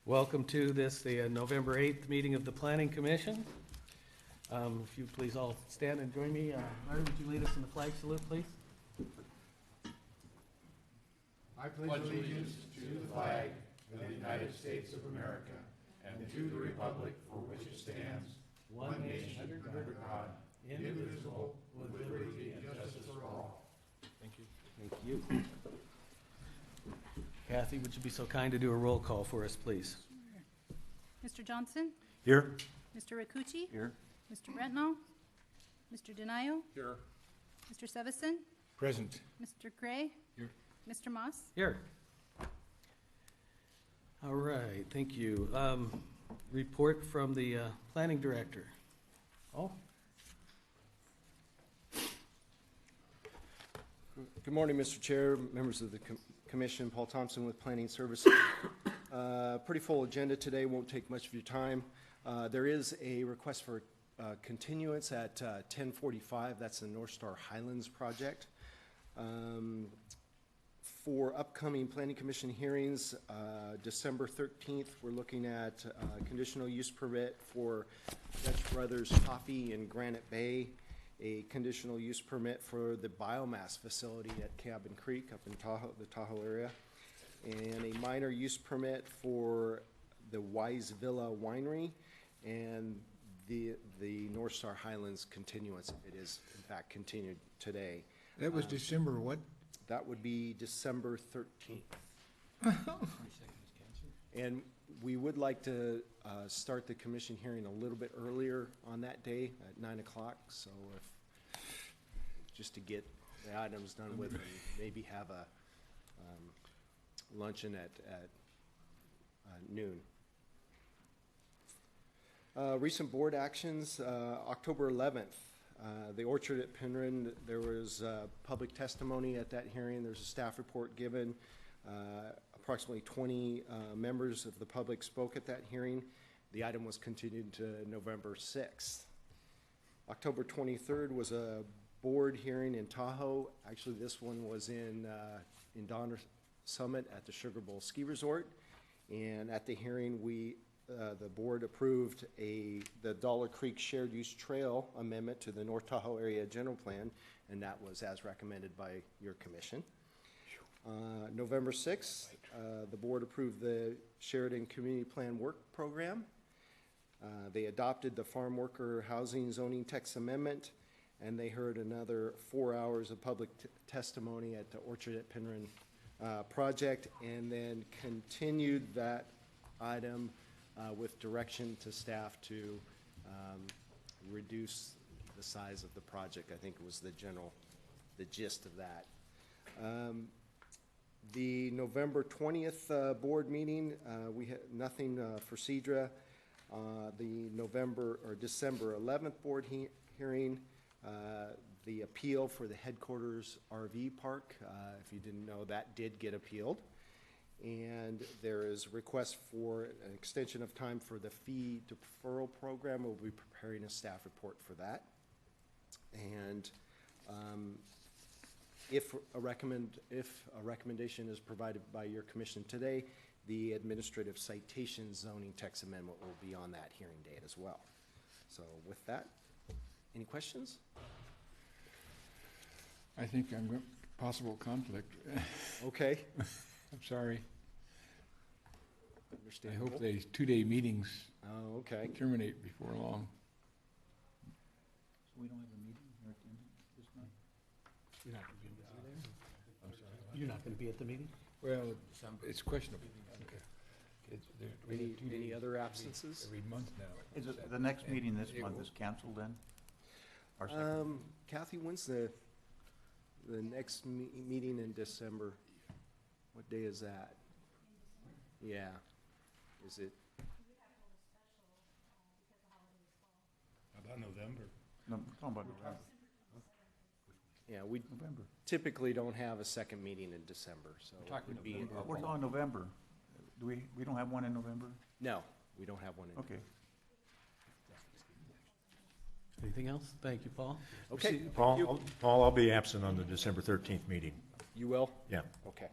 Welcome to the November 8th meeting of the Planning Commission. If you please all stand and join me. Martin, would you lead us in the flag salute, please? I pledge allegiance to the flag of the United States of America and to the republic for which it stands, one nation under God, indivisible, with liberty and justice for all. Thank you. Thank you. Kathy, would you be so kind to do a roll call for us, please? Mr. Johnson? Here. Mr. Rakucci? Here. Mr. Brentnall? Mr. Denayo? Here. Mr. Sevison? Present. Mr. Gray? Here. Mr. Moss? Here. All right, thank you. Report from the Planning Director. Oh. Good morning, Mr. Chair, members of the Commission. Paul Thompson with Planning Services. Pretty full agenda today, won't take much of your time. There is a request for continuance at 10:45. That's the North Star Highlands project. For upcoming Planning Commission hearings, December 13th, we're looking at conditional use permit for Dutch Brothers Coffee in Granite Bay, a conditional use permit for the biomass facility at Cabin Creek up in Tahoe, the Tahoe area, and a minor use permit for the Wise Villa Winery and the North Star Highlands continuance. It is, in fact, continued today. That was December what? That would be December 13th. And we would like to start the commission hearing a little bit earlier on that day at 9 o'clock. So if, just to get the items done with and maybe have a luncheon at noon. Recent board actions, October 11th. The Orchard at Penryn, there was public testimony at that hearing. There's a staff report given. Approximately 20 members of the public spoke at that hearing. The item was continued to November 6th. October 23rd was a board hearing in Tahoe. Actually, this one was in Donner Summit at the Sugar Bowl Ski Resort. And at the hearing, the board approved the Dollar Creek Shared Use Trail amendment to the North Tahoe Area General Plan, and that was as recommended by your commission. November 6th, the board approved the Sheridan Community Plan Work Program. They adopted the Farm Worker Housing Zoning Text Amendment, and they heard another 4 hours of public testimony at the Orchard at Penryn project, and then continued that item with direction to staff to reduce the size of the project. I think it was the gist of that. The November 20th board meeting, we had nothing for Cedra. The December 11th board hearing, the appeal for the headquarters RV park, if you didn't know, that did get appealed. And there is a request for an extension of time for the fee deferral program. We'll be preparing a staff report for that. And if a recommendation is provided by your commission today, the administrative citation zoning text amendment will be on that hearing date as well. So with that, any questions? I think I'm possible conflict. Okay. I'm sorry. I hope these 2-day meetings terminate before long. So we don't have a meeting here at the end of this month? You're not going to be there? I'm sorry. You're not going to be at the meeting? Well, it's questionable. Okay. Any other absences? Every month now. Is it the next meeting this month is canceled then? Our second? Kathy, when's the next meeting in December? What day is that? Yeah. Is it? How about November? No, we're talking about November. Yeah, we November. typically don't have a second meeting in December, so it would be. We're talking November. Do we don't have one in November? No, we don't have one in. Okay. Anything else? Thank you, Paul. Okay. Paul, I'll be absent on the December 13th meeting. You will? Yeah. Okay.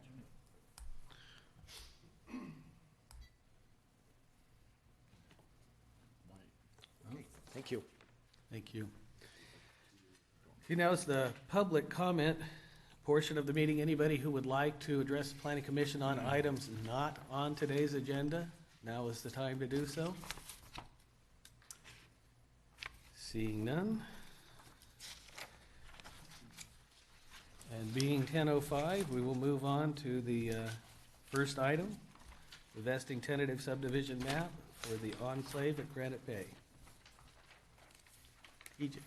Thank you. Thank you. Okay, now is the public comment portion of the meeting. Anybody who would like to address the Planning Commission on items not on today's agenda, now is the time to do so. Seeing none. And being 10:05, we will move on to the first item, the vesting tentative subdivision map for the enclave at Granite Bay. EJ.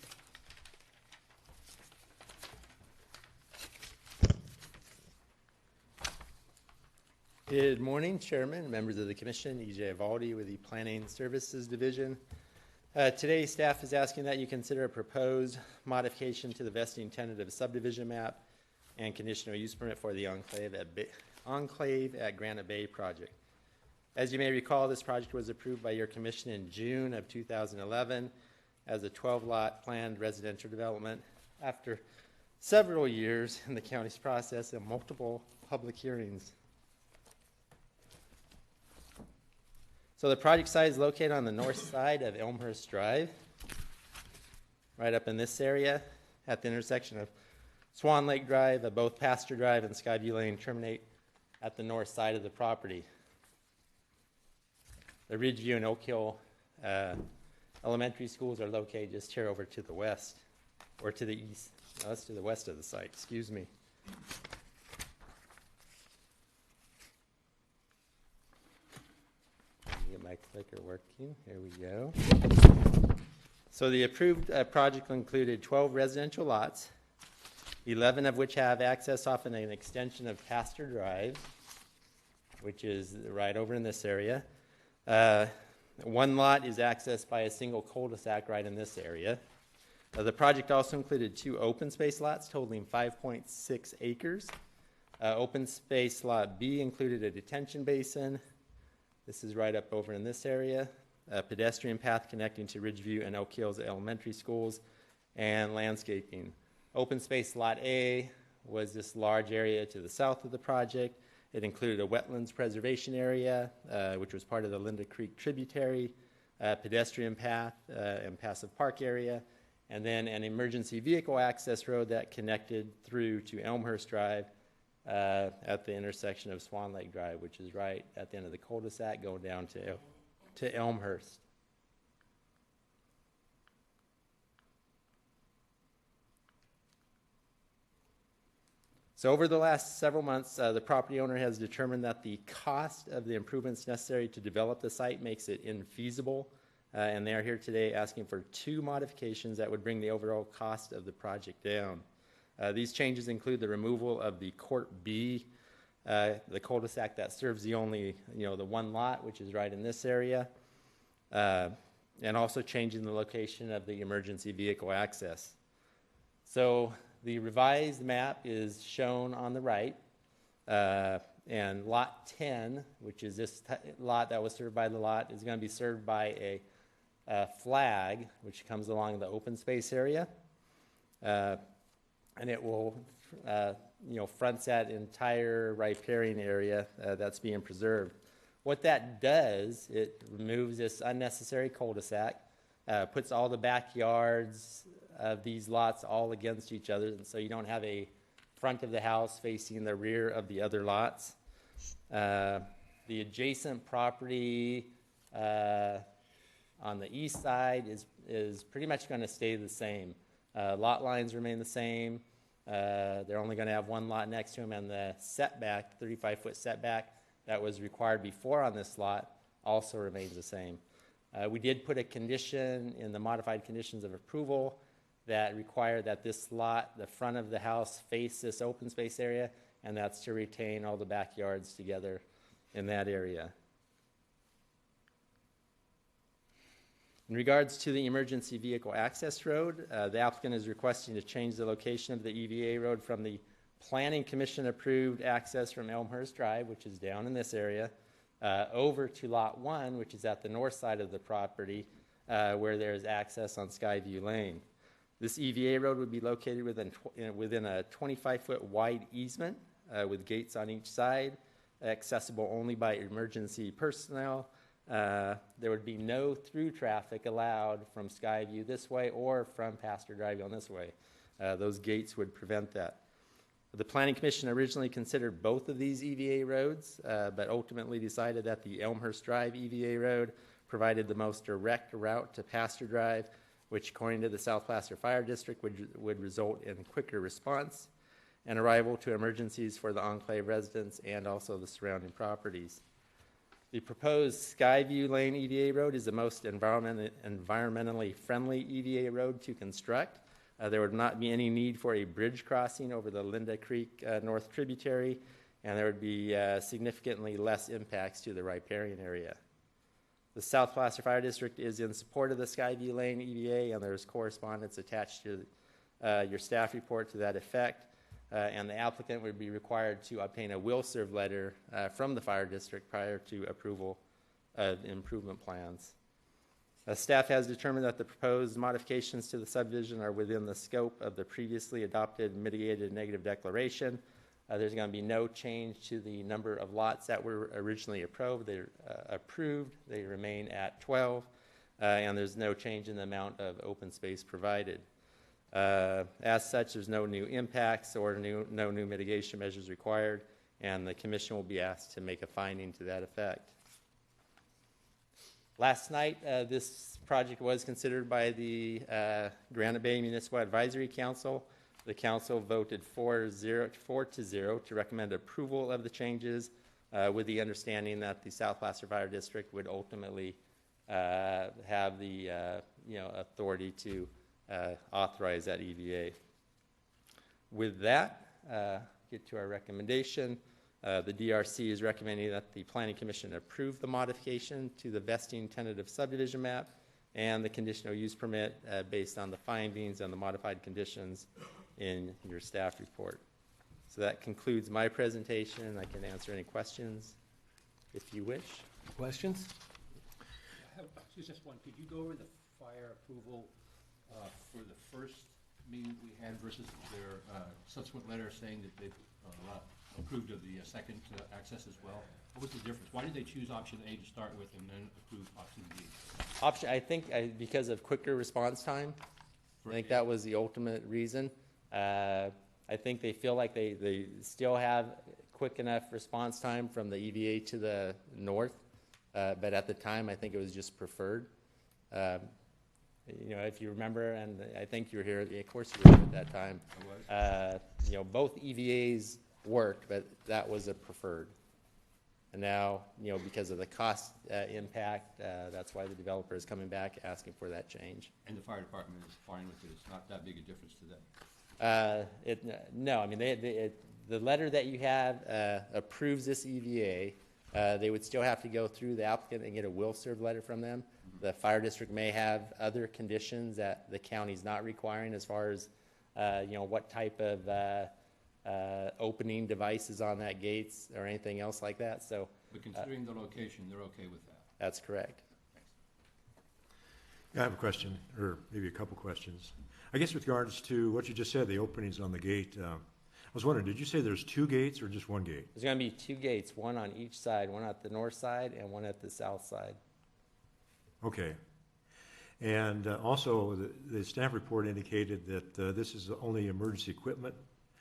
Good morning, Chairman, members of the Commission. EJ Avaldi with the Planning Services Division. Today, staff is asking that you consider a proposed modification to the vesting tentative subdivision map and conditional use permit for the Enclave at Granite Bay project. As you may recall, this project was approved by your Commission in June of 2011 as a 12-lot planned residential development after several years in the county's process and multiple public hearings. So the project site is located on the north side of Elmhurst Drive, right up in this area at the intersection of Swan Lake Drive, both Pasture Drive and Skyview Lane terminate at the north side of the property. The Ridgeview and Oak Hill elementary schools are located just here over to the west, or to the east. No, that's to the west of the site, excuse me. Get my clicker working. Here we go. So the approved project included 12 residential lots, 11 of which have access off an extension of Pasture Drive, which is right over in this area. One lot is accessed by a single cul-de-sac right in this area. The project also included 2 open space lots totaling 5.6 acres. Open space lot B included a detention basin. This is right up over in this area. A pedestrian path connecting to Ridgeview and Oak Hills elementary schools, and landscaping. Open space lot A was this large area to the south of the project. It included a wetlands preservation area, which was part of the Linda Creek tributary, pedestrian path and passive park area, and then an emergency vehicle access road that connected through to Elmhurst Drive at the intersection of Swan Lake Drive, which is right at the end of the cul-de-sac going down to Elmhurst. So over the last several months, the property owner has determined that the cost of the improvements necessary to develop the site makes it infeasible, and they are here today asking for 2 modifications that would bring the overall cost of the project down. These changes include the removal of the Court B, the cul-de-sac that serves the only, the one lot, which is right in this area, and also changing the location of the emergency vehicle access. So the revised map is shown on the right, and lot 10, which is this lot that was served by the lot, is going to be served by a flag, which comes along the open space area, and it will, fronts that entire riparian area that's being preserved. What that does, it removes this unnecessary cul-de-sac, puts all the backyards of these lots all against each other, and so you don't have a front of the house facing the rear of the other lots. The adjacent property on the east side is pretty much going to stay the same. Lot lines remain the same. They're only going to have one lot next to them, and the setback, 35-foot setback that was required before on this lot also remains the same. We did put a condition in the modified conditions of approval that require that this lot, the front of the house, face this open space area, and that's to retain all the backyards together in that area. In regards to the emergency vehicle access road, the applicant is requesting to change the location of the EVA road from the Planning Commission approved access from Elmhurst Drive, which is down in this area, over to Lot 1, which is at the north side of the property, where there's access on Skyview Lane. This EVA road would be located within a 25-foot wide easement with gates on each side, accessible only by emergency personnel, there would be no through traffic allowed from Skyview this way or from Pastor Drive on this way. Those gates would prevent that. The Planning Commission originally considered both of these EVA roads, but ultimately decided that the Elmhurst Drive EVA road provided the most direct route to Pastor Drive, which according to the South Placer Fire District would result in quicker response and arrival to emergencies for the enclave residents and also the surrounding properties. The proposed Skyview Lane EVA road is the most environmentally friendly EVA road to construct. There would not be any need for a bridge crossing over the Linda Creek North tributary, and there would be significantly less impacts to the riparian area. The South Placer Fire District is in support of the Skyview Lane EVA, and there's correspondence attached to your staff report to that effect. And the applicant would be required to obtain a will-serve letter from the fire district prior to approval of improvement plans. Staff has determined that the proposed modifications to the subdivision are within the scope of the previously adopted mitigated negative declaration. There's going to be no change to the number of lots that were originally approved. They remain at 12, and there's no change in the amount of open space provided. As such, there's no new impacts or no new mitigation measures required, and the Commission will be asked to make a finding to that effect. Last night, this project was considered by the Granite Bay Municipal Advisory Council. The council voted 4-0 to recommend approval of the changes with the understanding that the South Placer Fire District would ultimately have the authority to authorize that EVA. With that, get to our recommendation. The DRC is recommending that the Planning Commission approve the modification to the vesting tentative subdivision map and the conditional use permit based on the findings and the modified conditions in your staff report. So that concludes my presentation. I can answer any questions if you wish. Questions? Just one. Could you go over the fire approval for the first meeting we had versus their subsequent letter saying that they've approved of the second access as well? What was the difference? Why did they choose option A to start with and then approve option B? I think because of quicker response time. I think that was the ultimate reason. I think they feel like they still have quick enough response time from the EVA to the north, but at the time I think it was just preferred. If you remember, and I think you were here, of course you were here at that time. I was. Both EVAs worked, but that was a preferred. And now, because of the cost impact, that's why the developer is coming back asking for that change. And the fire department is fine with it. It's not that big a difference to them. No, I mean, the letter that you have approves this EVA. They would still have to go through the applicant and get a will-serve letter from them. The fire district may have other conditions that the county's not requiring as far as, what type of opening devices on that gates or anything else like that. So, but considering the location, they're okay with that. That's correct. I have a question, or maybe a couple questions. I guess with regards to what you just said, the openings on the gate, I was wondering, did you say there's two gates or just one gate? There's going to be two gates, one on each side, one at the north side and one at the south side. Okay. And also, the staff report indicated that this is only emergency equipment.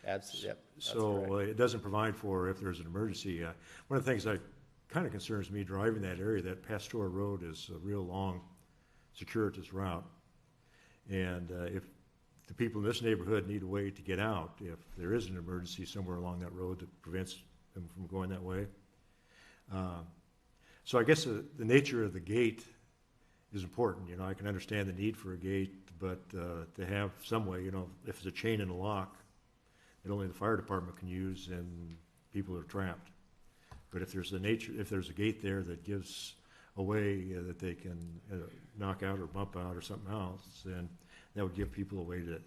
Absolutely. Yep, that's so correct. It doesn't provide for if there's an emergency. One of the things that kind of concerns me driving that area, that Pastora Road is a real long, circuitous route. And if the people in this neighborhood need a way to get out, if there is an emergency somewhere along that road that prevents them from going that way. So I guess the nature of the gate is important. I can understand the need for a gate, but to have some way, if it's a chain and a lock that only the fire department can use, and people are trapped. But if there's a gate there that gives a way that they can knock out or bump out or something else, then that would give people a way to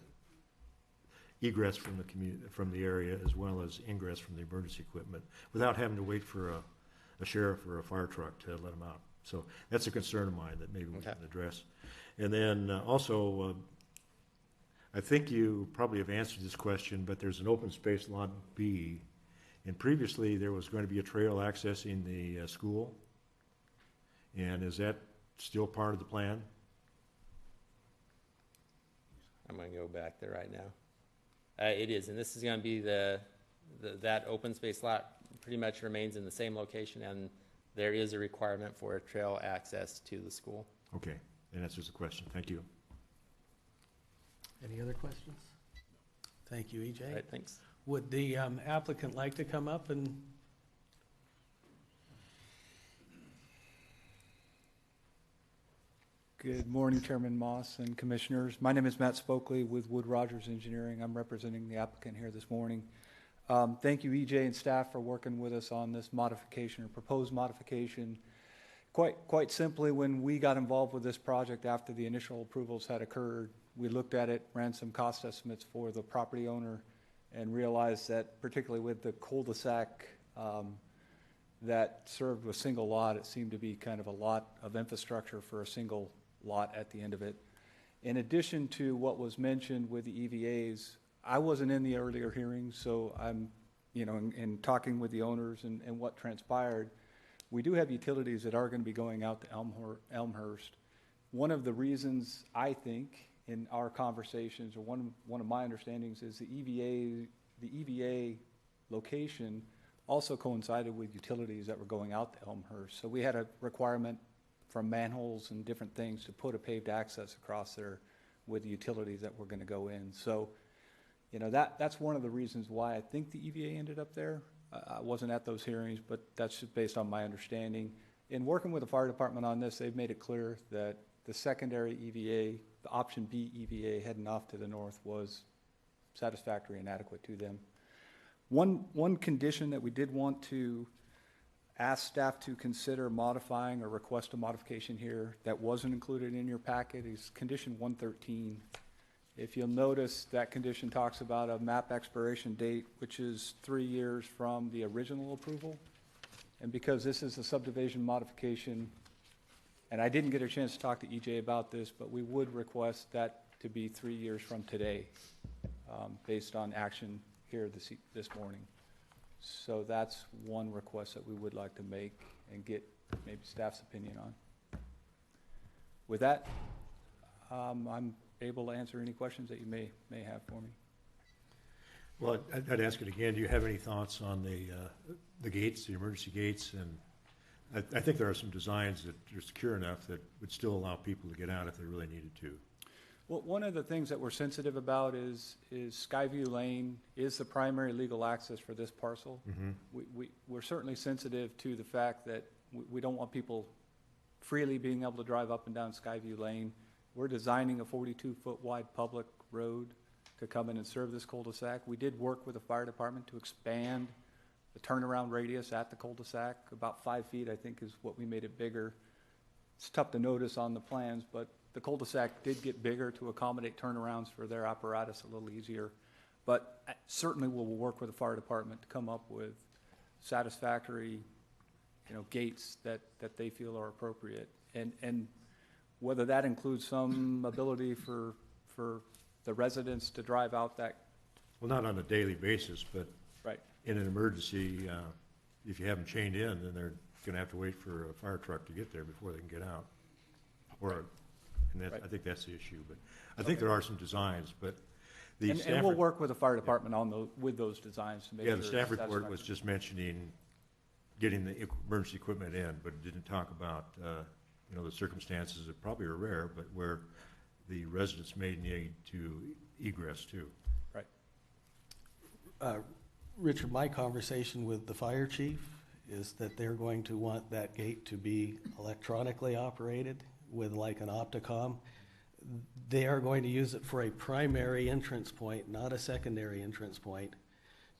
egress from the area as well as ingress from the emergency equipment without having to wait for a sheriff or a fire truck to let them out. So that's a concern of mine that maybe we can address. And then also, I think you probably have answered this question, but there's an open space lot B, and previously there was going to be a trail accessing the school. And is that still part of the plan? I'm gonna go back there right now. It is, and this is gonna be that open space lot pretty much remains in the same location, and there is a requirement for a trail access to the school. Okay, that answers the question. Thank you. Any other questions? Thank you, All EJ. right, thanks. Would the applicant like to come up and? Good morning, Chairman Moss and Commissioners. My name is Matt Spokley with Wood Rogers Engineering. I'm representing the applicant here this morning. Thank you, EJ and staff, for working with us on this modification or proposed modification. Quite simply, when we got involved with this project after the initial approvals had occurred, we looked at it, ran some cost estimates for the property owner, and realized that particularly with the cul-de-sac that served a single lot, it seemed to be kind of a lot of infrastructure for a single lot at the end of it. In addition to what was mentioned with the EVAs, I wasn't in the earlier hearings, so I'm, in talking with the owners and what transpired, we do have utilities that are going to be going out to Elmhurst. One of the reasons I think in our conversations, or one of my understandings, is the EVA location also coincided with utilities that were going out to Elmhurst. So we had a requirement from manholes and different things to put a paved access across there with the utilities that were going to go in. So, that's one of the reasons why I think the EVA ended up there. I wasn't at those hearings, but that's just based on my understanding. In working with the fire department on this, they've made it clear that the secondary EVA, the option B EVA heading off to the north, was satisfactory and adequate to them. One condition that we did want to ask staff to consider modifying or request a modification here that wasn't included in your packet is condition 113. If you'll notice, that condition talks about a map expiration date, which is 3 years from the original approval. And because this is a subdivision modification, and I didn't get a chance to talk to EJ about this, but we would request that to be 3 years from today, based on action here this morning. So that's one request that we would like to make and get maybe staff's opinion on. With that, I'm able to answer any questions that you may have for me. Well, I'd ask it again. Do you have any thoughts on the gates, the emergency gates? And I think there are some designs that are secure enough that would still allow people to get out if they really needed to. Well, one of the things that we're sensitive about is Skyview Lane is the primary legal access for this parcel. Mm-hmm. We're certainly sensitive to the fact that we don't want people freely being able to drive up and down Skyview Lane. We're designing a 42-foot wide public road to come in and serve this cul-de-sac. We did work with the fire department to expand the turnaround radius at the cul-de-sac. About 5 feet, I think, is what we made it bigger. It's tough to notice on the plans, but the cul-de-sac did get bigger to accommodate turnarounds for their apparatus a little easier. But certainly we'll work with the fire department to come up with satisfactory, gates that they feel are appropriate. And whether that includes some ability for the residents to drive out that. Well, not on a daily basis, but right. In an emergency, if you have them chained in, then they're going to have to wait for a fire truck to get there before they can get out. And that, right. I think that's the issue. But I think there are some designs, but the staff... And we'll work with the fire department with those designs to make sure... Yeah, the staff report was just mentioning getting the emergency equipment in, but it didn't talk about, the circumstances that probably are rare, but where the residents may need to egress too. Right. Richard, my conversation with the fire chief is that they're going to want that gate to be electronically operated with like an opticom. They are going to use it for a primary entrance point, not a secondary entrance point,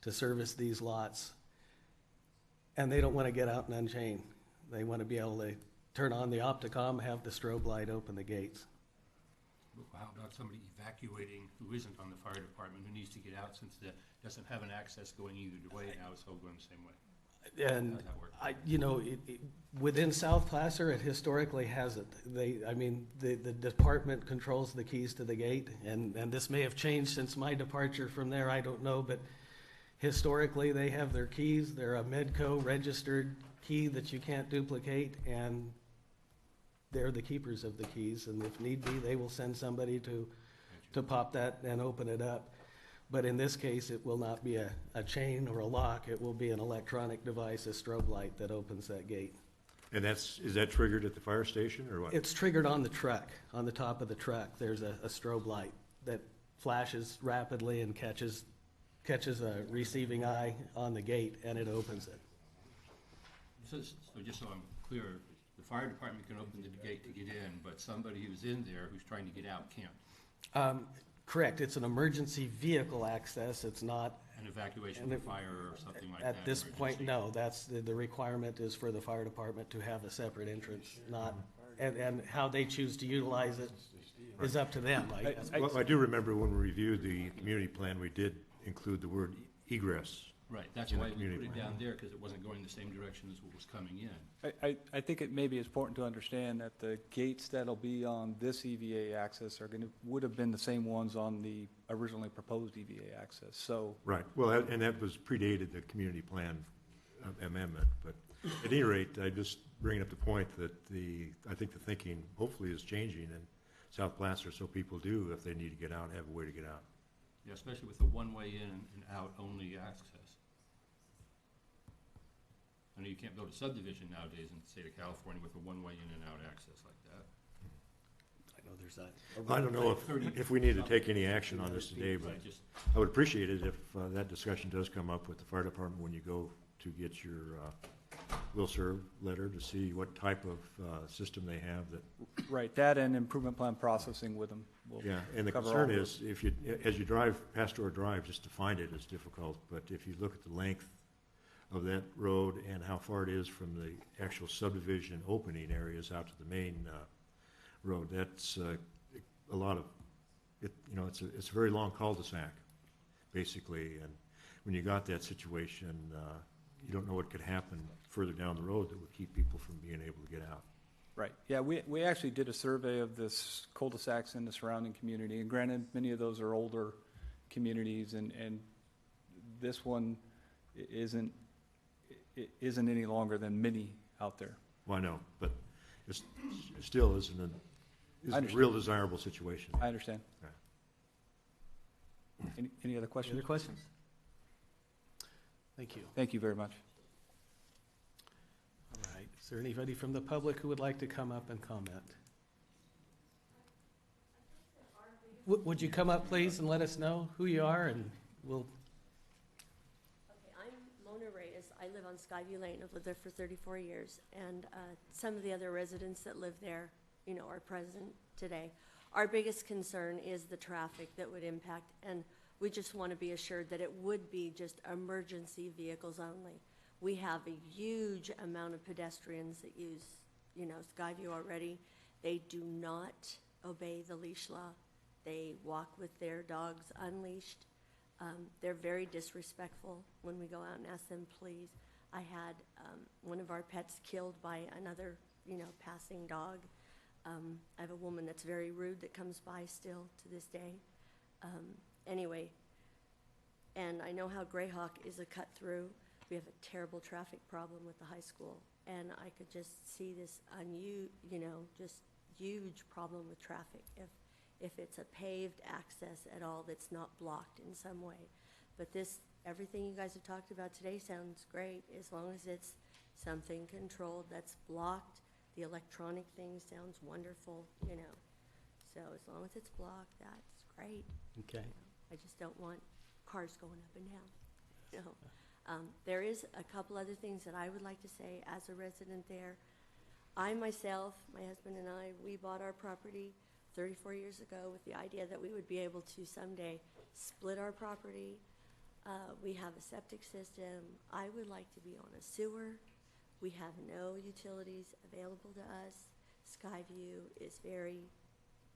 to service these lots. And they don't want to get out and unchain. They want to be able to turn on the opticom, have the strobe light open the gates. How about somebody evacuating who isn't on the fire department, who needs to get out since it doesn't have an access going either way, now it's all going the same way? And within South Placer, it historically hasn't. The department controls the keys to the gate, and this may have changed since my departure from there, I don't know, but historically they have their keys. They're a Medco registered key that you can't duplicate, and they're the keepers of the keys, and if need be, they will send somebody to pop that and open it up. But in this case, it will not be a chain or a lock, it will be an electronic device, a strobe light that opens that gate. And is that triggered at the fire station, or what? It's triggered on the truck, on the top of the truck. There's a strobe light that flashes rapidly and catches a receiving eye on the gate, and it opens it. So just so I'm clear, the fire department can open the gate to get in, but somebody who's in there who's trying to get out can't? Correct, it's an emergency vehicle access, it's not. An evacuation of fire or something like that? At this point, emergency? no, that's, the requirement is for the fire department to have a separate entrance, not, and how they choose to utilize it is up to them, I guess. Well, I do remember when we reviewed the community plan, we did include the word egress. Right, that's in the why we put community it plan. down there, because it wasn't going the same direction as what was coming in. I think it may be important to understand that the gates that'll be on this EVA access would have been the same ones on the originally proposed EVA access, so. Right, well, and that was predated the community plan amendment, but at any rate, I just bring up the point that I think the thinking hopefully is changing in South Placer, so people do, if they need to get out, have a way to get out. Yeah, especially with the one-way in and out only access. I know you can't build a subdivision nowadays in the state of California with a one-way in and out access like that. I know there's that. I don't know if we need to take any action on this today, but Right, just, I would appreciate it if that discussion does come up with the fire department when you go to get your will serve letter to see what type of system they have that. Right, that and improvement plan processing with them will Yeah, and the cover all concern those. is, as you drive Pastor Drive, just to find it is difficult, but if you look at the length of that road and how far it is from the actual subdivision opening areas out to the main road, that's a lot of, it's a very long cul-de-sac, basically, and when you got that situation, you don't know what could happen further down the road that would keep people from being able to get out. Right, yeah, we actually did a survey of this cul-de-sacs in the surrounding community, and granted, many of those are older communities, and this one isn't any longer than many out there. Well, I know, but it still isn't a real desirable situation. I understand. Any other questions? Any other questions? Thank you. Thank you very much. All right, is there anybody from the public who would like to come up and comment? Would you come up, please, and let us know who you are, and we'll. Okay, I'm Mona Reyes. I live on Skyview Lane. I've lived there for 34 years, and some of the other residents that live there, are present today. Our biggest concern is the traffic that would impact, and we just want to be assured that it would be just emergency vehicles only. We have a huge amount of pedestrians that use, Skyview already. They do not obey the leash law. They walk with their dogs unleashed. They're very disrespectful when we go out and ask them, please. I had one of our pets killed by another, passing dog. I have a woman that's very rude that comes by still to this day. Anyway, and I know how Greyhawk is a cut through. We have a terrible traffic problem with the high school, and I could just see this just huge problem with traffic if it's a paved access at all that's not blocked in some way. But everything you guys have talked about today sounds great, as long as it's something controlled that's blocked. The electronic thing sounds wonderful, So as long as it's blocked, that's great. Okay. I just don't want cars going up and down. There is a couple other things that I would like to say as a resident there. I myself, my husband and I, we bought our property 34 years ago with the idea that we would be able to someday split our property. We have a septic system. I would like to be on a sewer. We have no utilities available to us. Skyview is very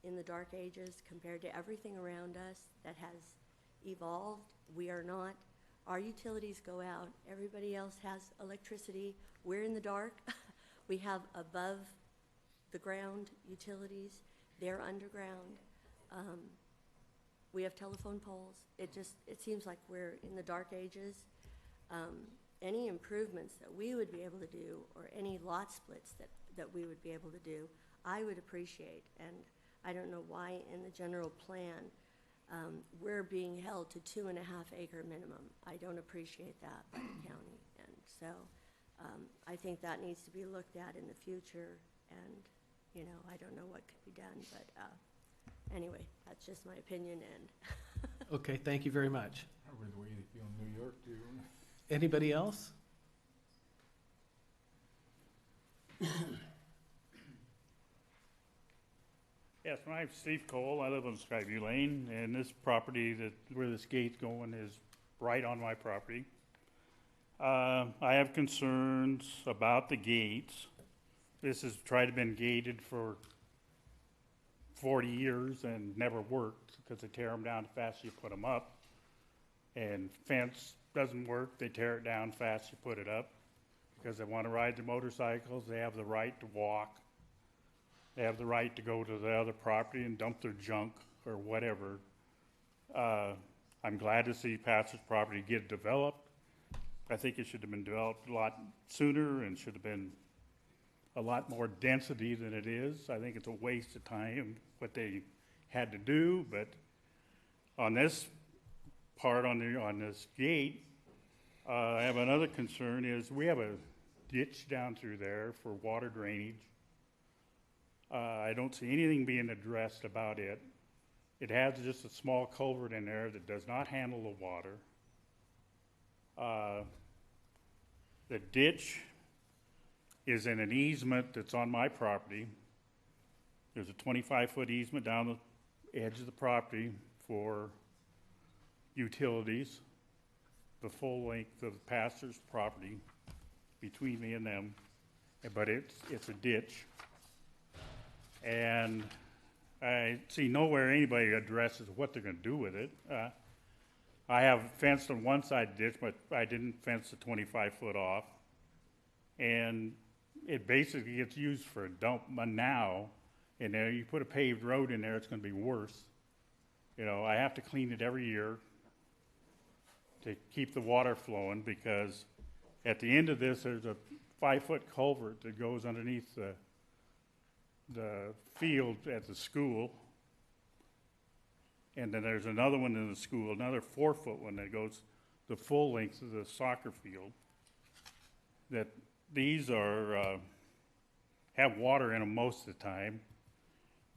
in the dark ages compared to everything around us that has evolved. We are not. Our utilities go out. Everybody else has electricity. We're in the dark. We have above the ground utilities. They're underground. We have telephone poles. It seems like we're in the dark ages. Any improvements that we would be able to do, or any lot splits that we would be able to do, I would appreciate. And I don't know why in the general plan, we're being held to 2.5 acre minimum. I don't appreciate that by the county. And so I think that needs to be looked at in the future. And, you know, I don't know what could be done, but anyway, that's just my opinion. And Okay, thank you very much. I read the way you feel in New York, too. Anybody else? Yes, my name's Steve Cole. I live on Skyview Lane, and this property where this gate's going is right on my property. I have concerns about the gates. This has tried to been gated for 40 years and never worked because they tear them down fast as you put them up. And fence doesn't work, they tear it down fast you put it up. Because they want to ride their motorcycles, they have the right to walk. They have the right to go to the other property and dump their junk or whatever. I'm glad to see Pastor's property get developed. I think it should have been developed a lot sooner and should have been a lot more density than it is. I think it's a waste of time what they had to do, but on this part on this gate, I have another concern is we have a ditch down through there for water drainage. I don't see anything being addressed about it. It has just a small culvert in there that does not handle the water. The ditch is in an easement that's on my property. There's a 25-foot easement down the edge of the property for utilities, the full length of the pastor's property between me and them, but it's a ditch. And I see nowhere anybody addresses what they're going to do with it. I have fenced on one side of the ditch, but I didn't fence the 25-foot off. And it basically gets used for a dump now. And then you put a paved road in there, it's going to be worse. You know, I have to clean it every year to keep the water flowing because at the end of this, there's a 5-foot culvert that goes underneath the field at the school. And then there's another one in the school, another 4-foot one that goes the full length of the soccer field. That these are, have water in them most of the time.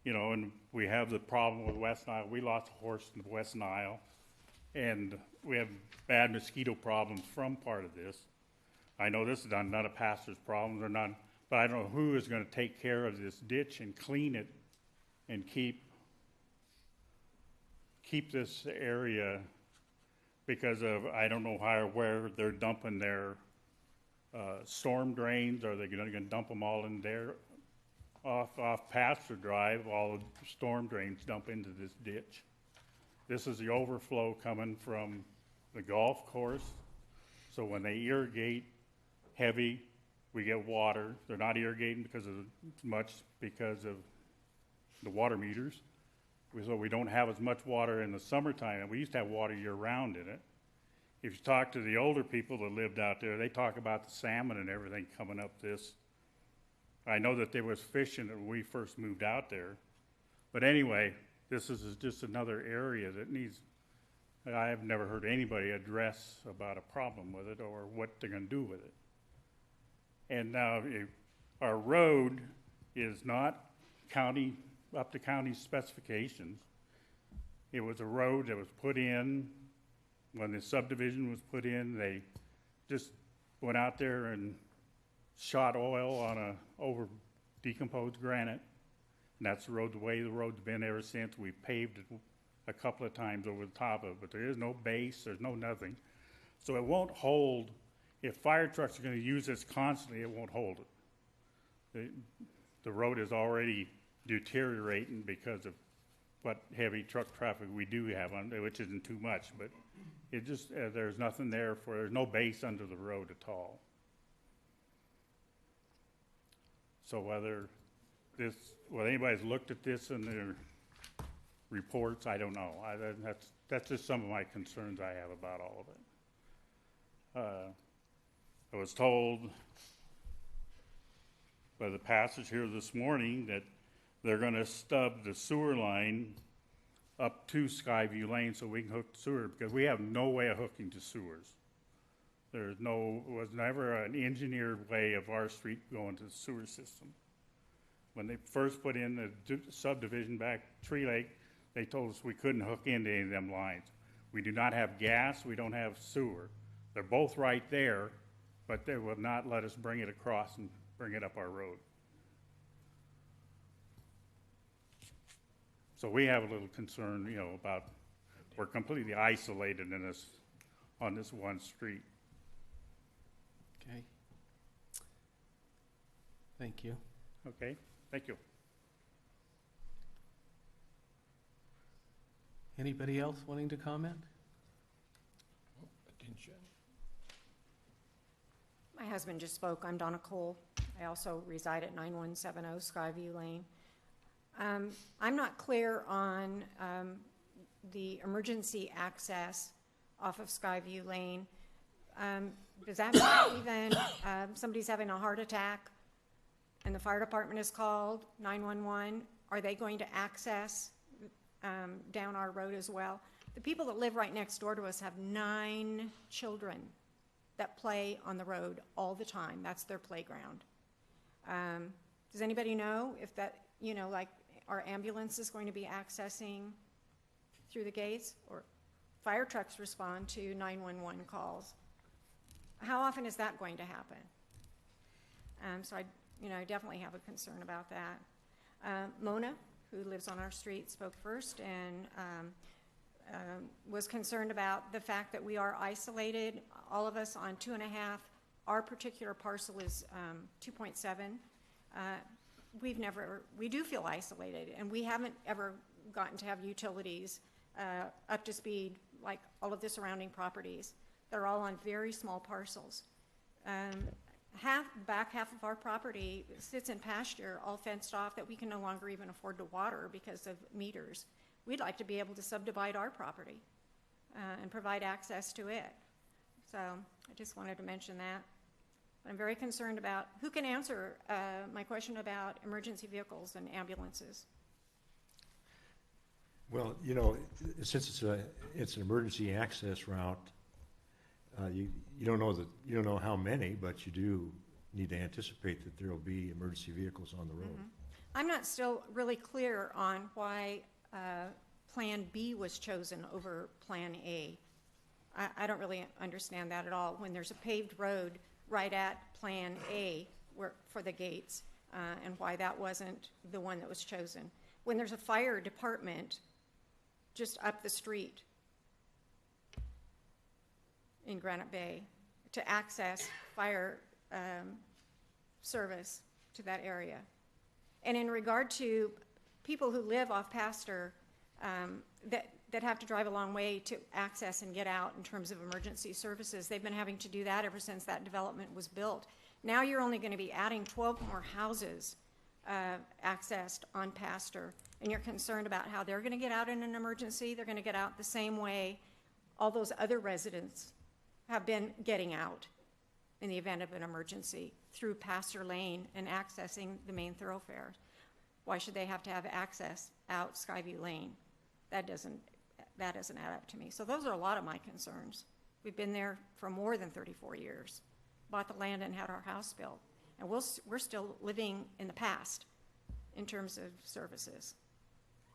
You know, and we have the problem with West Nile. We lost a horse in the West Nile. And we have bad mosquito problems from part of this. I know this is not a pastor's problem, or not, but I don't know who is going to take care of this ditch and clean it and keep this area because of, I don't know how or where they're dumping their storm drains. Are they going to dump them all in there off Pastor Drive? All the storm drains dump into this ditch. This is the overflow coming from the golf course. So when they irrigate heavy, we get water. They're not irrigating because of the water meters. So we don't have as much water in the summertime. And we used to have water year-round in it. If you talk to the older people that lived out there, they talk about the salmon and everything coming up this. I know that there was fishing when we first moved out there. But anyway, this is just another area that needs, I have never heard anybody address about a problem with it or what they're going to do with it. And now our road is not up to county specifications. It was a road that was put in when the subdivision was put in. They just went out there and shot oil on over decomposed granite. And that's the way the road's been ever since. We've paved it a couple of times over the top of it, but there is no base, there's no nothing. So it won't hold. If fire trucks are going to use this constantly, it won't hold it. The road is already deteriorating because of what heavy truck traffic we do have on there, which isn't too much, but it just, there's nothing there there's no base under the road at all. So whether anybody's looked at this in their reports, I don't know. That's just some of my concerns I have about all of it. I was told by the passage here this morning that they're gonna stub the sewer line up to Skyview Lane so we can hook to sewer, because we have no way of hooking to sewers. Was never an engineered way of our street going to the sewer system. When they first put in the subdivision back Tree Lake, they told us we couldn't hook into any of them lines. We do not have gas, we don't have sewer. They're both right there, but they will not let us bring it across and bring it up our road. So we have a little concern, you know, about, we're completely isolated in this, on this one street. Okay. Thank you. Okay, thank you. Anybody else wanting to comment? Attention. My husband just spoke. I'm Donna Cole. I also reside at 9170 Skyview Lane. I'm not clear on the emergency access off of Skyview Lane. Does that mean even somebody's having a heart attack and the fire department is called, 911, are they going to access down our road as well? The people that live right next door to us have 9 children that play on the road all the time. That's their playground. Does anybody know if that, you know, like our ambulance is going to be accessing through the gates, or fire trucks respond to 911 calls? How often is that going to happen? So I definitely have a concern about that. Mona, who lives on our street, spoke first and was concerned about the fact that we are isolated, all of us on 2.5. Our particular parcel is 2.7. We do feel isolated, and we haven't ever gotten to have utilities up to speed like all of the surrounding properties. They're all on very small parcels. Back half of our property sits in pasture, all fenced off, that we can no longer even afford to water because of meters. We'd like to be able to subdivide our property and provide access to it. So I just wanted to mention that. But I'm very concerned about who can answer my question about emergency vehicles and ambulances. Well, you know, since it's an emergency access route, you don't know how many, but you do need to anticipate that there will be emergency vehicles on the road. Mm-hmm. I'm not still really clear on why Plan B was chosen over Plan A. I don't really understand that at all, when there's a paved road right at Plan A for the gates, and why that wasn't the one that was chosen. When there's a fire department just up the street in Granite Bay to access fire service to that area. And in regard to people who live off pasture that have to drive a long way to access and get out in terms of emergency services, they've been having to do that ever since that development was built. Now you're only going to be adding 12 more houses accessed on pasture, and you're concerned about how they're going to get out in an emergency. They're going to get out the same way all those other residents have been getting out in the event of an emergency, through Pasture Lane and accessing the main thoroughfare. Why should they have to have access out Skyview Lane? That doesn't add up to me. So those are a lot of my concerns. We've been there for more than 34 years, bought the land and had our house built, and we're still living in the past in terms of services.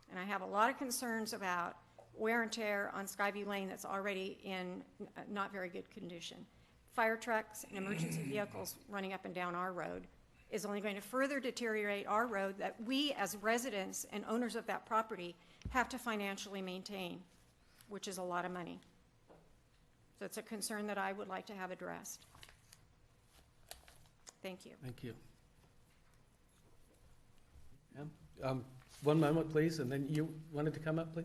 And I have a lot of concerns about wear and tear on Skyview Lane that's already in not very good condition. Fire trucks and emergency vehicles running up and down our road is only going to further deteriorate our road that we as residents and owners of that property have to financially maintain, which is a lot of money. So it's a concern that I would like to have addressed. Thank you. Thank you. One moment, please, and then you wanted to come up, please?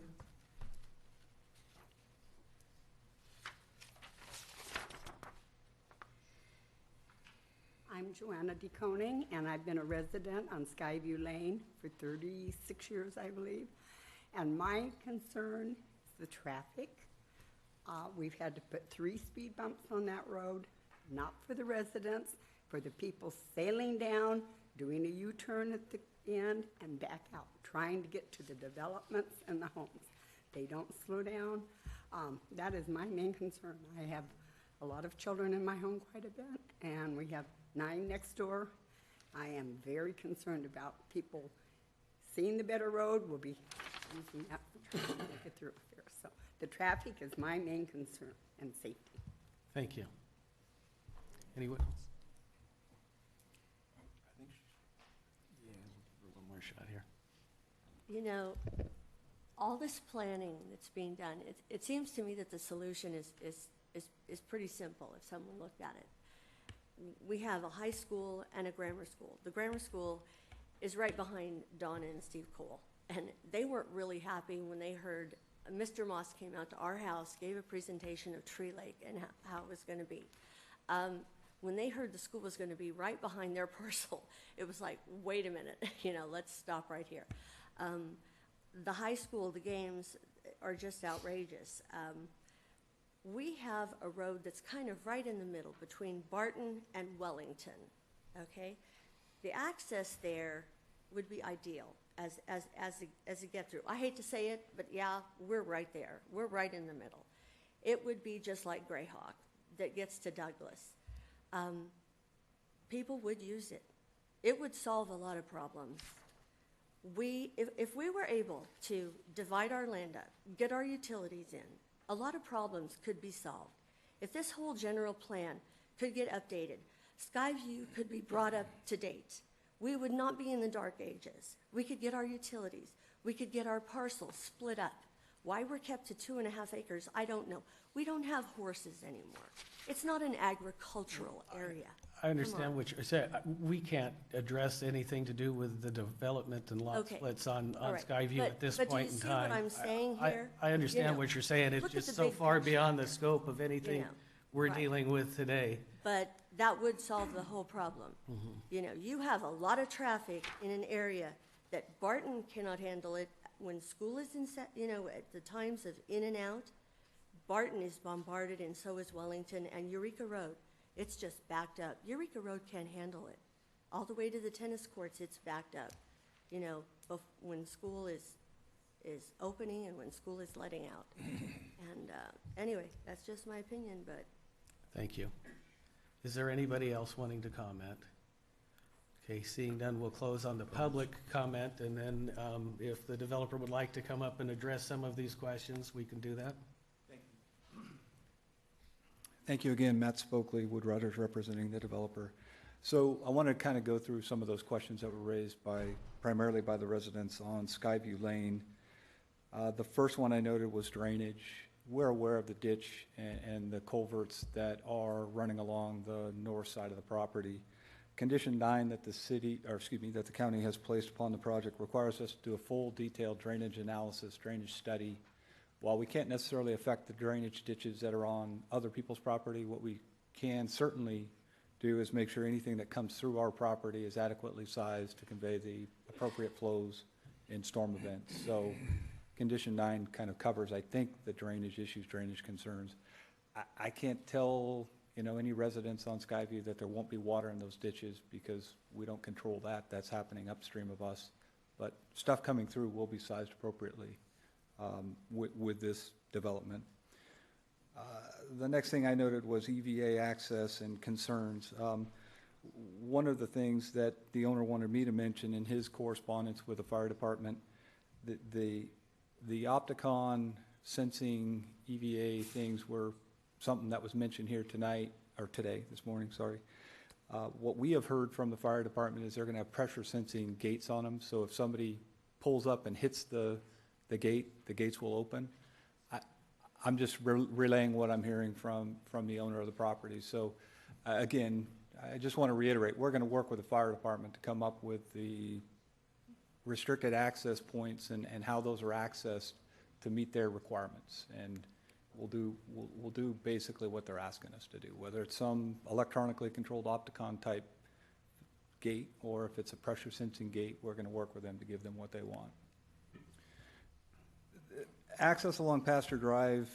I'm Joanna DeConing, and I've been a resident on Skyview Lane for 36 years, I believe. And my concern is the traffic. We've had to put 3 speed bumps on that road, not for the residents, for the people sailing down, doing a U-turn at the end and back out, trying to get to the developments and the homes. They don't slow down. That is my main concern. I have a lot of children in my home quite a bit, and we have 9 next door. I am very concerned about people seeing the better road, will be using that for trying to make it through here. So the traffic is my main concern, and safety. Thank you. Anyone else? Yeah, one more shot here. You know, all this planning that's being done, it seems to me that the solution is pretty simple if someone looked at it. We have a high school and a grammar school. The grammar school is right behind Donna and Steve Cole, and they weren't really happy when they heard Mr. Moss came out to our house, gave a presentation of Tree Lake and how it was going to be. When they heard the school was going to be right behind their parcel, it was like, wait a minute, you know, let's stop right here. The high school, the games are just outrageous. We have a road that's kind of right in the middle between Barton and Wellington, okay? The access there would be ideal as a get-through. I hate to say it, but yeah, we're right there. We're right in the middle. It would be just like Greyhawk that gets to Douglas. People would use it. It would solve a lot of problems. If we were able to divide our land up, get our utilities in, a lot of problems could be solved. If this whole general plan could get updated, Skyview could be brought up to date. We would not be in the dark ages. We could get our utilities. We could get our parcels split up. Why we're kept to 2.5 acres, I don't know. We don't have horses anymore. It's not an agricultural area. I understand what you're saying. We can't address anything to do with the development and lot Okay. splits on All right. Skyview at this point in time. But do you see what I'm saying here? I understand You know, what you're saying. It's look at just the so big far picture. beyond the scope of anything You know, we're right. dealing with today. But that would solve the whole problem. You know, you have a lot of traffic in an area that Barton cannot handle it. When school is in, you know, at the times of in and out, Barton is bombarded, and so is Wellington and Eureka Road. It's just backed up. Eureka Road can't handle it. All the way to the tennis courts, it's backed up. You know, when school is opening and when school is letting out. And anyway, that's just my opinion, but. Thank you. Is there anybody else wanting to comment? Okay, seeing none, we'll close on the public comment, and then if the developer would like to come up and address some of these questions, we can do that. Thank you again, Matt Spokley, Wood Rogers, representing the developer. So I want to kind of go through some of those questions that were raised primarily by the residents on Skyview Lane. The first one I noted was drainage. We're aware of the ditch and the culverts that are running along the north side of the property. Condition 9 that that the county has placed upon the project requires us to do a full detailed drainage analysis, drainage study. While we can't necessarily affect the drainage ditches that are on other people's property, what we can certainly do is make sure anything that comes through our property is adequately sized to convey the appropriate flows in storm events. So condition 9 kind of covers, I think, the drainage issues, drainage concerns. I can't tell, you know, any residents on Skyview that there won't be water in those ditches because we don't control that. That's happening upstream of us. But stuff coming through will be sized appropriately with this development. The next thing I noted was Eva Access and Concerns. One of the things that the owner wanted me to mention in his correspondence with the fire department, the Opticon sensing EVA things were something that was mentioned here tonight, or today, this morning, sorry. What we have heard from the fire department is they're going to have pressure sensing gates on them, so if somebody pulls up and hits the gate, the gates will open. I'm just relaying what I'm hearing from the owner of the property. So again, I just want to reiterate, we're going to work with the fire department to come up with the restricted access points and how those are accessed to meet their requirements. And we'll do basically what they're asking us to do, whether it's some electronically controlled Opticon type gate or if it's a pressure sensing gate, we're going to work with them to give them what they want. Access along Pasture Drive,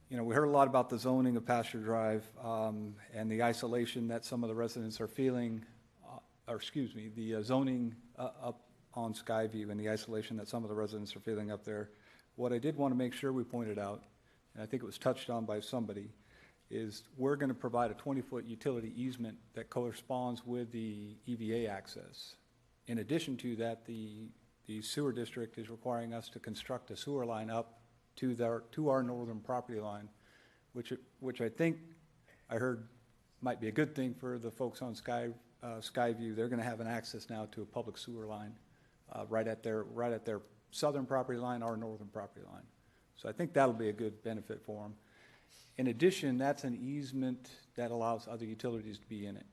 we heard a lot about the zoning of Pasture Drive, and the isolation that some of the residents are feeling, the zoning up on Skyview and the isolation that some of the residents are feeling up there. What I did want to make sure we pointed out, and I think it was touched on by somebody, is we're going to provide a 20-foot utility easement that corresponds with the EVA access. In addition to that, the sewer district is requiring us to construct a sewer line up to our northern property line, which I think I heard might be a good thing for the folks on Skyview. They're going to have an access now to a public sewer line right at their southern property line, our northern property line. So I think that'll be a good benefit for them. In addition, that's an easement that allows other utilities to be in it.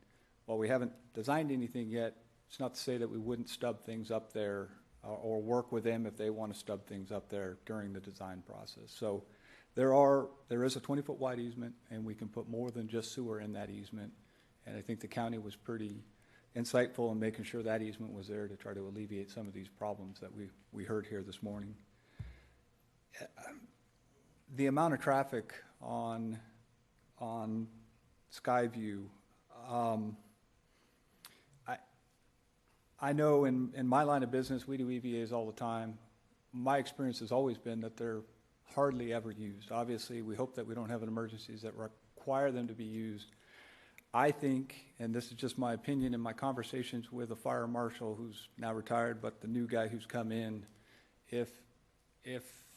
While we haven't designed anything yet, it's not to say that we wouldn't stub things up there or work with them if they want to stub things up there during the design process. So there is a 20-foot wide easement, and we can put more than just sewer in that easement. And I think the county was pretty insightful in making sure that easement was there to try to alleviate some of these problems that we heard here this morning. The amount of traffic on Skyview, I know in my line of business, we do EVAs all the time. My experience has always been that they're hardly ever used. Obviously, we hope that we don't have emergencies that require them to be used. I think, and this is just my opinion in my conversations with a fire marshal who's now retired, but the new guy who's come in, if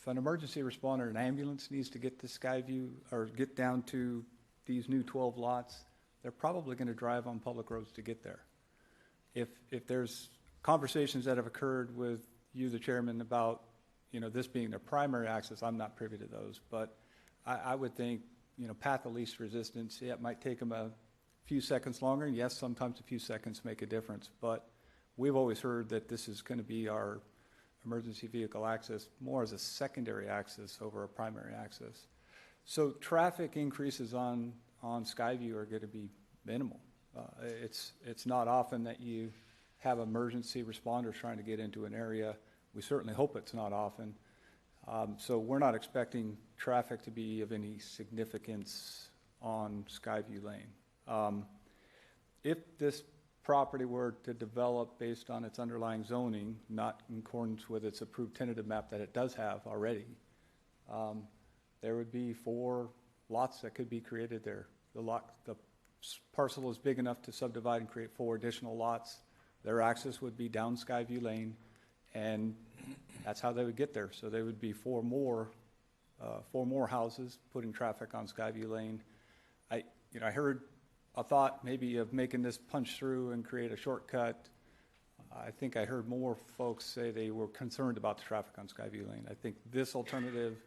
an emergency responder, an ambulance needs to get to Skyview or get down to these new 12 lots, they're probably going to drive on public roads to get there. If there's conversations that have occurred with you, the chairman, about this being their primary access, I'm not privy to those, but I would think path of least resistance. Yeah, it might take them a few seconds longer. Yes, sometimes a few seconds make a difference, but we've always heard that this is going to be our emergency vehicle access more as a secondary access over a primary access. So traffic increases on Skyview are going to be minimal. It's not often that you have emergency responders trying to get into an area. We certainly hope it's not often. So we're not expecting traffic to be of any significance on Skyview Lane. If this property were to develop based on its underlying zoning, not in accordance with its approved tentative map that it does have already, there would be 4 lots that could be created there. The parcel is big enough to subdivide and create 4 additional lots. Their access would be down Skyview Lane, and that's how they would get there. So there would be 4 more houses putting traffic on Skyview Lane. I heard a thought maybe of making this punch through and create a shortcut. I think I heard more folks say they were concerned about the traffic on Skyview Lane. I think this alternative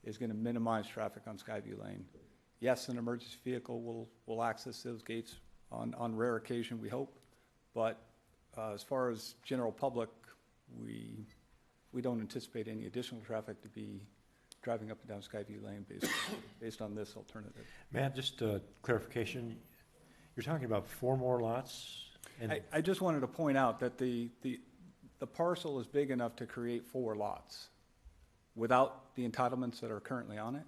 is going to minimize traffic on Skyview Lane. Yes, an emergency vehicle will access those gates on rare occasion, we hope, but as far as general public, we don't anticipate any additional traffic to be driving up and down Skyview Lane based on this alternative. Matt, just clarification, you're talking about 4 more lots? And I just wanted to point out that the parcel is big enough to create 4 lots without the entitlements that are currently on it.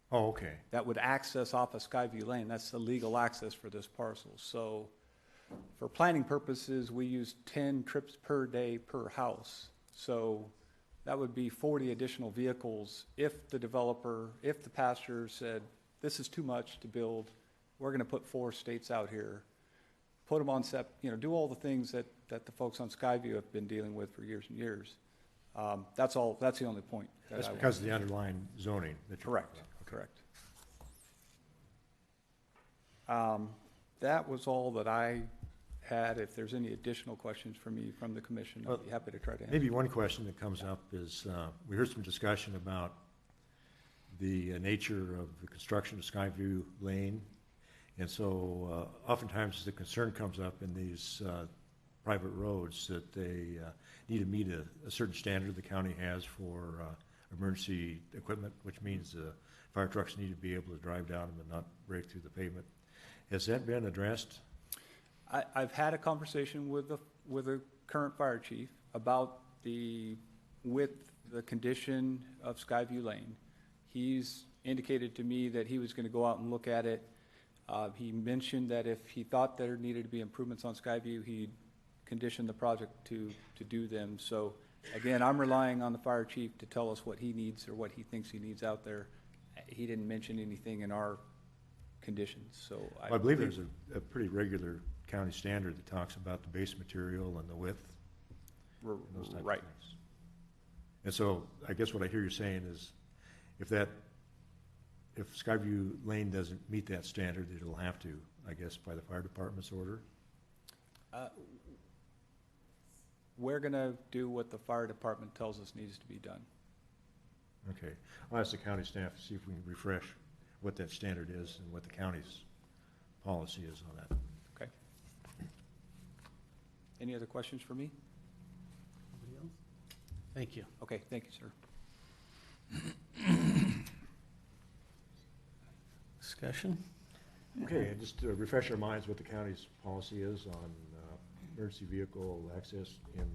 Oh, okay. That would access off of Skyview Lane. That's the legal access for this parcel. So for planning purposes, we use 10 trips per day per house. So that would be 40 additional vehicles if the developer, if the pastor said, this is too much to build, we're going to put 4 states out here, put them on do all the things that the folks on Skyview have been dealing with for years and years. That's the only point. That's because of the underlying zoning. Correct. Correct. That was all that I had. If there's any additional questions for me from the commission, I'd be happy to try to answer. Maybe one question that comes up is, we heard some discussion about the nature of the construction of Skyview Lane. And so oftentimes the concern comes up in these private roads that they need to meet a certain standard the county has for emergency equipment, which means fire trucks need to be able to drive down them and not break through the pavement. Has that been addressed? I've had a conversation with the current fire chief about the condition of Skyview Lane. He's indicated to me that he was going to go out and look at it. He mentioned that if he thought there needed to be improvements on Skyview, he'd condition the project to do them. So again, I'm relying on the fire chief to tell us what he needs or what he thinks he needs out there. He didn't mention anything in our conditions, so I believe there's a pretty regular county standard that talks about the base material and the width, and those types of things. And so I guess what I hear you saying is if Skyview Lane doesn't meet that standard, it'll have to, I guess, by the fire department's order? We're going to do what the fire department tells us needs to be done. Okay. I'll ask the county staff to see if we can refresh what that standard is and what the county's policy is on that. Okay. Any other questions for me? Thank you. Okay, thank you, sir. Discussion? Okay, and just to refresh our minds what the county's policy is on emergency vehicle access in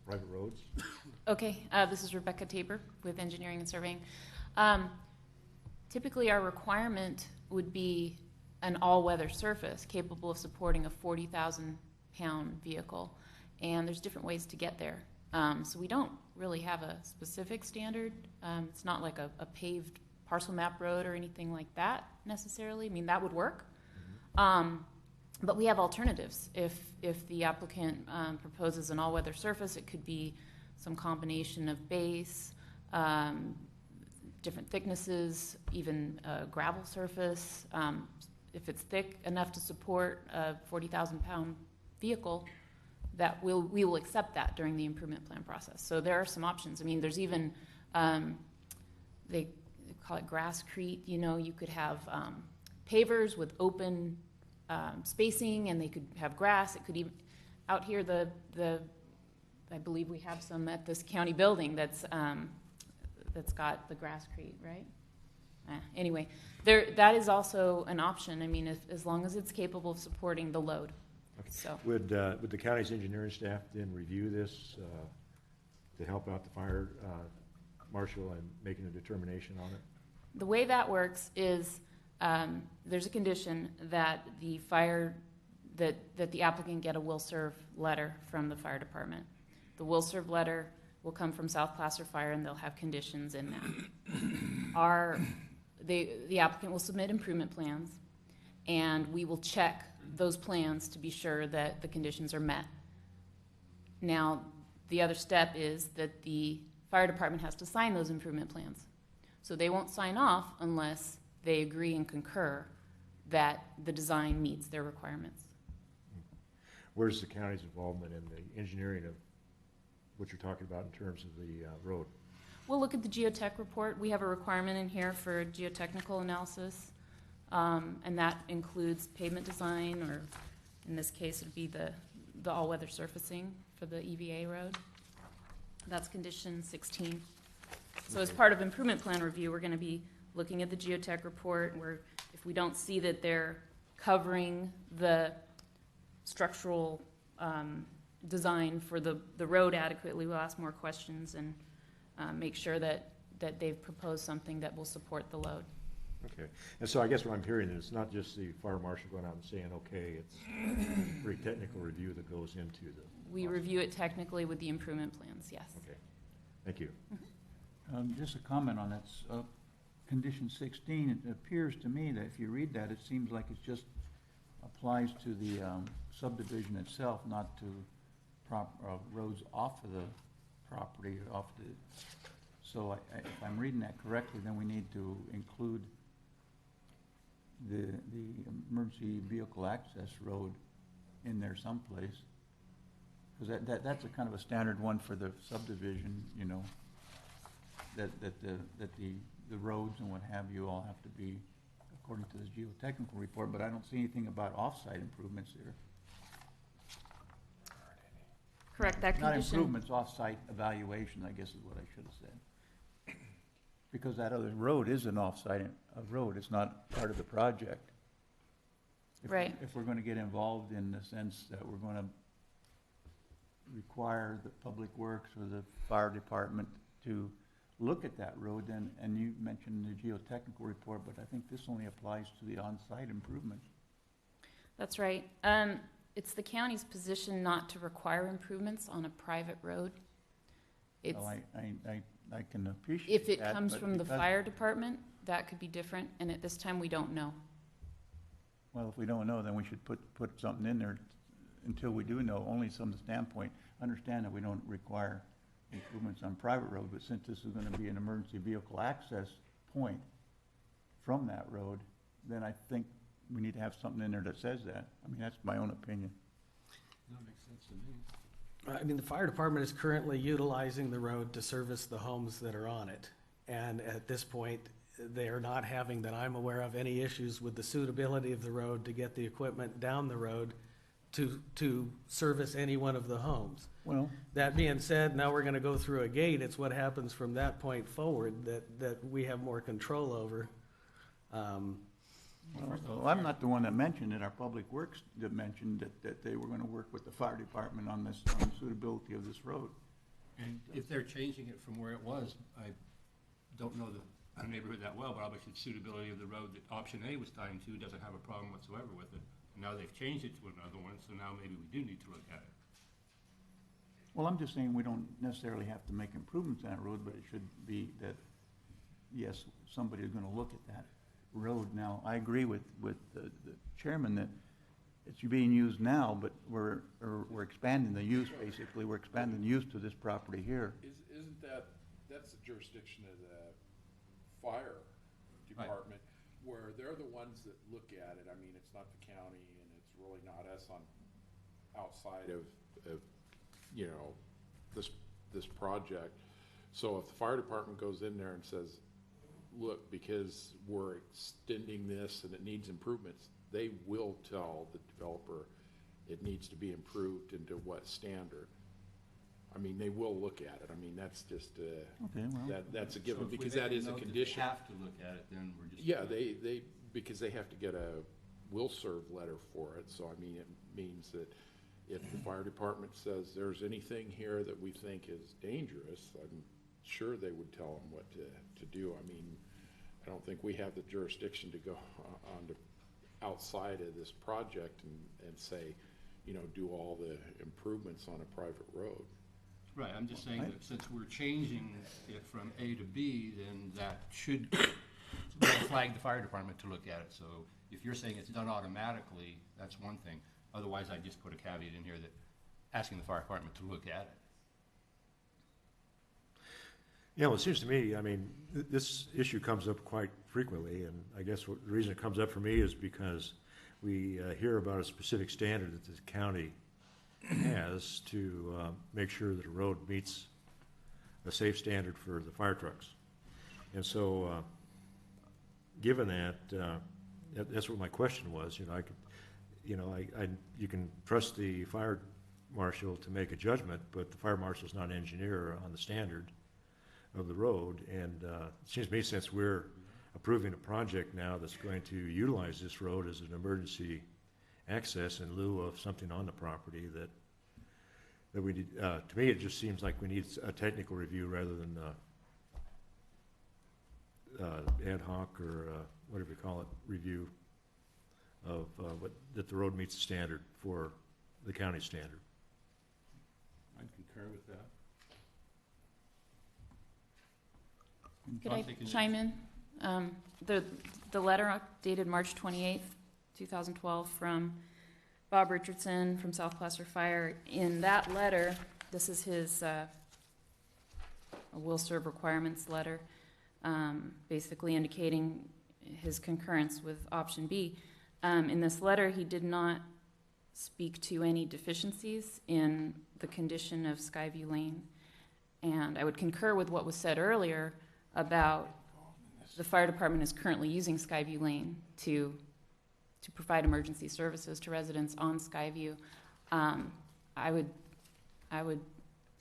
private roads. Okay, this is Rebecca Tabor with Engineering and Surveying. Typically, our requirement would be an all-weather surface capable of supporting a 40,000-pound vehicle, and there's different ways to get there. So we don't really have a specific standard. It's not like a paved parcel map road or anything like that necessarily. I mean, that would work. But we have alternatives. If the applicant proposes an all-weather surface, it could be some combination of base, different thicknesses, even a gravel surface. If it's thick enough to support a 40,000-pound vehicle, we will accept that during the improvement plan process. So there are some options. I mean, there's even, they call it grasscrete. You know, you could have pavers with open spacing, and they could have grass. It could even, out here, I believe we have some at this county building that's got the grasscrete, right? Anyway, that is also an option. I mean, as long as it's capable of supporting the load. Okay. So would the county's engineering staff then review this to help out the fire marshal and making a determination on it? The way that works is there's a condition that the applicant get a will serve letter from the fire department. The will serve letter will come from South Placer Fire, and they'll have conditions in that. The applicant will submit improvement plans, and we will check those plans to be sure that the conditions are met. Now, the other step is that the fire department has to sign those improvement plans. So they won't sign off unless they agree and concur that the design meets their requirements. Where's the county's involvement in the engineering of what you're talking about in terms of the road? We'll look at the geotech report. We have a requirement in here for geotechnical analysis, and that includes pavement design, or in this case it would be the all-weather surfacing for the EVA road. That's condition 16. So as part of improvement plan review, we're going to be looking at the geotech report, where if we don't see that they're covering the structural design for the road adequately, we'll ask more questions and make sure that they've proposed something that will support the load. Okay. And so I guess what I'm hearing is it's not just the fire marshal going out and saying, okay, it's a pretty technical review that goes into the We review it technically with the improvement plans, yes. Okay. Thank you. Just a comment on that. Condition 16, it appears to me that if you read that, it seems like it just applies to the subdivision itself, not to roads off of the property, so if I'm reading that correctly, then we need to include the emergency vehicle access road in there someplace. Because that's a kind of a standard one for the subdivision, you know, that the roads and what have you all have to be according to this geotechnical report, but I don't see anything about off-site improvements here. Correct, that Not condition. improvements, off-site evaluation, I guess is what I should have said. Because that other road is an off-site road, it's not part of the project. Right. If we're going to get involved in the sense that we're going to require the public works or the fire department to look at that road, then, and you mentioned the geotechnical report, but I think this only applies to the on-site improvements. That's right. It's the county's position not to require improvements on a private road. It's, Well, I can appreciate if it that, comes but from the because- fire department, that could be different, and at this time, we don't know. Well, if we don't know, then we should put something in there until we do know, only from the standpoint, understand that we don't require improvements on private road, but since this is gonna be an emergency vehicle access point from that road, then I think we need to have something in there that says that. I mean, that's my own opinion. That makes sense to me. I mean, the fire department is currently utilizing the road to service the homes that are on it. And at this point, they are not having, that I'm aware of, any issues with the suitability of the road to get the equipment down the road to service any one of the homes. Well, That being said, now we're gonna go through a gate. It's what happens from that point forward that we have more control over. well, I'm not the one that mentioned it. Our Public Works that mentioned that they were gonna work with the fire department on this, on the suitability of this road. And if they're changing it from where it was, I don't know the neighborhood that well, but obviously the suitability of the road that option A was tying to doesn't have a problem whatsoever with it. And now they've changed it to another one, so now maybe we do need to look at it. Well, I'm just saying we don't necessarily have to make improvements on that road, but it should be that, yes, somebody is gonna look at that road. Now, I agree with the chairman that it's being used now, but we're expanding the use, basically. We're expanding the use to this property here. Isn't that's the jurisdiction of the fire department, where they're the ones that look at it. I mean, it's not the county, and it's really not us on outside of you know, this project. So if the fire department goes in there and says, look, because we're extending this and it needs improvements, they will tell the developer it needs to be improved into what standard. I mean, they will look at it. I mean, that's just, Okay, well, that's a given, So if we because make that is a note that condition. They have to look at it, then we're just. Yeah, because they have to get a will serve letter for it, so I mean, it means that if the fire department says there's anything here that we think is dangerous, I'm sure they would tell them what to do. I mean, I don't think we have the jurisdiction to go on to outside of this project and say, you know, do all the improvements on a private road. Right, I'm just saying that since we're changing it from A to B, then that should flag the fire department to look at it. So if you're saying it's done automatically, that's one thing. Otherwise, I'd just put a caveat in here that asking the fire department to look at it. Yeah, well, it seems to me, I mean, this issue comes up quite frequently, and I guess the reason it comes up for me is because we hear about a specific standard that the county has to make sure that a road meets a safe standard for the fire trucks. And so, given that, that's what my question was. You can trust the fire marshal to make a judgment, but the fire marshal's not an engineer on the standard of the road. And it seems to me, since we're approving a project now that's going to utilize this road as an emergency access in lieu of something on the property, that we need, to me, it just seems like we need a technical review rather than ad hoc or whatever you call it, review of that the road meets the standard for the county standard. I'd concur with that. Could I chime in? The letter dated March 28th, 2012 from Bob Richardson from South Placer Fire. In that letter, this is his will serve requirements letter, basically indicating his concurrence with option B. In this letter, he did not speak to any deficiencies in the condition of Skyview Lane. And I would concur with what was said earlier about the fire department is currently using Skyview Lane to provide emergency services to residents on Skyview. I would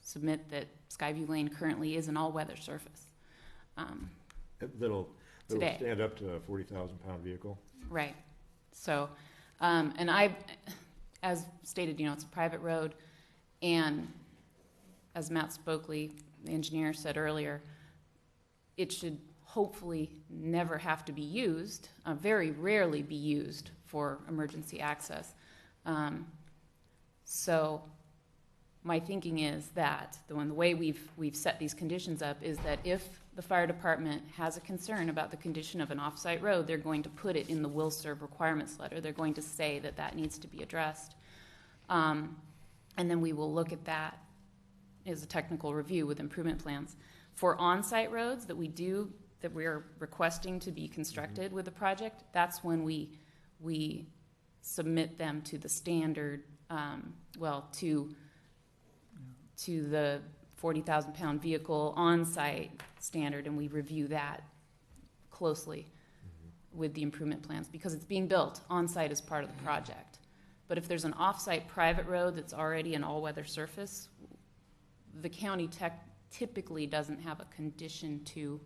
submit that Skyview Lane currently is an all-weather surface. That'll Today. stand up to a 40,000-pound vehicle. Right. So, and I, as stated, it's a private road, and as Matt Spokley, the engineer, said earlier, it should hopefully never have to be used, very rarely be used for emergency access. So my thinking is that the way we've set these conditions up is that if the fire department has a concern about the condition of an off-site road, they're going to put it in the will serve requirements letter. They're going to say that that needs to be addressed. And then we will look at that as a technical review with improvement plans. For on-site roads that we're requesting to be constructed with the project, that's when we submit them to the standard, to the 40,000 pound vehicle on-site standard, and we review that closely with the improvement plans because it's being built on-site as part of the project. But if there's an off-site private road that's already an all-weather surface, the county typically doesn't have a condition to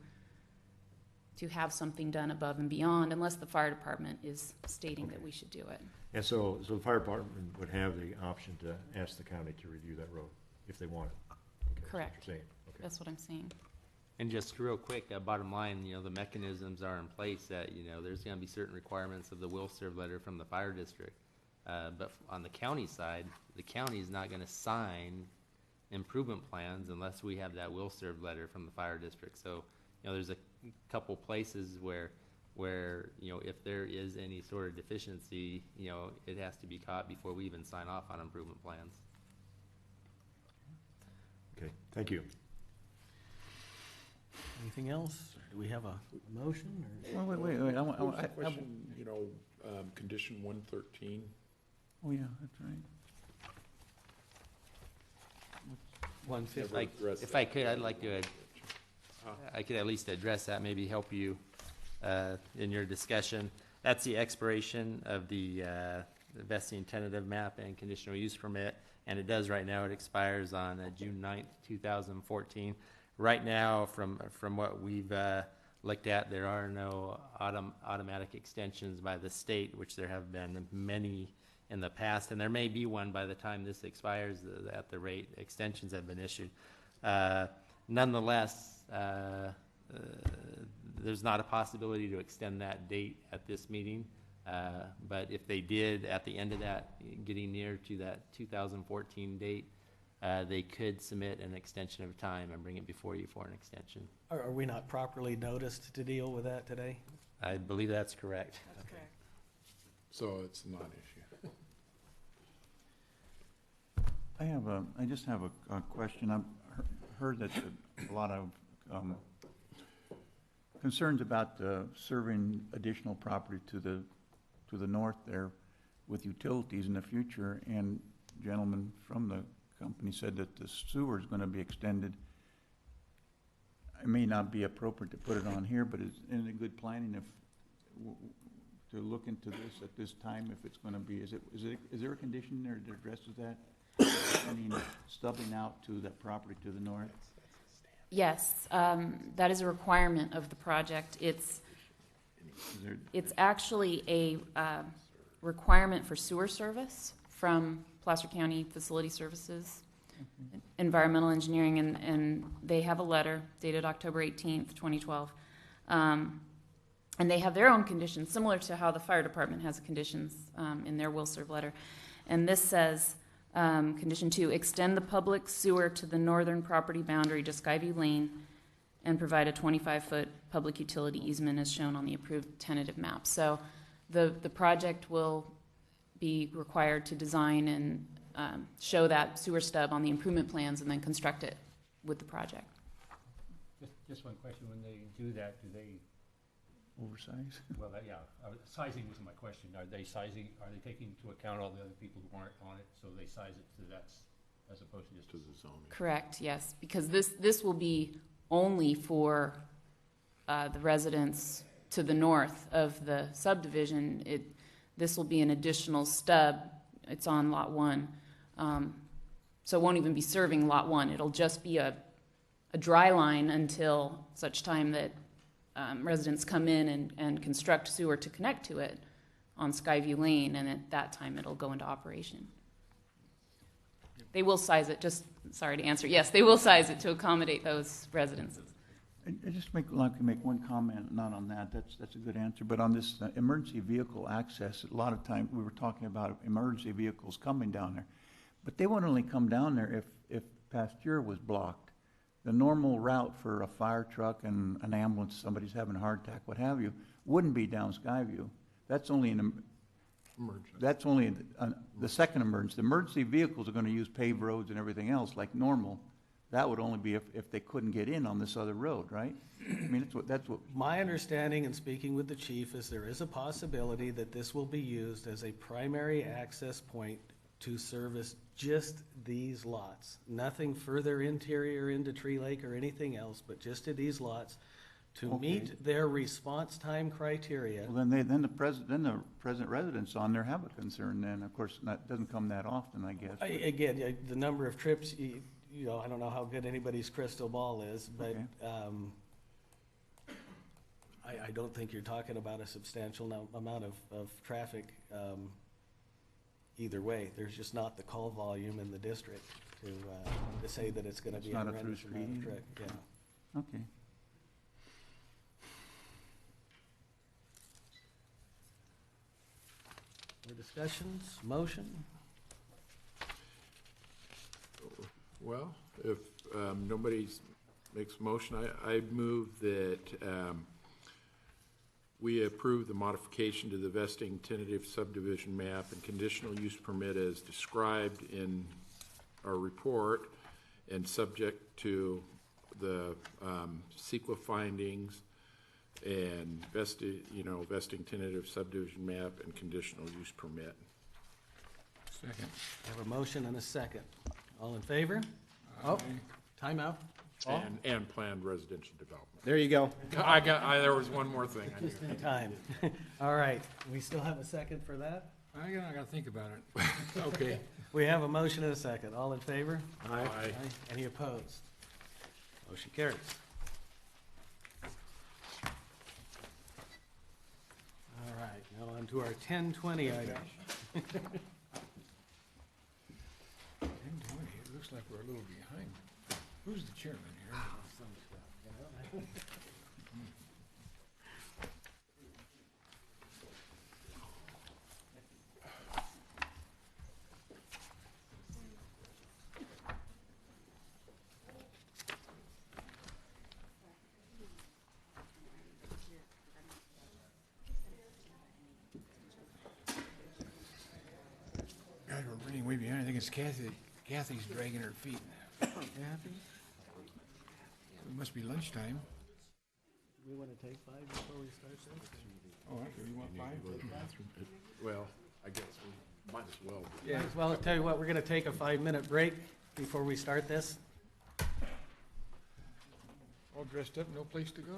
have something done above and beyond unless the fire department is stating that we should do it. And so the fire department would have the option to ask the county to review that road if they want it? Okay, Correct. That's what you're saying. Okay. That's what I'm saying. And just real quick, bottom line, the mechanisms are in place that, there's going to be certain requirements of the will serve letter from the fire district. But on the county side, the county is not going to sign improvement plans unless we have that will serve letter from the fire district. So, there's a couple places where if there is any sort of deficiency, it has to be caught before we even sign off on improvement plans. Okay, thank you. Anything else? Do we have a motion? Or? Well, wait. Question, condition 113. Oh, yeah, that's right. 150. If I could, I'd like to, I could at least address that, maybe help you in your discussion. That's the expiration of the vesting tentative map and conditional use permit, and it does right now. It expires on June 9th, 2014. Right now, from what we've looked at, there are no automatic extensions by the state, which there have been many in the past, and there may be one by the time this expires at the rate extensions have been issued. Nonetheless, there's not a possibility to extend that date at this meeting, but if they did at the end of that, getting near to that 2014 date, they could submit an extension of time and bring it before you for an extension. Are we not properly noticed to deal with that today? I believe that's correct. That's correct. So it's a non-issue. I just have a question. I've heard that a lot of concerns about serving additional property to the north there with utilities in the future, and gentlemen from the company said that the sewer is going to be extended. It may not be appropriate to put it on here, but isn't it good planning to look into this at this time if it's going to be? Is there a condition there that addresses that? I mean, stubbing out to that property to the north? Yes, that is a requirement of the project. It's actually a requirement for sewer service from Placer County Facility Services, Environmental Engineering, and they have a letter dated October 18th, 2012. And they have their own conditions, similar to how the fire department has conditions in their will serve letter. And this says, condition 2, extend the public sewer to the northern property boundary to Skyview Lane and provide a 25-foot public utility easement as shown on the approved tentative map. So the project will be required to design and show that sewer stub on the improvement plans and then construct it with the project. Just one question. When they do that, do they Oversize? Well, sizing was my question. Are they taking into account all the other people who aren't on it, so they size it to that as opposed to just to the zoning? Correct, yes, because this will be only for the residents to the north of the subdivision. This will be an additional stub. It's on Lot 1. So it won't even be serving Lot 1. It'll just be a dry line until such time that residents come in and construct sewer to connect to it on Skyview Lane, and at that time it'll go into operation. They will size it, sorry to answer, yes, they will size it to accommodate those residences. I just like to make one comment, not on that, that's a good answer, but on this emergency vehicle access, a lot of time, we were talking about emergency vehicles coming down there, but they would only come down there if Pasteur was blocked. The normal route for a fire truck and an ambulance, somebody's having a heart attack, what have you, wouldn't be down Skyview. That's only that's only the second emergency. The emergency vehicles are gonna use paved roads and everything else like normal. That would only be if they couldn't get in on this other road, right? I mean, that's what. My understanding in speaking with the chief is there is a possibility that this will be used as a primary access point to service just these lots. Nothing further interior into Tree Lake or anything else, but just to these lots to Okay. meet their response time criteria. Well, then the present residents on there have a concern then. Of course, that doesn't come that often, I guess. Again, the number of trips, you know, I don't know how good anybody's crystal ball is, but Okay. I don't think you're talking about a substantial amount of traffic either way. There's just not the call volume in the district to say that it's gonna It's be a not a horrendous through amount of speed? traffic, yeah. Okay. More discussions, motion? Well, if nobody makes a motion, I move that we approve the modification to the vesting tentative subdivision map and conditional use permit as described in our report and subject to the CEQA findings and vesting tentative subdivision map and conditional use permit. Second. I have a motion and a second. All in favor? Oh, timeout. Paul? And planned residential development. There you go. There was one more thing I Just needed. in time. All right, we still have a second for that? I gotta think about it. Okay. We have a motion and a second. All in favor? Aye. Any opposed? Motion carries. All right, now on to our 1020 item. 10:20, it looks like we're a little behind. Who's the chairman here? God, we're running way behind. I think it's Kathy. Kathy's dragging her feet. Kathy? It must be lunchtime. Do we want to take 5 before we start this? Oh, actually, you want 5? Well, I guess we might as well. Yeah. Well, I'll tell you what, we're going to take a 5-minute break before we start this. All dressed up, no place to go.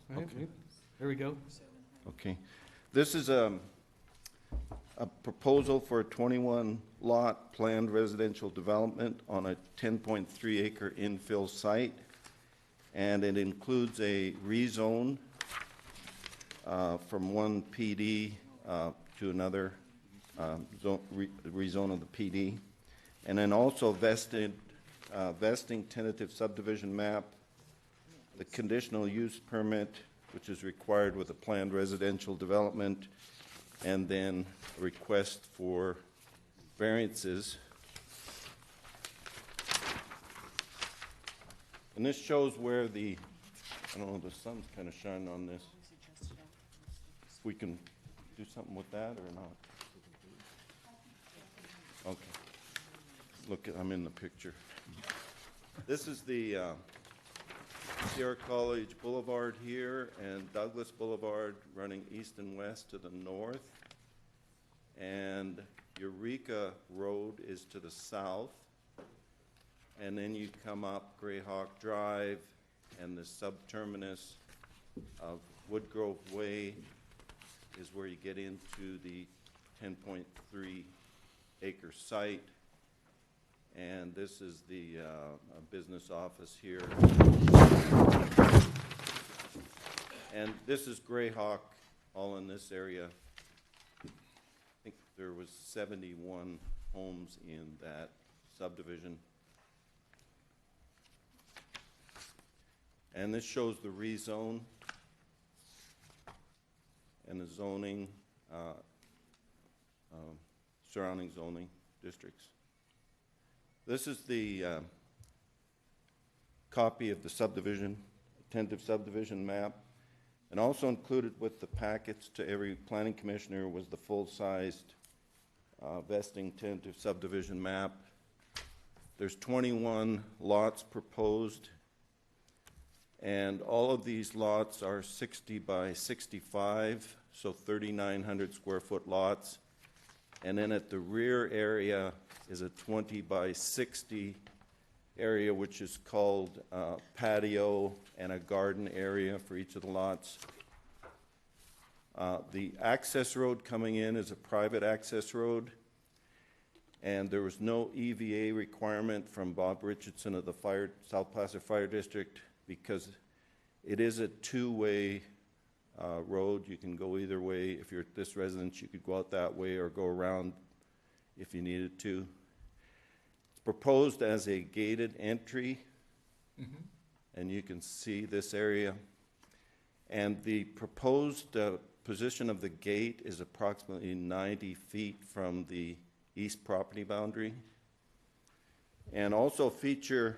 Right, Okay. there we go. Okay. This is a proposal for a 21-lot planned residential development on a 10.3-acre infill site, and it includes a rezone from one PD to another rezone of the PD, and then also vesting tentative subdivision map, the conditional use permit, which is required with a planned residential development, and then a request for variances. And this shows where I don't know, the sun's kind of shining on this. If we can do something with that or not? Okay. Look, I'm in the picture. This is the Sierra College Boulevard here and Douglas Boulevard running east and west to the north. And Eureka Road is to the south. And then you come up Greyhawk Drive, and the subterminus of Woodgrove Way is where you get into the 10.3-acre site. And this is the business office here. And this is Greyhawk, all in this area. I think there was 71 homes in that subdivision. And this shows the rezone and the zoning, surrounding zoning districts. This is the copy of the subdivision, tentative subdivision map, and also included with the packets to every planning commissioner was the full-sized vesting tentative subdivision map. There's 21 lots proposed, and all of these lots are 60 by 65, so 3,900 square foot lots. And then at the rear area is a 20 by 60 area, which is called patio and a garden area for each of the lots. The access road coming in is a private access road, and there was no EVA requirement from Bob Richardson of the South Placer Fire District because it is a two-way road. You can go either way. If you're at this residence, you could go out that way or go around if you needed to. It's proposed as a gated entry, and you can see this area. And the proposed position of the gate is approximately 90 feet from the east property boundary. And also a feature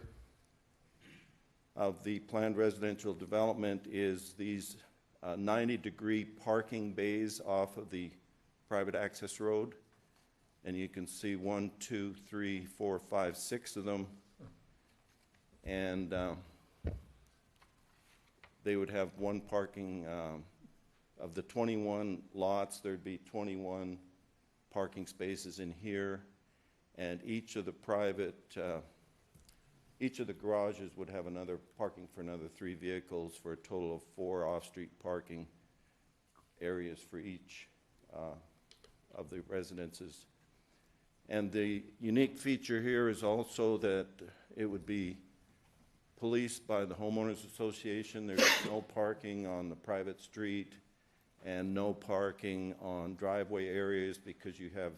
of the planned residential development is these 90-degree parking bays off of the private access road. And you can see 1, 2, 3, 4, 5, 6 of them. And they would have one parking, of the 21 lots, there'd be 21 parking spaces in here. And each of the garages would have another parking for another 3 vehicles for a total of 4 off-street parking areas for each of the residences. And the unique feature here is also that it would be policed by the homeowners association. There's no parking on the private street and no parking on driveway areas because you have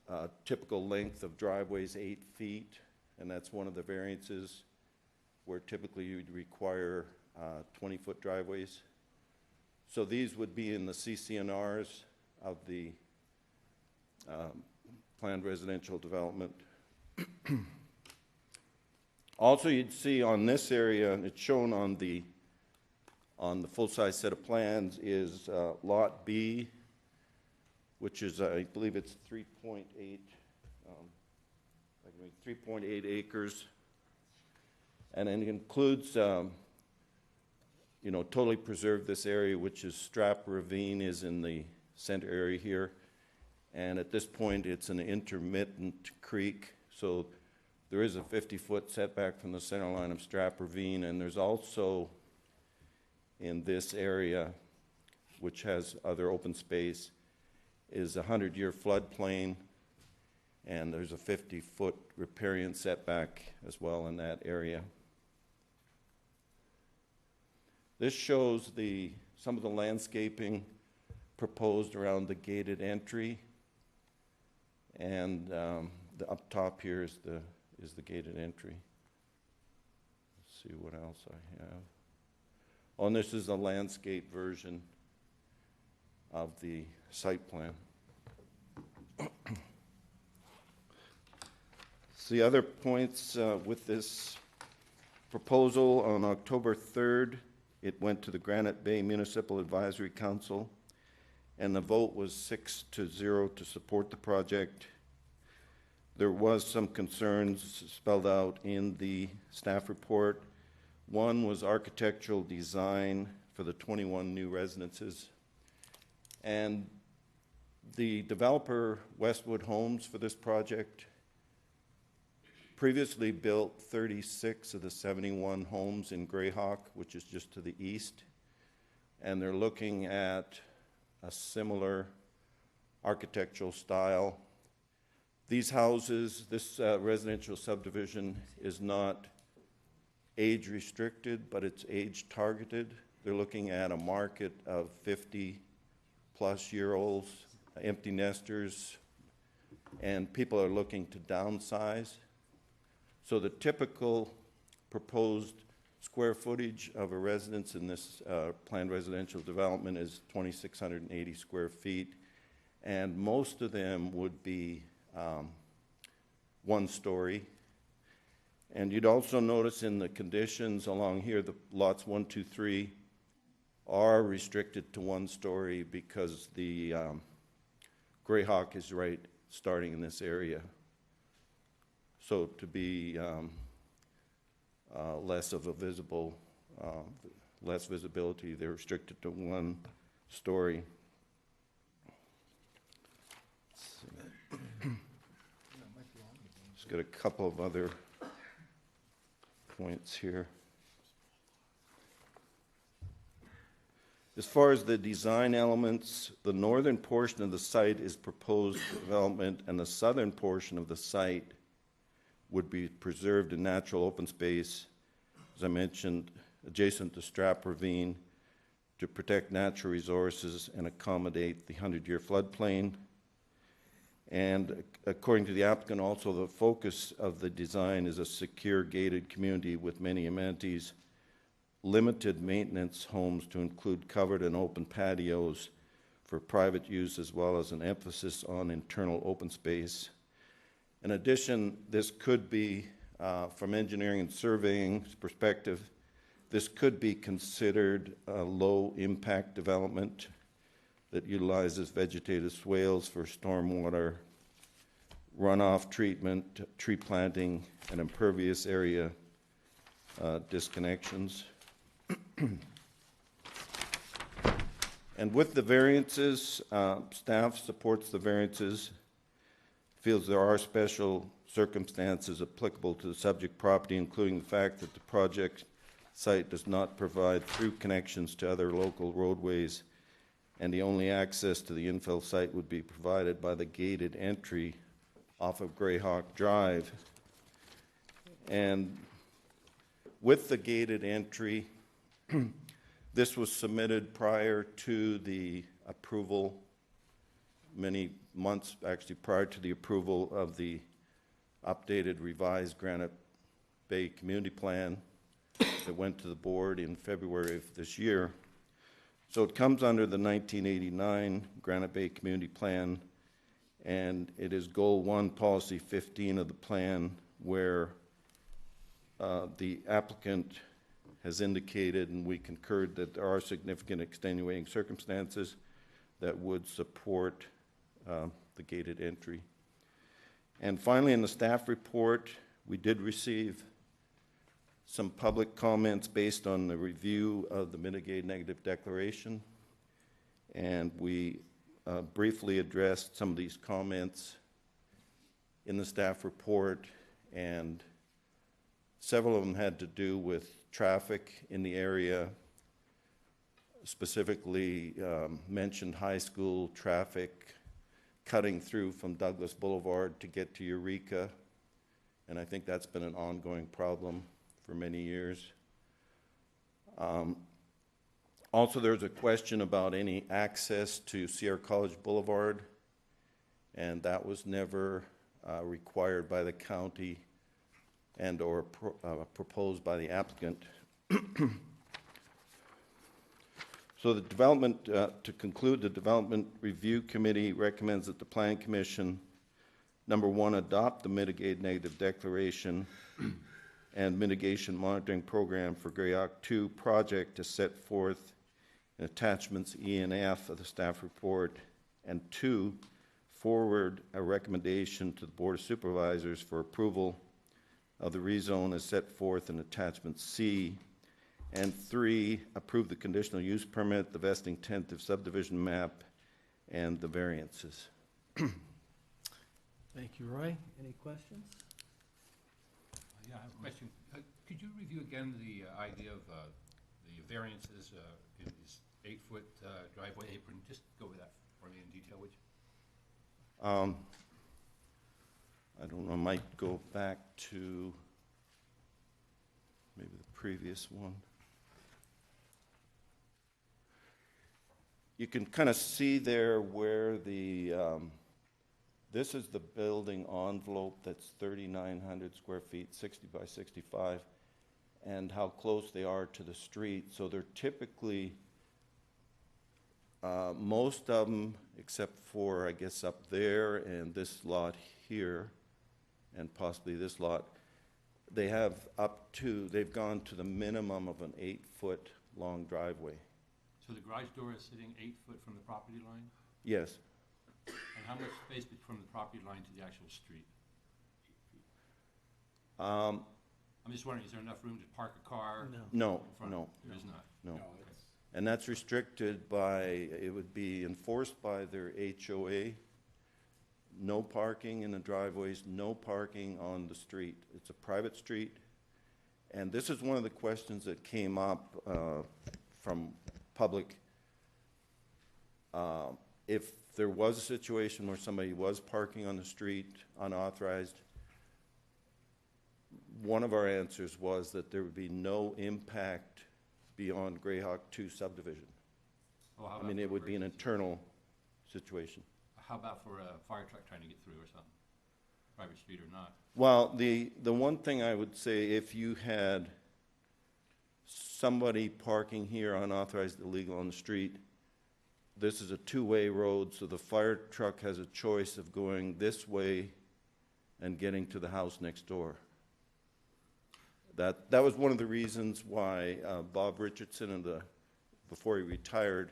a typical length of driveways 8 feet. And that's one of the variances where typically you'd require 20-foot driveways. So these would be in the CCNRs of the planned residential development. Also, you'd see on this area, and it's shown on the full-size set of plans, is Lot B, which is, I believe it's 3.8 acres, and it includes, totally preserve this area, which is Strap Ravine is in the center area here, and at this point it's an intermittent creek, so there is a 50-foot setback from the center line of Strap Ravine, and there's also in this area, which has other open space, is a 100-year floodplain, and there's a 50-foot riparian setback as well in that area. This shows some of the landscaping proposed around the gated entry, and the up top here is the gated entry. Let's see what else I have. Oh, and this is a landscape version of the site plan. So the other points with this proposal, on October 3rd, it went to the Granite Bay Municipal Advisory Council, and the vote was 6-0 to support the project. There was some concerns spelled out in the staff report. One was architectural design for the 21 new residences. And the developer, Westwood Homes, for this project previously built 36 of the 71 homes in Greyhawk, which is just to the east. And they're looking at a similar architectural style. These houses, this residential subdivision is not age restricted, but it's age targeted. They're looking at a market of 50-plus-year-olds, empty nesters, and people are looking to downsize. So the typical proposed square footage of a residence in this planned residential development is 2,680 square feet, and most of them would be one story. And you'd also notice in the conditions along here, the lots 1, 2, 3 are restricted to one story because the Greyhawk is right starting in this area. So to be less of a less visibility, they're restricted to one story. Just got a couple of other points here. As far as the design elements, the northern portion of the site is proposed development, and the southern portion of the site would be preserved in natural open space, as I mentioned, adjacent to Strap Ravine, to protect natural resources and accommodate the 100-year floodplain. And according to the applicant, also the focus of the design is a secure gated community with many amenities, limited maintenance homes to include covered and open patios for private use, as well as an emphasis on internal open space. In addition, this could be, from engineering and surveying perspective, this could be considered a low-impact development that utilizes vegetative swales for stormwater runoff treatment, tree planting, and impervious area disconnections. And with the variances, staff supports the variances, feels there are special circumstances applicable to the subject property, including the fact that the project site does not provide through connections to other local roadways, and the only access to the infill site would be provided by the gated entry off of Greyhawk Drive. And with the gated entry, this was submitted prior to the approval, many months actually prior to the approval of the updated revised Granite Bay Community Plan that went to the board in February of this year. So it comes under the 1989 Granite Bay Community Plan, and it is Goal 1, Policy 15 of the plan, where the applicant has indicated, and we concurred, that there are significant extenuating circumstances that would support the gated entry. And finally, in the staff report, we did receive some public comments based on the review of the mitigated negative declaration, and we briefly addressed some of these comments in the staff report, and several of them had to do with traffic in the area, specifically mentioned high school traffic cutting through from Douglas Boulevard to get to Eureka, and I think that's been an ongoing problem for many years. Also, there's a question about any access to Sierra College Boulevard, and that was never required by the county and or proposed by the applicant. So the development, to conclude, the Development Review Committee recommends that the Planning Commission, number one, adopt the mitigated negative declaration and mitigation monitoring program for Grayhawk 2 project as set forth in attachments E and F of the staff report, and 2, forward a recommendation to the Board of Supervisors for approval of the rezone as set forth in attachment C, and 3, approve the conditional use permit, the vesting tentative subdivision map, and the variances. Thank you, Roy. Any questions? Yeah, I have a question. Could you review again the idea of the variances in this 8-foot driveway apron? Just go over that for me in detail, would you? I don't know, I might go back to maybe the previous one. You can kind of see there where the, this is the building envelope that's 3,900 square feet, 60 by 65, and how close they are to the street. So they're typically, most of them, except for, I guess, up there and this lot here, and possibly this lot, they have up to, they've gone to the minimum of an 8-foot long driveway. So the garage door is sitting 8 foot from the property line? Yes. And how much space from the property line to the actual street? 8 feet. I'm just wondering, is there enough room to park a car? No, in front? no. There is not? No. And that's restricted by, it would be enforced by their HOA. No parking in the driveways, no parking on the street. It's a private street. And this is one of the questions that came up from public. If there was a situation where somebody was parking on the street unauthorized, one of our answers was that there would be no impact beyond Grayhawk 2 subdivision. Well, I mean, it would be an internal situation. How about for a fire truck trying to get through or something? Private street or not? Well, the one thing I would say, if you had somebody parking here unauthorized, illegal on the street, this is a two-way road, so the fire truck has a choice of going this way and getting to the house next door. That was one of the reasons why Bob Richardson, before he retired,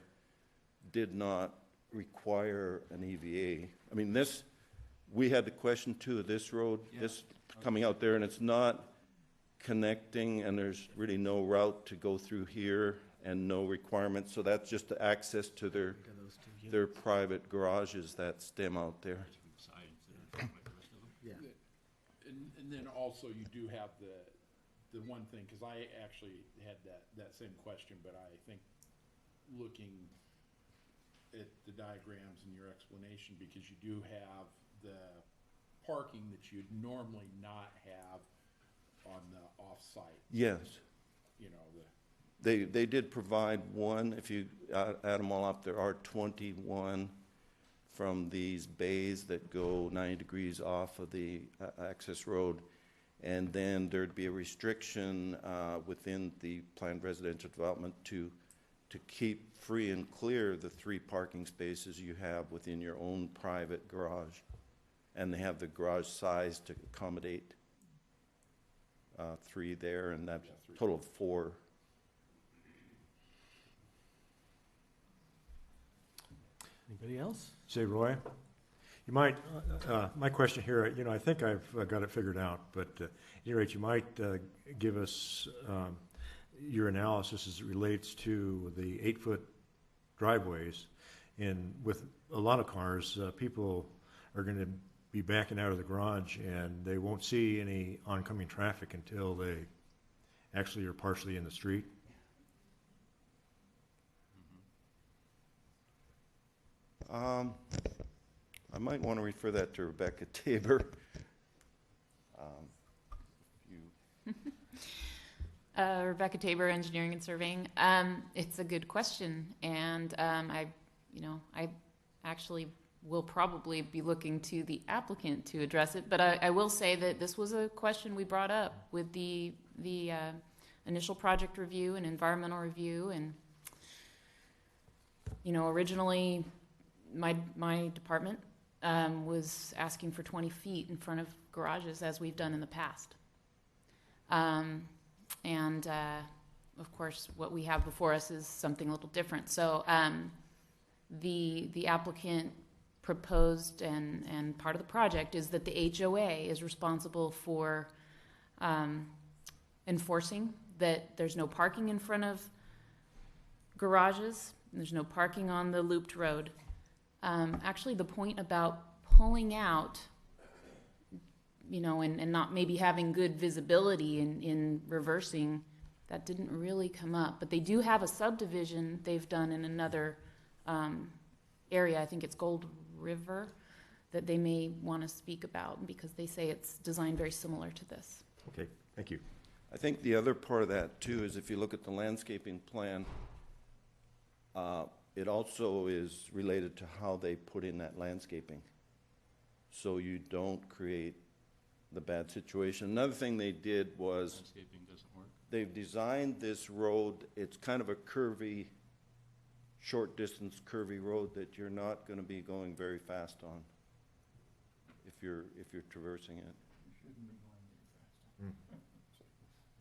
did not require an EVA. I mean, this, we had the question too of this road, this coming out there, and it's not connecting, and there's really no route to go through here and no requirements, so that's just the access to their private garages that stem out there. Yeah. And then also you do have the one thing, because I actually had that same question, but I think looking at the diagrams and your explanation, because you do have the parking that you'd normally not have on the off-site. Yes. You know, They did provide one, if you add them all up, there are 21 from these bays that go 90 degrees off of the access road. And then there'd be a restriction within the planned residential development to keep free and clear the 3 parking spaces you have within your own private garage. And they have the garage size to accommodate 3 there, and that's a total of 4. Anybody else? Say, Roy, you might, my question here, you know, I think I've got it figured out, but at any rate, you might give us your analysis as it relates to the 8-foot driveways. And with a lot of cars, people are going to be backing out of the garage, and they won't see any oncoming traffic until they actually are partially in the street. I might want to refer that to Rebecca Tabor. Rebecca Tabor, Engineering and Surveying. It's a good question, and I actually will probably be looking to the applicant to address it. But I will say that this was a question we brought up with the initial project review and environmental review, and originally my department was asking for 20 feet in front of garages, as we've done in the past. And of course, what we have before us is something a little different. So the applicant proposed, and part of the project is that the HOA is responsible for enforcing that there's no parking in front of garages, there's no parking on the looped road. Actually, the point about pulling out, and not maybe having good visibility in reversing, that didn't really come up. But they do have a subdivision they've done in another area, I think it's Gold River, that they may want to speak about, because they say it's designed very similar to this. Okay, thank you. I think the other part of that too is if you look at the landscaping plan, it also is related to how they put in that landscaping, so you don't create the bad situation. Another thing they did was Landscaping doesn't work. they've designed this road, it's kind of a curvy, short distance curvy road that you're not going to be going very fast on if you're traversing it.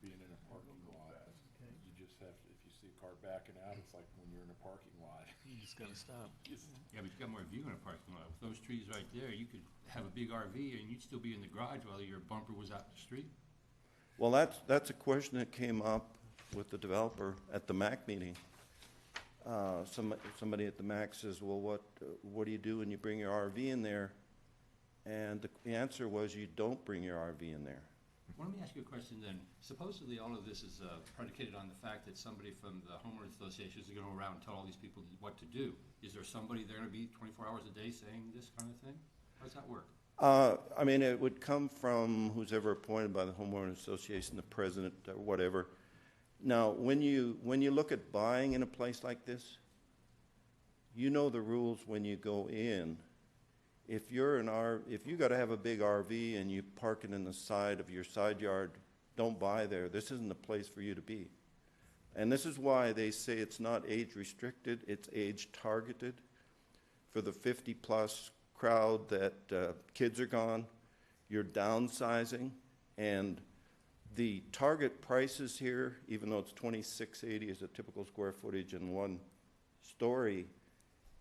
Being in a parking lot, you just have to, if you see a car backing out, it's like when you're in a parking lot. You just gotta stop. Yeah, but you got more view in a parking lot. With those trees right there, you could have a big RV and you'd still be in the garage while your bumper was out in the street. Well, that's a question that came up with the developer at the MAC meeting. Somebody at the MAC says, well, what do you do when you bring your RV in there? And the answer was, you don't bring your RV in there. Well, let me ask you a question then. Supposedly all of this is predicated on the fact that somebody from the homeowners association is going to go around and tell all these people what to do. Is there somebody there to be 24 hours a day saying this kind of thing? How does that work? I mean, it would come from who's ever appointed by the homeowners association, the president or whatever. Now, when you look at buying in a place like this, you know the rules when you go in. If you got to have a big RV and you park it in the side of your side yard, don't buy there. This isn't the place for you to be. And this is why they say it's not age restricted, it's age targeted. For the 50-plus crowd that kids are gone, you're downsizing, and the target prices here, even though it's $26.80 is a typical square footage in one story,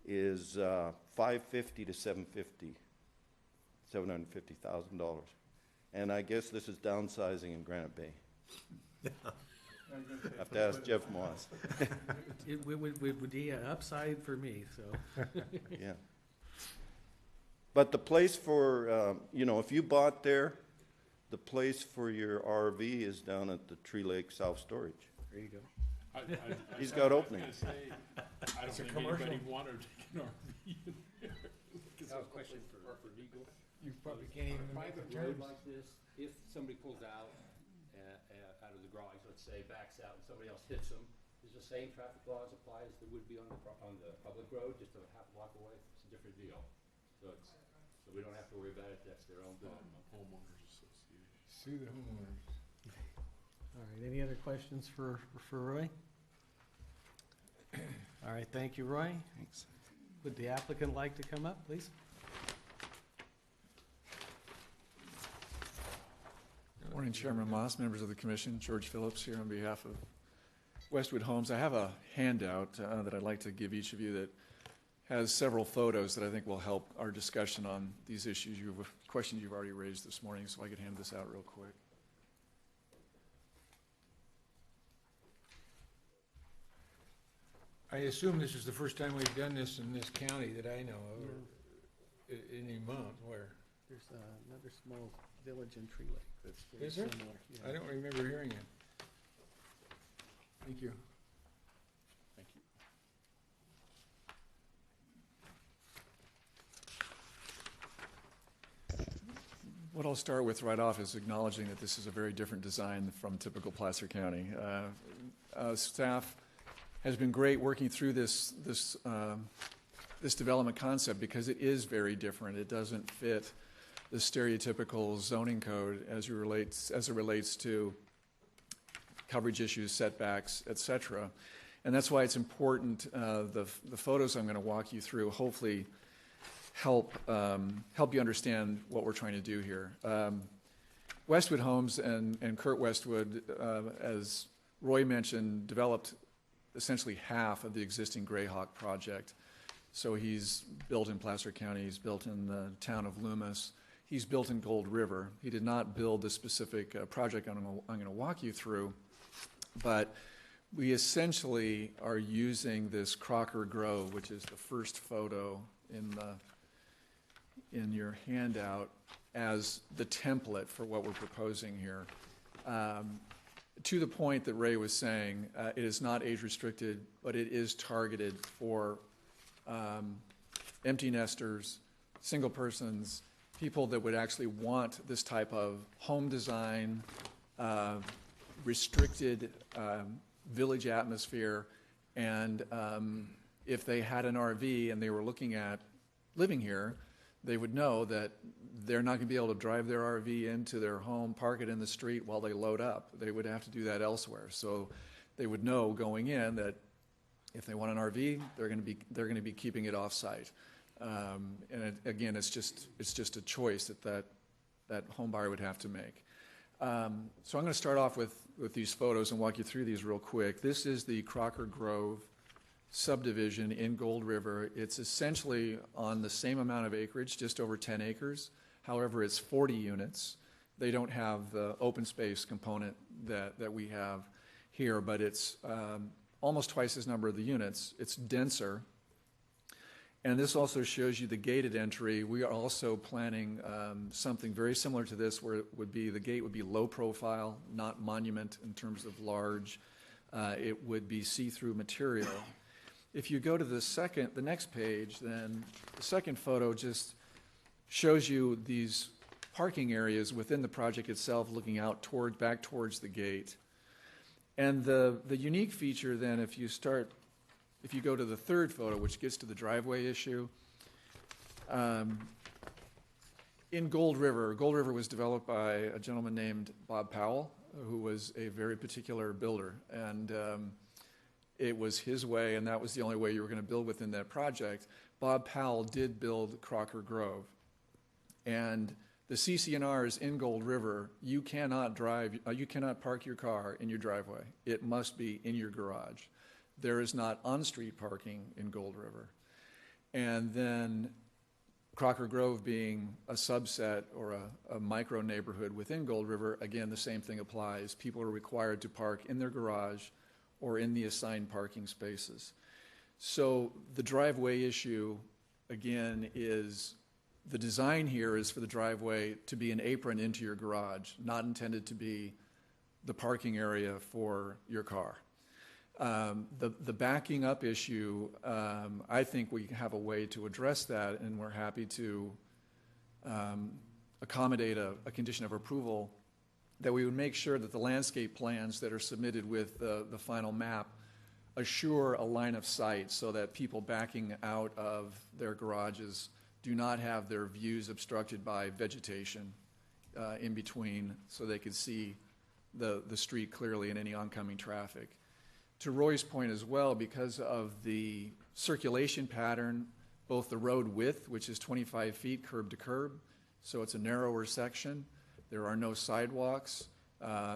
is $550,000 to $750,000. And I guess this is downsizing in Granite Bay. I have to ask Jeff Moss. It would be an upside for me, so. Yeah. But the place for, if you bought there, the place for your RV is down at the Tree Lake South Storage. There you go. He's got openings. I don't think anybody wanted to take an RV in there. I have a question for legal. You probably can't even On a make the private road terms. like this, if somebody pulls out of the garage, let's say, backs out and somebody else hits them, does the same traffic laws apply as there would be on the public road, just a half block away? It's a different deal. So we don't have to worry about it, that's their own problem. Homeowners Association. Sue the homeowners. All right, any other questions for Roy? All right, thank you, Roy. Thanks. Would the applicant like to come up, please? Morning, Chairman Moss, members of the commission. George Phillips here on behalf of Westwood Homes. I have a handout that I'd like to give each of you that has several photos that I think will help our discussion on these issues, questions you've already raised this morning, so I could hand this out real quick. I assume this is the first time we've done this in this county that I know of, or any month, where? There's another small village in Tree Lake that's very Is there? similar. Yeah. I don't remember hearing it. Thank you. Thank you. What I'll start with right off is acknowledging that this is a very different design from typical Placer County. Staff has been great working through this development concept because it is very different. It doesn't fit the stereotypical zoning code as it relates to coverage issues, setbacks, et cetera. And that's why it's important, the photos I'm going to walk you through hopefully help you understand what we're trying to do here. Westwood Homes and Kurt Westwood, as Roy mentioned, developed essentially half of the existing Greyhawk project. So he's built in Placer County, he's built in the town of Loomis, he's built in Gold River. He did not build the specific project I'm going to walk you through, but we essentially are using this Crocker Grove, which is the first photo in your handout, as the template for what we're proposing here. To the point that Ray was saying, it is not age restricted, but it is targeted for empty nesters, single persons, people that would actually want this type of home design, restricted village atmosphere, and if they had an RV and they were looking at living here, they would know that they're not going to be able to drive their RV into their home, park it in the street while they load up. They would have to do that elsewhere. So they would know going in that if they want an RV, they're going to be keeping it off-site. Again, it's just a choice that home buyer would have to make. So I'm going to start off with these photos and walk you through these real quick. This is the Crocker Grove subdivision in Gold River. It's essentially on the same amount of acreage, just over 10 acres. However, it's 40 units. They don't have the open space component that we have here, but it's almost twice as number of the units. It's denser. And this also shows you the gated entry. We are also planning something very similar to this, where the gate would be low profile, not monument in terms of large. It would be see-through material. If you go to the next page, then the second photo just shows you these parking areas within the project itself, looking out back towards the gate. And the unique feature then, if you go to the third photo, which gets to the driveway issue, in Gold River was developed by a gentleman named Bob Powell, who was a very particular builder. And it was his way, and that was the only way you were going to build within that project. Bob Powell did build Crocker Grove. And the CC&Rs in Gold River, you cannot park your car in your driveway. It must be in your garage. There is not on-street parking in Gold River. And then Crocker Grove being a subset or a micro neighborhood within Gold River, again, the same thing applies. People are required to park in their garage or in the assigned parking spaces. So the driveway issue, again, is the design here is for the driveway to be an apron into your garage, not intended to be the parking area for your car. The backing up issue, I think we have a way to address that, and we're happy to accommodate a condition of approval that we would make sure that the landscape plans that are submitted with the final map assure a line of sight so that people backing out of their garages do not have their views obstructed by vegetation in between, so they could see the street clearly and any oncoming traffic. To Roy's point as well, because of the circulation pattern, both the road width, which is 25 feet curb to curb, so it's a narrower section. There are no sidewalks.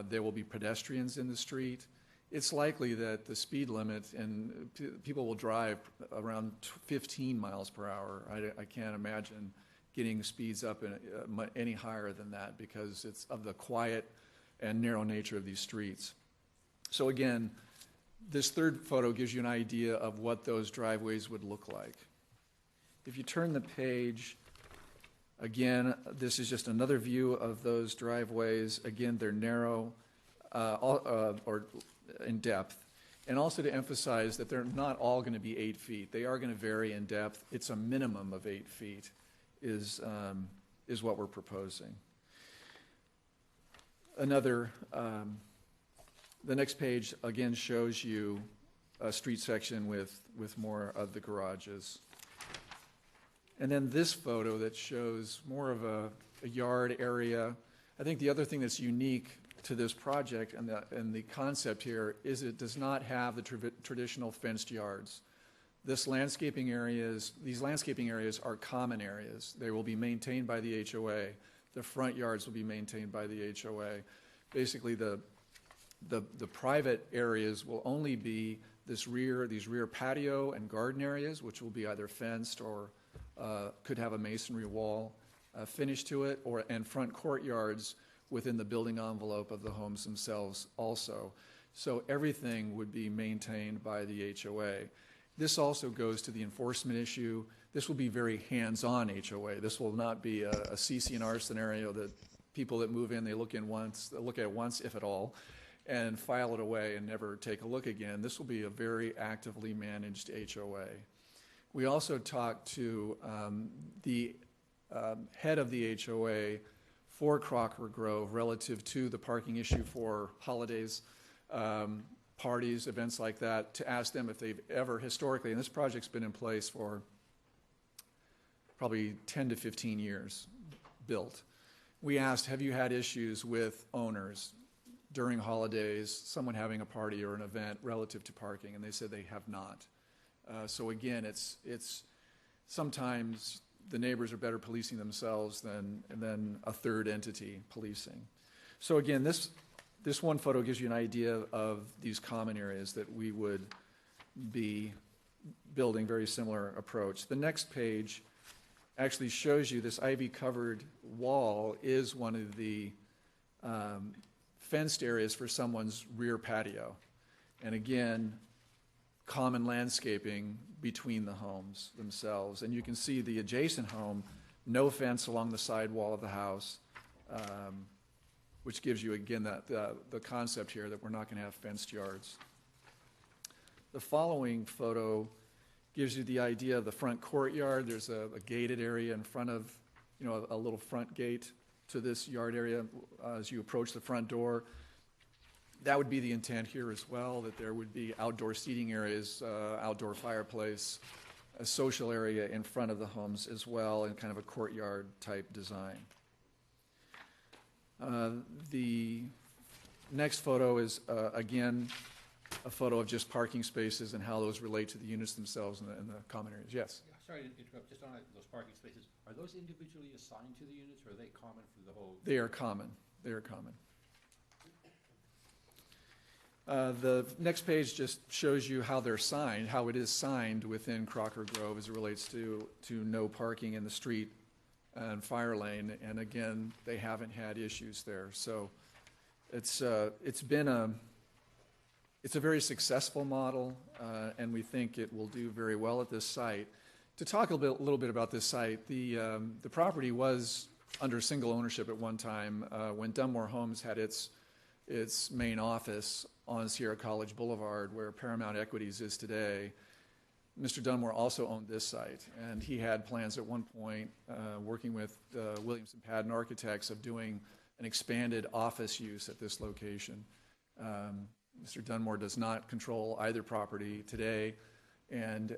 There will be pedestrians in the street. It's likely that the speed limit, and people will drive around 15 miles per hour. I can't imagine getting speeds up any higher than that because it's of the quiet and narrow nature of these streets. So again, this third photo gives you an idea of what those driveways would look like. If you turn the page, again, this is just another view of those driveways. Again, they're narrow or in depth. And also to emphasize that they're not all going to be 8 feet. They are going to vary in depth. It's a minimum of 8 feet is what we're proposing. Another, the next page again shows you a street section with more of the garages. And then this photo that shows more of a yard area. I think the other thing that's unique to this project and the concept here is it does not have the traditional fenced yards. These landscaping areas are common areas. They will be maintained by the HOA. The front yards will be maintained by the HOA. Basically, the private areas will only be these rear patio and garden areas, which will be either fenced or could have a masonry wall finish to it, and front courtyards within the building envelope of the homes themselves also. So everything would be maintained by the HOA. This also goes to the enforcement issue. This will be very hands-on HOA. This will not be a CC&R scenario that people that move in, they look at it once, if at all, and file it away and never take a look again. This will be a very actively managed HOA. We also talked to the head of the HOA for Crocker Grove relative to the parking issue for holidays, parties, events like that, to ask them if they've ever historically, and this project's been in place for probably 10 to 15 years, built. We asked, have you had issues with owners during holidays, someone having a party or an event relative to parking? And they said they have not. So again, it's sometimes the neighbors are better policing themselves than a third entity policing. So again, this one photo gives you an idea of these common areas that we would be building very similar approach. The next page actually shows you this ivy-covered wall is one of the fenced areas for someone's rear patio. And again, common landscaping between the homes themselves. And you can see the adjacent home, no fence along the side wall of the house, which gives you, again, the concept here that we're not going to have fenced yards. The following photo gives you the idea of the front courtyard. There's a gated area in front of, a little front gate to this yard area as you approach the front door. That would be the intent here as well, that there would be outdoor seating areas, outdoor fireplace, a social area in front of the homes as well, and kind of a courtyard type design. The next photo is, again, a photo of just parking spaces and how those relate to the units themselves and the common areas. Yes? Sorry to interrupt, just on those parking spaces, are those individually assigned to the units, or are they common for the whole? They are common. They are common. The next page just shows you how they're signed, how it is signed within Crocker Grove as it relates to no parking in the street and fire lane. And again, they haven't had issues there. So it's been a very successful model, and we think it will do very well at this site. To talk a little bit about this site, the property was under single ownership at one time when Dunmore Homes had its main office on Sierra College Boulevard, where Paramount Equities is today. Mr. Dunmore also owned this site, and he had plans at one point, working with Williams & Padden Architects, of doing an expanded office use at this location. Mr. Dunmore does not control either property today, and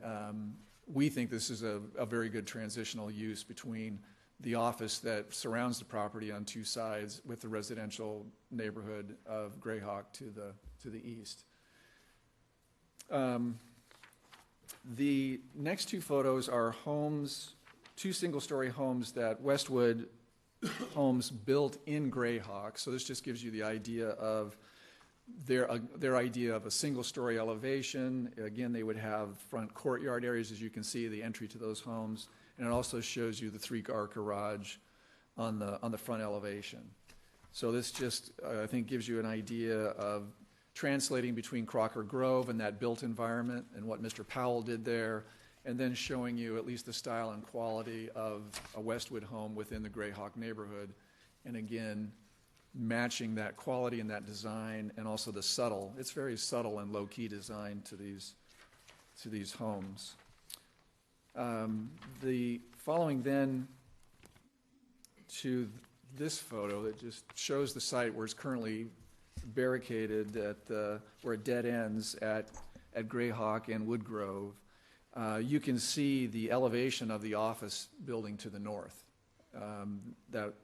we think this is a very good transitional use between the office that surrounds the property on two sides with the residential neighborhood of Grayhawk to the east. The next two photos are homes, two single-story homes that Westwood Homes built in Grayhawk. So this just gives you the idea of their idea of a single-story elevation. Again, they would have front courtyard areas, as you can see, the entry to those homes. And it also shows you the three-car garage on the front elevation. So this just, I think, gives you an idea of translating between Crocker Grove and that built environment and what Mr. Powell did there, and then showing you at least the style and quality of a Westwood home within the Grayhawk neighborhood. And again, matching that quality and that design, and also the subtle, it's very subtle and low-key design to these homes. The following then to this photo that just shows the site where it's currently barricaded at where it dead ends at Grayhawk and Woodgrove. You can see the elevation of the office building to the north. That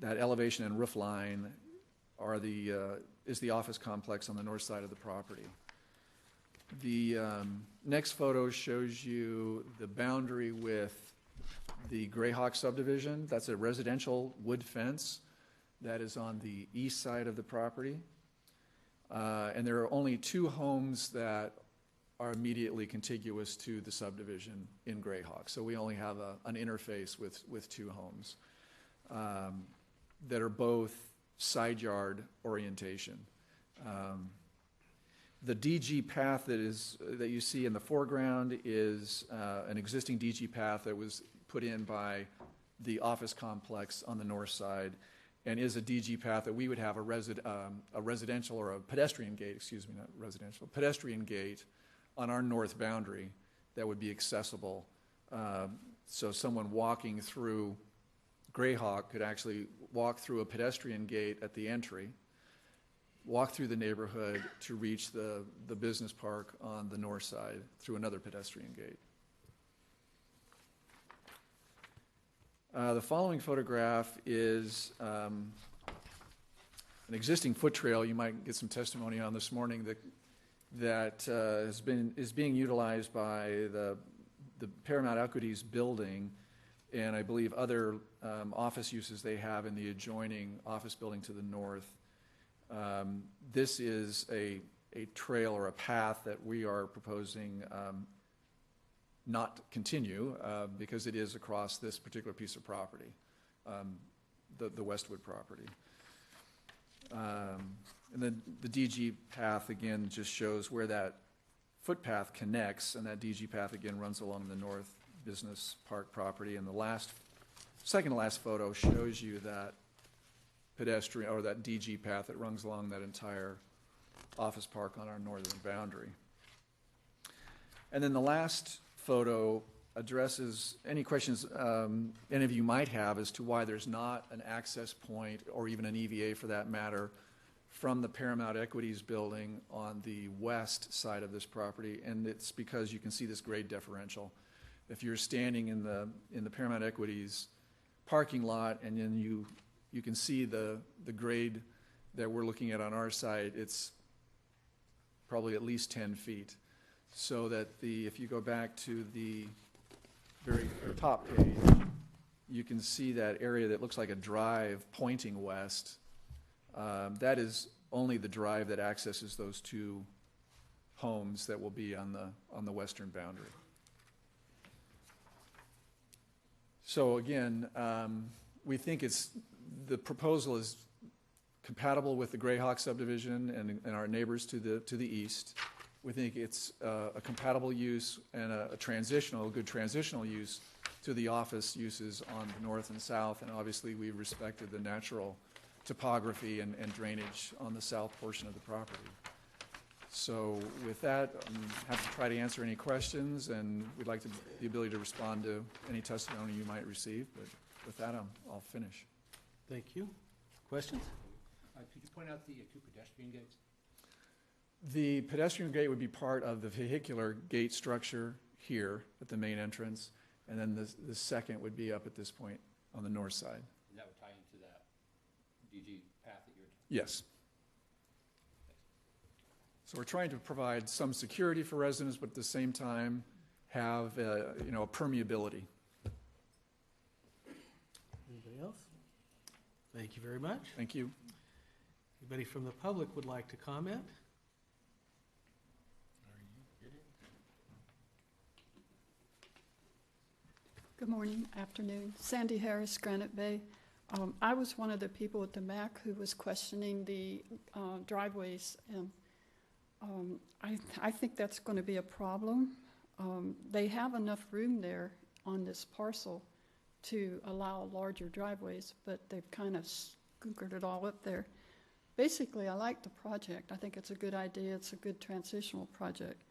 elevation and roof line are is the office complex on the north side of the property. The next photo shows you the boundary with the Grayhawk subdivision. That's a residential wood fence that is on the east side of the property. And there are only 2 homes that are immediately contiguous to the subdivision in Grayhawk. So we only have an interface with 2 homes that are both side yard orientation. The DG path that you see in the foreground is an existing DG path that was put in by the office complex on the north side, and is a DG path that we would have a residential or a pedestrian gate, excuse me, not residential, pedestrian gate on our north boundary that would be accessible. So someone walking through Grayhawk could actually walk through a pedestrian gate at the entry, walk through the neighborhood to reach the business park on the north side through another pedestrian gate. The following photograph is an existing foot trail you might get some testimony on this morning that is being utilized by the Paramount Equities building, and I believe other office uses they have in the adjoining office building to the north. This is a trail or a path that we are proposing not continue because it is across this particular piece of property, the Westwood property. And then the DG path again just shows where that footpath connects, and that DG path again runs along the north business park property. And the second to last photo shows you that pedestrian or that DG path that runs along that entire office park on our northern boundary. And then the last photo addresses any questions any of you might have as to why there's not an access point or even an EVA for that matter from the Paramount Equities building on the west side of this property. And it's because you can see this grade differential. If you're standing in the Paramount Equities parking lot and then you can see the grade that we're looking at on our side, it's probably at least 10 feet. So that if you go back to the very top page, you can see that area that looks like a drive pointing west. That is only the drive that accesses those 2 homes that will be on the western boundary. So again, we think the proposal is compatible with the Grayhawk subdivision and our neighbors to the east. We think it's a compatible use and a good transitional use to the office uses on the north and south, and obviously we respected the natural topography and drainage on the south portion of the property. So with that, I'm happy to try to answer any questions, and we'd like the ability to respond to any testimony you might receive, but with that, I'll finish. Thank you. Questions? Could you point out the 2 pedestrian gates? The pedestrian gate would be part of the vehicular gate structure here at the main entrance, and then the second would be up at this point on the north side. And that would tie into that DG path that you're... Yes. So we're trying to provide some security for residents, but at the same time have a permeability. Anybody else? Thank you very much. Thank you. Anybody from the public would like to comment? Good morning, afternoon. Sandy Harris, Granite Bay. I was one of the people at the MAC who was questioning the driveways, and I think that's going to be a problem. They have enough room there on this parcel to allow larger driveways, but they've kind of skunkered it all up there. Basically, I like the project. I think it's a good idea. It's a good transitional project.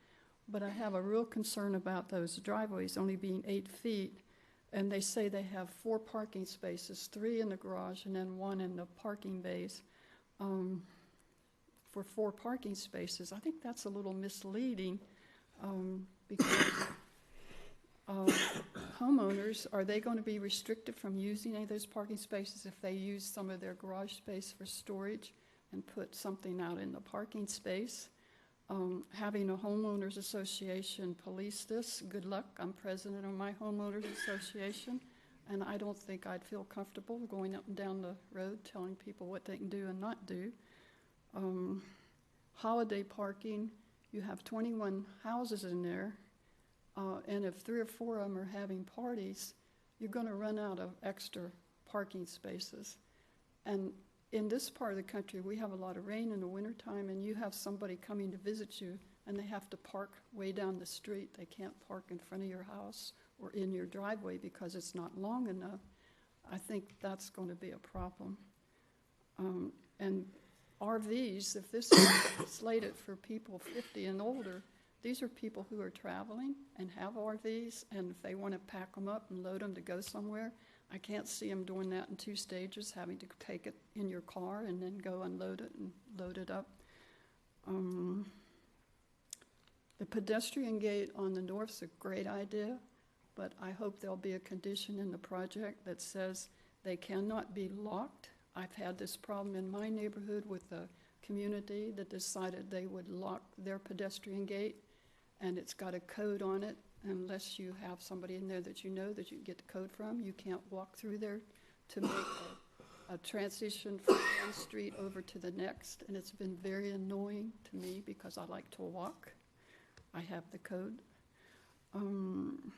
But I have a real concern about those driveways only being 8 feet. And they say they have 4 parking spaces, 3 in the garage and then 1 in the parking bays. For 4 parking spaces, I think that's a little misleading, because homeowners, are they going to be restricted from using any of those parking spaces if they use some of their garage space for storage and put something out in the parking space? Having a homeowners association police this, good luck. I'm president of my homeowners association, and I don't think I'd feel comfortable going up and down the road telling people what they can do and not do. Holiday parking, you have 21 houses in there, and if 3 or 4 of them are having parties, you're going to run out of extra parking spaces. And in this part of the country, we have a lot of rain in the wintertime, and you have somebody coming to visit you, and they have to park way down the street. They can't park in front of your house or in your driveway because it's not long enough. I think that's going to be a problem. And RVs, if this is slated for people 50 and older, these are people who are traveling and have RVs, and if they want to pack them up and load them to go somewhere, I can't see them doing that in 2 stages, having to take it in your car and then go unload it and load it up. The pedestrian gate on the north is a great idea, but I hope there'll be a condition in the project that says they cannot be locked. I've had this problem in my neighborhood with a community that decided they would lock their pedestrian gate, and it's got a code on it. Unless you have somebody in there that you know that you can get the code from, you can't walk through there to make a transition from one street over to the next. And it's been very annoying to me because I like to walk. I have the code. And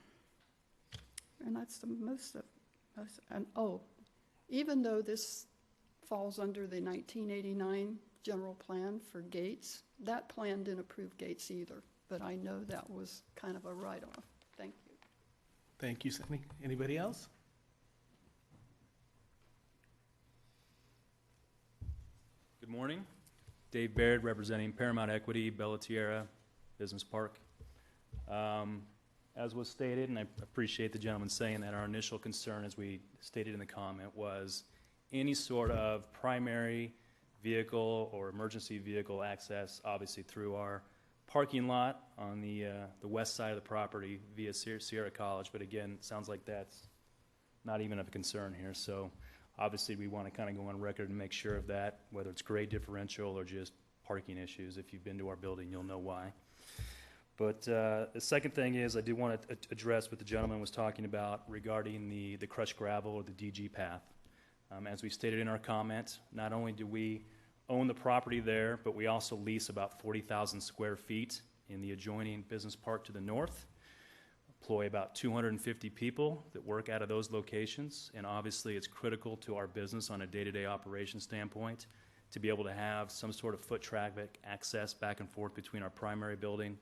that's the most of, and oh, even though this falls under the 1989 general plan for gates, that plan didn't approve gates either. But I know that was kind of a write-off. Thank you. Thank you, Sandy. Anybody else? Good morning. Dave Baird, representing Paramount Equity, Bella Tierra Business Park. As was stated, and I appreciate the gentleman saying that, our initial concern, as we stated in the comment, was any sort of primary vehicle or emergency vehicle access, obviously through our parking lot on the west side of the property via Sierra College. But again, it sounds like that's not even of a concern here. So obviously we want to kind of go on record and make sure of that, whether it's grade differential or just parking issues. If you've been to our building, you'll know why. But the second thing is, I do want to address what the gentleman was talking about regarding the crushed gravel or the DG path. As we stated in our comment, not only do we own the property there, but we also lease about 40,000 square feet in the adjoining business park to the north, employ about 250 people that work out of those locations, and obviously it's critical to our business on a day-to-day operation standpoint to be able to have some sort of foot traffic access back and forth between our primary building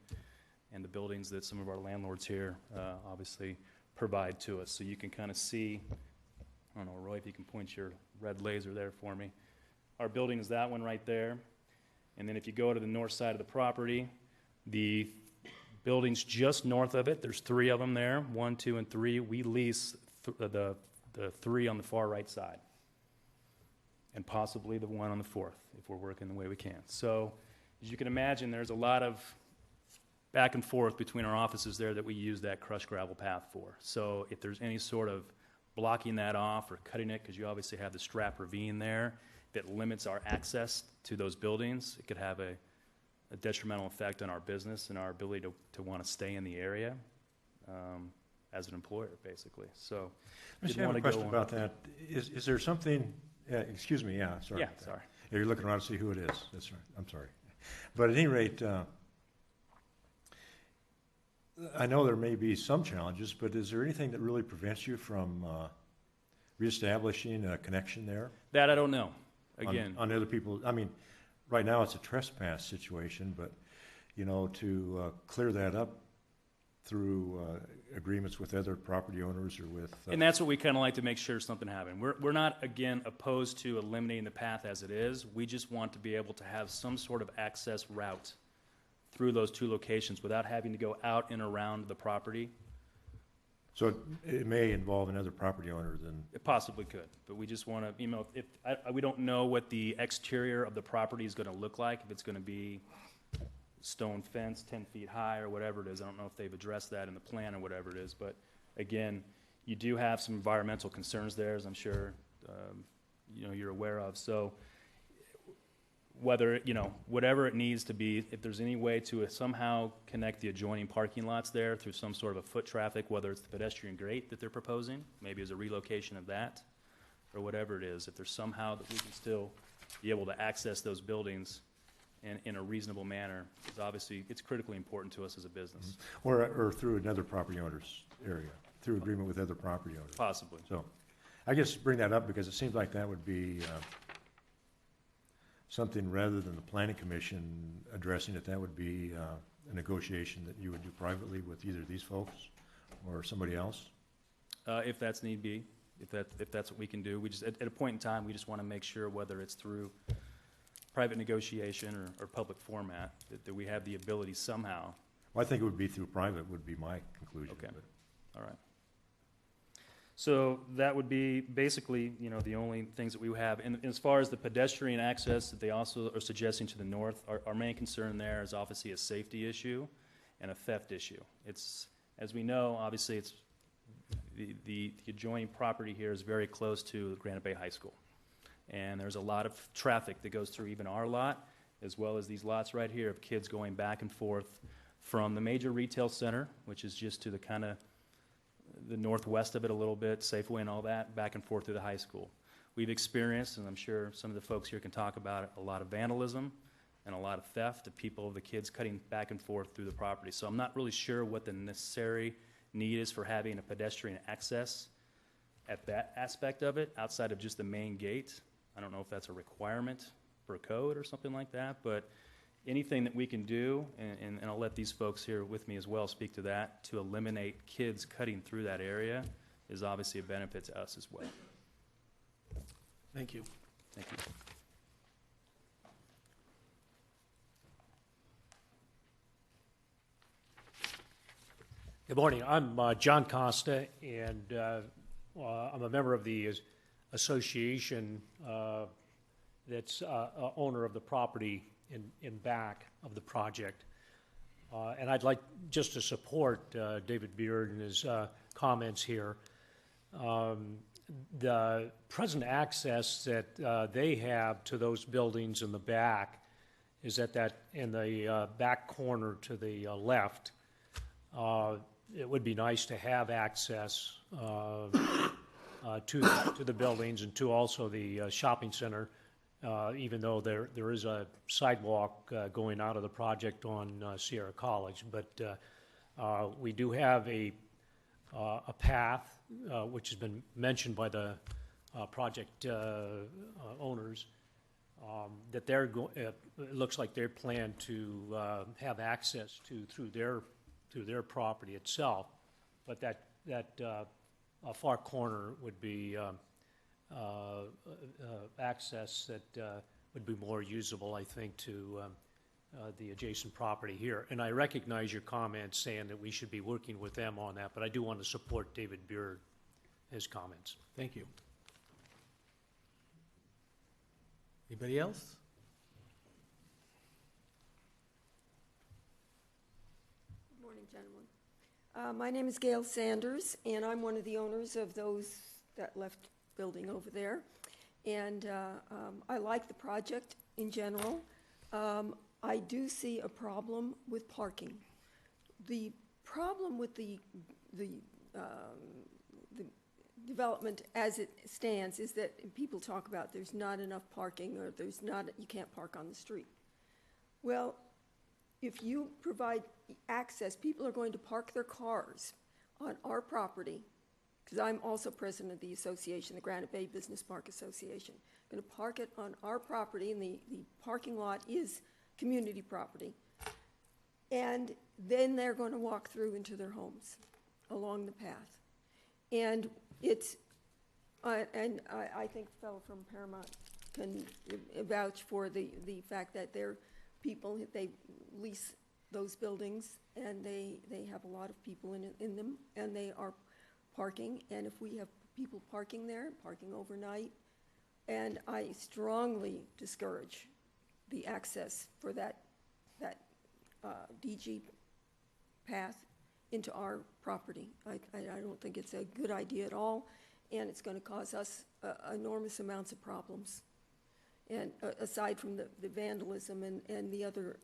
and the buildings that some of our landlords here obviously provide to us. So you can kind of see, I don't know, Roy, if you can point your red laser there for me. Our building is that one right there. And then if you go to the north side of the property, the buildings just north of it, there's 3 of them there, 1, 2, and 3. We lease the 3 on the far right side, and possibly the 1 on the 4th, if we're working the way we can. So as you can imagine, there's a lot of back and forth between our offices there that we use that crushed gravel path for. So if there's any sort of blocking that off or cutting it, because you obviously have the Strap Ravine there, that limits our access to those buildings, it could have a detrimental effect on our business and our ability to want to stay in the area as an employer, basically. So I just have a question about that. Is there something, excuse me, yeah, sorry. Yeah, sorry. You're looking around to see who it is. That's right. I'm sorry. But at any rate, I know there may be some challenges, but is there anything that really prevents you from reestablishing a connection there? That I don't know. Again, on other people, I mean, right now it's a trespass situation, but you know, to clear that up through agreements with other property owners or with and that's what we kind of like to make sure something happens. We're not, again, opposed to eliminating the path as it is. We just want to be able to have some sort of access route through those 2 locations without having to go out and around the property. So it may involve another property owner than, It possibly could, but we just want to, we don't know what the exterior of the property is going to look like, if it's going to be stone fence 10 feet high or whatever it is. I don't know if they've addressed that in the plan or whatever it is, but again, you do have some environmental concerns there, as I'm sure, you're aware of. So whether, whatever it needs to be, if there's any way to somehow connect the adjoining parking lots there through some sort of a foot traffic, whether it's the pedestrian gate that they're proposing, maybe as a relocation of that, or whatever it is, if there's somehow that we can still be able to access those buildings in a reasonable manner, because obviously it's critically important to us as a business. or through another property owner's area, through agreement with other property owners. Possibly. So I just bring that up because it seems like that would be something rather than the planning commission addressing it, that would be a negotiation that you would do privately with either these folks or somebody else? If that's need be, if that's what we can do. We just, at a point in time, we just want to make sure, whether it's through private negotiation or public format, that we have the ability somehow. Well, I think it would be through private, would be my conclusion. Okay. But All right. So that would be basically, the only things that we have. And as far as the pedestrian access that they also are suggesting to the north, our main concern there is obviously a safety issue and a theft issue. It's, as we know, obviously it's the adjoining property here is very close to Granite Bay High School. And there's a lot of traffic that goes through even our lot, as well as these lots right here of kids going back and forth from the major retail center, which is just to the kind of the northwest of it a little bit, Safeway and all that, back and forth through the high school. We've experienced, and I'm sure some of the folks here can talk about it, a lot of vandalism and a lot of theft of people, the kids cutting back and forth through the property. So I'm not really sure what the necessary need is for having a pedestrian access at that aspect of it, outside of just the main gate. I don't know if that's a requirement for a code or something like that, but anything that we can do, and I'll let these folks here with me as well speak to that, to eliminate kids cutting through that area is obviously a benefit to us as well. Thank you. Thank you. Good morning. I'm John Costa, and I'm a member of the association that's owner of the property in back of the project. And I'd like just to support David Beard and his comments here. The present access that they have to those buildings in the back is at that in the back corner to the left. It would be nice to have access to the buildings and to also the shopping center, even though there is a sidewalk going out of the project on Sierra College. But we do have a path, which has been mentioned by the project owners, that it looks like they plan to have access to through their property itself, but that far corner would be access that would be more usable, I think, to the adjacent property here. And I recognize your comments saying that we should be working with them on that, but I do want to support David Beard, his comments. Thank you. Anybody else? Good morning, gentlemen. My name is Gail Sanders, and I'm one of the owners of those that left building over there. And I like the project in general. I do see a problem with parking. The problem with the development as it stands is that people talk about there's not enough parking, or you can't park on the street. Well, if you provide access, people are going to park their cars on our property, because I'm also president of the association, the Granite Bay Business Park Association. Going to park it on our property, and the parking lot is community property. And then they're going to walk through into their homes along the path. And it's, and I think the fellow from Paramount can vouch for the fact that they're people, they lease those buildings, and they have a lot of people in them, and they are parking, and if we have people parking there, parking overnight, and I strongly discourage the access for that DG path into our property. I don't think it's a good idea at all, and it's going to cause us enormous amounts of problems. And aside from the vandalism and the other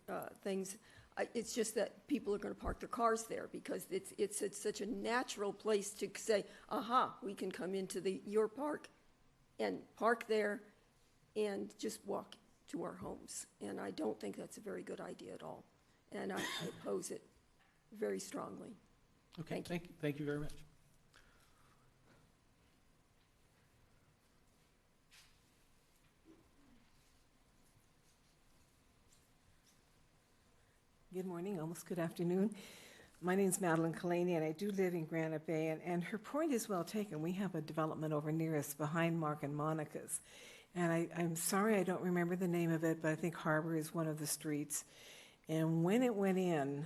things, it's just that people are going to park their cars there because it's such a natural place to say, aha, we can come into your park and park there and just walk to our homes. And I don't think that's a very good idea at all. And I oppose it very strongly. Okay, thank you very much. Good morning, almost good afternoon. My name is Madeline Kalani, and I do live in Granite Bay, and her point is well taken. We have a development over near us behind Mark and Monica's. And I'm sorry I don't remember the name of it, but I think Harbor is one of the streets. And when it went in,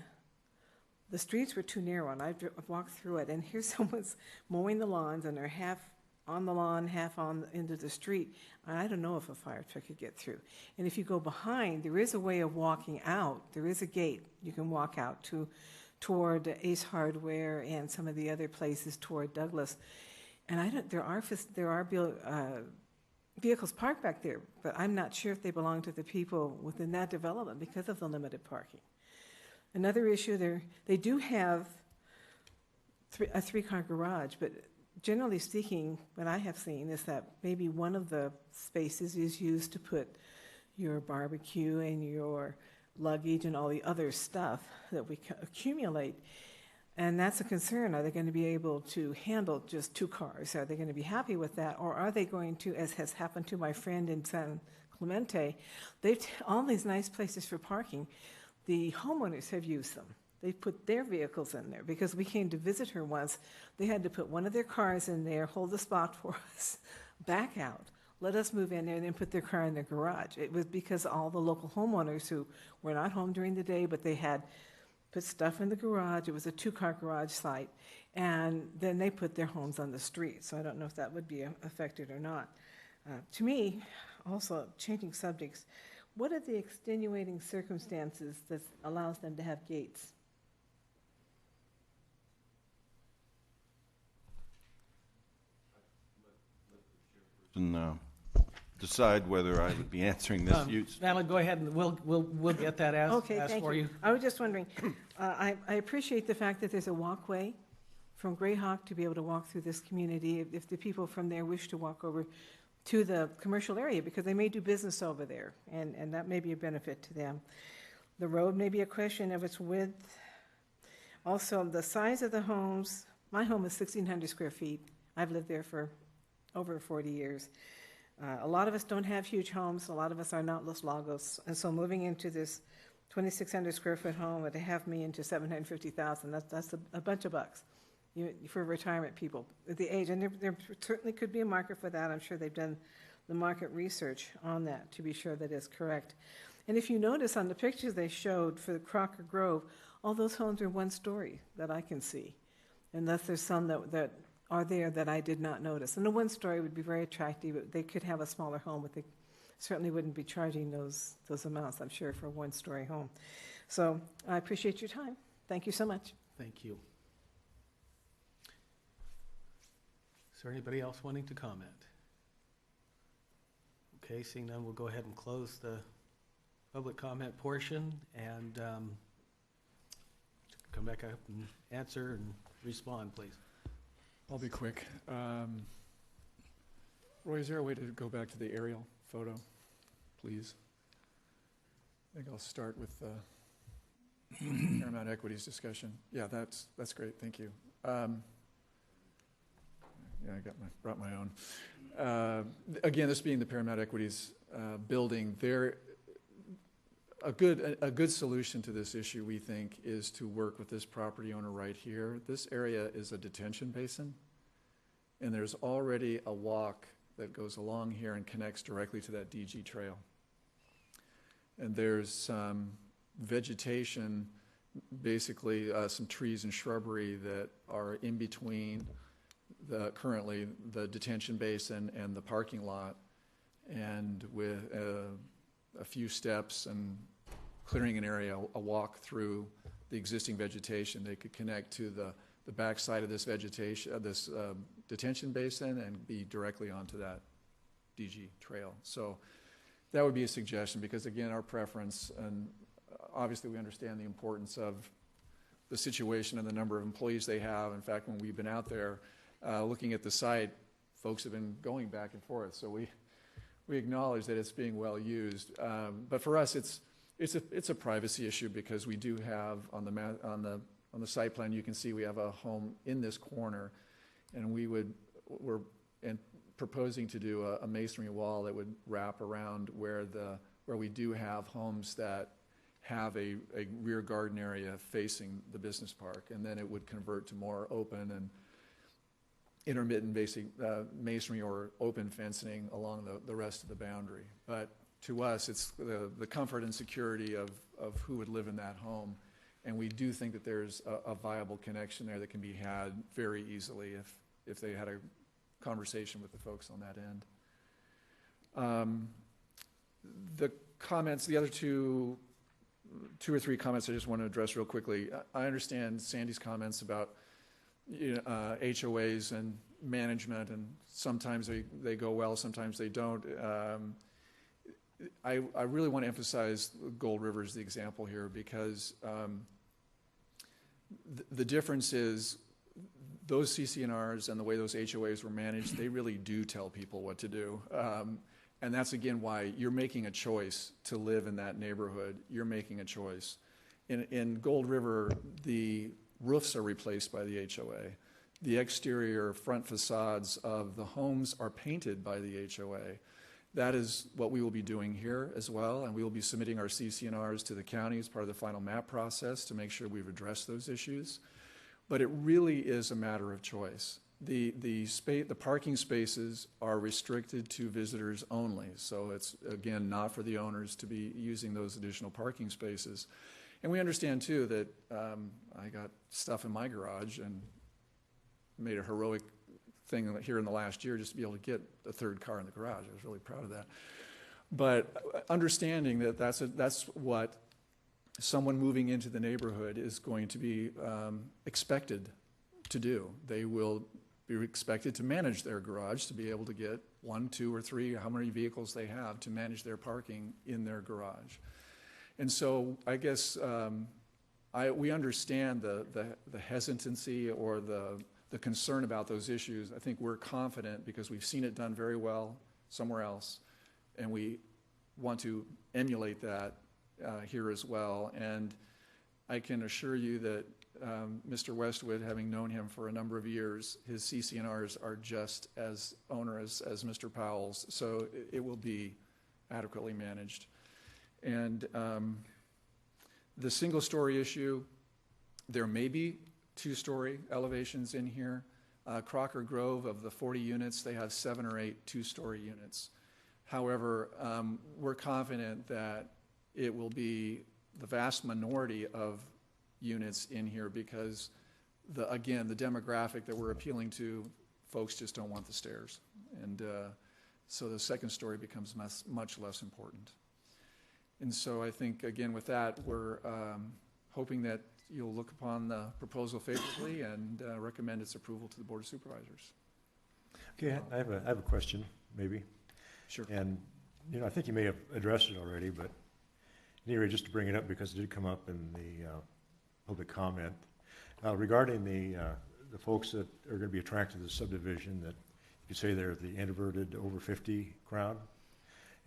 the streets were too narrow, and I've walked through it, and here someone's mowing the lawns, and they're half on the lawn, half on into the street. And I don't know if a fire truck could get through. And if you go behind, there is a way of walking out. There is a gate you can walk out toward Ace Hardware and some of the other places toward Douglas. And there are vehicles parked back there, but I'm not sure if they belong to the people within that development because of the limited parking. Another issue, they do have a three-car garage, but generally speaking, what I have seen is that maybe one of the spaces is used to put your barbecue and your luggage and all the other stuff that we accumulate. And that's a concern. Are they going to be able to handle just two cars? Are they going to be happy with that? Or are they going to, as has happened to my friend in San Clemente, all these nice places for parking, the homeowners have used them. They put their vehicles in there because we came to visit her once. They had to put one of their cars in there, hold the spot for us, back out, let us move in there, and then put their car in their garage. It was because all the local homeowners who were not home during the day, but they had put stuff in the garage. It was a two-car garage site, and then they put their homes on the street. So I don't know if that would be affected or not. To me, also changing subjects, what are the extenuating circumstances that allows them to have gates? And decide whether I would be answering this. Madeline, go ahead, and we'll get that asked for you. I was just wondering, I appreciate the fact that there's a walkway from Greyhawk to be able to walk through this community if the people from there wish to walk over to the commercial area, because they may do business over there, and that may be a benefit to them. The road may be a question of its width. Also, the size of the homes. My home is 1,600 square feet. I've lived there for over 40 years. A lot of us don't have huge homes. A lot of us are not Los Lagos. And so moving into this 2,600 square foot home at $500,000 to $750,000, that's a bunch of bucks for retirement people at the age. And there certainly could be a market for that. I'm sure they've done the market research on that to be sure that is correct. And if you notice on the pictures they showed for the Crocker Grove, all those homes are one story that I can see, unless there's some that are there that I did not notice. And the one story would be very attractive. They could have a smaller home, but they certainly wouldn't be charging those amounts, I'm sure, for a one-story home. So I appreciate your time. Thank you so much. Thank you. Is there anybody else wanting to comment? Okay, seeing none, we'll go ahead and close the public comment portion and come back up and answer and respond, please. I'll be quick. Roy, is there a way to go back to the aerial photo, please? I think I'll start with the Paramount Equities discussion. Yeah, that's great. Thank you. Yeah, I brought my own. Again, this being the Paramount Equities building, a good solution to this issue, we think, is to work with this property owner right here. This area is a detention basin, and there's already a walk that goes along here and connects directly to that DG trail. And there's some vegetation, basically some trees and shrubbery that are in between currently the detention basin and the parking lot, and with a few steps and clearing an area, a walk through the existing vegetation, they could connect to the backside of this vegetation, this detention basin, and be directly onto that DG trail. So that would be a suggestion, because again, our preference, and obviously we understand the importance of the situation and the number of employees they have. In fact, when we've been out there looking at the site, folks have been going back and forth. So we acknowledge that it's being well used. But for us, it's a privacy issue, because we do have on the site plan, you can see we have a home in this corner, and we're proposing to do a masonry wall that would wrap around where we do have homes that have a rear garden area facing the business park, and then it would convert to more open and intermittent basic masonry or open fencing along the rest of the boundary. But to us, it's the comfort and security of who would live in that home, and we do think that there's a viable connection there that can be had very easily if they had a conversation with the folks on that end. The comments, the other two or three comments I just want to address real quickly. I understand Sandy's comments about HOAs and management, and sometimes they go well, sometimes they don't. I really want to emphasize Gold River as the example here, because the difference is those CC&Rs and the way those HOAs were managed, they really do tell people what to do. And that's, again, why you're making a choice to live in that neighborhood. You're making a choice. In Gold River, the roofs are replaced by the HOA. The exterior front facades of the homes are painted by the HOA. That is what we will be doing here as well, and we will be submitting our CC&Rs to the county as part of the final map process to make sure we've addressed those issues. But it really is a matter of choice. The parking spaces are restricted to visitors only, so it's, again, not for the owners to be using those additional parking spaces. And we understand, too, that I got stuff in my garage and made a heroic thing here in the last year just to be able to get a third car in the garage. I was really proud of that. But understanding that that's what someone moving into the neighborhood is going to be expected to do. They will be expected to manage their garage, to be able to get 1, 2, or 3, how many vehicles they have, to manage their parking in their garage. And so I guess we understand the hesitancy or the concern about those issues. I think we're confident because we've seen it done very well somewhere else, and we want to emulate that here as well. And I can assure you that Mr. Westwood, having known him for a number of years, his CC&Rs are just as onerous as Mr. Powell's, so it will be adequately managed. And the single-story issue, there may be 2-story elevations in here. Crocker Grove, of the 40 units, they have 7 or 8 2-story units. However, we're confident that it will be the vast minority of units in here because, again, the demographic that we're appealing to, folks just don't want the stairs. And so the second story becomes much less important. And so I think, again, with that, we're hoping that you'll look upon the proposal favorably and recommend its approval to the Board of Supervisors. Okay, I have a question, maybe. Sure. And, I think you may have addressed it already, but anyway, just to bring it up because it did come up in the public comment. Regarding the folks that are going to be attracted to the subdivision, that you could say they're the introverted over 50 crowd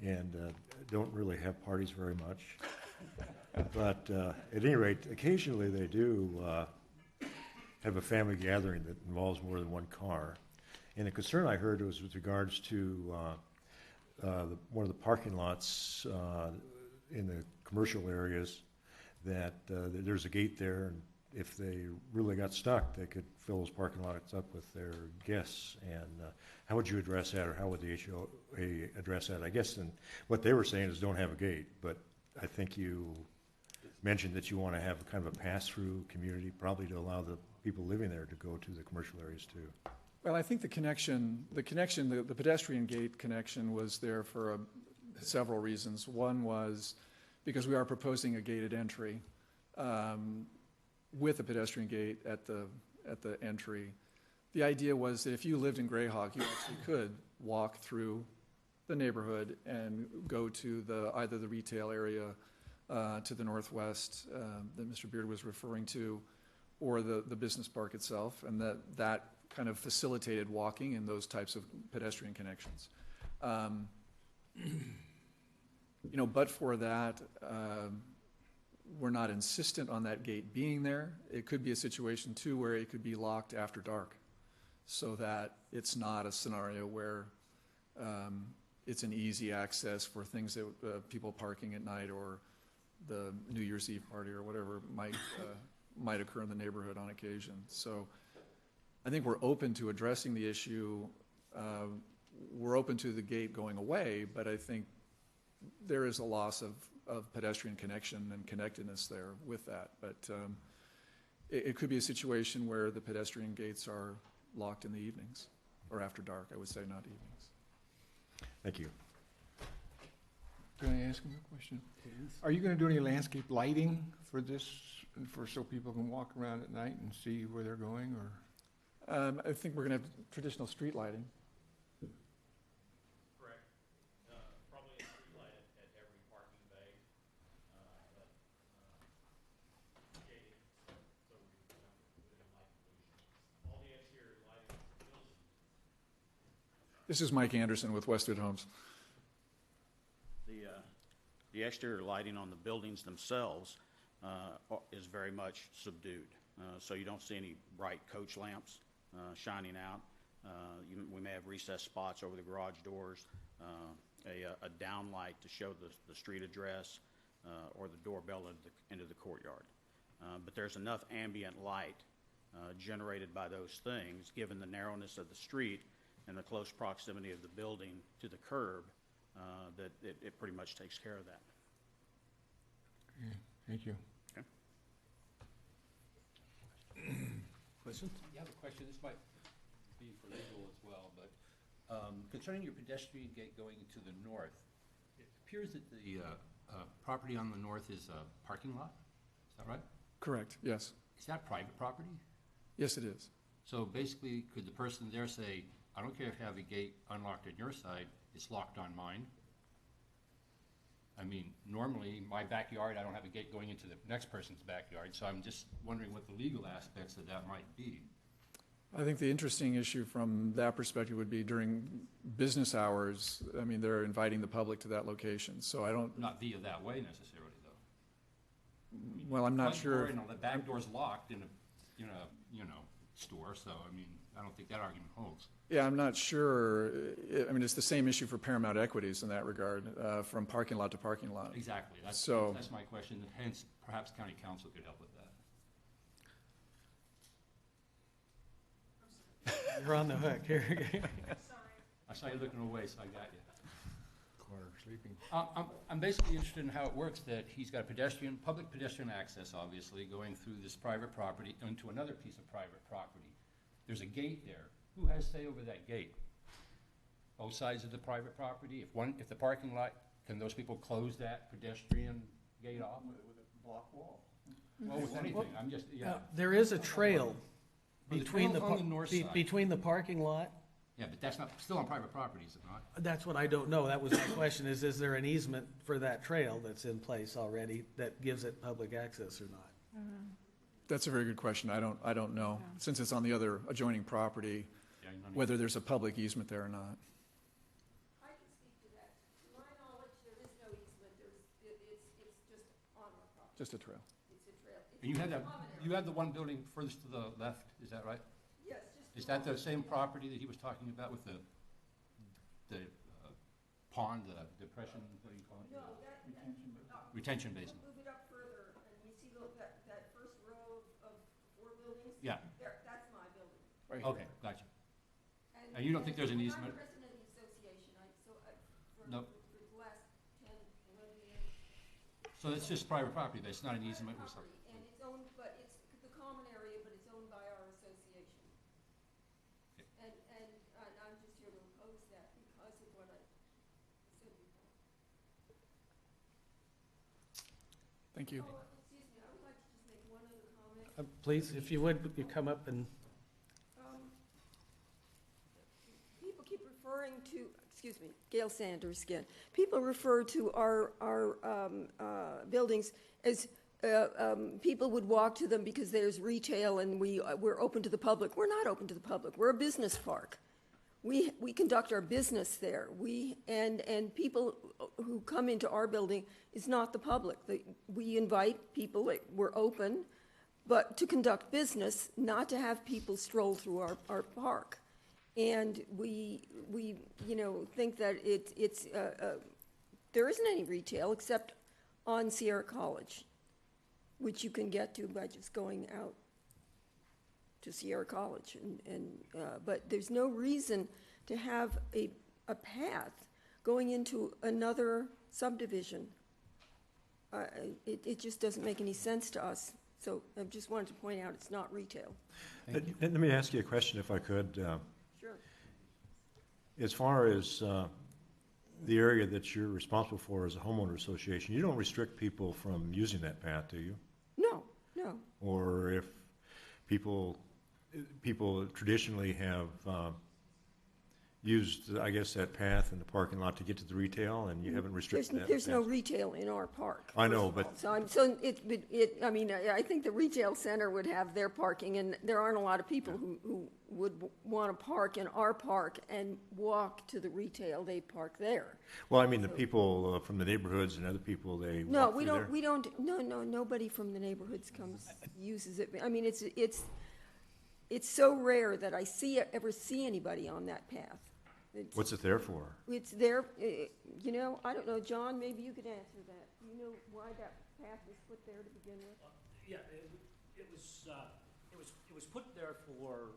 and don't really have parties very much. But at any rate, occasionally they do have a family gathering that involves more than one car. And the concern I heard was with regards to one of the parking lots in the commercial areas, that there's a gate there, and if they really got stuck, they could fill those parking lots up with their guests. And how would you address that, or how would the HOA address that? I guess what they were saying is don't have a gate, but I think you mentioned that you want to have kind of a pass-through community, probably to allow the people living there to go to the commercial areas too. Well, I think the pedestrian gate connection was there for several reasons. One was because we are proposing a gated entry with a pedestrian gate at the entry. The idea was that if you lived in Greyhawk, you actually could walk through the neighborhood and go to either the retail area to the northwest that Mr. Beard was referring to, or the business park itself, and that kind of facilitated walking and those types of pedestrian connections. But for that, we're not insistent on that gate being there. It could be a situation too where it could be locked after dark, so that it's not a scenario where it's an easy access for things that people parking at night or the New Year's Eve party or whatever might occur in the neighborhood on occasion. So I think we're open to addressing the issue. We're open to the gate going away, but I think there is a loss of pedestrian connection and connectedness there with that. But it could be a situation where the pedestrian gates are locked in the evenings, or after dark, I would say, not evenings. Thank you. Can I ask him a question? Are you going to do any landscape lighting for this, so people can walk around at night and see where they're going, or? I think we're going to have traditional street lighting. Correct. Probably a street light at every parking bay. Gated, so we don't put in light pollution. All the exterior lighting of the building. This is Mike Anderson with Westwood Homes. The exterior lighting on the buildings themselves is very much subdued. So you don't see any bright coach lamps shining out. We may have recessed spots over the garage doors, a down light to show the street address or the doorbell into the courtyard. But there's enough ambient light generated by those things, given the narrowness of the street and the close proximity of the building to the curb, that it pretty much takes care of that. Okay, thank you. Okay. Questions? You have a question. This might be for legal as well, but concerning your pedestrian gate going to the north, it appears that the property on the north is a parking lot. Is that right? Correct, yes. Is that private property? Yes, it is. So basically, could the person there say, I don't care if you have a gate unlocked on your side, it's locked on mine? I mean, normally, my backyard, I don't have a gate going into the next person's backyard, so I'm just wondering what the legal aspects of that might be. I think the interesting issue from that perspective would be during business hours. I mean, they're inviting the public to that location, so I don't. Not via that way necessarily, though. Well, I'm not sure. The back door's locked in a store, so I mean, I don't think that argument holds. Yeah, I'm not sure. I mean, it's the same issue for Paramount Equities in that regard, from parking lot to parking lot. Exactly. That's my question. Hence, perhaps county council could help with that. You're on the hook here. I saw you looking away, so I got you. Corner sleeping. I'm basically interested in how it works, that he's got public pedestrian access, obviously, going through this private property into another piece of private property. There's a gate there. Who has say over that gate? Both sides of the private property? If the parking lot, can those people close that pedestrian gate off? With a block wall. Well, with anything. I'm just, There is a trail between on the north side. between the parking lot. Yeah, but that's still on private property, is it not? That's what I don't know. That was my question, is there an easement for that trail that's in place already that gives it public access or not? That's a very good question. I don't know, since it's on the other adjoining property, whether there's a public easement there or not. I can speak to that. To my knowledge, there is no easement. It's just on our property. Just a trail. It's a trail. And you have the one building furthest to the left, is that right? Yes. Is that the same property that he was talking about with the pond, the depression, what do you call it? No, Retention basin. Move it up further, and you see that first row of 4 buildings? Yeah. That's my building. Right. Okay, gotcha. And you don't think there's an easement? I'm president of the association, for Nope. the last 10, 11 years. So it's just private property, but it's not an easement with Property, and it's owned, but it's the common area, but it's owned by our association. Okay. And Thank you. Please, if you would, you come up and, People keep referring to, excuse me, Gail Sanders again. People refer to our buildings as people would walk to them because there's retail and we're open to the public. We're not open to the public. We're a business park. We conduct our business there. And people who come into our building is not the public. We invite people, we're open, but to conduct business, not to have people stroll through our park. And we think that there isn't any retail except on Sierra College, which you can get to by just going out to Sierra College. But there's no reason to have a path going into another subdivision. It just doesn't make any sense to us. So I just wanted to point out it's not retail. Let me ask you a question if I could. Sure. As far as the area that you're responsible for as a homeowner association, you don't restrict people from using that path, do you? No. Or if people traditionally have used, I guess, that path in the parking lot to get to the retail, and you haven't restricted that? There's no retail in our park. I know, but... I think the retail center would have their parking, and there aren't a lot of people who would want to park in our park and walk to the retail. They park there. Well, I mean, the people from the neighborhoods and other people, they walk through there? No, nobody from the neighborhoods uses it. I mean, it's so rare that I ever see anybody on that path. What's it there for? It's there, I don't know, John, maybe you could answer that. Do you know why that path was put there to begin with? Yeah, it was put there for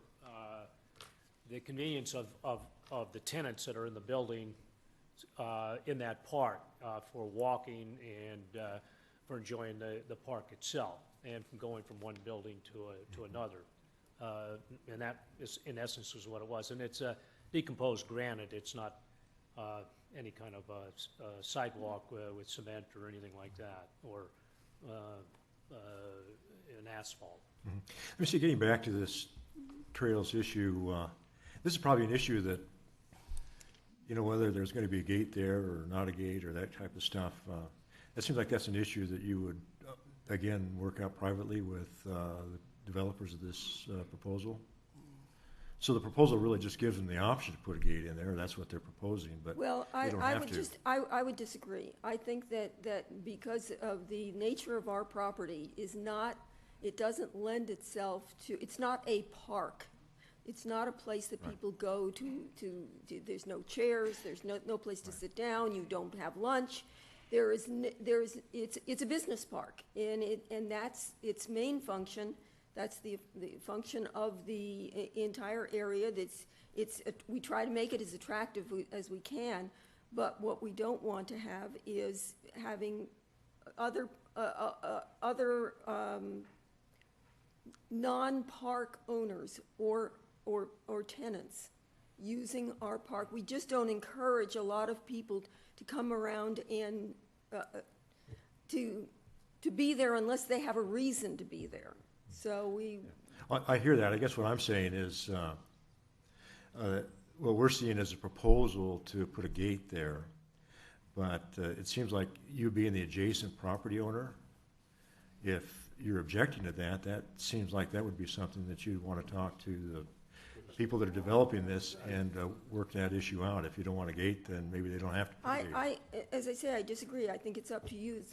the convenience of the tenants that are in the building in that park, for walking and for enjoying the park itself, and from going from one building to another. And that is, in essence, is what it was. And it's decomposed granite. It's not any kind of sidewalk with cement or anything like that, or an asphalt. Mm-hmm. Let me see, getting back to this trails issue, this is probably an issue that, whether there's going to be a gate there or not a gate or that type of stuff, it seems like that's an issue that you would, again, work out privately with the developers of this proposal. So the proposal really just gives them the option to put a gate in there. That's what they're proposing, but they don't have to. I would disagree. I think that because of the nature of our property it doesn't lend itself to, it's not a park. It's not a place that people go to, there's no chairs, there's no place to sit down, you don't have lunch. It's a business park, and that's its main function. That's the function of the entire area. We try to make it as attractive as we can, but what we don't want to have is having other non-park owners or tenants using our park. We just don't encourage a lot of people to come around and to be there unless they have a reason to be there. So I hear that. I guess what I'm saying is, what we're seeing is a proposal to put a gate there, but it seems like you being the adjacent property owner, if you're objecting to that, that seems like that would be something that you'd want to talk to the people that are developing this and work that issue out. If you don't want a gate, then maybe they don't have to put a gate. As I say, I disagree. I think it's up to you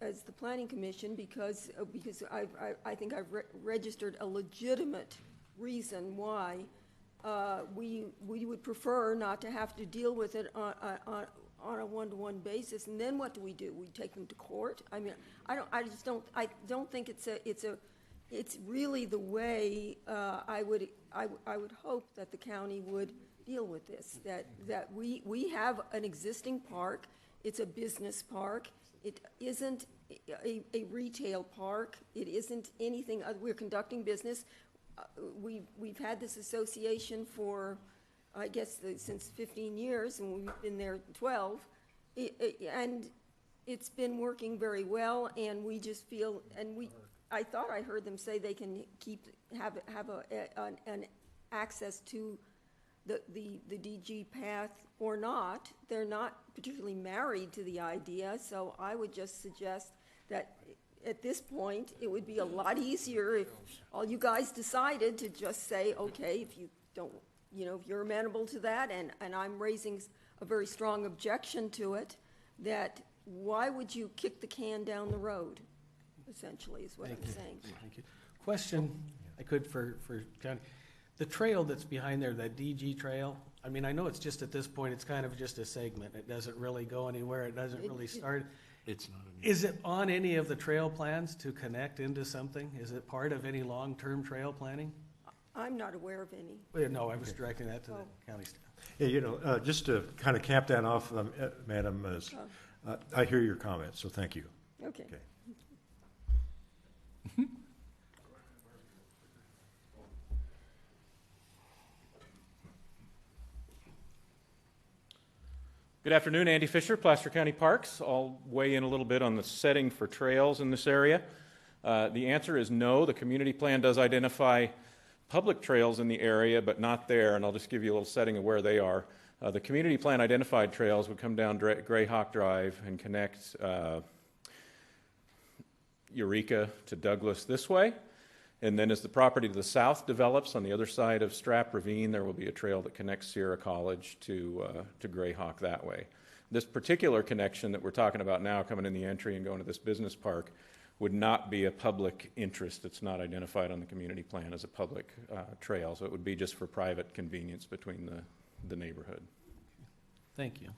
as the Planning Commission, because I think I've registered a legitimate reason why we would prefer not to have to deal with it on a one-to-one basis. And then what do? We take them to court? I mean, I don't think it's really the way I would hope that the county would deal with this. That we have an existing park. It's a business park. It isn't a retail park. It isn't anything other. We're conducting business. We've had this association for, I guess, since 15 years, and we've been there 12. And it's been working very well, and we just feel, I thought I heard them say they can have an access to the DG path or not. They're not particularly married to the idea, so I would just suggest that at this point, it would be a lot easier if all you guys decided to just say, okay, if you don't, if you're amenable to that, and I'm raising a very strong objection to it, that why would you kick the can down the road, essentially, is what I'm saying. Thank you. Question I could for Johnny. The trail that's behind there, that DG trail, I mean, I know it's just at this point, it's kind of just a segment. It doesn't really go anywhere. It doesn't really start. It's not. Is it on any of the trail plans to connect into something? Is it part of any long-term trail planning? I'm not aware of any. Well, no, I was directing that to the county staff. Yeah, just to kind of cap that off, Madam, I hear your comments, so thank you. Okay. Good afternoon, Andy Fisher, Placer County Parks. I'll weigh in a little bit on the setting for trails in this area. The answer is no. The community plan does identify public trails in the area, but not there, and I'll just give you a little setting of where they are. The community plan identified trails would come down Grayhawk Drive and connect Eureka to Douglas this way. And then as the property to the south develops on the other side of Strap Ravine, there will be a trail that connects Sierra College to Grayhawk that way. This particular connection that we're talking about now, coming in the entry and going to this business park, would not be a public interest. It's not identified on the community plan as a public trail, so it would be just for private convenience between the neighborhood. Thank you.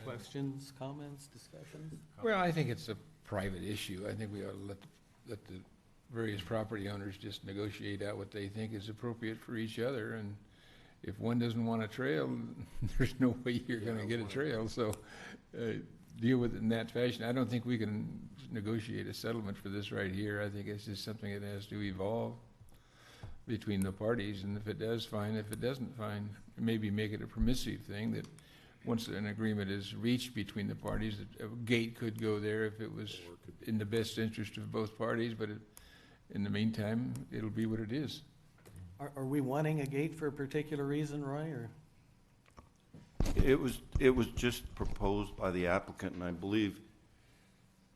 Questions, comments, discussions? Well, I think it's a private issue. I think we ought to let the various property owners just negotiate out what they think is appropriate for each other. And if one doesn't want a trail, there's no way you're going to get a trail. So deal with it in that fashion. I don't think we can negotiate a settlement for this right here. I think it's just something that has to evolve between the parties. And if it does, fine. If it doesn't, fine. Maybe make it a permissive thing that once an agreement is reached between the parties, a gate could go there if it was in the best interest of both parties, but in the meantime, it'll be what it is. Are we wanting a gate for a particular reason, Roy, or? It was just proposed by the applicant, and I believe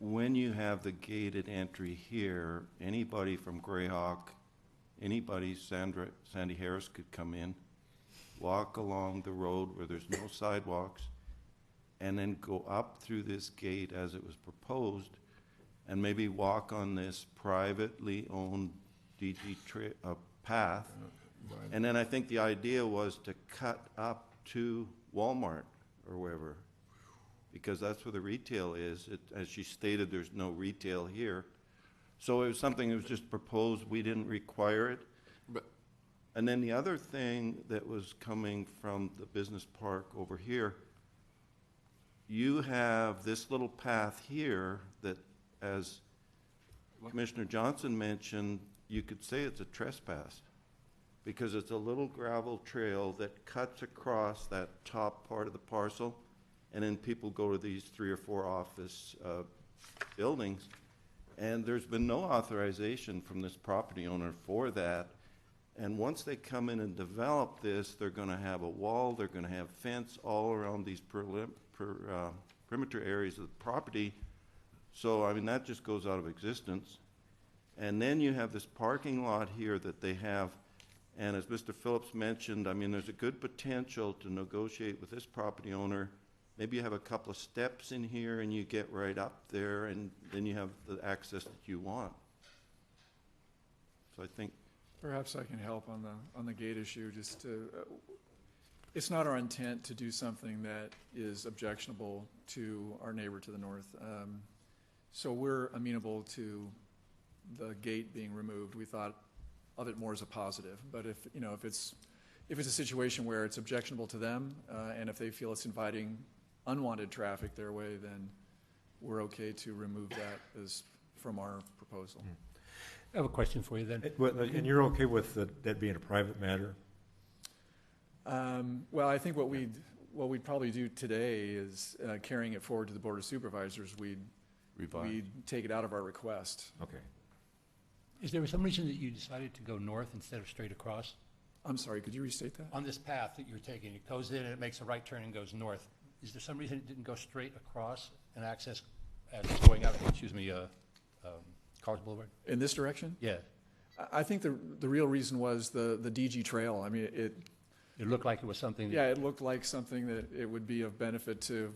when you have the gated entry here, anybody from Grayhawk, anybody, Sandy Harris could come in, walk along the road where there's no sidewalks, and then go up through this gate as it was proposed, and maybe walk on this privately owned DG path. And then I think the idea was to cut up to Walmart or wherever, because that's where the retail is. As she stated, there's no retail here. So it was something that was just proposed. We didn't require it. And then the other thing that was coming from the business park over here, you have this little path here that, as Commissioner Johnson mentioned, you could say it's a trespass because it's a little gravel trail that cuts across that top part of the parcel, and then people go to these 3 or 4 office buildings, and there's been no authorization from this property owner for that. And once they come in and develop this, they're going to have a wall, they're going to have fence all around these perimeter areas of the property. So, I mean, that just goes out of existence. And then you have this parking lot here that they have, and as Mr. Phillips mentioned, I mean, there's a good potential to negotiate with this property owner. Maybe you have a couple of steps in here and you get right up there, and then you have the access that you want. So I think perhaps I can help on the gate issue. Just to, it's not our intent to do something that is objectionable to our neighbor to the north. So we're amenable to the gate being removed. We thought of it more as a positive. But if it's a situation where it's objectionable to them, and if they feel it's inviting unwanted traffic their way, then we're okay to remove that as from our proposal. I have a question for you then. And you're okay with that being a private matter? Well, I think what we'd probably do today is carrying it forward to the Board of Supervisors. We'd take it out of our request. Okay. Is there some reason that you decided to go north instead of straight across? I'm sorry, could you restate that? On this path that you're taking, it goes in and it makes a right turn and goes north. Is there some reason it didn't go straight across and access as it's going out, College Boulevard? In this direction? Yeah. I think the real reason was the DG Trail. I mean, it looked like it was something. Yeah, it looked like something that it would be of benefit to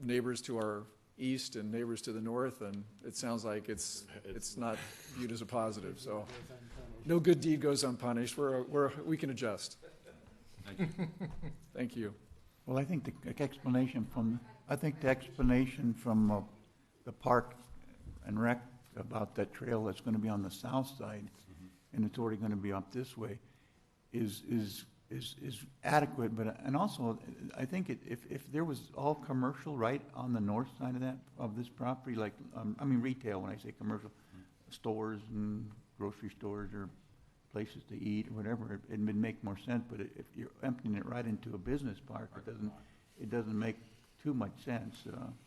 neighbors to our east and neighbors to the north, and it sounds like it's not viewed as a positive. So, no good deed goes unpunished. We can adjust. Thank you. Thank you. Well, I think the explanation from the Park and Rec about that trail that's going to be on the south side, and it's already going to be up this way, is adequate. But and also, I think if there was all commercial right on the north side of this property, like I mean retail when I say commercial, stores and grocery stores or places to eat or whatever, it would make more sense. But if you're emptying it right into a business park, it doesn't make too much sense.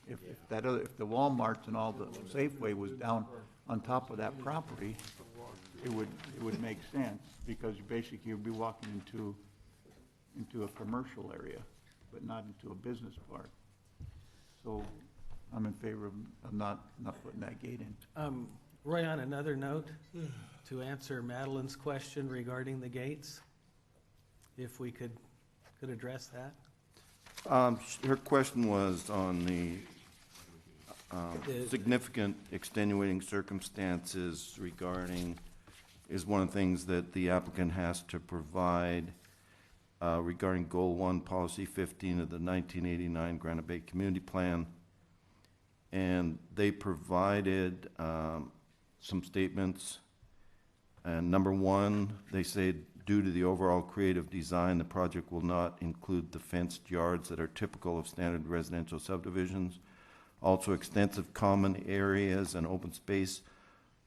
If the Walmarts and all the Safeway was down on top of that property, it would make sense, because basically you'd be walking into a commercial area, but not into a business park. So I'm in favor of not putting that gate in. Roy, on another note, to answer Madeline's question regarding the gates, if we could address that. Her question was on the significant extenuating circumstances regarding, is one of the things that the applicant has to provide regarding Goal 1, Policy 15 of the 1989 Granite Bay Community Plan. And they provided some statements. And number one, they say, due to the overall creative design, the project will not include the fenced yards that are typical of standard residential subdivisions. Also, extensive common areas and open space,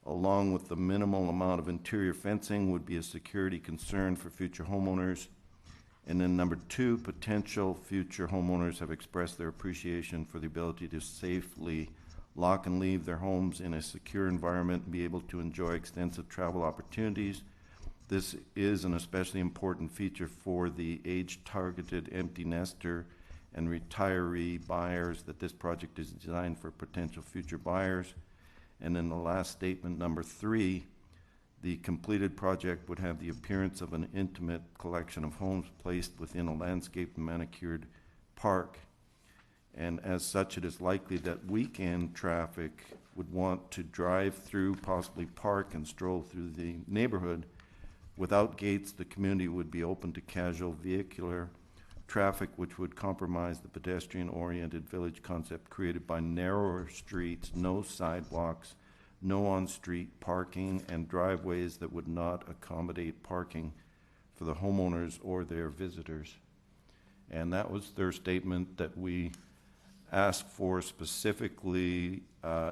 along with the minimal amount of interior fencing, would be a security concern for future homeowners. And then number two, potential future homeowners have expressed their appreciation for the ability to safely lock and leave their homes in a secure environment and be able to enjoy extensive travel opportunities. This is an especially important feature for the age-targeted empty nester and retiree buyers, that this project is designed for potential future buyers. And then the last statement, number three, the completed project would have the appearance of an intimate collection of homes placed within a landscaped and manicured park. And as such, it is likely that weekend traffic would want to drive through, possibly park and stroll through the neighborhood. Without gates, the community would be open to casual vehicular traffic, which would compromise the pedestrian-oriented village concept created by narrower streets, no sidewalks, no on-street parking, and driveways that would not accommodate parking for the homeowners or their visitors. And that was their statement that we asked for specifically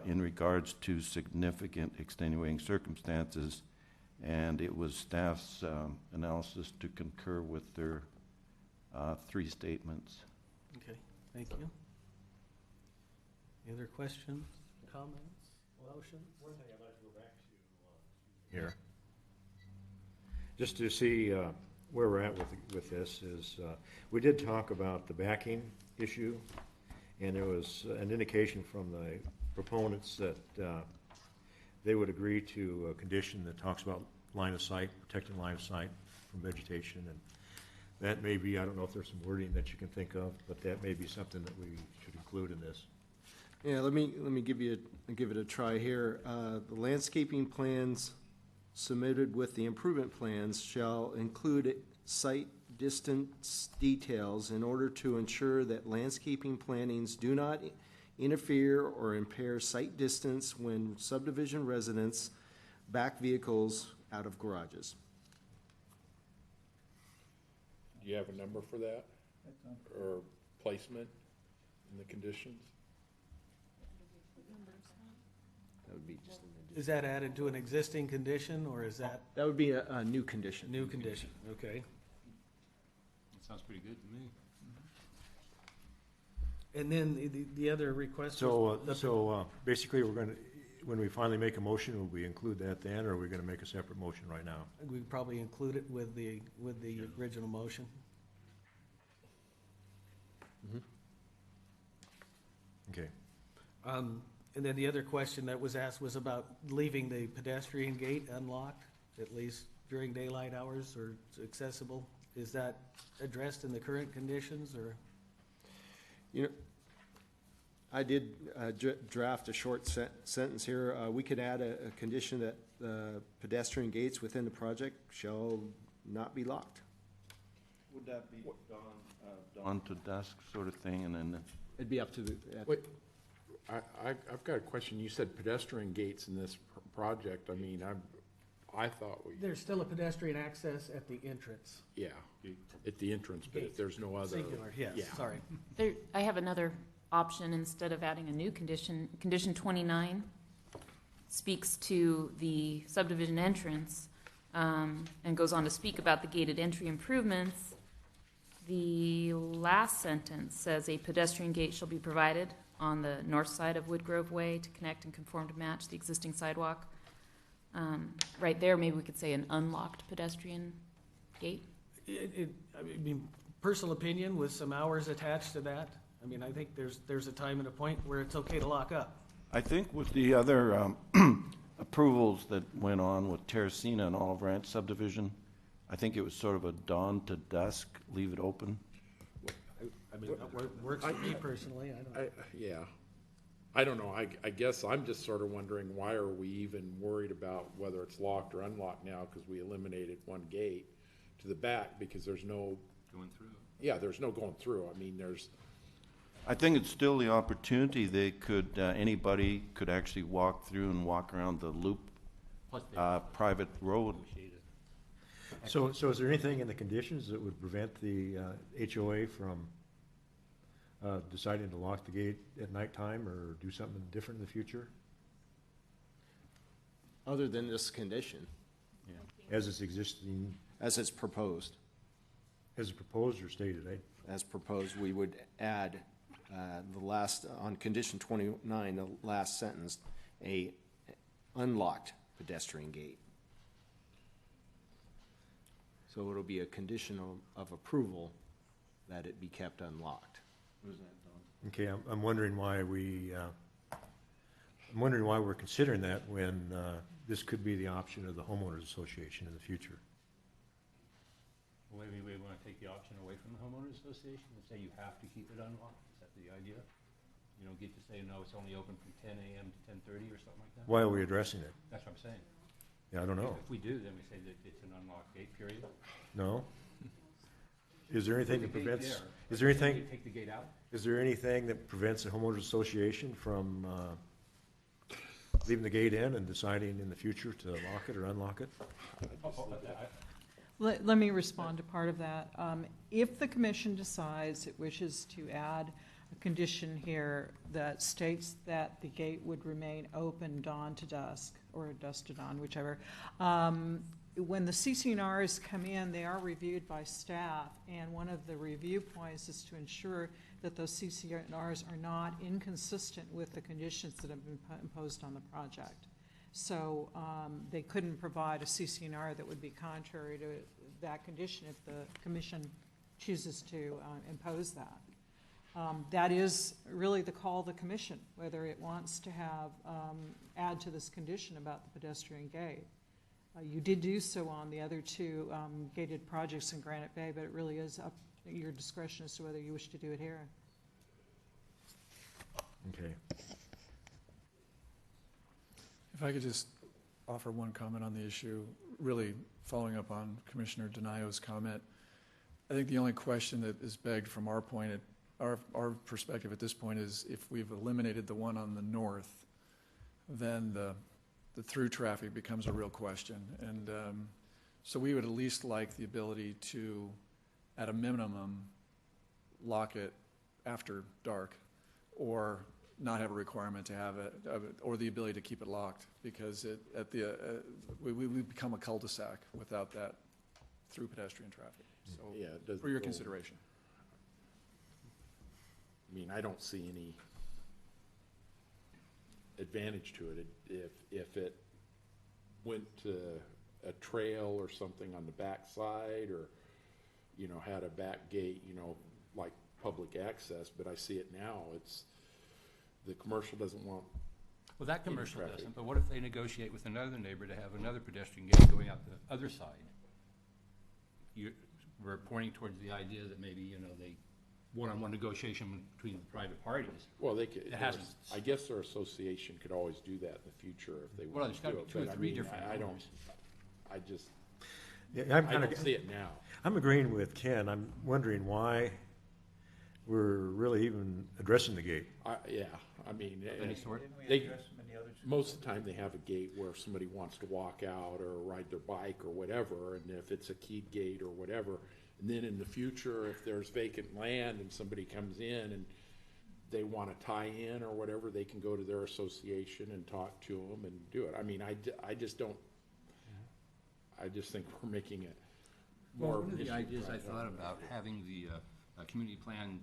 in regards to significant extenuating circumstances, and it was staff's analysis to concur with their three statements. Okay, thank you. Any other questions, comments, motions? One thing I'd like to go back to here, just to see where we're at with this, is we did talk about the backing issue, and there was an indication from the proponents that they would agree to a condition that talks about line of sight, protecting line of sight from vegetation, and that may be, I don't know if there's some wording that you can think of, but that may be something that we should include in this. Yeah, let me give it a try here. The landscaping plans submitted with the improvement plans shall include site distance details in order to ensure that landscaping plantings do not interfere or impair site distance when subdivision residents back vehicles out of garages. Do you have a number for that? Or placement in the conditions? That would be just Is that added to an existing condition, or is that? That would be a new condition. New condition, okay. Sounds pretty good to me. And then the other request was... So basically, we're going to, when we finally make a motion, will we include that then, or are we going to make a separate motion right now? We probably include it with the original motion. Okay. And then the other question that was asked was about leaving the pedestrian gate unlocked, at least during daylight hours, or accessible. Is that addressed in the current conditions, or? You know, I did draft a short sentence here. We could add a condition that the pedestrian gates within the project shall not be locked. Would that be dawn to dusk sort of thing, and then? It'd be up to the... Wait, I've got a question. You said pedestrian gates in this project. I mean, I thought we... There's still a pedestrian access at the entrance. Yeah, at the entrance, but if there's no other... Singular, yes, yeah. sorry. I have another option instead of adding a new condition. Condition 29 speaks to the subdivision entrance and goes on to speak about the gated entry improvements. The last sentence says a pedestrian gate shall be provided on the north side of Woodgrove Way to connect and conform to match the existing sidewalk. Right there, maybe we could say an unlocked pedestrian gate. I mean, personal opinion with some hours attached to that. I mean, I think there's a time and a point where it's okay to lock up. I think with the other approvals that went on with Terracina and Olive Ranch subdivision, I think it was sort of a dawn to dusk, leave it open. I mean, that works for me personally. Yeah. I don't know. I guess I'm just sort of wondering, why are we even worried about whether it's locked or unlocked now, because we eliminated one gate to the back, because there's no... Going through. Yeah, there's no going through. I mean, there's... I think it's still the opportunity. They could, anybody could actually walk through and walk around the loop, private road. So is there anything in the conditions that would prevent the HOA from deciding to lock the gate at nighttime or do something different in the future? Other than this condition. Yeah. As it's existing? As it's proposed. As proposed or stated, eh? As proposed, we would add the last, on condition 29, the last sentence, a unlocked pedestrian gate. So it'll be a condition of approval that it be kept unlocked. Okay, I'm wondering why we're considering that when this could be the option of the homeowners association in the future. Well, maybe we want to take the option away from the homeowners association and say you have to keep it unlocked. Is that the idea? You don't get to say, no, it's only open from 10 a.m. to 10:30 or something like that? Why are we addressing it? That's what I'm saying. Yeah, I don't know. If we do, then we say that it's an unlocked gate, period. No. Is there anything that prevents? There. Is there anything? Take the gate out. Is there anything that prevents the homeowners association from leaving the gate in and deciding in the future to lock it or unlock it? Let me respond to part of that. If the commission decides it wishes to add a condition here that states that the gate would remain open dawn to dusk, or dusk to dawn, whichever, when the CC&Rs come in, they are reviewed by staff, and one of the review points is to ensure that those CC&Rs are not inconsistent with the conditions that have been imposed on the project. So they couldn't provide a CC&R that would be contrary to that condition if the commission chooses to impose that. That is really the call of the commission, whether it wants to have add to this condition about the pedestrian gate. You did do so on the other two gated projects in Granite Bay, but it really is up at your discretion as to whether you wish to do it here. Okay. If I could just offer one comment on the issue, really following up on Commissioner Denio's comment, I think the only question that is begged from our point, our perspective at this point, is if we've eliminated the one on the north, then the through traffic becomes a real question. And so we would at least like the ability to, at a minimum, lock it after dark, or not have a requirement to have it, or the ability to keep it locked, because we become a cul-de-sac without that through pedestrian traffic. So, Yeah, it doesn't for your go- consideration. I mean, I don't see any advantage to it. If it went to a trail or something on the back side, or, you know, had a back gate, you know, like public access, but I see it now, it's, the commercial doesn't want. Well, that any commercial traffic. doesn't, but what if they negotiate with another neighbor to have another pedestrian gate going out the other side? We're pointing towards the idea that maybe, you know, they, one-on-one negotiation between the private parties. Well, they could, It hasn't. I guess their association could always do that in the future if they Well, want there's to gotta do be it. two or But I three mean, different I don't, owners. I just, Yeah, I I'm don't see it now. I'm agreeing with Ken. I'm wondering why we're really even addressing the gate. Yeah, I mean, Any sort? most of the time they have a gate where if somebody wants to walk out or ride their bike or whatever, and if it's a keyed gate or whatever, and then in the future, if there's vacant land and somebody comes in and they want to tie in or whatever, they can go to their association and talk to them and do it. I mean, I just don't, I just think we're making it more Well, of one an of the issue. ideas I thought about having the community plan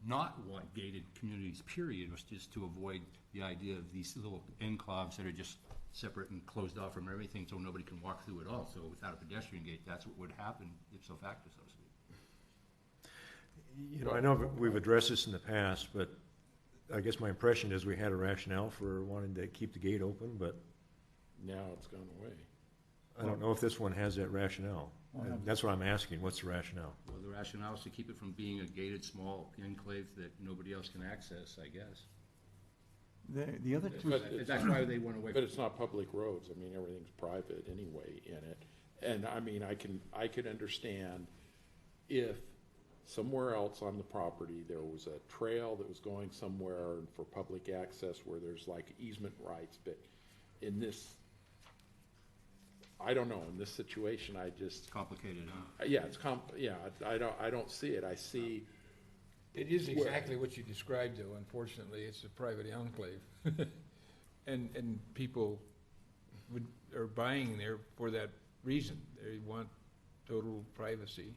not want gated communities, period, was just to avoid the idea of these little enclaves that are just separate and closed off from everything, so nobody can walk through at all. So without a pedestrian gate, that's what would happen ipso facto, so to speak. You know, I know that we've addressed this in the past, but I guess my impression is we had a rationale for wanting to keep the gate open, but Now it's gone away. I don't know if this one has that rationale. And that's what I'm asking, what's the rationale? Well, the rationale is to keep it from being a gated small enclave that nobody else can access, I guess. The other two, That's why they went away. But it's not public roads. I mean, everything's private anyway in it. And I mean, I could understand if somewhere else on the property, there was a trail that was going somewhere for public access where there's like easement rights, but in this, I don't know, in this situation, I just. Complicated, huh? Yeah, I don't see it. I see. It is exactly what you described, though. Unfortunately, it's a private enclave. And people are buying there for that reason. They want total privacy.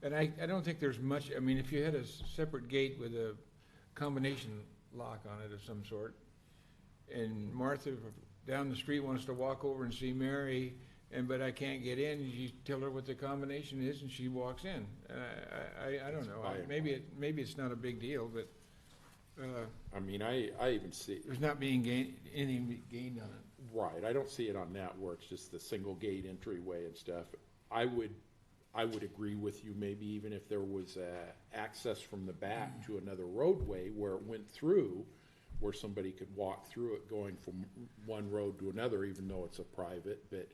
And I don't think there's much, I mean, if you had a separate gate with a combination lock on it of some sort, and Martha down the street wants to walk over and see Mary, but I can't get in, you tell her what the combination is, and she walks in. I don't know, maybe it's not a big deal, but, I mean, I even see. there's not being any gained on it. Right, I don't see it on that where it's just the single gate entryway and stuff. I would agree with you, maybe even if there was access from the back to another roadway where it went through, where somebody could walk through it going from one road to another, even though it's a private, but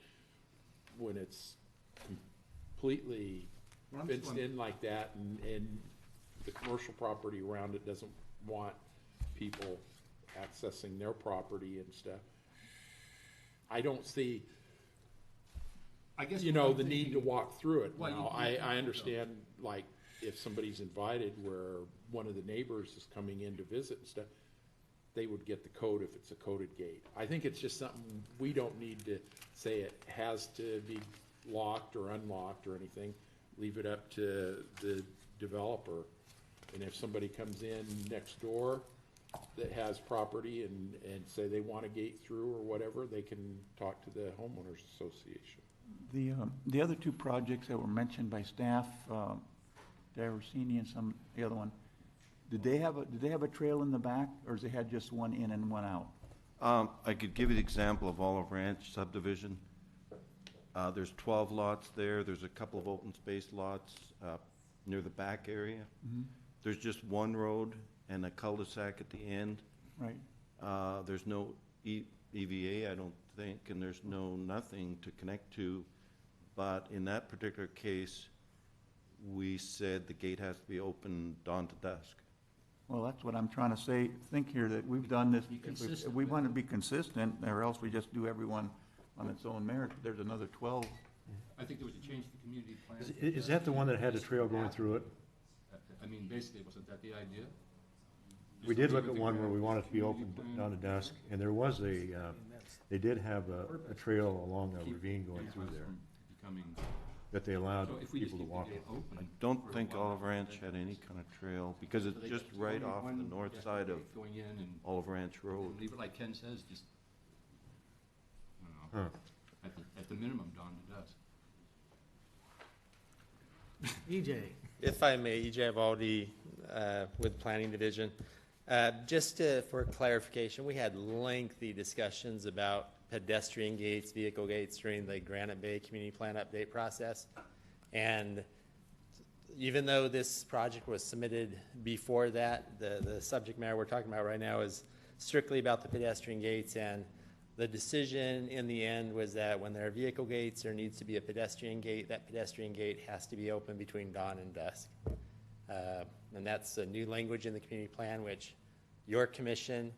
when it's completely fenced in like that and the commercial property around it doesn't want people accessing their property and stuff, I don't see, I guess you know, the need to walk through it. Well, Now, I understand, like, if somebody's invited where one of the neighbors is coming in to visit and stuff, they would get the code if it's a coded gate. I think it's just something, we don't need to say it has to be locked or unlocked or anything. Leave it up to the developer. And if somebody comes in next door that has property and say they want a gate through or whatever, they can talk to the homeowners association. the other two projects that were mentioned by staff, Daversini and the other one, did they have a trail in the back, or does they had just one in and one out? I could give you the example of Olive Ranch subdivision. There's 12 lots there. There's a couple of open space lots near the back area. Mhm. There's just one road and a cul-de-sac at the end. Right. There's no EVA, I don't think, and there's nothing to connect to. But in that particular case, we said the gate has to be open dawn to dusk. Well, that's what I'm trying to think here, that we've done this, consistent we with want to be consistent, or else we just do everyone on its own merit. There's another 12. I think there was a change to the community plan. Is that the one that had a trail going through it? I mean, basically, wasn't that the idea? We did look at one where we wanted it to be open down to dusk, and there was they did have a trail along a ravine going Keep through us there. from becoming that they allowed So if we just people to keep walk the gate on. open. I don't for think a while, Olive Ranch had any kind of trail, because so it's they just just right only off one the north pedestrian side of gate going in and Olive Ranch Road. leave it like Ken says, just, I don't know, at the minimum, dawn to dusk. EJ. If I may, EJ Valdi with Planning Division. Just for clarification, we had lengthy discussions about pedestrian gates, vehicle gates during the Granite Bay Community Plan Update process. And even though this project was submitted before that, the subject matter we're talking about right now is strictly about the pedestrian gates. And the decision in the end was that when there are vehicle gates, there needs to be a pedestrian gate. That pedestrian gate has to be open between dawn and dusk. And that's a new language in the community plan, which your commission,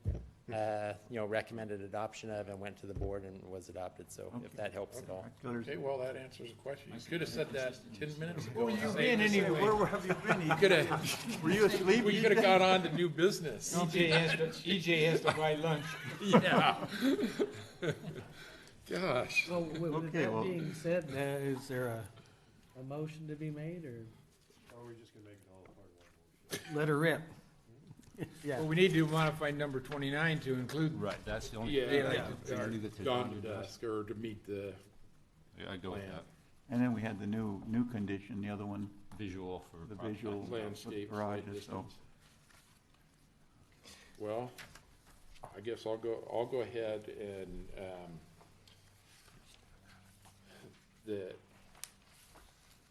recommended adoption of and went to the board and was adopted. So if that helps at all. Okay, well, that answers the question. You could have said that 10 minutes ago. Where were you Save been us anyway? away. Where have you been? You could have. Were you asleep? We could have gone on to new business. EJ has to buy lunch. Yeah. Gosh. Well, with Okay, that well- being said, is there a motion to be made, or Or are we just gonna make it all part of one? let her rip? Yeah. Well, we need to modify number 29 to include. Right, that's the only. Yeah, So you leave it to dawn to dusk, or to meet the Yeah, I go with plan. that. And then we had the new condition, the other one, Visual for. the visual landscape garages, site so. distance. Well, I guess I'll go ahead and, that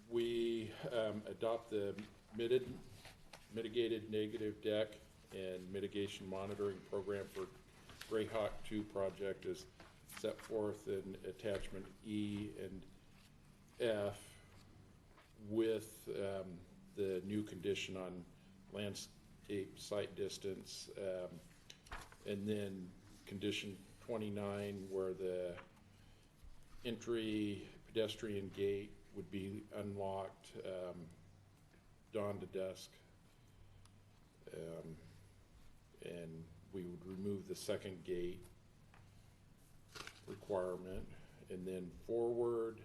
we, adopt the mitigated negative deck and mitigation monitoring program for Grayhawk 2 project as set forth in attachment E and F with, the new condition on landscape site distance, and then condition 29 where the entry pedestrian gate would be unlocked, dawn to dusk. And we would remove the second gate requirement, and then forward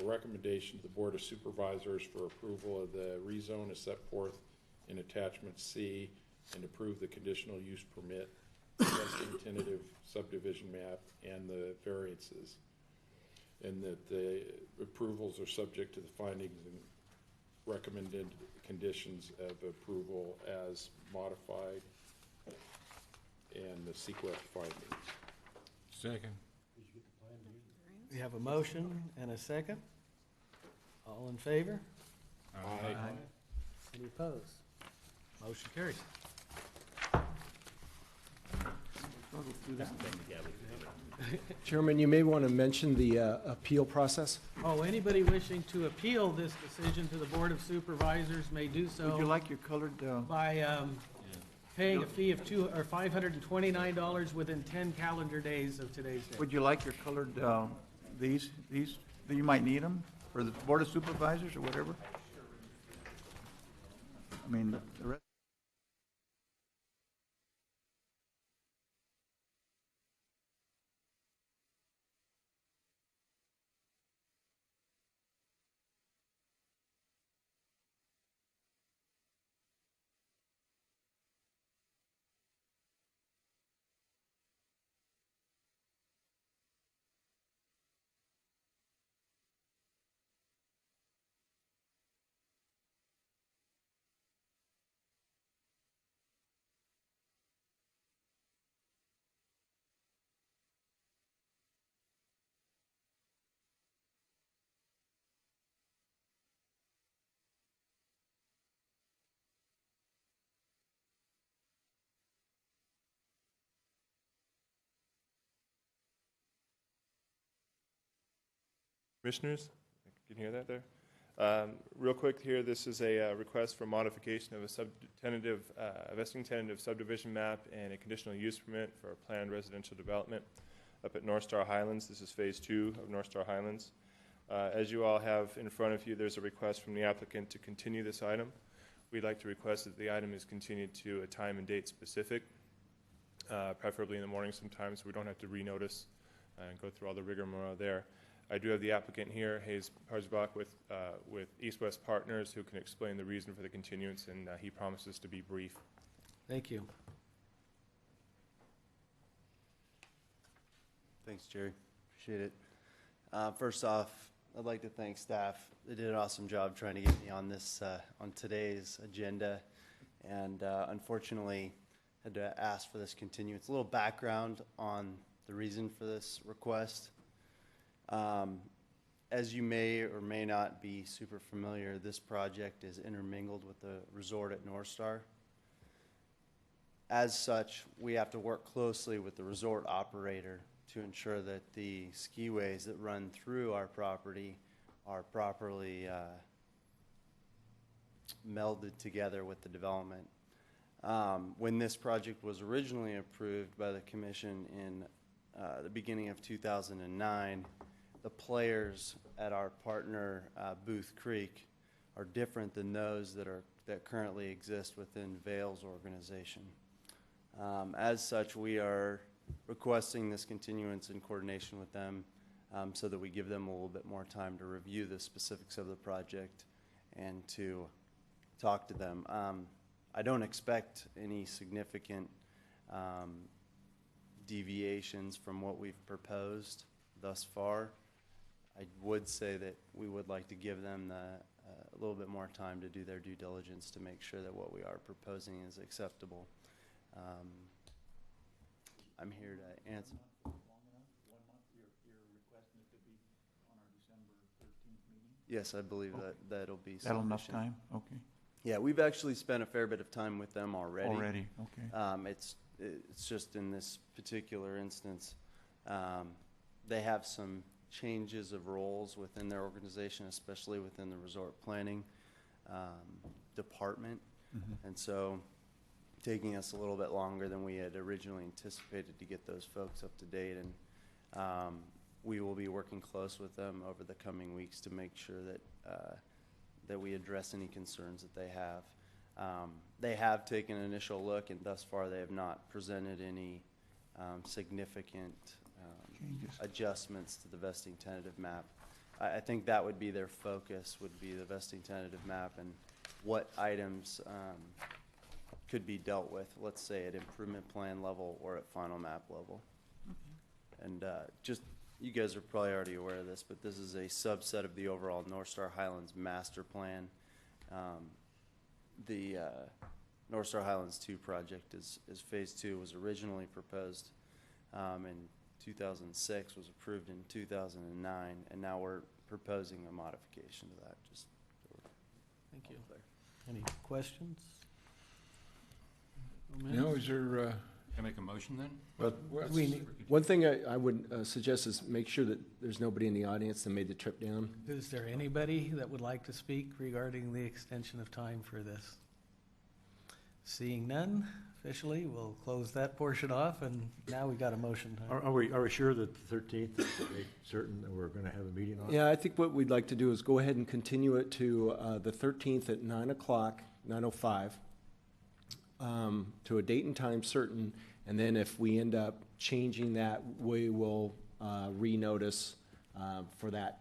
a recommendation to the Board of Supervisors for approval of the rezone as set forth in attachment C, and approve the conditional use permit, testing tentative subdivision map, and the variances. And that the approvals are subject to the findings and recommended conditions of approval as modified, and the secret findings. Second. We have a motion and a second. All in favor? Aye. Any opposed? Motion carries. Chairman, you may want to mention the appeal process. Oh, anybody wishing to appeal this decision to the Board of Supervisors may do so. Would you like your colored, by paying a fee of $529 within 10 calendar days of today's date. would you like your colored, these, you might need them for the Board of Supervisors or whatever? I mean, the rest. Commissioners, you can hear that there. Real quick here, this is a request for modification of a vesting tentative subdivision map and a conditional use permit for a planned residential development up at North Star Highlands. This is phase 2 of North Star Highlands. As you all have in front of you, there's a request from the applicant to continue this item. We'd like to request that the item is continued to a time and date specific, preferably in the morning sometimes, so we don't have to renotice and go through all the rigmarole there. I do have the applicant here, Hayes Harzbach with East West Partners, who can explain the reason for the continuance, and he promises to be brief. Thank you. Thanks, Jerry. Appreciate it. First off, I'd like to thank staff. They did an awesome job trying to get me on this, on today's agenda, and unfortunately had to ask for this continuance. A little background on the reason for this request. As you may or may not be super familiar, this project is intermingled with the resort at North Star. As such, we have to work closely with the resort operator to ensure that the skiways that run through our property are properly melded together with the development. When this project was originally approved by the commission in the beginning of 2009, the players at our partner Booth Creek are different than those that currently exist within Vail's organization. As such, we are requesting this continuance in coordination with them so that we give them a little bit more time to review the specifics of the project and to talk to them. I don't expect any significant deviations from what we've proposed thus far. I would say that we would like to give them a little bit more time to do their due diligence to make sure that what we are proposing is acceptable. I'm here to answer. Yes, I believe that that'll be sufficient. That'll enough time? Okay. Yeah, we've actually spent a fair bit of time with them already. Already, okay. It's just in this particular instance, they have some changes of roles within their organization, especially within the resort planning department. Mm-hmm. And so taking us a little bit longer than we had originally anticipated to get those folks up to date. And we will be working close with them over the coming weeks to make sure that we address any concerns that they have. They have taken an initial look, and thus far they have not presented any significant adjustments to the vesting tentative map. I think that would be their focus, would be the vesting tentative map and what items could be dealt with, let's say at improvement plan level or at final map level. And just, you guys are probably already aware of this, but this is a subset of the overall North Star Highlands master plan. The North Star Highlands 2 project is phase 2, was originally proposed in 2006, was approved in 2009, and now we're proposing a modification to that. Just thank you. Any questions? No, is there, Can I make a motion then? Well, one thing I would suggest is make sure that there's nobody in the audience that made the trip down. Is there anybody that would like to speak regarding the extension of time for this? Seeing none, officially, we'll close that portion off, and now we got a motion. Are we sure that the 13th is the date certain that we're going to have a meeting on? Yeah, I think what we'd like to do is go ahead and continue it to the 13th at 9 o'clock, 9:05, to a date and time certain, and then if we end up changing that, we will renotice for that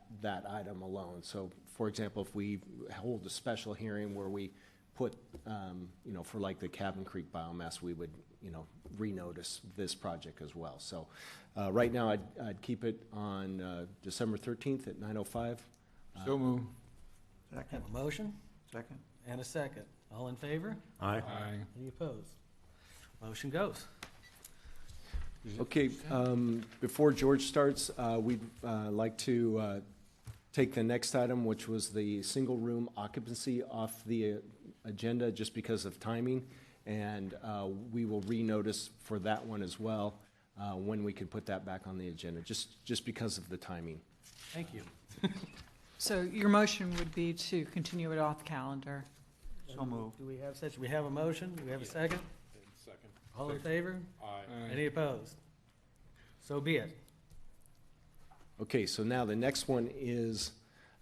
item alone. So, for example, if we hold a special hearing where we put, for like the Cabin Creek biomass, we would, renotice this project as well. So right now, I'd keep it on December 13th at 9:05. so move. Have a motion? Second. And a second. All in favor? Aye. Aye. Any opposed? Motion goes. Okay, before George starts, we'd like to take the next item, which was the single room occupancy off the agenda just because of timing, and we will renotice for that one as well when we can put that back on the agenda, just because of the timing. Thank you. So your motion would be to continue it off calendar. So moved. Do we have a motion? Do we have a second? Second. All in favor? Aye. Any opposed? So be it. Okay, so now the next one is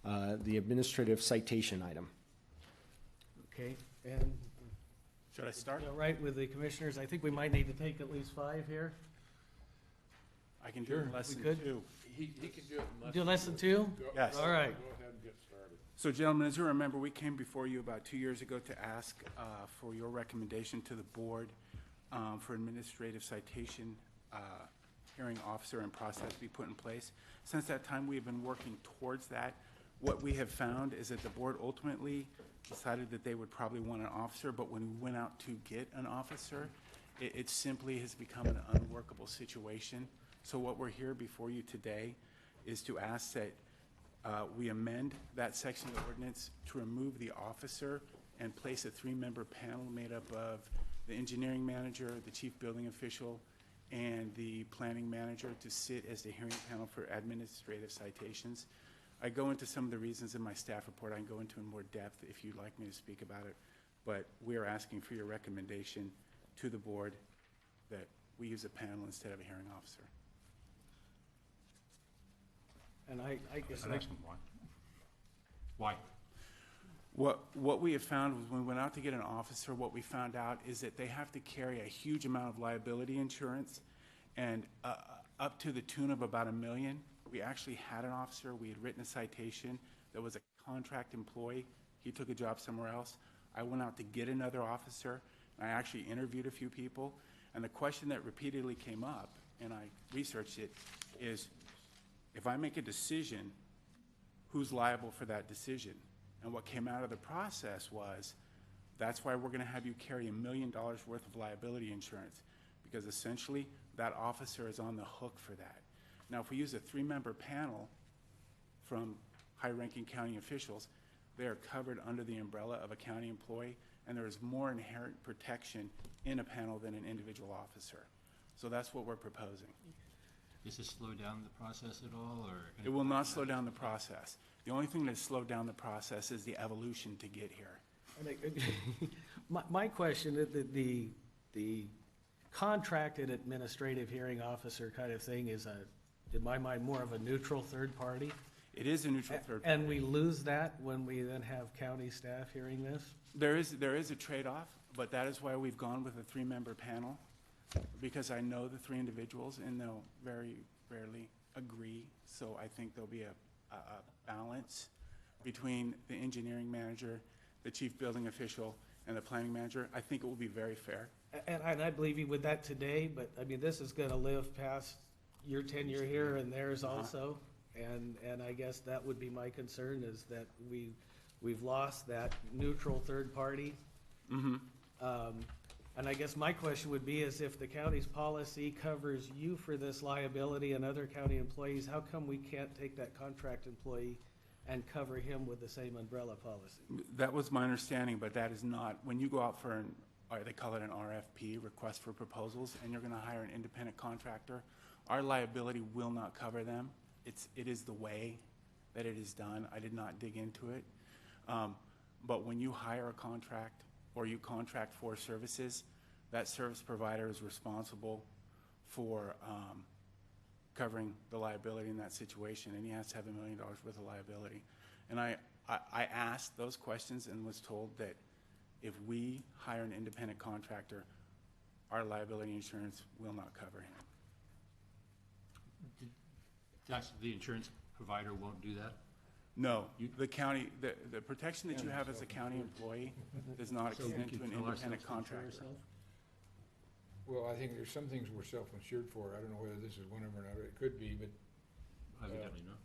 the administrative citation item. Okay, and Should I start? all right with the commissioners, I think we might need to take at least 5 here. I can do it in less than could? 2. He can do it in less Do than less than 2. 2? Yes. All right. Go ahead and get started. So gentlemen, as you remember, we came before you about 2 years ago to ask for your recommendation to the board for administrative citation hearing officer and process be put in place. Since that time, we have been working towards that. What we have found is that the board ultimately decided that they would probably want an officer, but when we went out to get an officer, it simply has become an unworkable situation. So what we're here before you today is to ask that we amend that section of the ordinance to remove the officer and place a 3-member panel made up of the engineering manager, the chief building official, and the planning manager to sit as the hearing panel for administrative citations. I go into some of the reasons in my staff report. I can go into in more depth if you'd like me to speak about it. But we are asking for your recommendation to the board that we use a panel instead of a hearing officer. And I guess An excellent one. Why? What we have found was when we went out to get an officer, what we found out is that they have to carry a huge amount of liability insurance, and up to the tune of about $1 million. We actually had an officer. We had written a citation that was a contract employee. He took a job somewhere else. I went out to get another officer. I actually interviewed a few people, and the question that repeatedly came up, and I researched it, is if I make a decision, who's liable for that decision? And what came out of the process was, that's why we're going to have you carry $1 million worth of liability insurance, because essentially that officer is on the hook for that. Now, if we use a 3-member panel from high-ranking county officials, they are covered under the umbrella of a county employee, and there is more inherent protection in a panel than an individual officer. So that's what we're proposing. Does this slow down the process at all, or? It will not slow down the process. The only thing that slowed down the process is the evolution to get here. My question, the contracted administrative hearing officer kind of thing is in my mind, more of a neutral third party. It is a neutral third party. And we lose that when we then have county staff hearing this? There is a trade-off, but that is why we've gone with a 3-member panel, because I know the 3 individuals, and they'll very rarely agree. So I think there'll be a balance between the engineering manager, the chief building official, and the planning manager. I think it will be very fair. And I believe you with that today, but I mean, this is gonna live past your tenure here and theirs also. And I guess that would be my concern, is that we've lost that neutral third party. Mm-hmm. And I guess my question would be is if the county's policy covers you for this liability and other county employees, how come we can't take that contract employee and cover him with the same umbrella policy? That was my understanding, but that is not. When you go out for they call it an RFP, request for proposals, and you're gonna hire an independent contractor, our liability will not cover them. It is the way that it is done. I did not dig into it. But when you hire a contract or you contract for services, that service provider is responsible for covering the liability in that situation, and he has to have $1 million worth of liability. And I asked those questions and was told that if we hire an independent contractor, our liability insurance will not cover him. The insurance provider won't do that? No, the county, the protection that you have as a county employee does not extend to an independent contractor. Well, I think there's some things we're self-insured for. I don't know whether this is one of them or not. It could be, but Evidently not.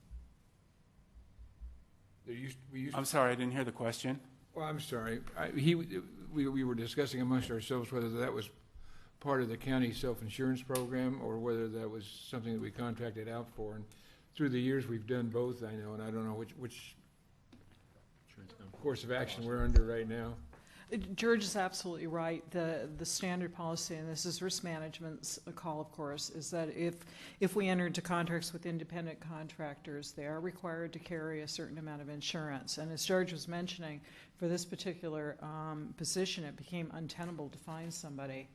I'm sorry, I didn't hear the question. Well, I'm sorry. We were discussing amongst ourselves whether that was part of the county self-insurance program or whether that was something that we contracted out for. And through the years, we've done both, I know, and I don't know which course of action we're under right now. George is absolutely right. The standard policy, and this is risk management's call, of course, is that if we enter into contracts with independent contractors, they are required to carry a certain amount of insurance. And as George was mentioning, for this particular position, it became untenable to find somebody,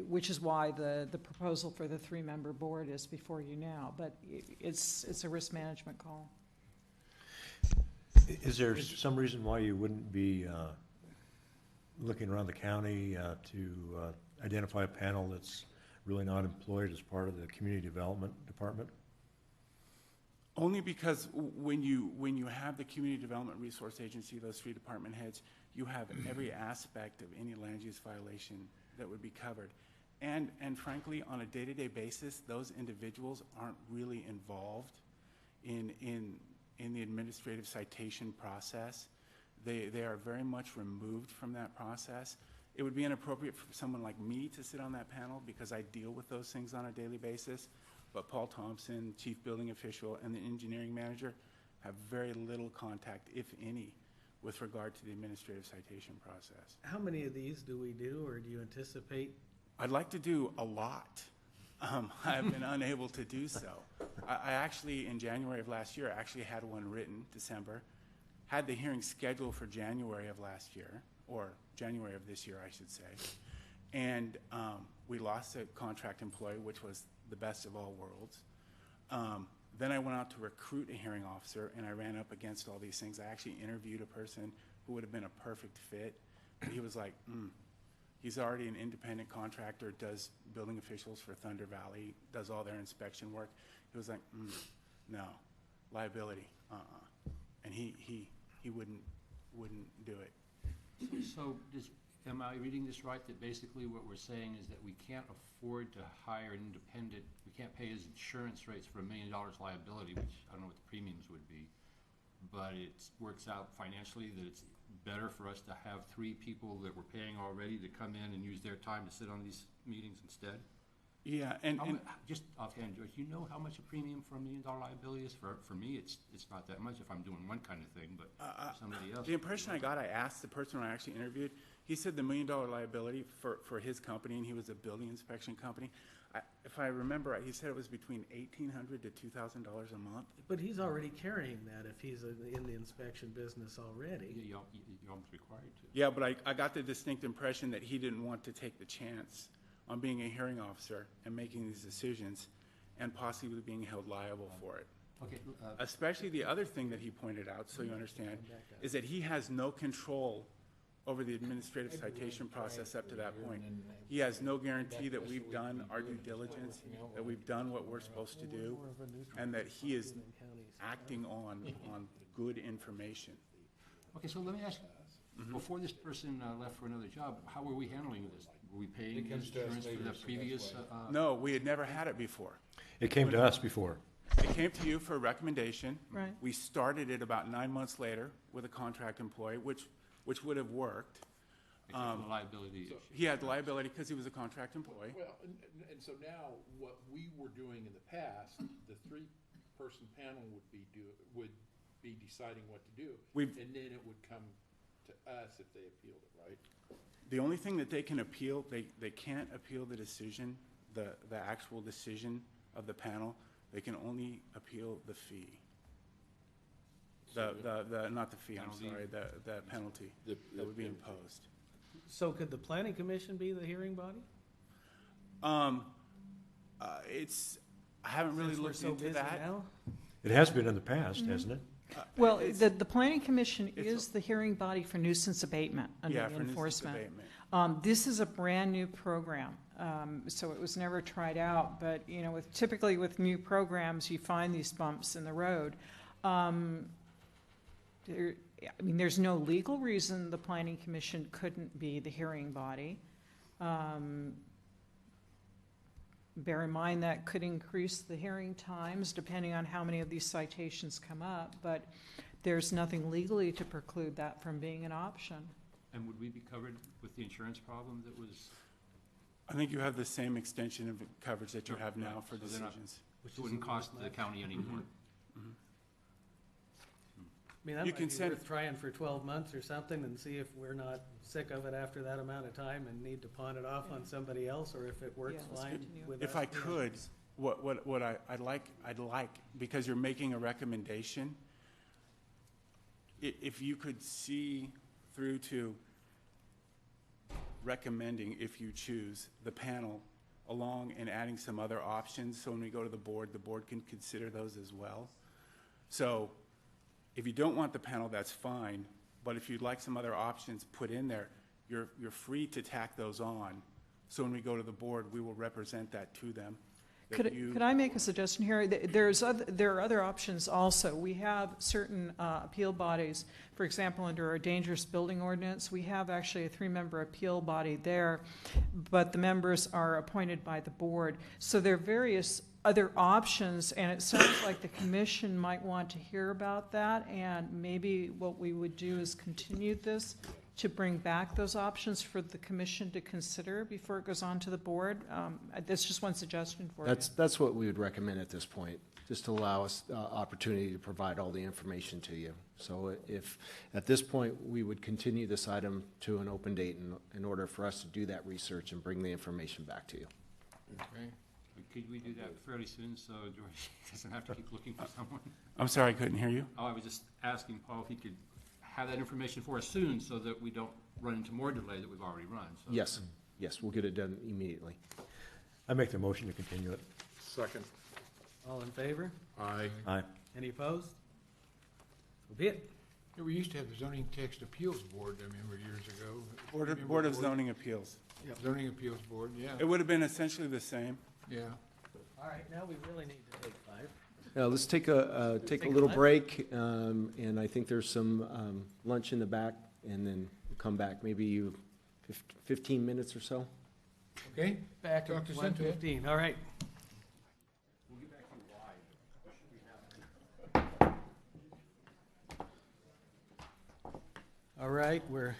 which is why the proposal for the 3-member board is before you now. But it's a risk management call. Is there some reason why you wouldn't be looking around the county to identify a panel that's really not employed as part of the community development department? Only because when you have the Community Development Resource Agency, those 3 department heads, you have every aspect of any land use violation that would be covered. And frankly, on a day-to-day basis, those individuals aren't really involved in the administrative citation process. They are very much removed from that process. It would be inappropriate for someone like me to sit on that panel because I deal with those things on a daily basis. But Paul Thompson, chief building official, and the engineering manager have very little contact, if any, with regard to the administrative citation process. How many of these do we do, or do you anticipate? I'd like to do a lot. I've been unable to do so. I actually, in January of last year, actually had one written, December, had the hearing scheduled for January of last year, or January of this year, I should say. And we lost a contract employee, which was the best of all worlds. Then I went out to recruit a hearing officer, and I ran up against all these things. I actually interviewed a person who would have been a perfect fit. But he was like, he's already an independent contractor, does building officials for Thunder Valley, does all their inspection work. He was like, no, liability, and he wouldn't do it. So am I reading this right, that basically what we're saying is that we can't afford to hire an independent, we can't pay his insurance rates for $1 million liability, which I don't know what the premiums would be, but it works out financially that it's better for us to have 3 people that we're paying already to come in and use their time to sit on these meetings instead? Yeah, and just offhand, George, you know how much a premium for $1 million liability is? For me, it's not that much if I'm doing one kind of thing, but for somebody else. The impression I got, I asked the person I actually interviewed, he said the $1 million liability for his company, and he was a building inspection company. If I remember right, he said it was between $1,800 to $2,000 a month. But he's already carrying that if he's in the inspection business already. Yeah, you're almost required to. Yeah, but I got the distinct impression that he didn't want to take the chance on being a hearing officer and making these decisions and possibly being held liable for it. Okay. Especially the other thing that he pointed out, so you understand, is that he has no control over the administrative citation process up to that point. He has no guarantee that we've done our due diligence, that we've done what we're supposed to do, and that he is acting on good information. Okay, so let me ask you, before this person left for another job, how were we handling this? Were we paying his insurance for the previous? No, we had never had it before. It came to us before. It came to you for a recommendation. Right. We started it about 9 months later with a contract employee, which would have worked. Because of the liability issue. He had liability because he was a contract employee. Well, and so now what we were doing in the past, the 3-person panel would be deciding what to do. And then it would come to us if they appealed it, right? The only thing that they can appeal, they can't appeal the decision, the actual decision of the panel. They can only appeal the fee. Not the fee, I'm sorry, the penalty that would be imposed. So could the planning commission be the hearing body? I haven't really Since we're looked so into busy that. now? It has been in the past, hasn't it? Well, the planning commission is the hearing body for nuisance abatement under Yeah, the for nuisance enforcement. abatement. This is a brand-new program, so it was never tried out, but, you know, typically with new programs, you find these bumps in the road. There's no legal reason the planning commission couldn't be the hearing body. Bear in mind that could increase the hearing times depending on how many of these citations come up, but there's nothing legally to preclude that from being an option. And would we be covered with the insurance problem that was? I think you have the same extension of coverage that you have now for decisions. Which wouldn't cost the county any more. I mean, that might be worth trying for 12 months or something and see if we're not sick of it after that amount of time and need to pawn it off on somebody else, or if it works fine with us. If I could, what I'd like, because you're making a recommendation, if you could see through to recommending, if you choose, the panel along and adding some other options, so when we go to the board can consider those as well. So if you don't want the panel, that's fine, but if you'd like some other options put in there, you're free to tack those on So when we go to the board, we will represent that to them. that you- Could I make a suggestion here? There are other options also. We have certain appeal bodies. For example, under our dangerous building ordinance, we have actually a 3-member appeal body there, but the members are appointed by the board. So there are various other options, and it sounds like the commission might want to hear about that, and maybe what we would do is continue this to bring back those options for the commission to consider before it goes on to the board. That's just one suggestion for you. That's what we would recommend at this point, just to allow us opportunity to provide all the information to you. So if, at this point, we would continue this item to an open date in order for us to do that research and bring the information back to you. Okay. Could we do that fairly soon so George doesn't have to keep looking for someone? I'm sorry, I couldn't hear you. Oh, I was just asking Paul if he could have that information for us soon so that we don't run into more delay that we've already run. So. Yes, we'll get it done immediately. I make the motion to continue it. Second. All in favor? Aye. Aye. Any opposed? So be it. Yeah, we used to have the zoning text appeals board, I remember years ago. Board of Zoning Appeals. Zoning appeals board, yeah. It would have been essentially the same. Yeah. All right, now we really need to take 5. Now, let's take a little lunch? break, and I think there's some lunch in the back, and then we'll come back, maybe 15 minutes or so. Okay, back to Central. 1:15, all right. We'll get back to you why. All right, we're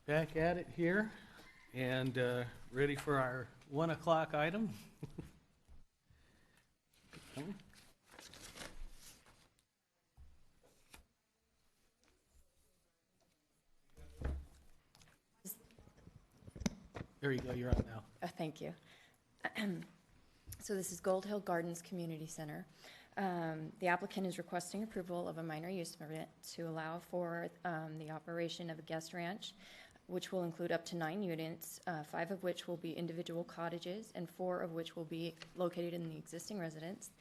back at it here, and ready for our 1 o'clock item. There you go, you're on now. Thank you. So this is Gold Hill Gardens Community Center. The applicant is requesting approval of a minor use permit to allow for the operation of a guest ranch, which will include up to 9 units, 5 of which will be individual cottages and 4 of which will be located in the existing residence,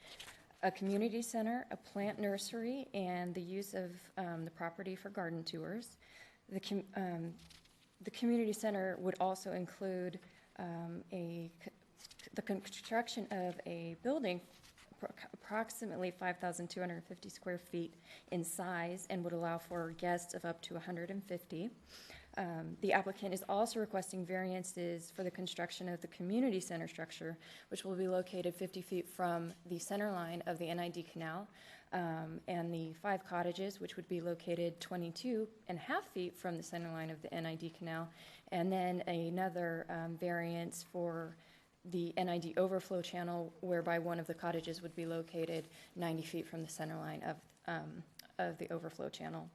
a community center, a plant nursery, and the use of the property for garden tours. The community center would also include the construction of a building approximately 5,250 square feet in size and would allow for guests of up to 150. The applicant is also requesting variances for the construction of the community center structure, which will be located 50 feet from the center line of the NID canal, and the 5 cottages, which would be located 22.5 feet from the center line of the NID canal, and then another variance for the NID overflow channel, whereby one of the cottages would be located 90 feet from the center line of the overflow channel.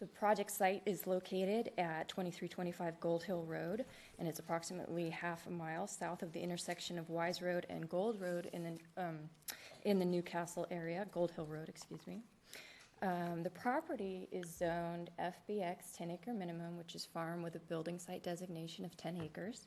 The project site is located at 2325 Gold Hill Road, and it's approximately half a mile south of the intersection of Wise Road and Gold Road in the Newcastle area, Gold Hill Road, excuse me. The property is zoned FBX 10-acre minimum, which is farm with a building site designation of 10 acres.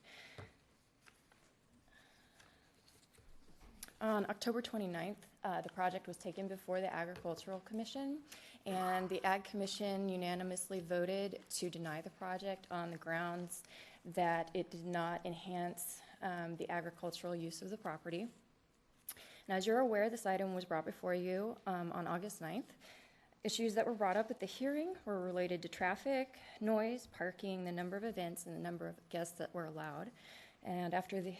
On October 29th, the project was taken before the Agricultural Commission, and the Ag Commission unanimously voted to deny the project on the grounds that it did not enhance the agricultural use of the property. Now, as you're aware, this item was brought before you on August 9th. Issues that were brought up at the hearing were related to traffic, noise, parking, the number of events, and the number of guests that were allowed. And after the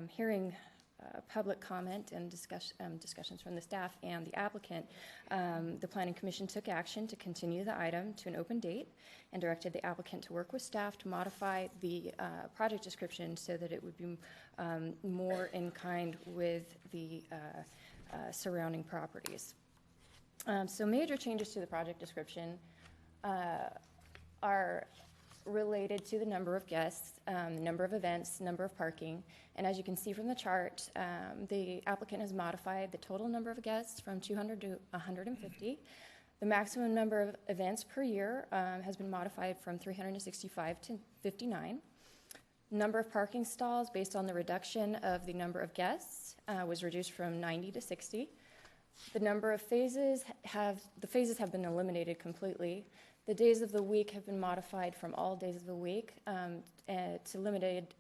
hearing, public comment and discussions from the staff and the applicant, the Planning Commission took action to continue the item to an open date and directed the applicant to work with staff to modify the project description so that it would be more in kind with the surrounding properties. So major changes to the project description are related to the number of guests, the number of events, number of parking. And as you can see from the chart, the applicant has modified the total number of guests from 200 to 150. The maximum number of events per year has been modified from 365 to 59. Number of parking stalls based on the reduction of the number of guests was reduced from 90 to 60. The number of phases have been eliminated completely. The days of the week have been modified from all days of the week to limited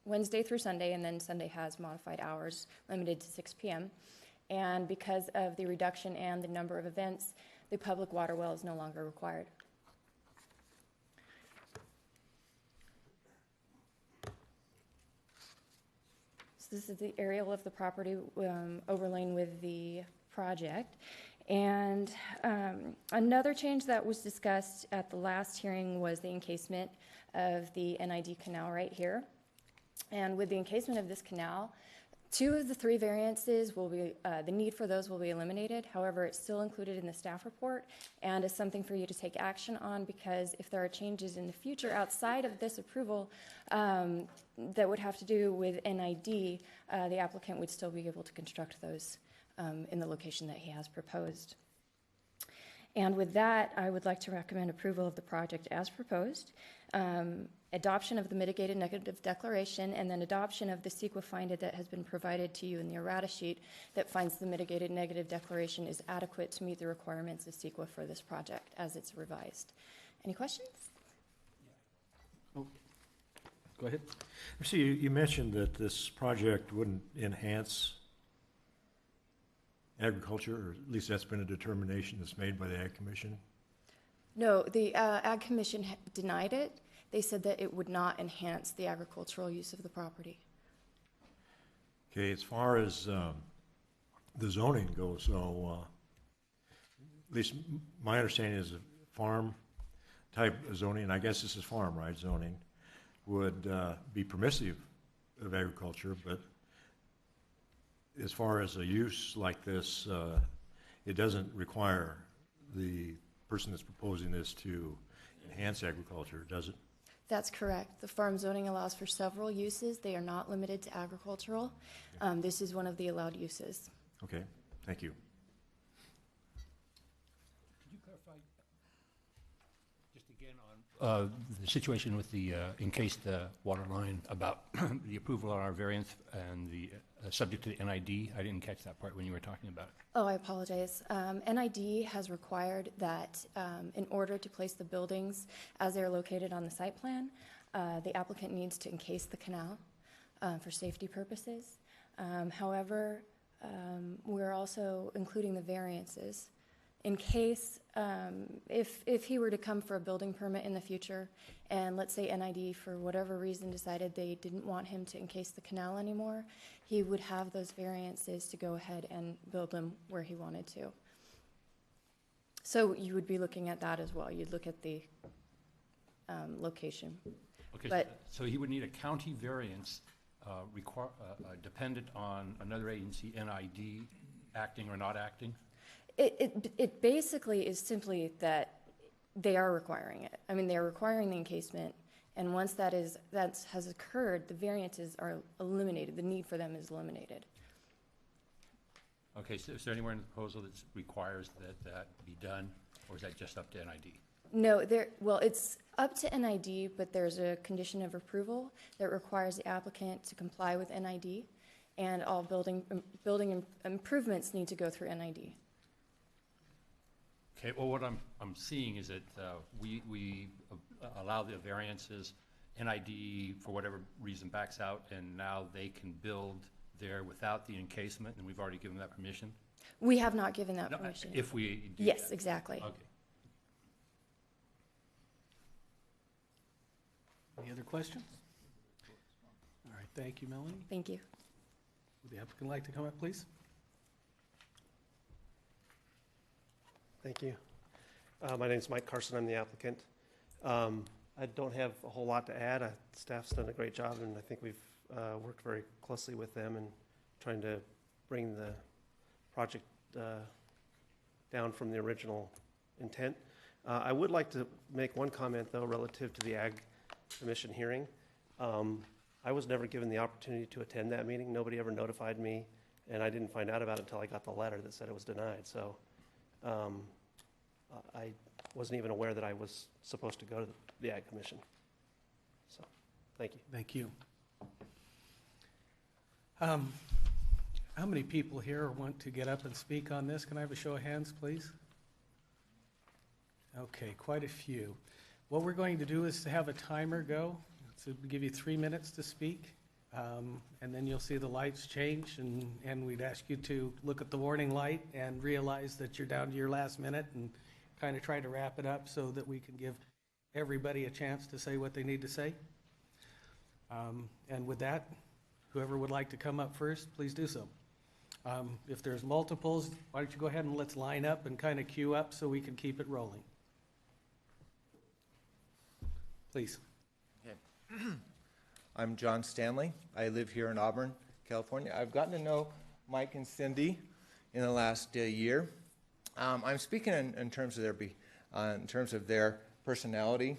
Wednesday through Sunday, and then Sunday has modified hours limited to 6 p.m. And because of the reduction and the number of events, the public water well is no longer required. So this is the aerial of the property overlain with the project. And another change that was discussed at the last hearing was the encasement of the NID canal right here. And with the encasement of this canal, 2 of the 3 variances will be, the need for those will be eliminated. However, it's still included in the staff report and is something for you to take action on, because if there are changes in the future outside of this approval that would have to do with NID, the applicant would still be able to construct those in the location that he has proposed. And with that, I would like to recommend approval of the project as proposed, adoption of the mitigated negative declaration, and then adoption of the CEQA finder that has been provided to you in the errata sheet that finds the mitigated negative declaration is adequate to meet the requirements of CEQA for this project as it's revised. Any questions? Oh, go ahead. See, you mentioned that this project wouldn't enhance agriculture, or at least that's been a determination that's made by the Ag Commission. No, the Ag Commission denied it. They said that it would not enhance the agricultural use of the property. Okay, as far as the zoning goes, so at least my understanding is a farm type of zoning, and I guess this is farm, right, zoning, would be permissive of agriculture, but as far as a use like this, it doesn't require the person that's proposing this to enhance agriculture, does it? That's correct. The farm zoning allows for several uses. They are not limited to agricultural. This is one of the allowed uses. Okay, thank you. Could you clarify just again on the situation with the encased water line about the approval of our variance and the subject to the NID? I didn't catch that part when you were talking about it. Oh, I apologize. NID has required that in order to place the buildings as they're located on the site plan, the applicant needs to encase the canal for safety purposes. However, we're also including the variances in case if he were to come for a building permit in the future, and let's say NID for whatever reason decided they didn't want him to encase the canal anymore, he would have those variances to go ahead and build them where he wanted to. So you would be looking at that as well. You'd look at the location. Okay, But so he would need a county variance dependent on another agency, NID, acting or not acting? It basically is simply that they are requiring it. I mean, they're requiring the encasement, and once that has occurred, the variances are eliminated. The need for them is eliminated. Okay, so is there anywhere in the proposal that requires that be done, or is that just up to NID? No, well, it's up to NID, but there's a condition of approval that requires the applicant to comply with NID, and all building improvements need to go through NID. Okay, well, what I'm seeing is that we allow the variances, NID, for whatever reason, backs out, and now they can build there without the encasement, and we've already given that permission? We have not given that No, permission. if we do Yes, that. exactly. Okay. Any other questions? All right, thank you, Melanie. Thank you. Would the applicant like to come up, please? Thank you. My name is Mike Carson. I'm the applicant. I don't have a whole lot to add. Staff's done a great job, and I think we've worked very closely with them in trying to bring the project down from the original intent. I would like to make one comment, though, relative to the Ag Commission hearing. I was never given the opportunity to attend that meeting. Nobody ever notified me, and I didn't find out about it until I got the letter that said it was denied. So I wasn't even aware that I was supposed to go to the Ag Commission. So, thank you. Thank you. How many people here want to get up and speak on this? Can I have a show of hands, please? Okay, quite a few. What we're going to do is to have a timer go, to give you 3 minutes to speak, and then you'll see the lights change, and we'd ask you to look at the warning light and realize that you're down to your last minute and kind of try to wrap it up so that we can give everybody a chance to say what they need to say. And with that, whoever would like to come up first, please do so. If there's multiples, why don't you go ahead and let's line up and kind of queue up so we can keep it rolling. Please. Okay. I'm John Stanley. I live here in Auburn, California. I've gotten to know Mike and Cindy in the last year. I'm speaking in terms of their personality,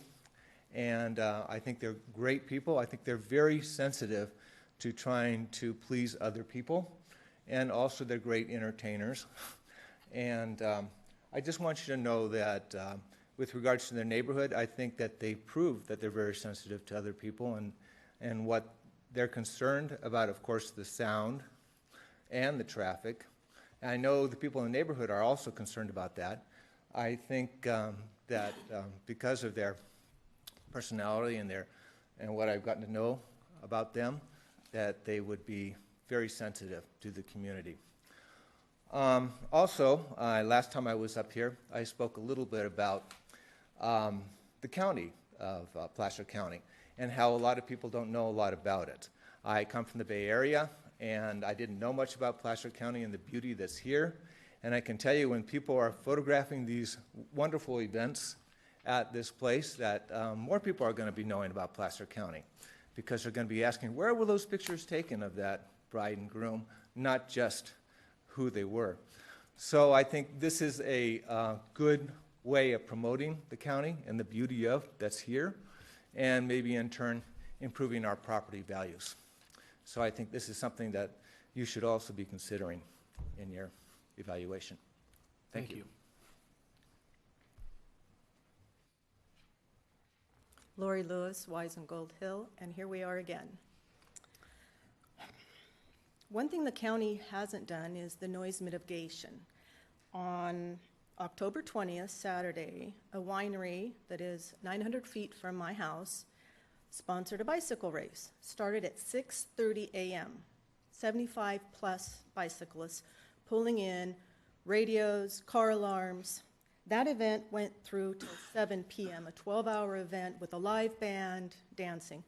and I think they're great people. I think they're very sensitive to trying to please other people, and also they're great entertainers. And I just want you to know that with regards to their neighborhood, I think that they prove that they're very sensitive to other people and what they're concerned about, of course, the sound and the traffic. And I know the people in the neighborhood are also concerned about that. I think that because of their personality and what I've gotten to know about them, that they would be very sensitive to the community. Also, last time I was up here, I spoke a little bit about the county of Placer County and how a lot of people don't know a lot about it. I come from the Bay Area, and I didn't know much about Placer County and the beauty that's here. And I can tell you, when people are photographing these wonderful events at this place, that more people are going to be knowing about Placer County, because they're going to be asking, where were those pictures taken of that bride and groom, not just who they were. So I think this is a good way of promoting the county and the beauty of that's here, and maybe in turn improving our property values. So I think this is something that you should also be considering in your evaluation. Thank you. Lori Lewis, Wise and Gold Hill, and here we are again. One thing the county hasn't done is the noise mitigation. On October 20th, Saturday, a winery that is 900 feet from my house sponsored a bicycle race. Started at 6:30 a.m. 75 plus bicyclists pulling in, radios, car alarms. That event went through till 7 p.m., a 12-hour event with a live band, dancing.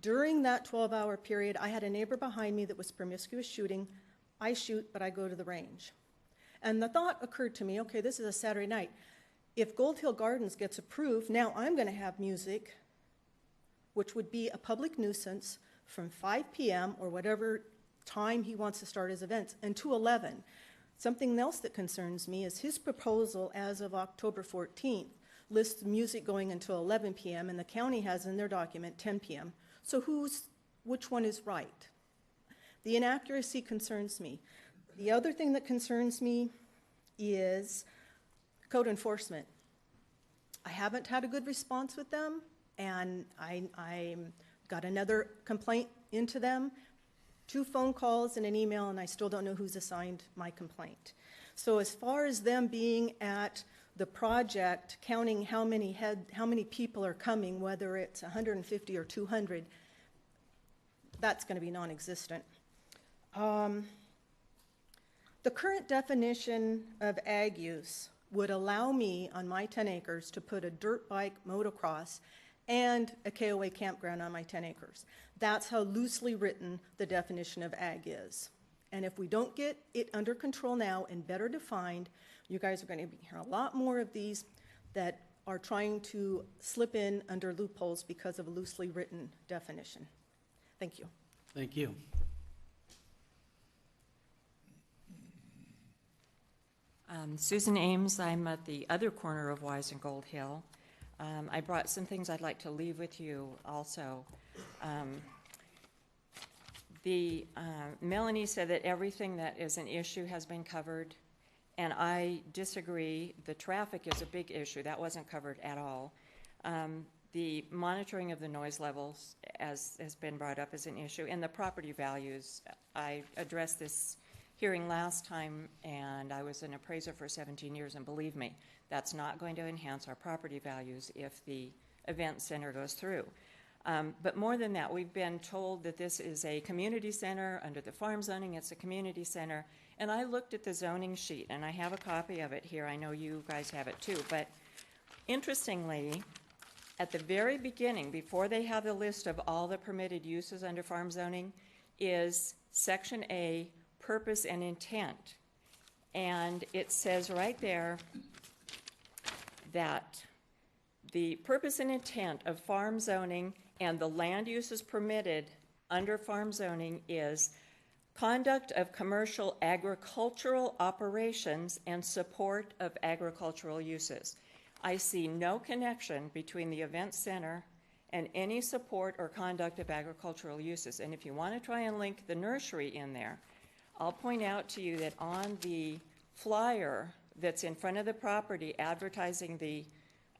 During that 12-hour period, I had a neighbor behind me that was promiscuous shooting. I shoot, but I go to the range. And the thought occurred to me, okay, this is a Saturday night. If Gold Hill Gardens gets approved, now I'm going to have music, which would be a public nuisance from 5 p.m. or whatever time he wants to start his events, and to 11. Something else that concerns me is his proposal as of October 14th lists music going until 11 p.m., and the county has in their document 10 p.m. So which one is right? The inaccuracy concerns me. The other thing that concerns me is code enforcement. I haven't had a good response with them, and I got another complaint into them, 2 phone calls and an email, and I still don't know who's assigned my complaint. So as far as them being at the project, counting how many people are coming, whether it's 150 or 200, that's going to be non-existent. The current definition of ag use would allow me on my 10 acres to put a dirt bike motocross and a KOA campground on my 10 acres. That's how loosely written the definition of ag is. And if we don't get it under control now and better defined, you guys are going to hear a lot more of these that are trying to slip in under loopholes because of a loosely written definition. Thank you. Thank you. Susan Ames, I'm at the other corner of Wise and Gold Hill. I brought some things I'd like to leave with you also. Melanie said that everything that is an issue has been covered, and I disagree. The traffic is a big issue. That wasn't covered at all. The monitoring of the noise levels, as has been brought up, is an issue, and the property values. I addressed this hearing last time, and I was an appraiser for 17 years, and believe me, that's not going to enhance our property values if the event center goes through. But more than that, we've been told that this is a community center. Under the farm zoning, it's a community center. And I looked at the zoning sheet, and I have a copy of it here. I know you guys have it too. But interestingly, at the very beginning, before they have the list of all the permitted uses under farm zoning, is Section A, purpose and intent. And it says right there that the purpose and intent of farm zoning and the land uses permitted under farm zoning is conduct of commercial agricultural operations and support of agricultural uses. I see no connection between the event center and any support or conduct of agricultural uses. And if you want to try and link the nursery in there, I'll point out to you that on the flyer that's in front of the property advertising the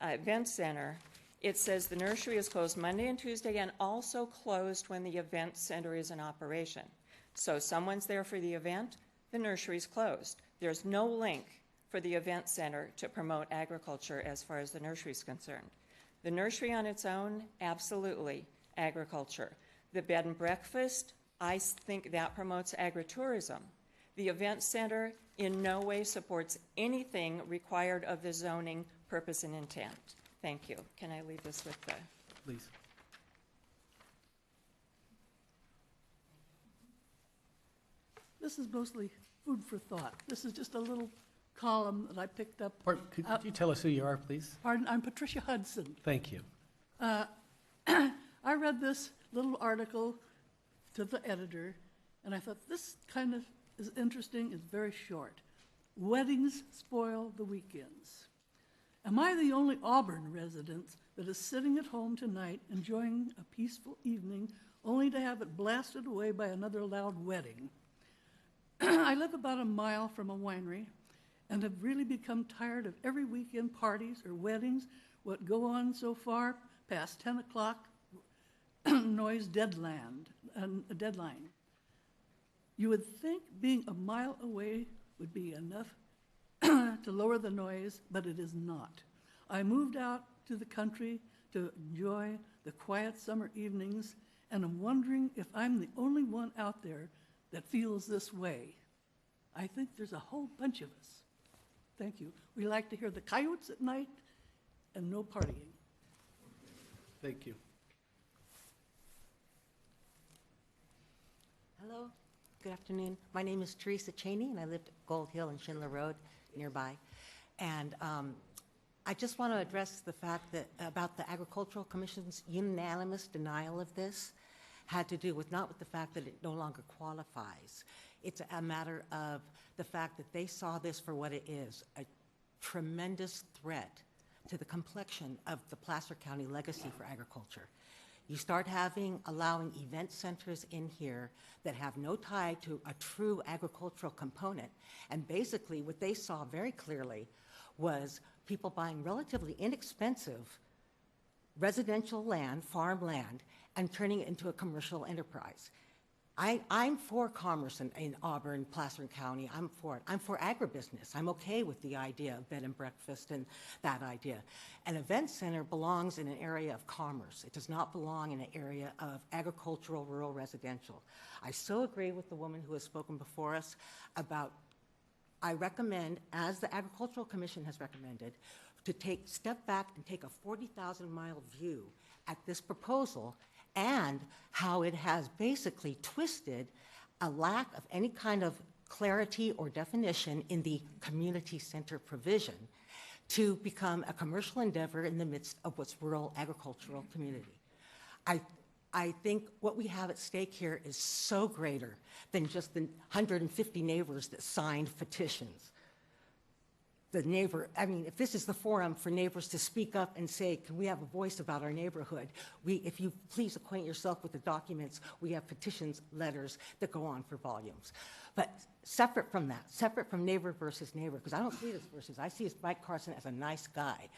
event center, it says the nursery is closed Monday and Tuesday and also closed when the event center is in operation. So someone's there for the event, the nursery's closed. There's no link for the event center to promote agriculture as far as the nursery is concerned. The nursery on its own, absolutely agriculture. The bed and breakfast, I think that promotes agritourism. The event center in no way supports anything required of the zoning purpose and intent. Thank you. Can I leave this with the... Please. This is mostly food for thought. This is just a little column that I picked up. Could you tell us who you are, please? Pardon, I'm Patricia Hudson. Thank you. I read this little article to the editor, and I thought this kind of is interesting. It's very short. Weddings spoil the weekends. Am I the only Auburn resident that is sitting at home tonight enjoying a peaceful evening only to have it blasted away by another loud wedding? I live about a mile from a winery and have really become tired of every weekend parties or weddings what go on so far past 10 o'clock noise deadline. You would think being a mile away would be enough to lower the noise, but it is not. I moved out to the country to enjoy the quiet summer evenings, and I'm wondering if I'm the only one out there that feels this way. I think there's a whole bunch of us. Thank you. We like to hear the coyotes at night and no partying. Thank you. Hello, good afternoon. My name is Teresa Cheney, and I live at Gold Hill and Schindler Road nearby. And I just want to address the fact that about the Agricultural Commission's unanimous denial of this had to do with not with the fact that it no longer qualifies. It's a matter of the fact that they saw this for what it is, a tremendous threat to the complexion of the Placer County legacy for agriculture. You start allowing event centers in here that have no tie to a true agricultural component. And basically what they saw very clearly was people buying relatively inexpensive residential land, farmland, and turning it into a commercial enterprise. I'm for commerce in Auburn, Placer County. I'm for it. I'm for agribusiness. I'm okay with the idea of bed and breakfast and that idea. An event center belongs in an area of commerce. It does not belong in an area of agricultural, rural, residential. I so agree with the woman who has spoken before us about, I recommend, as the Agricultural Commission has recommended, to step back and take a 40,000-mile view at this proposal and how it has basically twisted a lack of any kind of clarity or definition in the community center provision to become a commercial endeavor in the midst of what's rural agricultural community. I think what we have at stake here is so greater than just the 150 neighbors that signed petitions. If this is the forum for neighbors to speak up and say, can we have a voice about our neighborhood? If you please acquaint yourself with the documents, we have petitions, letters that go on for volumes. But separate from that, separate from neighbor versus neighbor, because I don't see this versus, I see Mike Carson as a nice guy.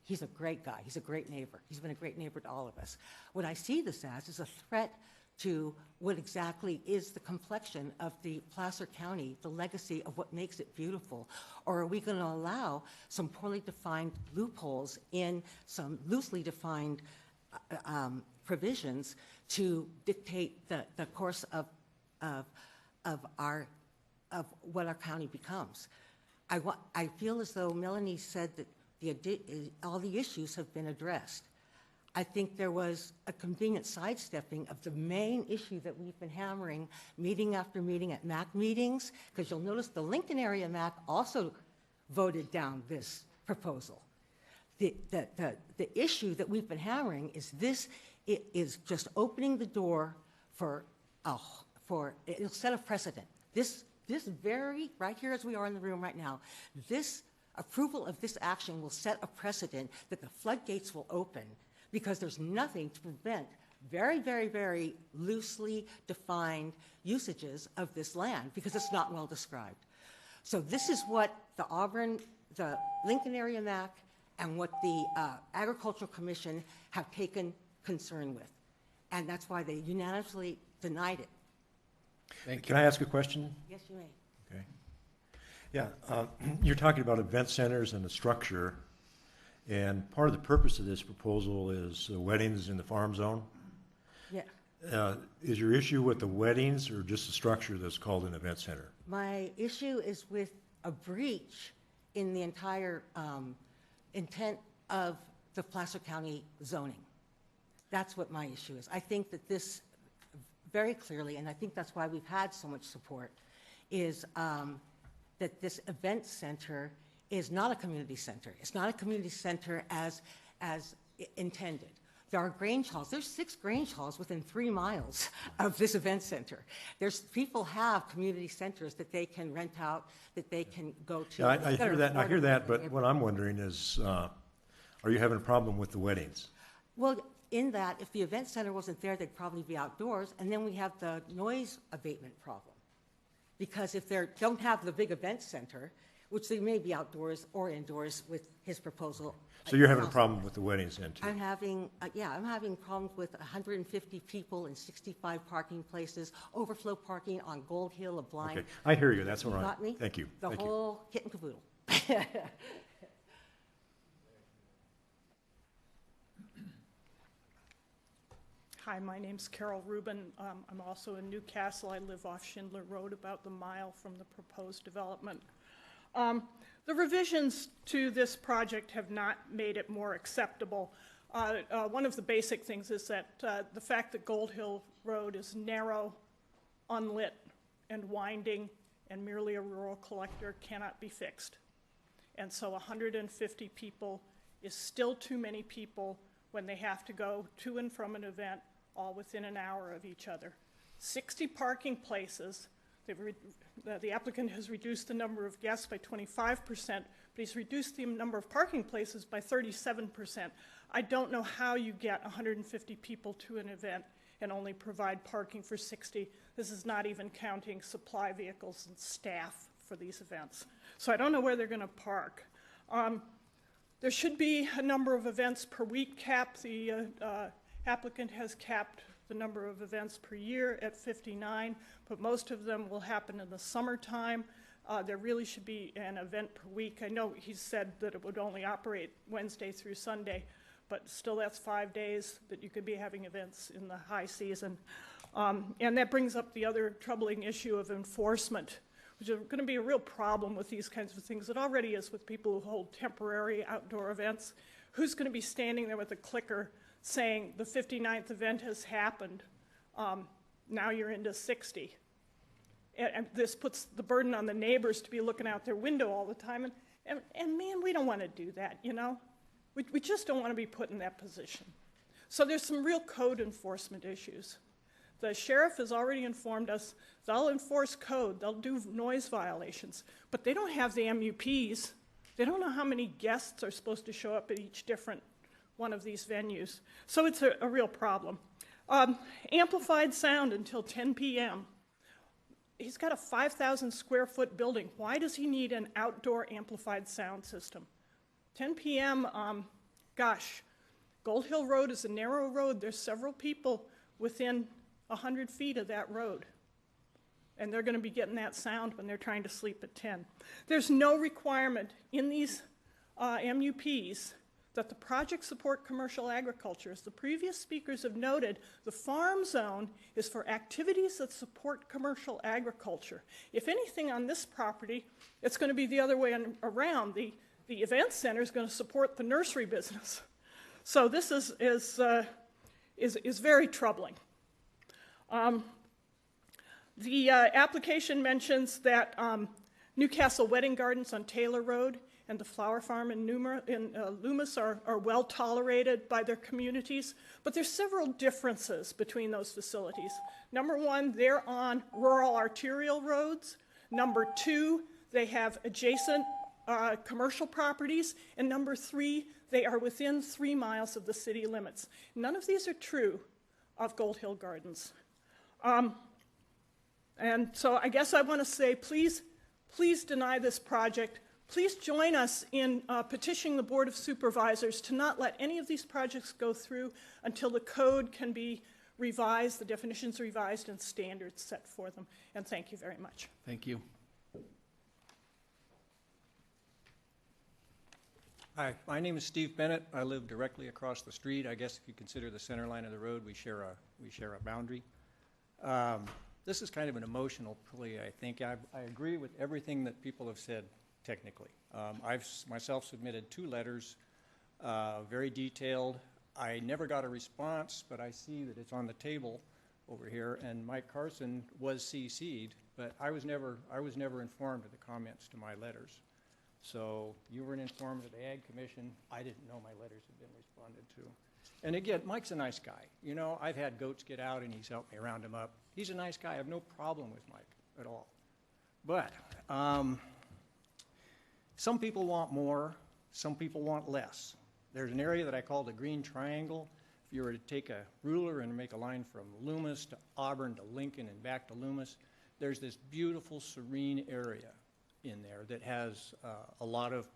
He's a great guy. He's a great neighbor. He's been a great neighbor to all of us. What I see this as is a threat to what exactly is the complexion of the Placer County, the legacy of what makes it beautiful? Or are we going to allow some poorly defined loopholes in some loosely defined provisions to dictate the course of what our county becomes? I feel as though Melanie said that all the issues have been addressed. I think there was a convenient sidestepping of the main issue that we've been hammering meeting after meeting at MAC meetings, because you'll notice the Lincoln area MAC also voted down this proposal. The issue that we've been hammering is it is just opening the door it'll set a precedent. This very, right here as we are in the room right now, this approval of this action will set a precedent that the floodgates will open, because there's nothing to prevent very, very, very loosely defined usages of this land, because it's not well described. So this is what the Lincoln area MAC and what the Agricultural Commission have taken concern with. And that's why they unanimously denied it. Thank you. Can I ask a question? Yes, you may. Okay. Yeah, you're talking about event centers and the structure. And part of the purpose of this proposal is weddings in the farm zone. Yeah. Is your issue with the weddings or just the structure that's called an event center? My issue is with a breach in the entire intent of the Placer County zoning. That's what my issue is. I think that this very clearly, and I think that's why we've had so much support, is that this event center is not a community center. It's not a community center as intended. There are Grange halls. There's 6 Grange halls within 3 miles of this event center. People have community centers that they can rent out, that they can go to. Yeah, I hear that, but what I'm wondering is, are you having a problem with the weddings? Well, in that, if the event center wasn't there, they'd probably be outdoors, and then we have the noise abatement problem. Because if they don't have the big event center, which they may be outdoors or indoors with his proposal. So you're having a problem with the weddings then too? I'm having problems with 150 people in 65 parking places, overflow parking on Gold Hill, a blind. Okay, I hear you, that's all right. Got me? Thank you. The Thank you. whole kit and caboodle. Hi, my name's Carol Rubin. I'm also in Newcastle. I live off Schindler Road, about the mile from the proposed development. The revisions to this project have not made it more acceptable. One of the basic things is that the fact that Gold Hill Road is narrow, unlit, and winding, and merely a rural collector cannot be fixed. And so 150 people is still too many people when they have to go to and from an event all within an hour of each other. 60 parking places. The applicant has reduced the number of guests by 25%, but he's reduced the number of parking places by 37%. I don't know how you get 150 people to an event and only provide parking for 60. This is not even counting supply vehicles and staff for these events. So I don't know where they're going to park. There should be a number of events per week cap. The applicant has capped the number of events per year at 59, but most of them will happen in the summertime. There really should be an event per week. I know he said that it would only operate Wednesday through Sunday, but still that's 5 days that you could be having events in the high season. And that brings up the other troubling issue of enforcement, which is going to be a real problem with these kinds of things. It already is with people who hold temporary outdoor events. Who's going to be standing there with a clicker saying the 59th event has happened, now you're into 60. And this puts the burden on the neighbors to be looking out their window all the time. And man, we don't want to do that, you know? We just don't want to be put in that position. So there's some real code enforcement issues. The sheriff has already informed us they'll enforce code, they'll do noise violations, but they don't have the MUPs. They don't know how many guests are supposed to show up at each different one of these venues. So it's a real problem. Amplified sound until 10 p.m. He's got a 5,000 square foot building. Why does he need an outdoor amplified sound system? 10 p.m., gosh, Gold Hill Road is a narrow road. There's several people within 100 feet of that road. And they're going to be getting that sound when they're trying to sleep at 10. There's no requirement in these MUPs that the project support commercial agriculture. As the previous speakers have noted, the farm zone is for activities that support commercial agriculture. If anything on this property, it's going to be the other way around. The event center is going to support the nursery business. So this is very troubling. The application mentions that Newcastle Wedding Gardens on Taylor Road and the Flower Farm in Loomis are well tolerated by their communities, but there's several differences between those facilities. Number one, they're on rural arterial roads. Number two, they have adjacent commercial properties. And number three, they are within 3 miles of the city limits. None of these are true of Gold Hill Gardens. And so I guess I want to say, please deny this project. Please join us in petitioning the Board of Supervisors to not let any of these projects go through until the code can be revised, the definitions revised, and standards set for them. And thank you very much. Thank you. Hi, my name is Steve Bennett. I live directly across the street. I guess if you consider the center line of the road, we share a boundary. This is kind of an emotional plea, I think. I agree with everything that people have said technically. I've myself submitted 2 letters, very detailed. I never got a response, but I see that it's on the table over here, and Mike Carson was CC'd, but I was never informed of the comments to my letters. So you weren't informed of the Ag Commission. I didn't know my letters had been responded to. And again, Mike's a nice guy. You know, I've had goats get out and he's helped me round them up. He's a nice guy. I have no problem with Mike at all. But some people want more, some people want less. There's an area that I call the Green Triangle. If you were to take a ruler and make a line from Loomis to Auburn to Lincoln and back to Loomis, there's this beautiful, serene area in there that has a lot of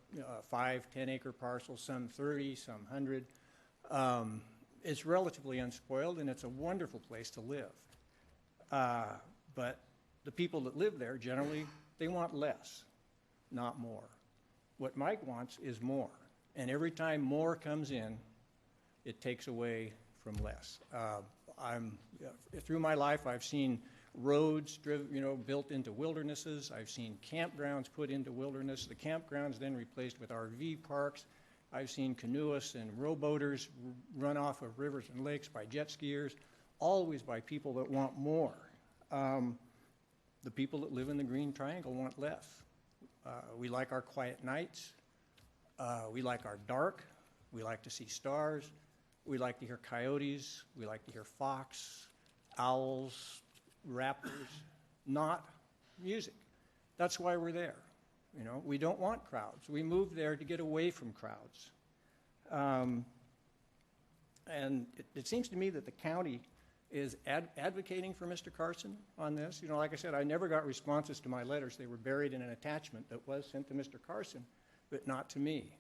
5, 10-acre parcels, some 30, some 100. It's relatively unspoiled, and it's a wonderful place to live. But the people that live there, generally, they want less, not more. What Mike wants is more. And every time more comes in, it takes away from less. Through my life, I've seen roads built into wildernesses. I've seen campgrounds put into wilderness. The campgrounds then replaced with RV parks. I've seen canoeists and rowboaters run off of rivers and lakes by jet skiers, always by people that want more. The people that live in the Green Triangle want less. We like our quiet nights. We like our dark. We like to see stars. We like to hear coyotes. We like to hear fox, owls, raptors, not music. That's why we're there. You know, we don't want crowds. We moved there to get away from crowds. And it seems to me that the county is advocating for Mr. Carson on this. You know, like I said, I never got responses to my letters. They were buried in an attachment that was sent to Mr. Carson, but not to me.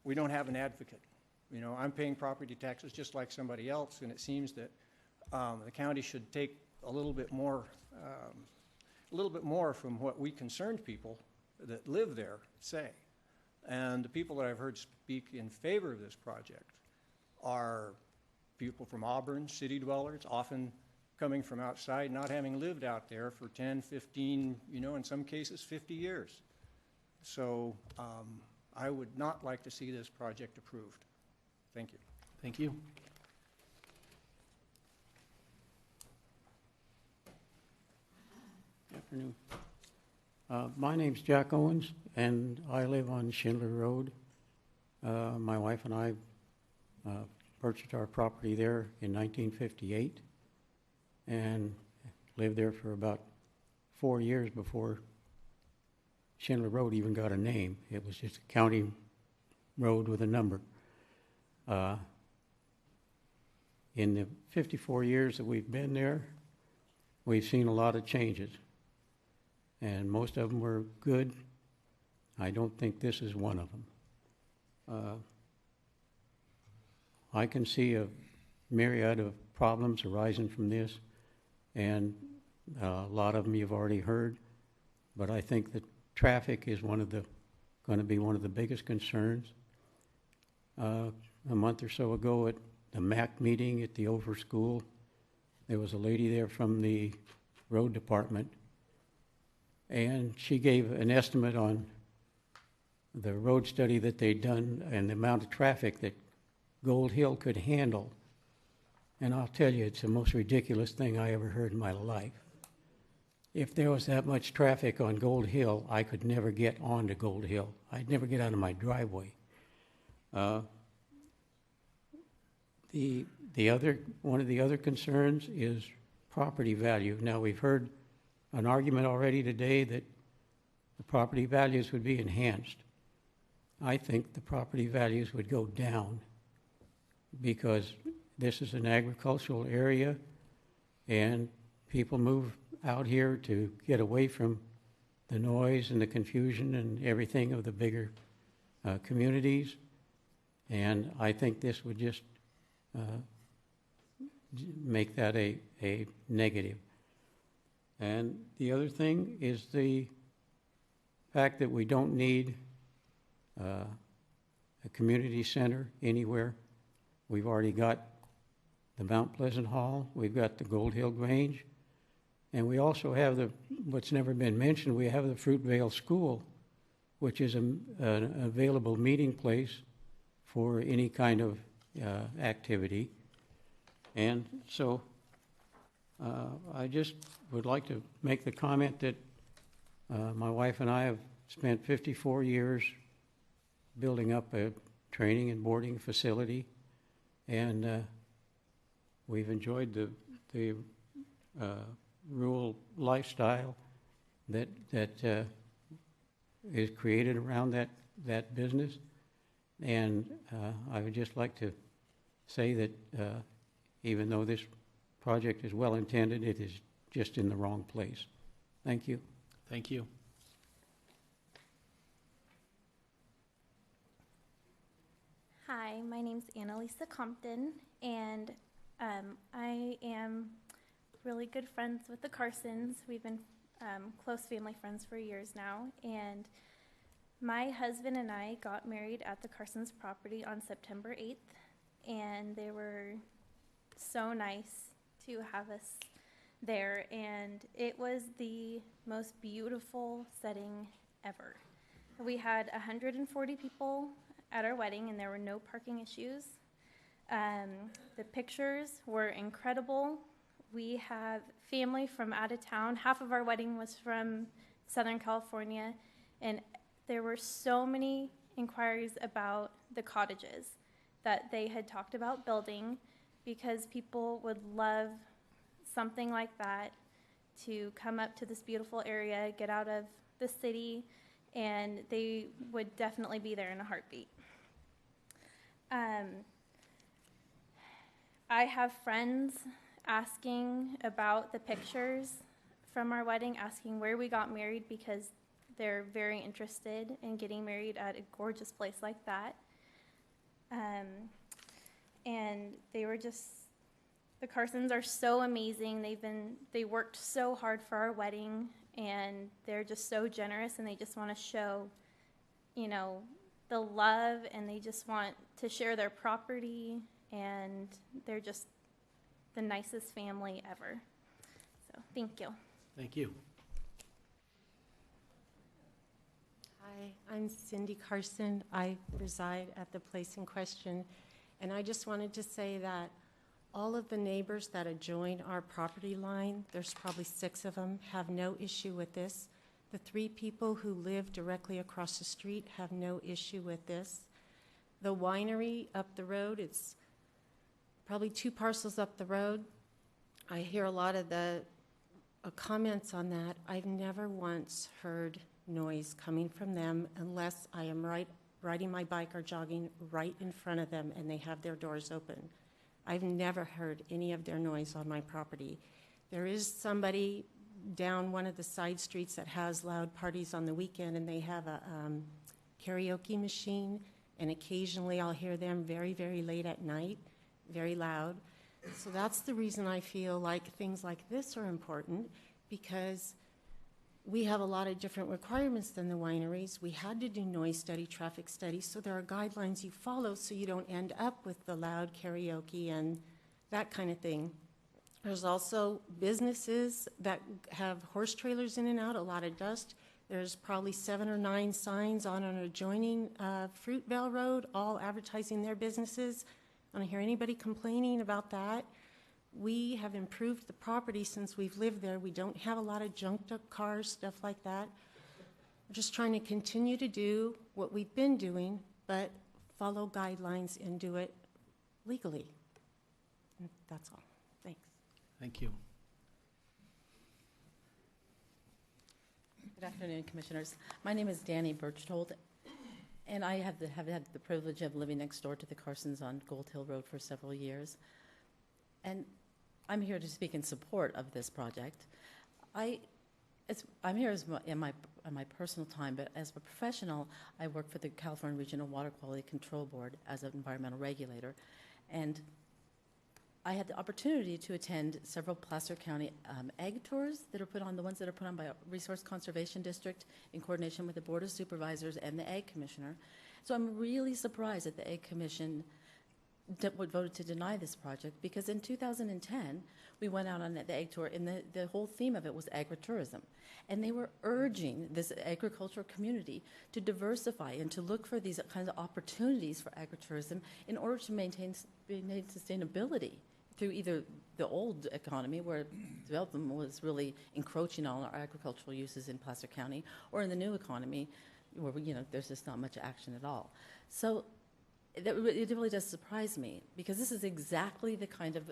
We don't have an advocate. You know, I'm paying property taxes just like somebody else, and it seems that the county should take a little bit more from what we concerned people that live there say. And the people that I've heard speak in favor of this project are people from Auburn, city dwellers, often coming from outside, not having lived out there for 10, 15, in some cases 50 years. So I would not like to see this project approved. Thank you. Thank you. Good afternoon. My name's Jack Owens, and I live on Schindler Road. My wife and I purchased our property there in 1958 and lived there for about 4 years before Schindler Road even got a name. It was just a county road with a number. In the 54 years that we've been there, we've seen a lot of changes, and most of them were good. I don't think this is one of them. I can see a myriad of problems arising from this, and a lot of them you've already heard, but I think that traffic is going to be one of the biggest concerns. A month or so ago at the MAC meeting at the Over School, there was a lady there from the road department, and she gave an estimate on the road study that they'd done and the amount of traffic that Gold Hill could handle. And I'll tell you, it's the most ridiculous thing I ever heard in my life. If there was that much traffic on Gold Hill, I could never get onto Gold Hill. I'd never get out of my driveway. One of the other concerns is property value. Now, we've heard an argument already today that the property values would be enhanced. I think the property values would go down because this is an agricultural area and people move out here to get away from the noise and the confusion and everything of the bigger communities. And I think this would just make that a negative. And the other thing is the fact that we don't need a community center anywhere. We've already got the Mount Pleasant Hall, we've got the Gold Hill Grange, and we also have what's never been mentioned, we have the Fruitvale School, which is an available meeting place for any kind of activity. And so I just would like to make the comment that my wife and I have spent 54 years building up a training and boarding facility, and we've enjoyed the rural lifestyle that is created around that business. And I would just like to say that even though this project is well intended, it is just in the wrong place. Thank you. Thank you. Hi, my name's Annalisa Compton, and I am really good friends with the Carsons. We've been close family friends for years now, and my husband and I got married at the Carsons property on September 8th, and they were so nice to have us there, and it was the most beautiful setting ever. We had 140 people at our wedding, and there were no parking issues. The pictures were incredible. We have family from out of town. Half of our wedding was from Southern California, and there were so many inquiries about the cottages that they had talked about building, because people would love something like that to come up to this beautiful area, get out of the city, and they would definitely be there in a heartbeat. I have friends asking about the pictures from our wedding, asking where we got married, because they're very interested in getting married at a gorgeous place like that. And they were just, the Carsons are so amazing. They worked so hard for our wedding, and they're just so generous, and they just want to show, the love, and they just want to share their property, and they're just the nicest family ever. So, thank you. Thank you. Hi, I'm Cindy Carson. I reside at the place in question, and I just wanted to say that all of the neighbors that adjoin our property line, there's probably 6 of them, have no issue with this. The 3 people who live directly across the street have no issue with this. The winery up the road, it's probably 2 parcels up the road. I hear a lot of the comments on that. I've never once heard noise coming from them unless I am riding my bike or jogging right in front of them and they have their doors open. I've never heard any of their noise on my property. There is somebody down one of the side streets that has loud parties on the weekend, and they have a karaoke machine, and occasionally I'll hear them very, very late at night, very loud. So that's the reason I feel like things like this are important, because we have a lot of different requirements than the wineries. We had to do noise study, traffic studies, so there are guidelines you follow so you don't end up with the loud karaoke and that kind of thing. There's also businesses that have horse trailers in and out, a lot of dust. There's probably 7 or 9 signs on an adjoining Fruitvale Road, all advertising their businesses. I don't hear anybody complaining about that. We have improved the property since we've lived there. We don't have a lot of junked up cars, stuff like that. We're just trying to continue to do what we've been doing, but follow guidelines and do it legally. And that's all. Thanks. Thank you. Good afternoon, Commissioners. My name is Danny Birchtold, and I have had the privilege of living next door to the Carsons on Gold Hill Road for several years. And I'm here to speak in support of this project. I'm here in my personal time, but as a professional, I work for the California Regional Water Quality Control Board as an environmental regulator. And I had the opportunity to attend several Placer County egg tours that are put on, the ones that are put on by a Resource Conservation District in coordination with the Board of Supervisors and the Egg Commissioner. So I'm really surprised that the Egg Commission voted to deny this project, because in 2010, we went out on the egg tour, and the whole theme of it was agritourism. And they were urging this agricultural community to diversify and to look for these kinds of opportunities for agritourism in order to maintain sustainability through either the old economy, where development was really encroaching on our agricultural uses in Placer County, or in the new economy, where there's just not much action at all. So it really does surprise me, because this is exactly the kind of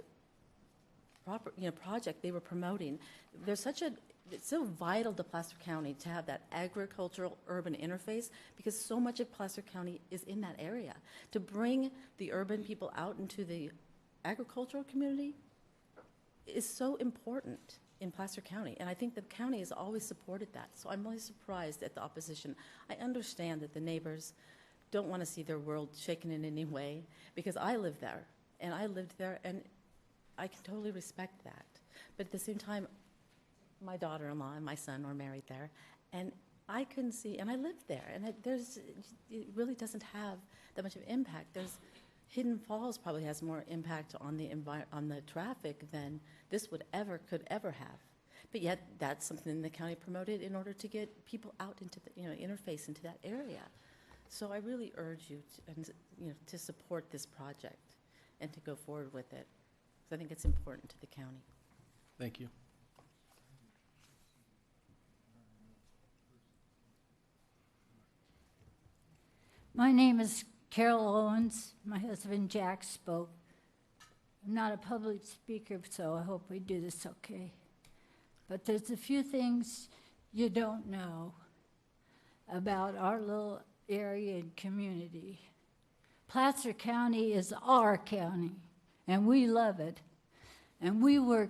project they were promoting. It's so vital to Placer County to have that agricultural urban interface, because so much of Placer County is in that area. To bring the urban people out into the agricultural community is so important in Placer County, and I think the county has always supported that. So I'm really surprised at the opposition. I understand that the neighbors don't want to see their world shaken in any way, because I live there, and I lived there, and I can totally respect that. But at the same time, my daughter-in-law and my son were married there, and I couldn't see, and I lived there, and it really doesn't have that much of an impact. Hidden Falls probably has more impact on the traffic than this could ever have. But yet, that's something the county promoted in order to get people out into the interface into that area. So I really urge you to support this project and to go forward with it, because I think it's important to the county. Thank you. My name is Carol Owens. My husband Jack spoke. I'm not a public speaker, so I hope we do this okay. But there's a few things you don't know about our little area and community. Placer County is our county, and we love it. And we work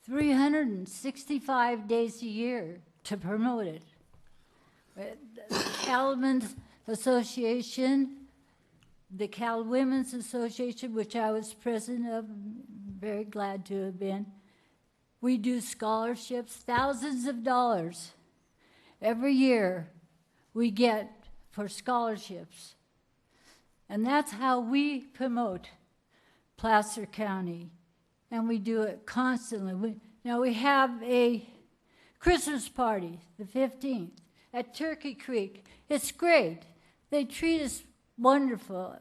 365 days a year to promote it. The Cattlemen's Association, the Cal Women's Association, which I was president of, very glad to have been. We do scholarships, thousands of dollars every year we get for scholarships. And that's how we promote Placer County. And we do it constantly. Now we have a Christmas party, the 15th, at Turkey Creek. It's great. They treat us wonderful.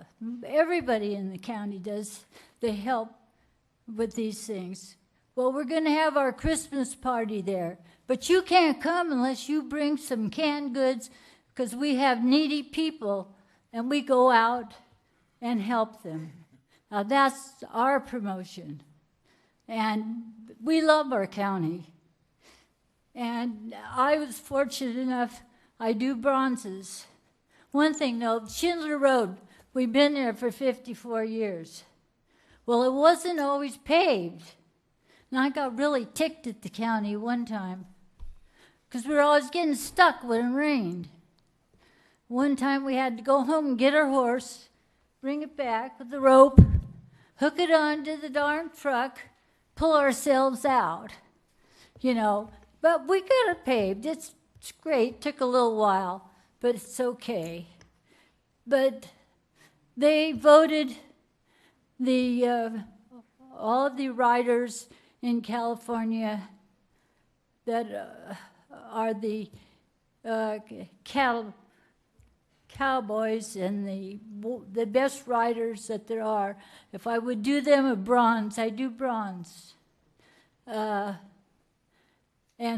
Everybody in the county does. They help with these things. Well, we're going to have our Christmas party there. But you can't come unless you bring some canned goods, because we have needy people, and we go out and help them. Now, that's our promotion. And we love our county. And I was fortunate enough, I do bronzes. One thing, though, Schindler Road, we've been there for 54 years. Well, it wasn't always paved. And I got really ticked at the county one time, because we were always getting stuck when it rained. One time we had to go home and get our horse, bring it back with the rope, hook it onto the darn truck, pull ourselves out, you know. But we got it paved. It's great. Took a little while, but it's okay. But they voted all of the riders in California that are the cowboys and the best riders that there are. If I would do them a bronze, I do bronze. And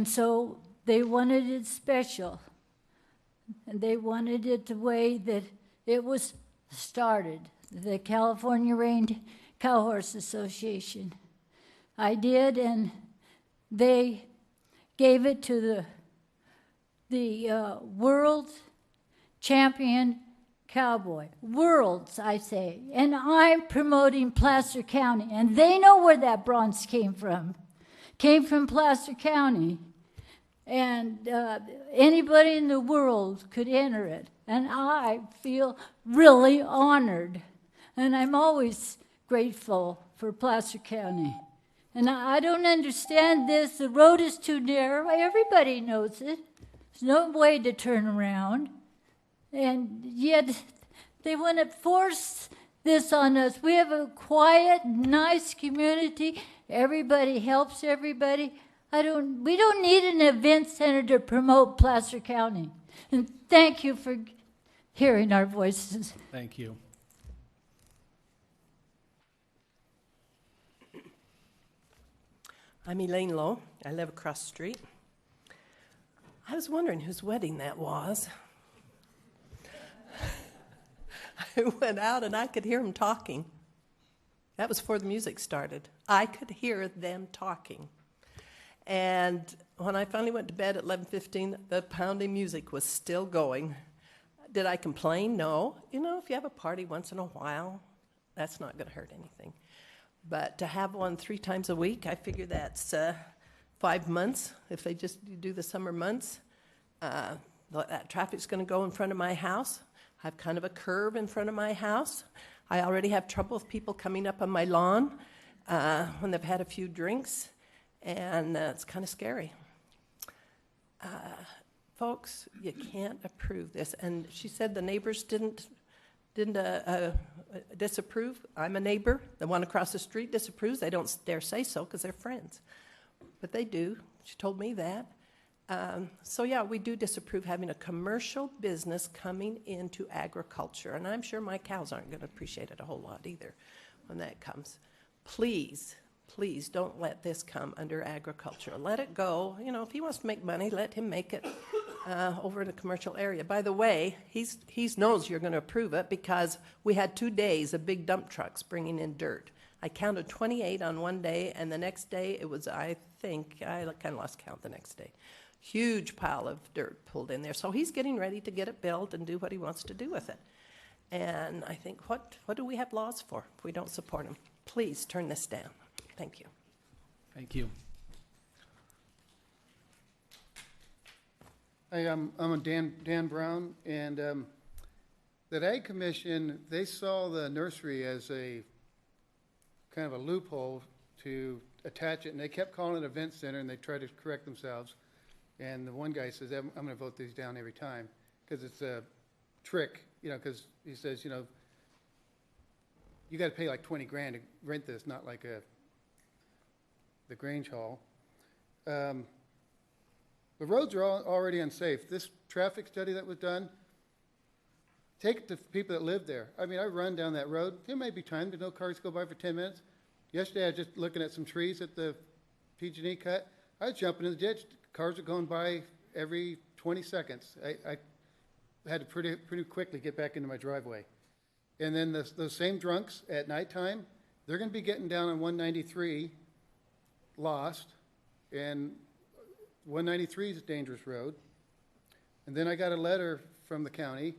so they wanted it special. And they wanted it the way that it was started, the California Reined Cow Horse Association. I did, and they gave it to the world champion cowboy. Worlds, I say. And I'm promoting Placer County, and they know where that bronze came from. Came from Placer County. And anybody in the world could enter it. And I feel really honored. And I'm always grateful for Placer County. And I don't understand this. The road is too narrow. Everybody knows it. There's no way to turn around. And yet they want to force this on us. We have a quiet, nice community. Everybody helps everybody. We don't need an event center to promote Placer County. And thank you for hearing our voices. Thank you. I'm Elaine Lowe. I live across the street. I was wondering whose wedding that was. I went out and I could hear them talking. That was before the music started. I could hear them talking. And when I finally went to bed at 11:15, the pounding music was still going. Did I complain? No. You know, if you have a party once in a while, that's not going to hurt anything. But to have one 3 times a week, I figure that's 5 months. If they just do the summer months, that traffic's going to go in front of my house. I have kind of a curve in front of my house. I already have trouble with people coming up on my lawn when they've had a few drinks. And it's kind of scary. Folks, you can't approve this. And she said the neighbors didn't disapprove. I'm a neighbor. The one across the street disapproves. They don't dare say so because they're friends. But they do. She told me that. So yeah, we do disapprove having a commercial business coming into agriculture. And I'm sure my cows aren't going to appreciate it a whole lot either when that comes. Please don't let this come under agriculture. Let it go. You know, if he wants to make money, let him make it over in a commercial area. By the way, he knows you're going to approve it because we had 2 days of big dump trucks bringing in dirt. I counted 28 on one day, and the next day it was, I think, I kind of lost count the next day. Huge pile of dirt pulled in there. So he's getting ready to get it built and do what he wants to do with it. And I think, what do we have laws for if we don't support him? Please turn this down. Thank you. Thank you. Hey, I'm Dan Brown, and that Ag Commission, they saw the nursery as a kind of a loophole to attach it, and they kept calling it an event center, and they tried to correct themselves. And the one guy says, I'm going to vote these down every time because it's a trick, you know, because he says, you know, you got to pay like 20 grand to rent this, not like the Grange Hall. The roads are already unsafe. This traffic study that was done, take it to people that live there. I mean, I run down that road. There may be times that no cars go by for 10 minutes. Yesterday, I was just looking at some trees at the PG&E cut. I was jumping in the ditch. Cars are going by every 20 seconds. I had to pretty quickly get back into my driveway. And then those same drunks at nighttime, they're going to be getting down on 193 lost, and 193 is a dangerous road. And then I got a letter from the county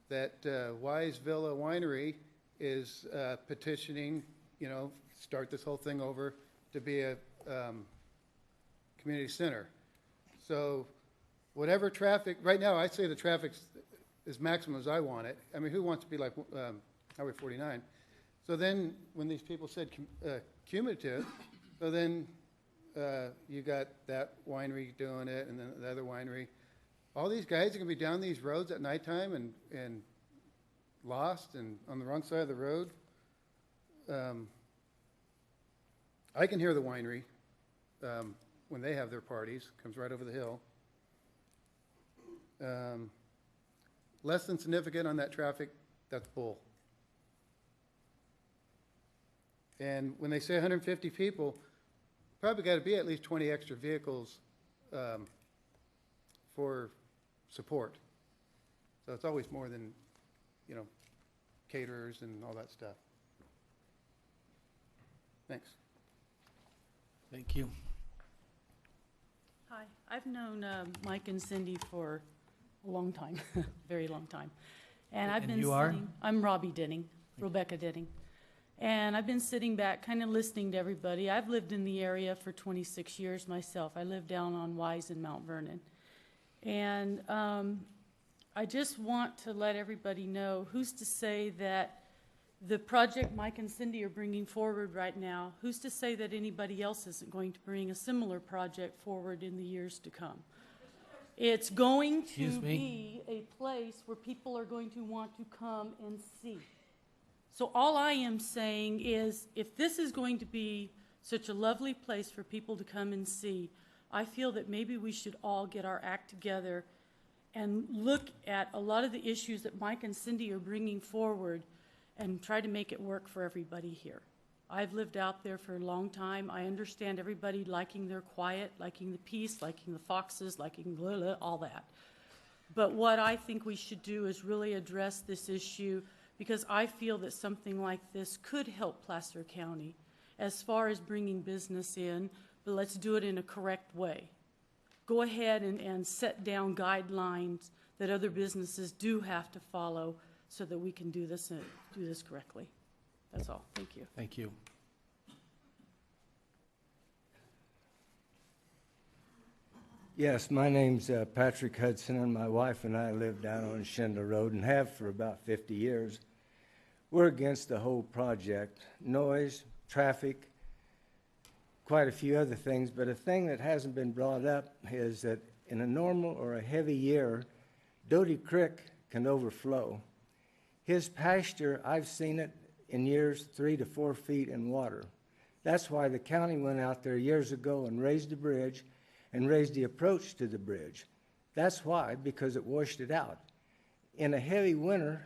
that Wise Villa Winery is petitioning, you know, start this whole thing over to be a community center. So whatever traffic, right now I say the traffic is maximum as I want it. I mean, who wants to be like Highway 49? So then, when these people said cumulative, so then you got that winery doing it, and then the other winery. All these guys are going to be down these roads at nighttime and lost and on the wrong side of the road. I can hear the winery when they have their parties. Comes right over the hill. Less than significant on that traffic, that's bull. And when they say 150 people, probably got to be at least 20 extra vehicles for support. So it's always more than, caterers and all that stuff. Thanks. Thank you. Hi, I've known Mike and Cindy for a long time, very long time. And I've And been you are? sitting, I'm Robbie Denning, Rebecca Denning. And I've been sitting back, kind of listening to everybody. I've lived in the area for 26 years myself. I live down on Wise in Mount Vernon. And I just want to let everybody know, who's to say that the project Mike and Cindy are bringing forward right now, who's to say that anybody else isn't going to bring a similar project forward in the years to come? It's going to be a place where people are going to want to come and see. So all I am saying is, if this is going to be such a lovely place for people to come and see, I feel that maybe we should all get our act together and look at a lot of the issues that Mike and Cindy are bringing forward and try to make it work for everybody here. I've lived out there for a long time. I understand everybody liking their quiet, liking the peace, liking the foxes, liking blah, blah, all that. But what I think we should do is really address this issue, because I feel that something like this could help Placer County as far as bringing business in, but let's do it in a correct way. Go ahead and set down guidelines that other businesses do have to follow so that we can do this correctly. That's all. Thank you. Thank you. Yes, my name's Patrick Hudson, and my wife and I live down on Schindler Road and have for about 50 years. We're against the whole project. Noise, traffic, quite a few other things, but a thing that hasn't been brought up is that in a normal or a heavy year, Doty Creek can overflow. His pasture, I've seen it in years 3 to 4 feet in water. That's why the county went out there years ago and raised the bridge and raised the approach to the bridge. That's why, because it washed it out. In a heavy winter,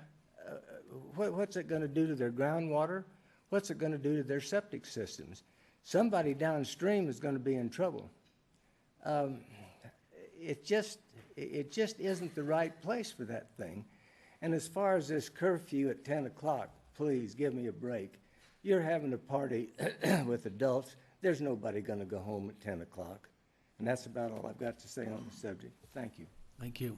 what's it going to do to their groundwater? What's it going to do to their septic systems? Somebody downstream is going to be in trouble. It just isn't the right place for that thing. And as far as this curfew at 10 o'clock, please give me a break. You're having a party with adults. There's nobody going to go home at 10 o'clock. And that's about all I've got to say on the subject. Thank you. Thank you.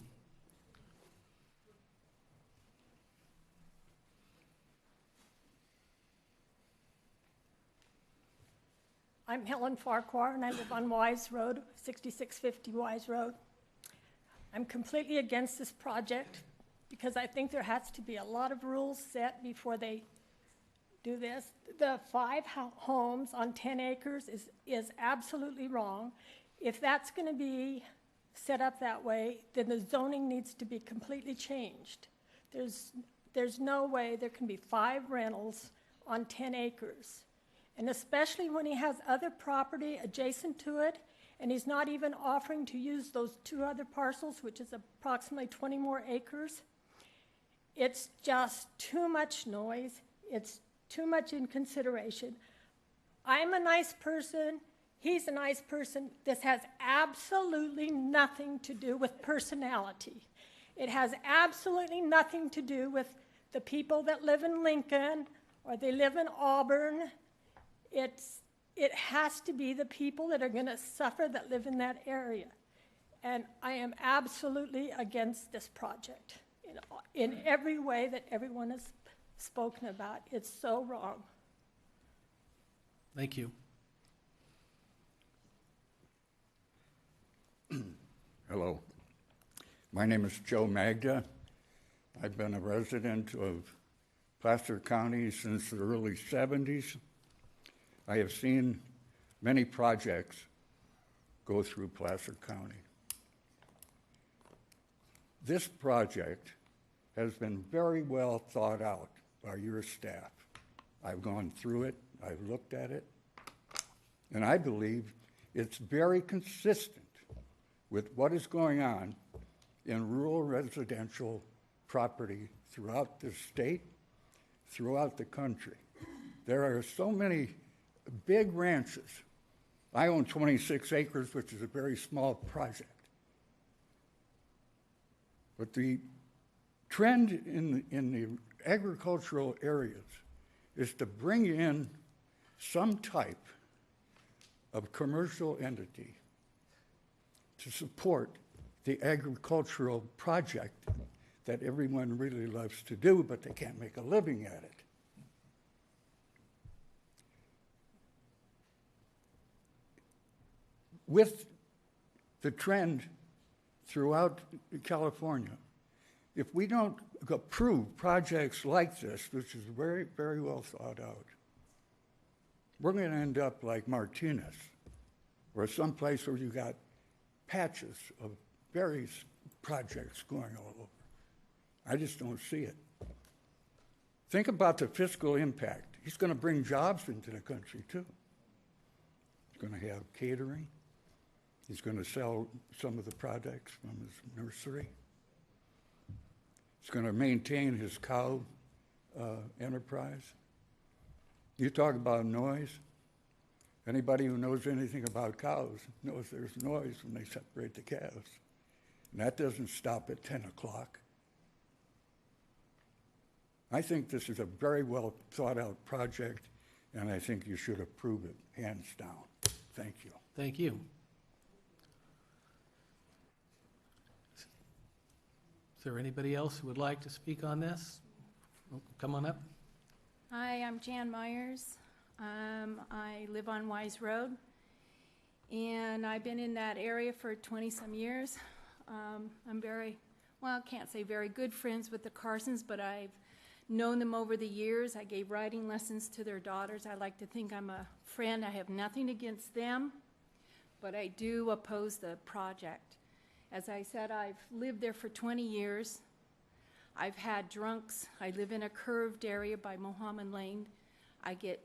I'm Helen Farquhar, and I live on Wise Road, 6650 Wise Road. I'm completely against this project because I think there has to be a lot of rules set before they do this. The 5 homes on 10 acres is absolutely wrong. If that's going to be set up that way, then the zoning needs to be completely changed. There's no way there can be 5 rentals on 10 acres. And especially when he has other property adjacent to it, and he's not even offering to use those 2 other parcels, which is approximately 20 more acres. It's just too much noise. It's too much inconsideration. I'm a nice person. He's a nice person. This has absolutely nothing to do with personality. It has absolutely nothing to do with the people that live in Lincoln or they live in Auburn. It has to be the people that are going to suffer that live in that area. And I am absolutely against this project in every way that everyone has spoken about. It's so wrong. Thank you. Hello. My name is Joe Magda. I've been a resident of Placer County since the early 70s. I have seen many projects go through Placer County. This project has been very well thought out by your staff. I've gone through it, I've looked at it, and I believe it's very consistent with what is going on in rural residential property throughout the state, throughout the country. There are so many big ranches. I own 26 acres, which is a very small project. But the trend in the agricultural areas is to bring in some type of commercial entity to support the agricultural project that everyone really loves to do, but they can't make a living at it. With the trend throughout California, if we don't approve projects like this, which is very, very well thought out, we're going to end up like Martinez, or someplace where you got patches of various projects going all over. I just don't see it. Think about the fiscal impact. He's going to bring jobs into the country, too. He's going to have catering. He's going to sell some of the products from his nursery. He's going to maintain his cow enterprise. You talk about noise. Anybody who knows anything about cows knows there's noise when they separate the calves. And that doesn't stop at 10 o'clock. I think this is a very well thought out project, and I think you should approve it, hands down. Thank you. Thank you. Is there anybody else who would like to speak on this? Oh, come on up. Hi, I'm Jan Myers. I live on Wise Road, and I've been in that area for 20-some years. I'm very, well, I can't say very good friends with the Carsons, but I've known them over the years. I gave writing lessons to their daughters. I like to think I'm a friend. I have nothing against them, but I do oppose the project. As I said, I've lived there for 20 years. I've had drunks. I live in a curved area by Mohammed Lane. I get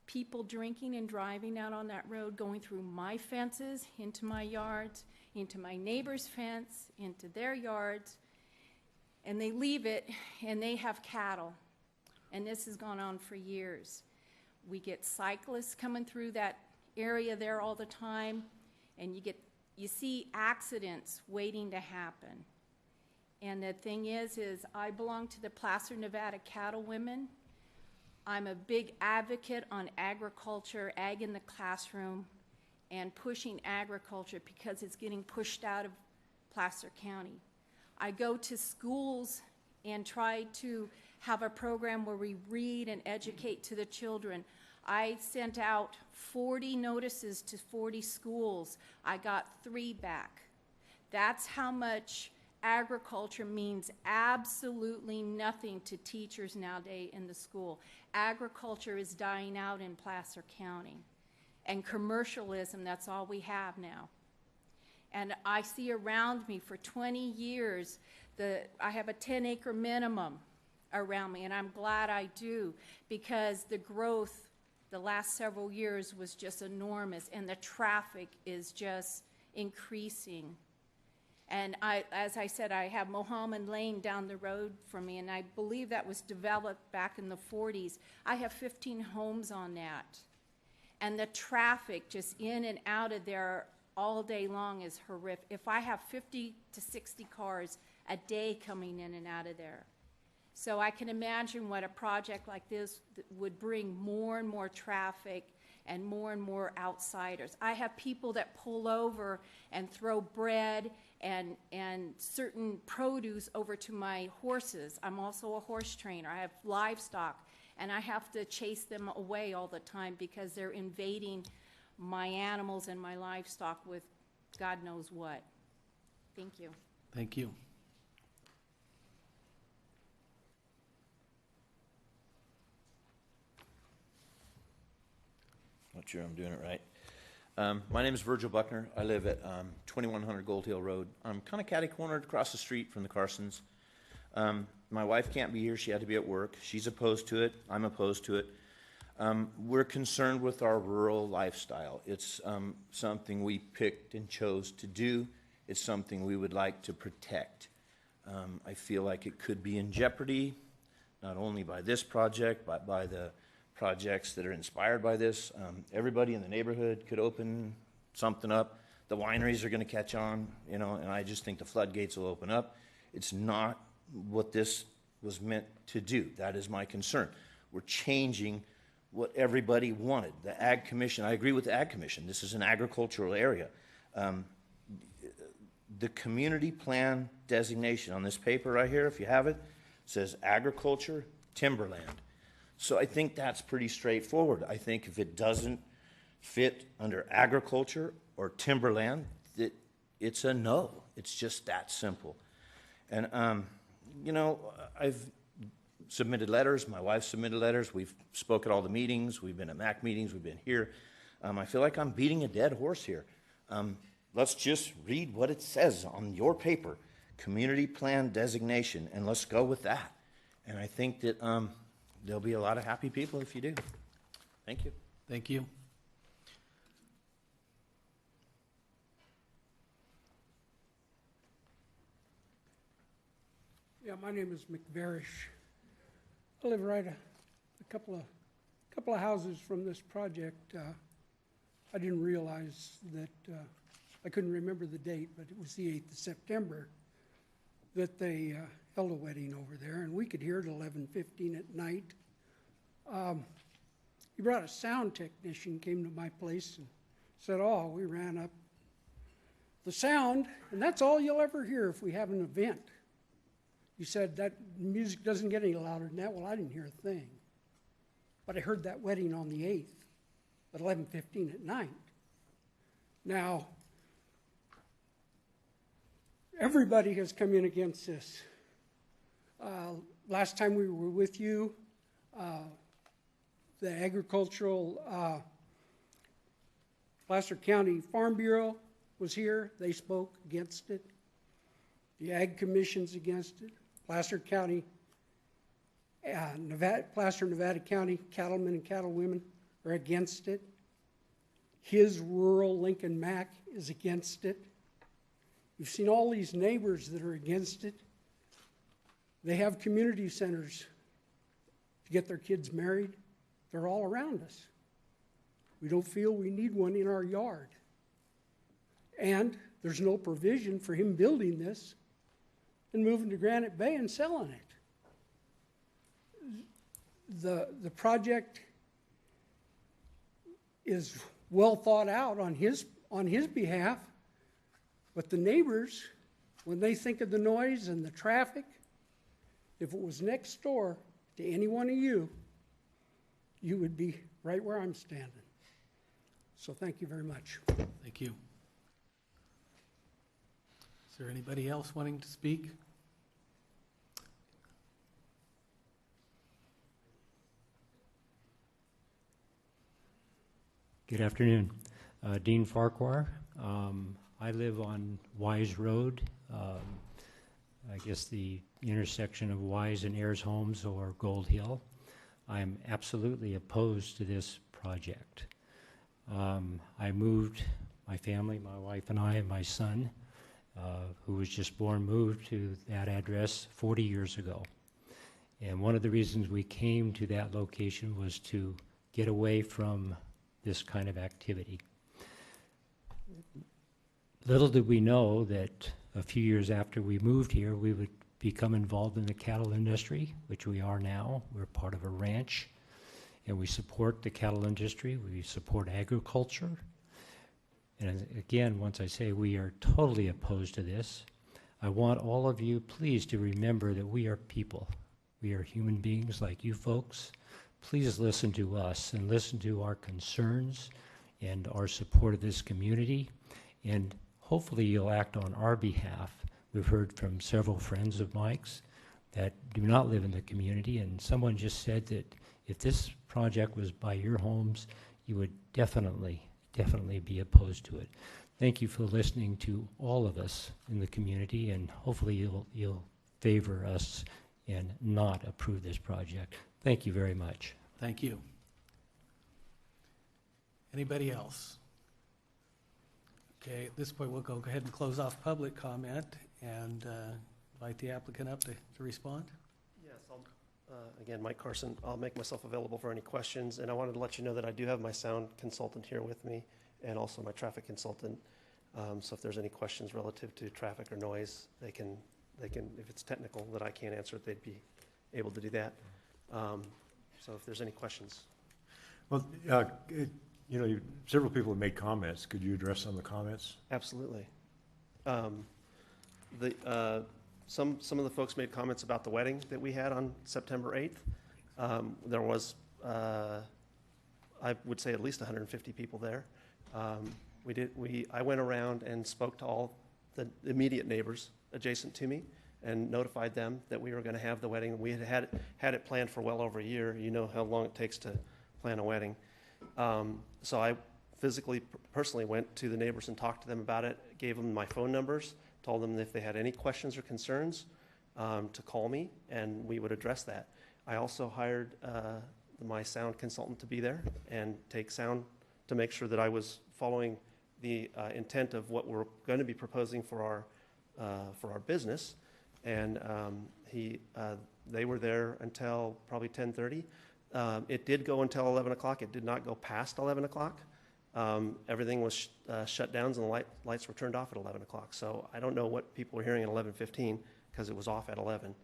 people drinking and driving out on that road, going through my fences, into my yards, into my neighbor's fence, into their yards, and they leave it, and they have cattle. And this has gone on for years. We get cyclists coming through that area there all the time, and you see accidents waiting to happen. And the thing is I belong to the Placer, Nevada Cattle Women. I'm a big advocate on agriculture, ag in the classroom, and pushing agriculture because it's getting pushed out of Placer County. I go to schools and try to have a program where we read and educate to the children. I sent out 40 notices to 40 schools. I got 3 back. That's how much agriculture means absolutely nothing to teachers nowadays in the school. Agriculture is dying out in Placer County. And commercialism, that's all we have now. And I see around me for 20 years, I have a 10-acre minimum around me, and I'm glad I do, because the growth the last several years was just enormous, and the traffic is just increasing. And as I said, I have Mohammed Lane down the road from me, and I believe that was developed back in the 40s. I have 15 homes on that. And the traffic just in and out of there all day long is horrific. If I have 50 to 60 cars a day coming in and out of there. So I can imagine what a project like this would bring more and more traffic and more outsiders. I have people that pull over and throw bread and certain produce over to my horses. I'm also a horse trainer. I have livestock, and I have to chase them away all the time because they're invading my animals and my livestock with God knows what. Thank you. Thank you. Not sure I'm doing it right. My name is Virgil Buckner. I live at 2100 Gold Hill Road. I'm kind of catty-cornered across the street from the Carsons. My wife can't be here. She had to be at work. She's opposed to it. I'm opposed to it. We're concerned with our rural lifestyle. It's something we picked and chose to do. It's something we would like to protect. I feel like it could be in jeopardy, not only by this project, but by the projects that are inspired by this. Everybody in the neighborhood could open something up. The wineries are going to catch on, you know, and I just think the floodgates will open up. It's not what this was meant to do. That is my concern. We're changing what everybody wanted. The Ag Commission, I agree with the Ag Commission. This is an agricultural area. The community plan designation on this paper right here, if you have it, says agriculture, timberland. So I think that's pretty straightforward. I think if it doesn't fit under agriculture or timberland, it's a no. It's just that simple. And, you know, I've submitted letters. My wife submitted letters. We've spoke at all the meetings. We've been at MAC meetings. We've been here. I feel like I'm beating a dead horse here. Let's just read what it says on your paper, community plan designation, and let's go with that. And I think that there'll be a lot of happy people if you do. Thank you. Thank you. Yeah, my name is McVarish. I live right a couple of houses from this project. I didn't realize that, I couldn't remember the date, but it was the 8th of September that they held a wedding over there, and we could hear it at 11:15 at night. He brought a sound technician, came to my place and said, oh, we ran up the sound, and that's all you'll ever hear if we have an event. He said, that music doesn't get any louder than that. Well, I didn't hear a thing. But I heard that wedding on the 8th at 11:15 at night. Now, everybody has come in against this. Last time we were with you, the agricultural Placer County Farm Bureau was here. They spoke against it. The Ag Commission's against it. Placer County, Placer Nevada County cattlemen and cattlewomen are against it. His rural Lincoln Mac is against it. You've seen all these neighbors that are against it. They have community centers to get their kids married. They're all around us. We don't feel we need one in our yard. And there's no provision for him building this and moving to Granite Bay and selling it. The project is well thought out on his behalf, but the neighbors, when they think of the noise and the traffic, if it was next door to any one of you, you would be right where I'm standing. So thank you very much. Thank you. Is there anybody else wanting to speak? Good afternoon. Dean Farquhar. I live on Wise Road, I guess the intersection of Wise and Ayers Homes or Gold Hill. I'm absolutely opposed to this project. I moved, my family, my wife and I and my son, who was just born, moved to that address 40 years ago. And one of the reasons we came to that location was to get away from this kind of activity. Little did we know that a few years after we moved here, we would become involved in the cattle industry, which we are now. We're part of a ranch, and we support the cattle industry. We support agriculture. And again, once I say we are totally opposed to this, I want all of you, please, to remember that we are people. We are human beings like you folks. Please listen to us and listen to our concerns and our support of this community. And hopefully you'll act on our behalf. We've heard from several friends of Mike's that do not live in the community, and someone just said that if this project was by your homes, you would definitely be opposed to it. Thank you for listening to all of us in the community, and hopefully you'll favor us and not approve this project. Thank you very much. Thank you. Anybody else? Okay, at this point, we'll go ahead and close off public comment and invite the applicant up to respond. Yes, again, Mike Carson. I'll make myself available for any questions, and I wanted to let you know that I do have my sound consultant here with me and also my traffic consultant. So if there's any questions relative to traffic or noise, they can, if it's technical that I can't answer it, they'd be able to do that. So if there's any questions. Well, several people have made comments. Could you address some of the comments? Absolutely. Some of the folks made comments about the wedding that we had on September 8th. There was, I would say, at least 150 people there. I went around and spoke to all the immediate neighbors adjacent to me and notified them that we were going to have the wedding. We had it planned for well over a year. You know how long it takes to plan a wedding. So I personally went to the neighbors and talked to them about it, gave them my phone numbers, told them that if they had any questions or concerns to call me, and we would address that. I also hired my sound consultant to be there and take sound to make sure that I was following the intent of what we're going to be proposing for our business. And they were there until probably 10:30. It did go until 11 o'clock. It did not go past 11 o'clock. Everything was shut down and the lights were turned off at 11 o'clock. So I don't know what people were hearing at 11:15 because it was off at 11.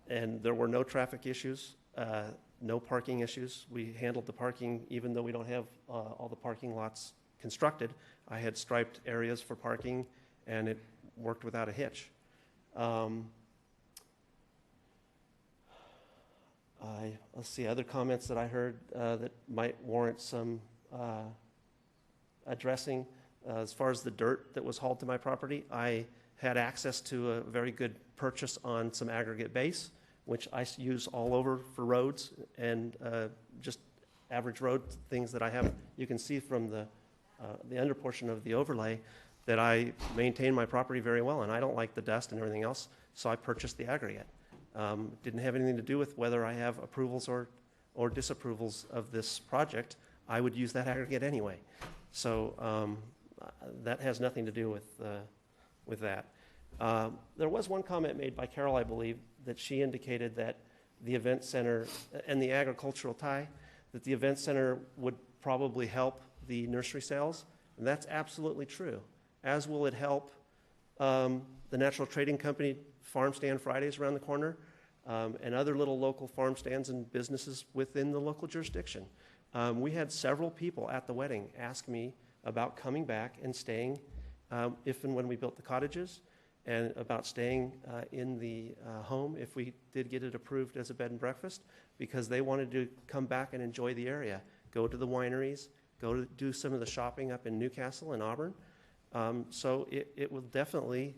And there were no traffic issues, no parking issues. We handled the parking even though we don't have all the parking lots constructed. I had striped areas for parking and it worked without a hitch. Let's see, other comments that I heard that might warrant some addressing. As far as the dirt that was hauled to my property, I had access to a very good purchase on some aggregate base, which I use all over for roads and just average road things that I have. You can see from the under portion of the overlay that I maintain my property very well, and I don't like the dust and everything else, so I purchased the aggregate. Didn't have anything to do with whether I have approvals or disapprovals of this project. I would use that aggregate anyway. So that has nothing to do with that. There was one comment made by Carol, I believe, that she indicated that the event center and the agricultural tie, that the event center would probably help the nursery sales. And that's absolutely true. As will it help the Natural Trading Company Farm Stand Fridays around the corner, and other little local farm stands and businesses within the local jurisdiction. We had several people at the wedding ask me about coming back and staying if and when we built the cottages, and about staying in the home if we did get it approved as a bed and breakfast, because they wanted to come back and enjoy the area, go to the wineries, go to do some of the shopping up in Newcastle and Auburn. So it will definitely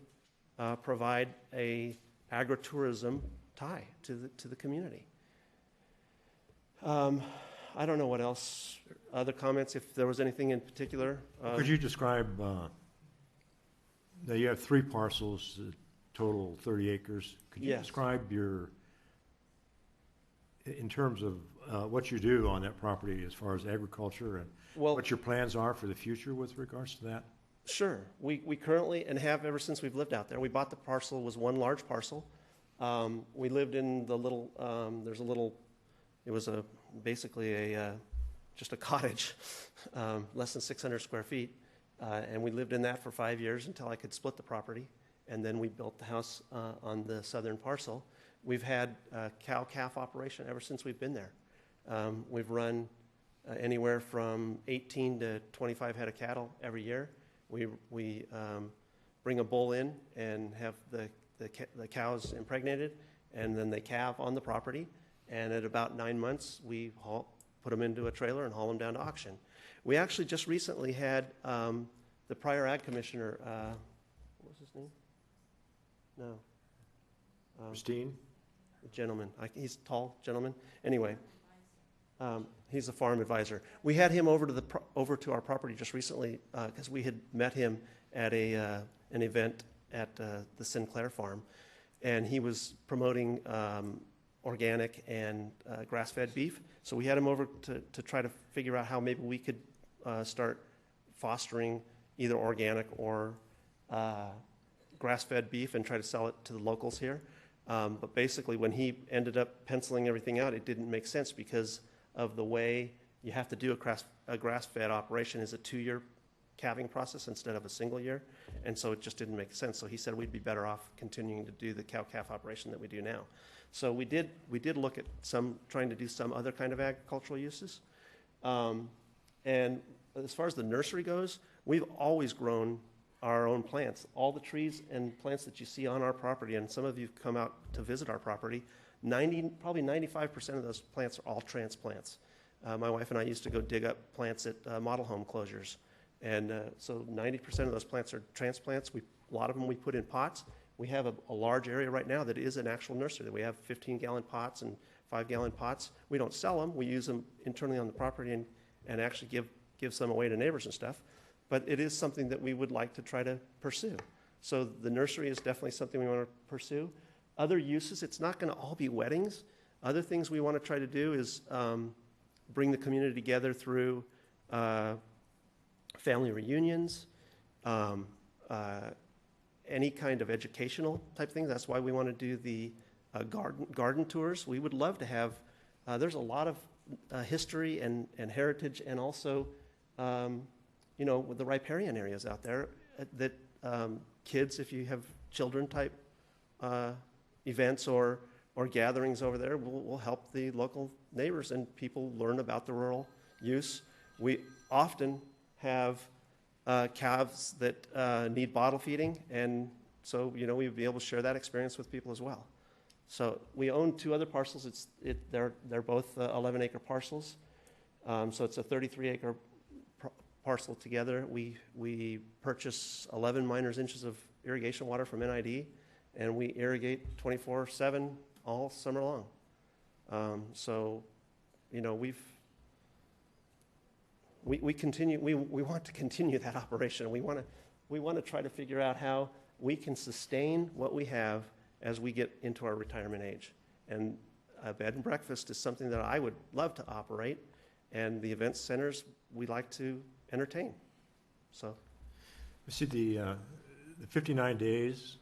provide a agritourism tie to the community. I don't know what else, other comments, if there was anything in particular. Could you describe, now you have 3 parcels, total 30 acres. Could you Yes. describe in terms of what you do on that property as far as agriculture and what your plans are for the future with regards to that? Sure. We currently, and have ever since we've lived out there, we bought the parcel, it was one large parcel. We lived in the little, it was basically just a cottage, less than 600 square feet. And we lived in that for 5 years until I could split the property. And then we built the house on the southern parcel. We've had a cow-calf operation ever since we've been there. We've run anywhere from 18 to 25 head of cattle every year. We bring a bull in and have the cows impregnated, and then they calve on the property. And at about 9 months, we put them into a trailer and haul them down to auction. We actually just recently had the prior ag commissioner, what was his name? No. Christine? The gentleman. He's a tall gentleman. Anyway, He's a farm advisor. We had him over to our property just recently because we had met him at an event at the Sinclair farm, and he was promoting organic and grass-fed beef. So we had him over to try to figure out how maybe we could start fostering either organic or grass-fed beef and try to sell it to the locals here. But basically, when he ended up penciling everything out, it didn't make sense because of the way you have to do a grass-fed operation is a 2-year calving process instead of a single year, and so it just didn't make sense. So he said we'd be better off continuing to do the cow-calf operation that we do now. So we did look at trying to do some other kind of agricultural uses. And as far as the nursery goes, we've always grown our own plants. All the trees and plants that you see on our property, and some of you come out to visit our property, probably 95% of those plants are all transplants. My wife and I used to go dig up plants at model home closures. And so 90% of those plants are transplants. A lot of them we put in pots. We have a large area right now that is an actual nursery. We have 15-gallon pots and 5-gallon pots. We don't sell them. We use them internally on the property and actually give some away to neighbors and stuff. But it is something that we would like to try to pursue. So the nursery is definitely something we want to pursue. Other uses, it's not going to all be weddings. Other things we want to try to do is bring the community together through family reunions, any kind of educational type things. That's why we want to do the garden tours. We would love to have, there's a lot of history and heritage, and also, with the riparian areas out there that kids, if you have children type events or gatherings over there, will help the local neighbors and people learn about the rural use. We often have calves that need bottle feeding, and so we would be able to share that experience with people as well. So we own 2 other parcels. They're both 11-acre parcels. So it's a 33-acre parcel together. We purchase 11 miners inches of irrigation water from NID, and we irrigate 24/7 all summer long. We continue. We want to continue that operation. We want to try to figure out how we can sustain what we have as we get into our retirement age. And a bed and breakfast is something that I would love to operate, and the event centers we like to entertain. So, you see the 59 days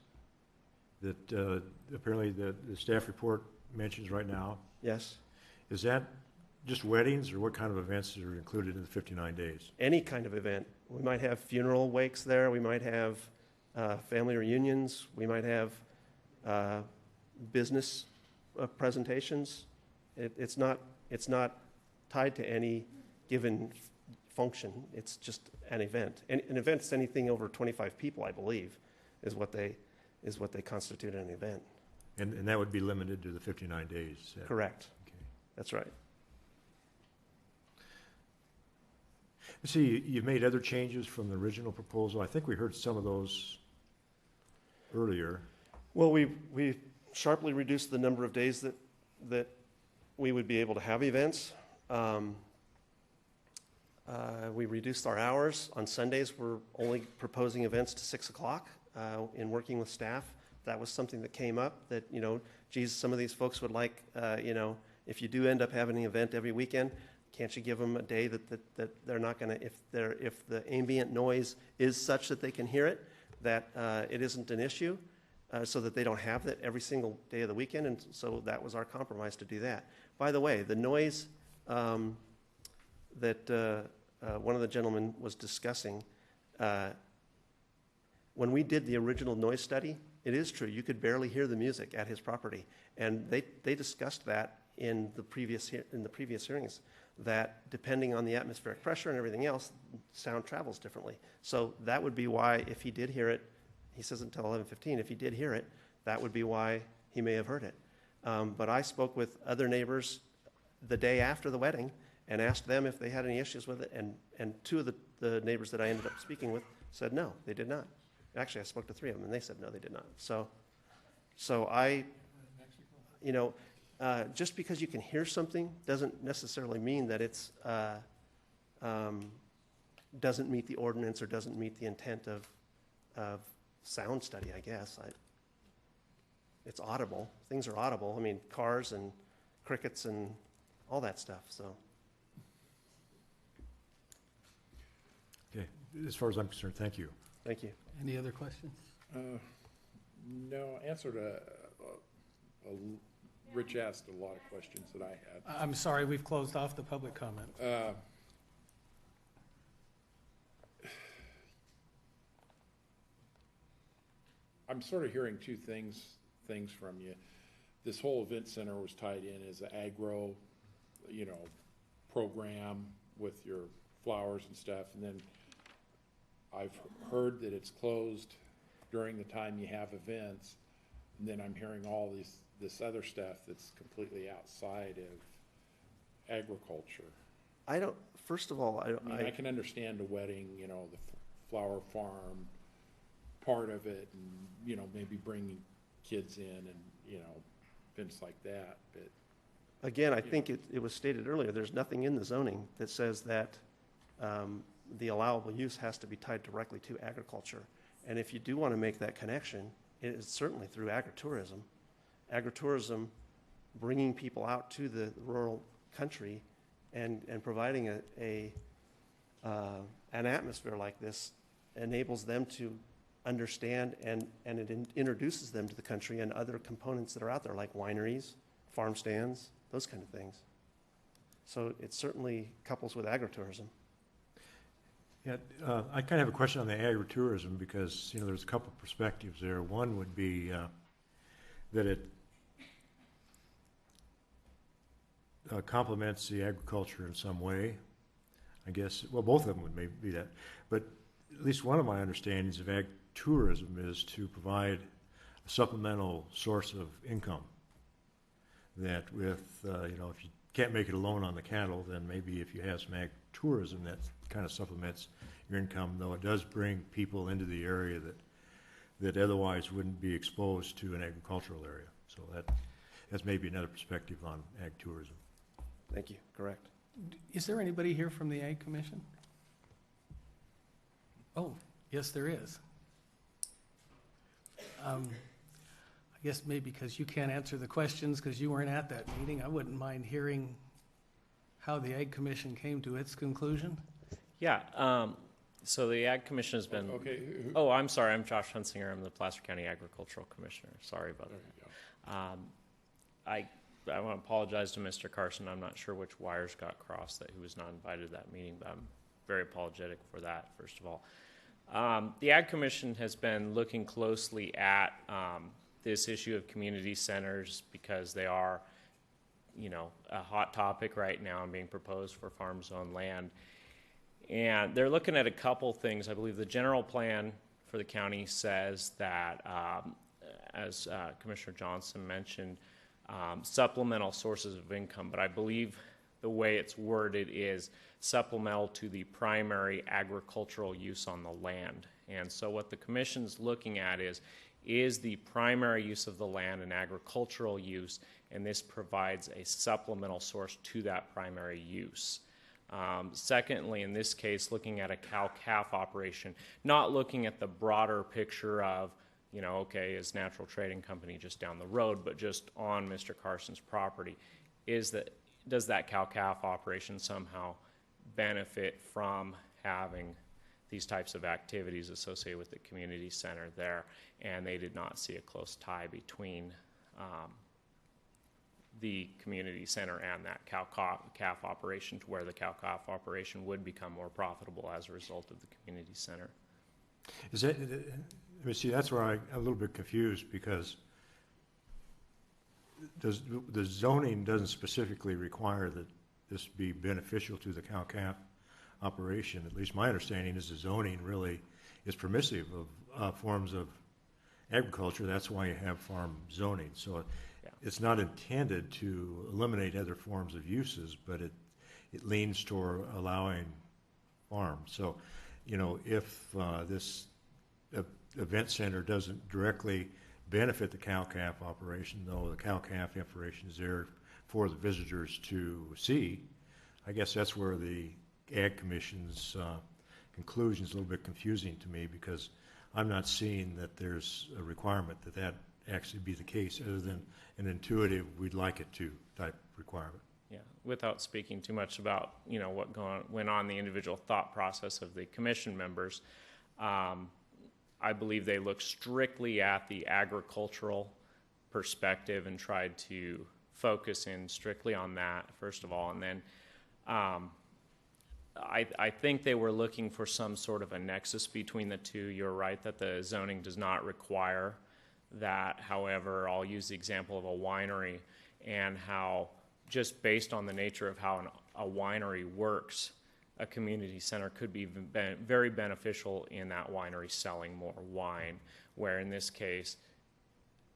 that apparently the staff report mentions right now. Yes. Is that just weddings, or what kind of events are included in the 59 days? Any kind of event. We might have funeral wakes there. We might have family reunions. We might have business presentations. It's not tied to any given function. It's just an event. And an event's anything over 25 people, I believe, is what they constitute an event. And that would be limited to the 59 days? Correct. Okay. That's right. See, you've made other changes from the original proposal. I think we heard some of those earlier. Well, we sharply reduced the number of days that we would be able to have events. We reduced our hours. On Sundays, we're only proposing events to 6 o'clock. In working with staff, that was something that came up that, some of these folks would like, if you do end up having an event every weekend, can't you give them a day that they're not going to, if the ambient noise is such that they can hear it, that it isn't an issue, so that they don't have that every single day of the weekend. And so that was our compromise to do that. By the way, the noise that one of the gentlemen was discussing, when we did the original noise study, it is true, you could barely hear the music at his property. And they discussed that in the previous hearings, that depending on the atmospheric pressure and everything else, sound travels differently. So that would be why, if he did hear it, he says until 11:15, if he did hear it, that would be why he may have heard it. But I spoke with other neighbors the day after the wedding and asked them if they had any issues with it, and 2 of the neighbors that I ended up speaking with said no, they did not. Actually, I spoke to 3 of them, and they said no, they did not. So I, just because you can hear something doesn't necessarily mean that it's doesn't meet the ordinance or doesn't meet the intent of sound study, I guess. It's audible. Things are audible. I mean, cars and crickets and all that stuff, so. Okay, as far as I'm concerned, thank you. Thank you. Any other questions? No, answered Rich asked a lot of questions that I had. I'm sorry, we've closed off the public comment. I'm sort of hearing two things from you. This whole event center was tied in as an agro, program with your flowers and stuff, and then I've heard that it's closed during the time you have events, and then I'm hearing all this other stuff that's completely outside of agriculture. First of all, I can understand a wedding, the flower farm part of it, and, maybe bringing kids in and, events like that, but. Again, I think it was stated earlier, there's nothing in the zoning that says that the allowable use has to be tied directly to agriculture. And if you do want to make that connection, it is certainly through agritourism. Agritourism, bringing people out to the rural country and providing an atmosphere like this enables them to understand and it introduces them to the country and other components that are out there like wineries, farm stands, those kind of things. So it certainly couples with agritourism. Yeah, I kind of have a question on the agritourism because, there's a couple perspectives there. One would be that it complements the agriculture in some way. I guess, well, both of them would maybe be that. But at least one of my understandings of agritourism is to provide a supplemental source of income. That with, if you can't make it alone on the cattle, then maybe if you have some agritourism, that kind of supplements your income, though it does bring people into the area that otherwise wouldn't be exposed to an agricultural area. So that's maybe another perspective on ag tourism. Thank you. Correct. Is there anybody here from the Ag Commission? Oh, yes, there is. I guess maybe because you can't answer the questions because you weren't at that meeting, I wouldn't mind hearing how the Ag Commission came to its conclusion. Yeah, so the Ag Commission has been... Okay. Oh, I'm sorry, I'm Josh Hunsinger. I'm the Placer County Agricultural Commissioner. Sorry about that. I want to apologize to Mr. Carson. I'm not sure which wires got crossed that he was not invited to that meeting, but I'm very apologetic for that, first of all. The Ag Commission has been looking closely at this issue of community centers because they are, a hot topic right now and being proposed for farm zone land. And they're looking at a couple things. I believe the general plan for the county says that, as Commissioner Johnson mentioned, supplemental sources of income, but I believe the way it's worded is supplemental to the primary agricultural use on the land. And so what the commission's looking at is the primary use of the land an agricultural use, and this provides a supplemental source to that primary use. Secondly, in this case, looking at a cow-calf operation, not looking at the broader picture of, okay, is Natural Trading Company just down the road, but just on Mr. Carson's property, does that cow-calf operation somehow benefit from having these types of activities associated with the community center there? And they did not see a close tie between the community center and that cow-calf operation, to where the cow-calf operation would become more profitable as a result of the community center. Is that, that's where I'm a little bit confused, because the zoning doesn't specifically require that this be beneficial to the cow-calf operation. At least my understanding is the zoning really is permissive of forms of agriculture. That's why you have farm zoning. So it's not intended to eliminate other forms of uses, but it leans toward allowing farms. So, if this event center doesn't directly benefit the cow-calf operation, though the cow-calf information is there for the visitors to see. I guess that's where the Ag Commission's conclusion is a little bit confusing to me, because I'm not seeing that there's a requirement that that actually be the case, other than an intuitive, we'd like it to type requirement. Yeah, without speaking too much about, you know, what went on the individual thought process of the commission members, I believe they looked strictly at the agricultural perspective and tried to focus in strictly on that, first of all, and then I think they were looking for some sort of a nexus between the two. You're right that the zoning does not require that. However, I'll use the example of a winery and how, just based on the nature of how a winery works, a community center could be very beneficial in that winery selling more wine, where in this case,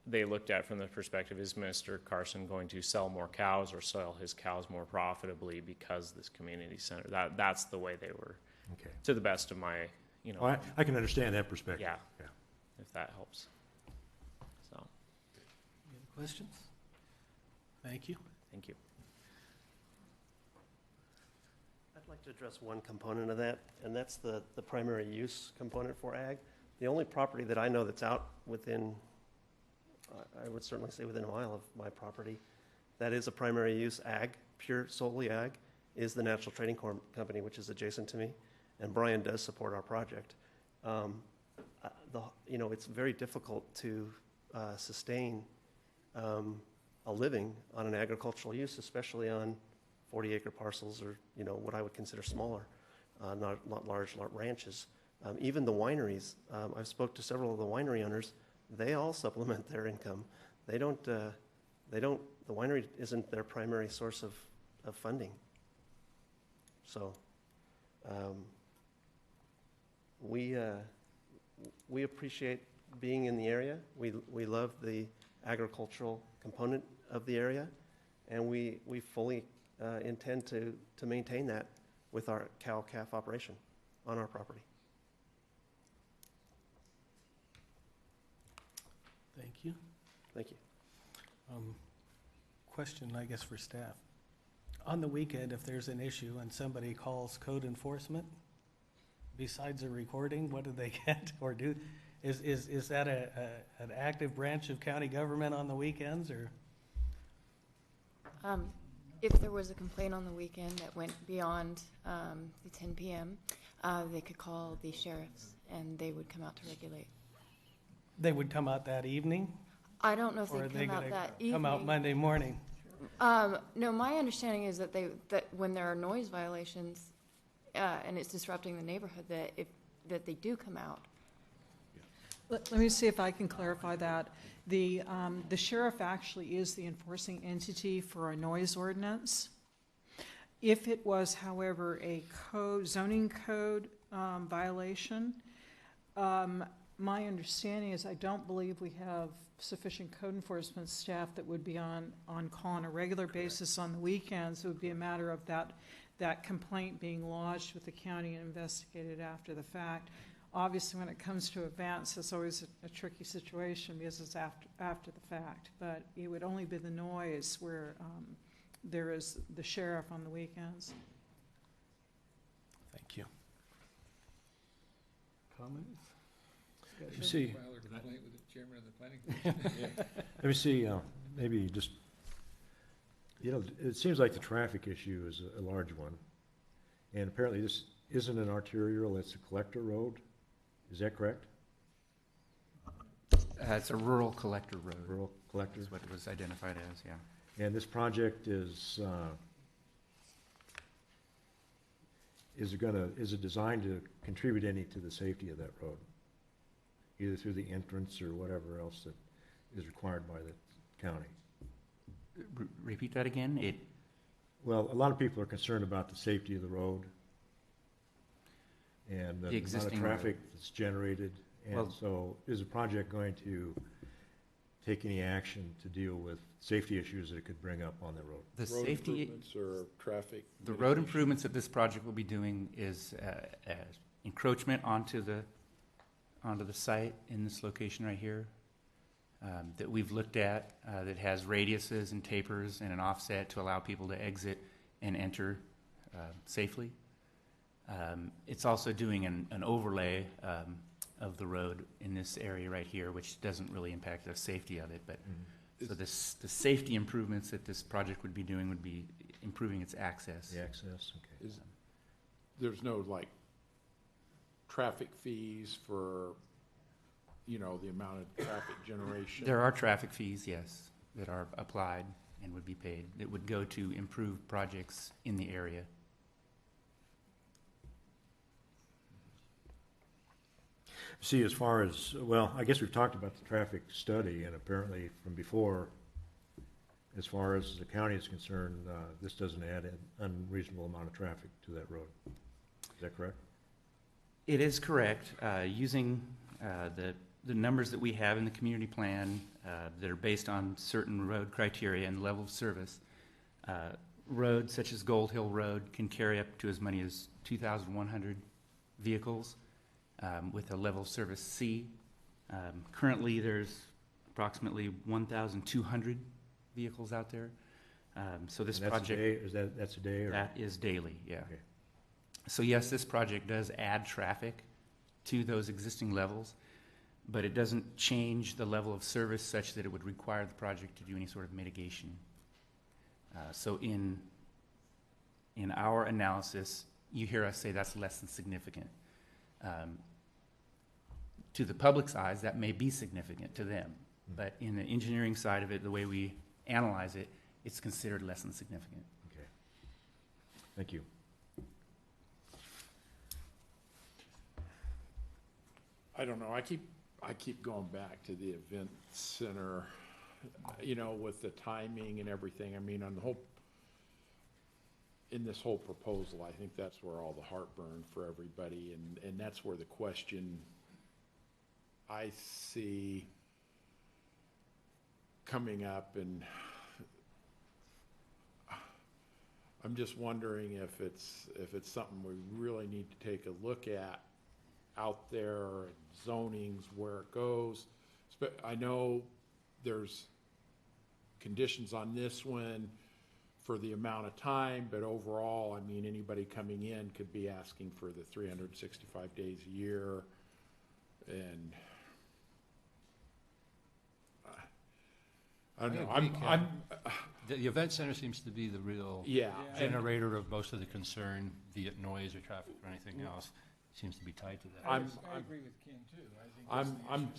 they looked at from the perspective, is Mr. Carson going to sell more cows or sell his cows more profitably because this community center? That's the way they were, okay, to the best of my, you know. Well, I can understand that perspective. Yeah, yeah, if that helps. So. Any other questions? Thank you. Thank you. I'd like to address one component of that, and that's the primary use component for ag. The only property that I know that's out within, I would certainly say within a mile of my property, that is a primary use ag, pure solely ag, is the National Trading Company, which is adjacent to me, and Brian does support our project. You know, it's very difficult to sustain a living on an agricultural use, especially on 40-acre parcels, or, you know, what I would consider smaller, not large ranches. Even the wineries, I've spoke to several of the winery owners. They all supplement their income. The winery isn't their primary source of funding. So we appreciate being in the area. We love the agricultural component of the area, and we fully intend to maintain that with our cow-calf operation on our property. Thank you. Thank you. Question, I guess, for staff. On the weekend, if there's an issue and somebody calls code enforcement, besides a recording, what do they get or do? Is that an active branch of county government on the weekends, or? If there was a complaint on the weekend that went beyond the 10 p.m., they could call the sheriffs and they would come out to regulate. They would come out that evening? I don't know if Or they'd come out that evening. Come out Monday morning? No, my understanding is that that when there are noise violations and it's disrupting the neighborhood, that they do come out. Let me see if I can clarify that. The sheriff actually is the enforcing entity for a noise ordinance. If it was, however, a zoning code violation, my understanding is I don't believe we have sufficient code enforcement staff that would be on call on a regular basis on the weekends. It would be a matter of that complaint being lodged with the county and investigated after the fact. Obviously, when it comes to events, it's always a tricky situation because it's after the fact. But it would only be the noise where there is the sheriff on the weekends. Thank you. Comments? Let me see. File a complaint with the chairman of the planning commission. Let me see, maybe just, you know, it seems like the traffic issue is a large one. And apparently this isn't an arterial, it's a collector road. Is that correct? It's a rural collector road. Rural collector? Is what it was identified as, yeah. And this project is it designed to contribute any to the safety of that road? Either through the entrance or whatever else that is required by the county? Repeat that again? Well, a lot of people are concerned about the safety of the road and the amount of traffic that's generated. And so is the project going to take any action to deal with safety issues that it could bring up on the road? The road safety improvements or traffic? The road improvements that this project will be doing is encroachment onto the site in this location right here. that we've looked at that has radiuses and tapers and an offset to allow people to exit and enter safely. It's also doing an overlay of the road in this area right here, which doesn't really impact the safety of it. But so the safety improvements that this project would be doing would be improving its access. The access, okay. There's no like traffic fees for, you know, the amount of traffic generation? There are traffic fees, yes, that are applied and would be paid. It would go to improve projects in the area. See, as far as, well, I guess we've talked about the traffic study, and apparently from before, as far as the county is concerned, this doesn't add an unreasonable amount of traffic to that road. Is that correct? It is correct. Using the numbers that we have in the community plan that are based on certain road criteria and level of service, roads such as Gold Hill Road can carry up to as many as 2,100 vehicles with a level of service C. Currently, there's approximately 1,200 vehicles out there. So this project... That's a day? Or? That is daily, yeah. Okay. So yes, this project does add traffic to those existing levels, but it doesn't change the level of service such that it would require the project to do any sort of mitigation. So in our analysis, you hear us say that's less than significant. To the public's eyes, that may be significant to them, but in the engineering side of it, the way we analyze it, it's considered less than significant. Okay. Thank you. I don't know, I keep going back to the event center, you know, with the timing and everything. I mean, on the whole, in this whole proposal, I think that's where all the heartburn for everybody, and that's where the question I see coming up, and I'm just wondering if it's something we really need to take a look at out there, zonings, where it goes. I know there's conditions on this one for the amount of time, but overall, I mean, anybody coming in could be asking for the 365 days a year, and I don't know. The event center seems to be the real generator of most of the concern, be it noise or traffic or anything else. Seems to be tied to that. I agree with Ken too. I think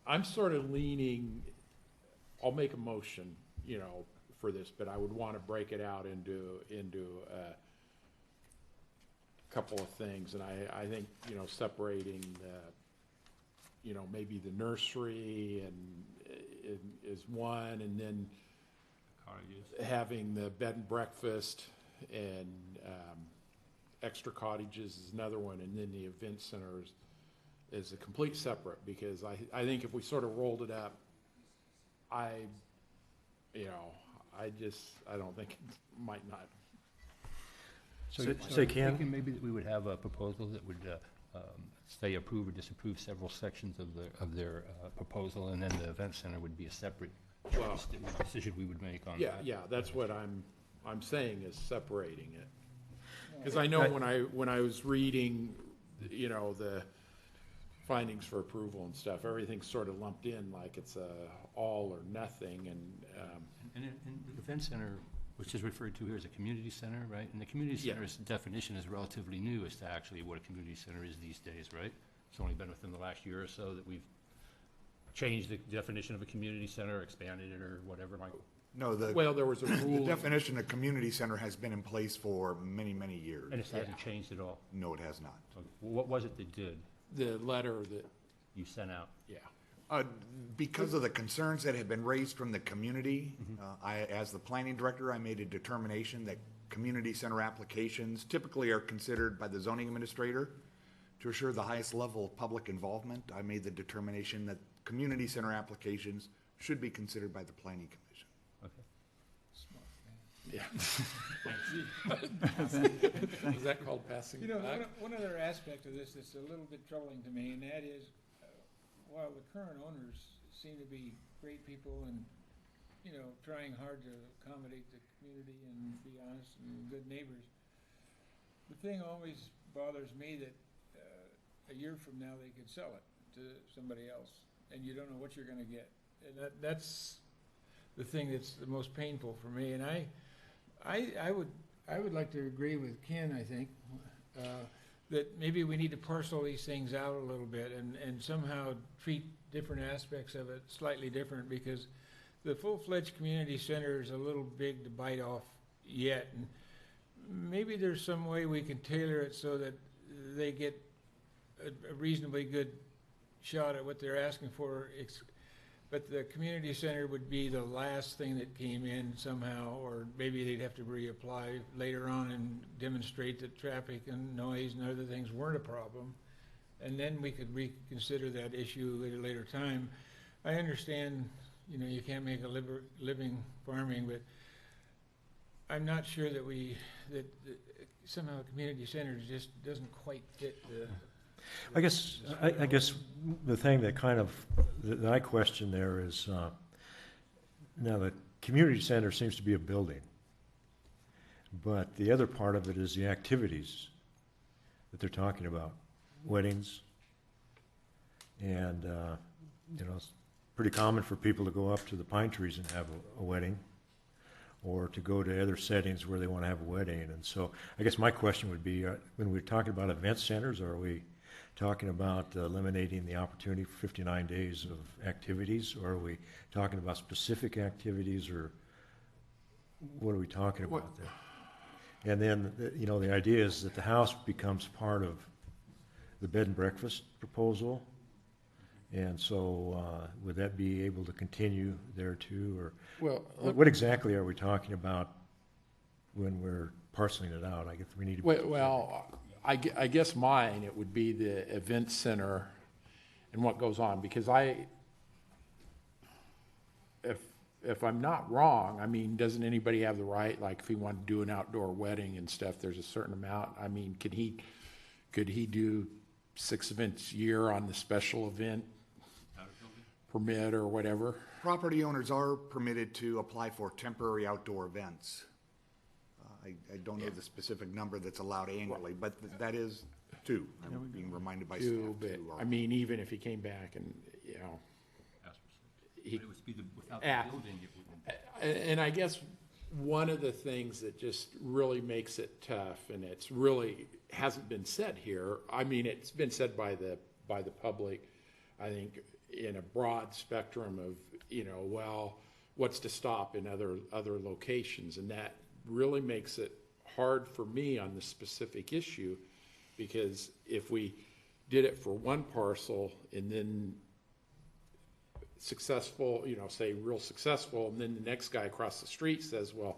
I'm sort of leaning. I'll make a motion, you know, for this, but I would want to break it out into a couple of things, and I think, you know, separating you know, maybe the nursery and is one, and then having the bed and breakfast and extra cottages is another one, and then the event centers is a complete separate, because I think if we sort of rolled it up, I don't think it might not. So Ken, maybe that we would have a proposal that would say approve or disapprove several sections of their proposal, and then the event center would be a separate decision we would make on that. Yeah, that's what I'm saying, is separating it. Because I know when I was reading, you know, the findings for approval and stuff, everything's sort of lumped in like it's a all or nothing, And the event center, which is referred to here as a community center, right? And the community center's definition is relatively new as to actually what a community center is these days, right? It's only been within the last year or so that we've changed the definition of a community center, expanded it, or whatever. Like, no, there was a rule. The definition of community center has been in place for many, many years. And it hasn't changed at all? No, it has not. Okay. What was it that did? The letter that you sent out. Yeah. Because of the concerns that have been raised from the community, as the planning director, I made a determination that community center applications typically are considered by the zoning administrator to assure the highest level of public involvement. I made the determination that community center applications should be considered by the planning commission. Yeah. Is that called passing? You know, one other aspect of this that's a little bit troubling to me, and that is, while the current owners seem to be great people and, you know, trying hard to accommodate the community and be honest and good neighbors. The thing always bothers me that a year from now they could sell it to somebody else, and you don't know what you're going to get. And that's the thing that's the most painful for me. And I would like to agree with Ken, I think, that maybe we need to parcel these things out a little bit and somehow treat different aspects of it slightly different, because the full-fledged community center is a little big to bite off yet. And maybe there's some way we can tailor it so that they get a reasonably good shot at what they're asking for. But the community center would be the last thing that came in somehow, or maybe they'd have to reapply later on and demonstrate that traffic and noise and other things weren't a problem. And then we could reconsider that issue at a later time. I understand, you know, you can't make a living farming, but I'm not sure that that somehow a community center just doesn't quite fit the. I guess the thing that that I question there is, now the community center seems to be a building, but the other part of it is the activities that they're talking about, weddings, and you know, it's pretty common for people to go up to the pine trees and have a wedding, or to go to other settings where they want to have a wedding. And so I guess my question would be, when we're talking about event centers, are we talking about eliminating the opportunity for 59 days of activities, or are we talking about specific activities, or what are we talking about there? And then, you know, the idea is that the house becomes part of the bed and breakfast proposal, and so would that be able to continue there too, or what exactly are we talking about when we're parceling it out? I guess we need to. I guess mine, it would be the event center and what goes on, because if I'm not wrong, I mean, doesn't anybody have the right, like if he wanted to do an outdoor wedding and stuff, there's a certain amount. I mean, could he do 6 events a year on the special event permit or whatever? Property owners are permitted to apply for temporary outdoor events. I don't know the specific number that's allowed annually, but that is 2. I'm being reminded by staff. 2, but I mean, even if he came back and, you know, it would be without the building, it wouldn't. And I guess one of the things that just really makes it tough, and it's really hasn't been said here. I mean, it's been said by the public, I think, in a broad spectrum of, you know, well, what's to stop in other locations, and that really makes it hard for me on the specific issue, because if we did it for one parcel and then successful, you know, say real successful, and then the next guy across the street says, well,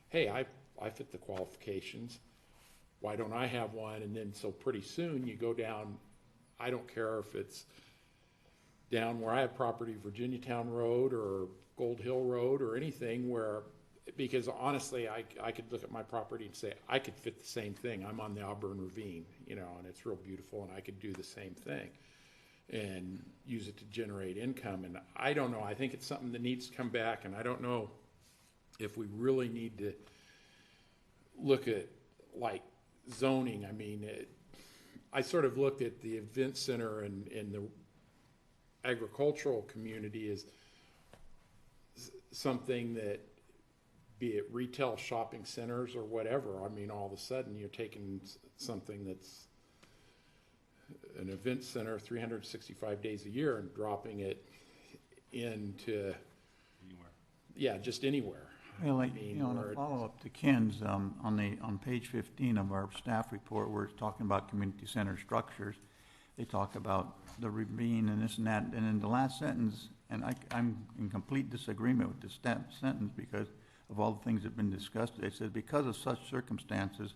hey, I fit the qualifications, why don't I have one? And then so pretty soon you go down, I don't care if it's down where I have property, Virginia Town Road or Gold Hill Road or anything, where, because honestly, I could look at my property and say, I could fit the same thing. I'm on the Auburn Ravine, you know, and it's real beautiful, and I could do the same thing and use it to generate income. And I don't know, I think it's something that needs to come back, and I don't know if we really need to look at, like, zoning. I mean, I sort of looked at the event center and the agricultural community as something that, be it retail shopping centers or whatever, I mean, all of a sudden you're taking something that's an event center 365 days a year and dropping it into anywhere. Yeah, just anywhere. Well, like, you know, in a follow-up to Ken's, on page 15 of our staff report, where it's talking about community center structures, they talk about the ravine and this and that, and in the last sentence, and I'm in complete disagreement with this sentence because of all the things that have been discussed. It says, because of such circumstances,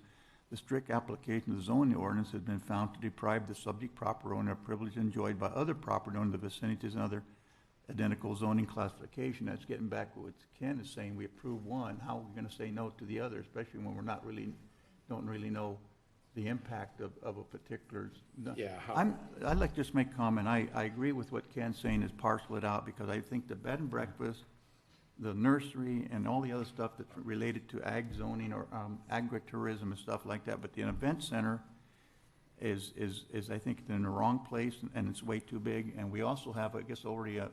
the strict application of the zoning ordinance has been found to deprive the subject property owner of privilege enjoyed by other property owners in the vicinities and other identical zoning classification. That's getting back to what Ken is saying. We approve one, how are we going to say no to the other, especially when we're don't really know the impact of a particular. Yeah, I'd like to just make a comment. I agree with what Ken's saying is parcel it out, because I think the bed and breakfast, the nursery, and all the other stuff that's related to ag zoning or agritourism and stuff like that, but the event center is I think in the wrong place, and it's way too big. And we also have, I guess, already a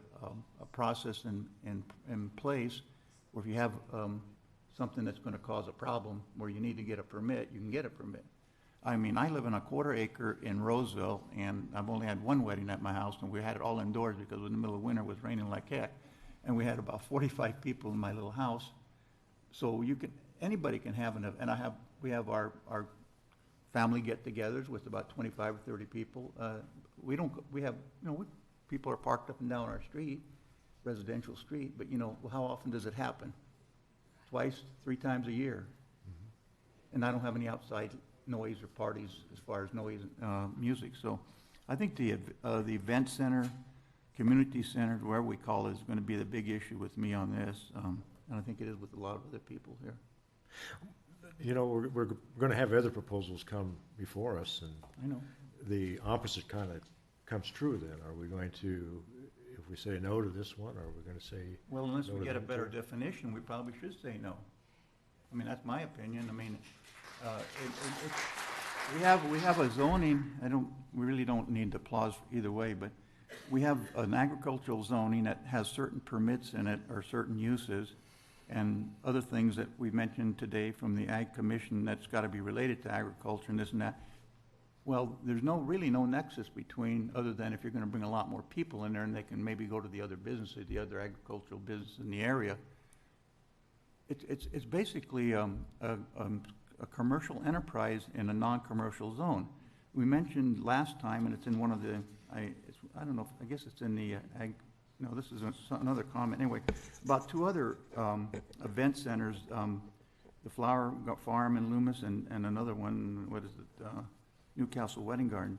process in place where if you have something that's going to cause a problem where you need to get a permit, you can get a permit. I mean, I live in a 1/4 acre in Roseville, and I've only had one wedding at my house, and we had it all indoors because in the middle of winter it was raining like heck. And we had about 45 people in my little house. So anybody can have an event. And we have our family get-togethers with about 25 or 30 people. People are parked up and down our street, residential street, but how often does it happen? Twice, 3 times a year. And I don't have any outside noise or parties as far as noise, music. So I think the event center, community center, whatever we call it, is going to be the big issue with me on this. And I think it is with a lot of other people here. We're going to have other proposals come before us, and I know the opposite kind of comes true. Then, are we going to, if we say no to this one, are we going to say? Well, unless no we to get a that better too? definition, we probably should say no. I mean, that's my opinion. I mean, we have a zoning. We really don't need the applause either way, but we have an agricultural zoning that has certain permits in it or certain uses, and other things that we mentioned today from the Ag Commission that's got to be related to agriculture and this and that. Well, there's really no nexus between, other than if you're going to bring a lot more people in there and they can maybe go to the other businesses, the other agricultural businesses in the area. It's basically a commercial enterprise in a non-commercial zone. We mentioned last time, and it's in one of the, I don't know, I guess it's in the ag. No, this is another comment. Anyway, about 2 other event centers, the Flower Farm in Loomis and another one, what is it, Newcastle Wedding Garden.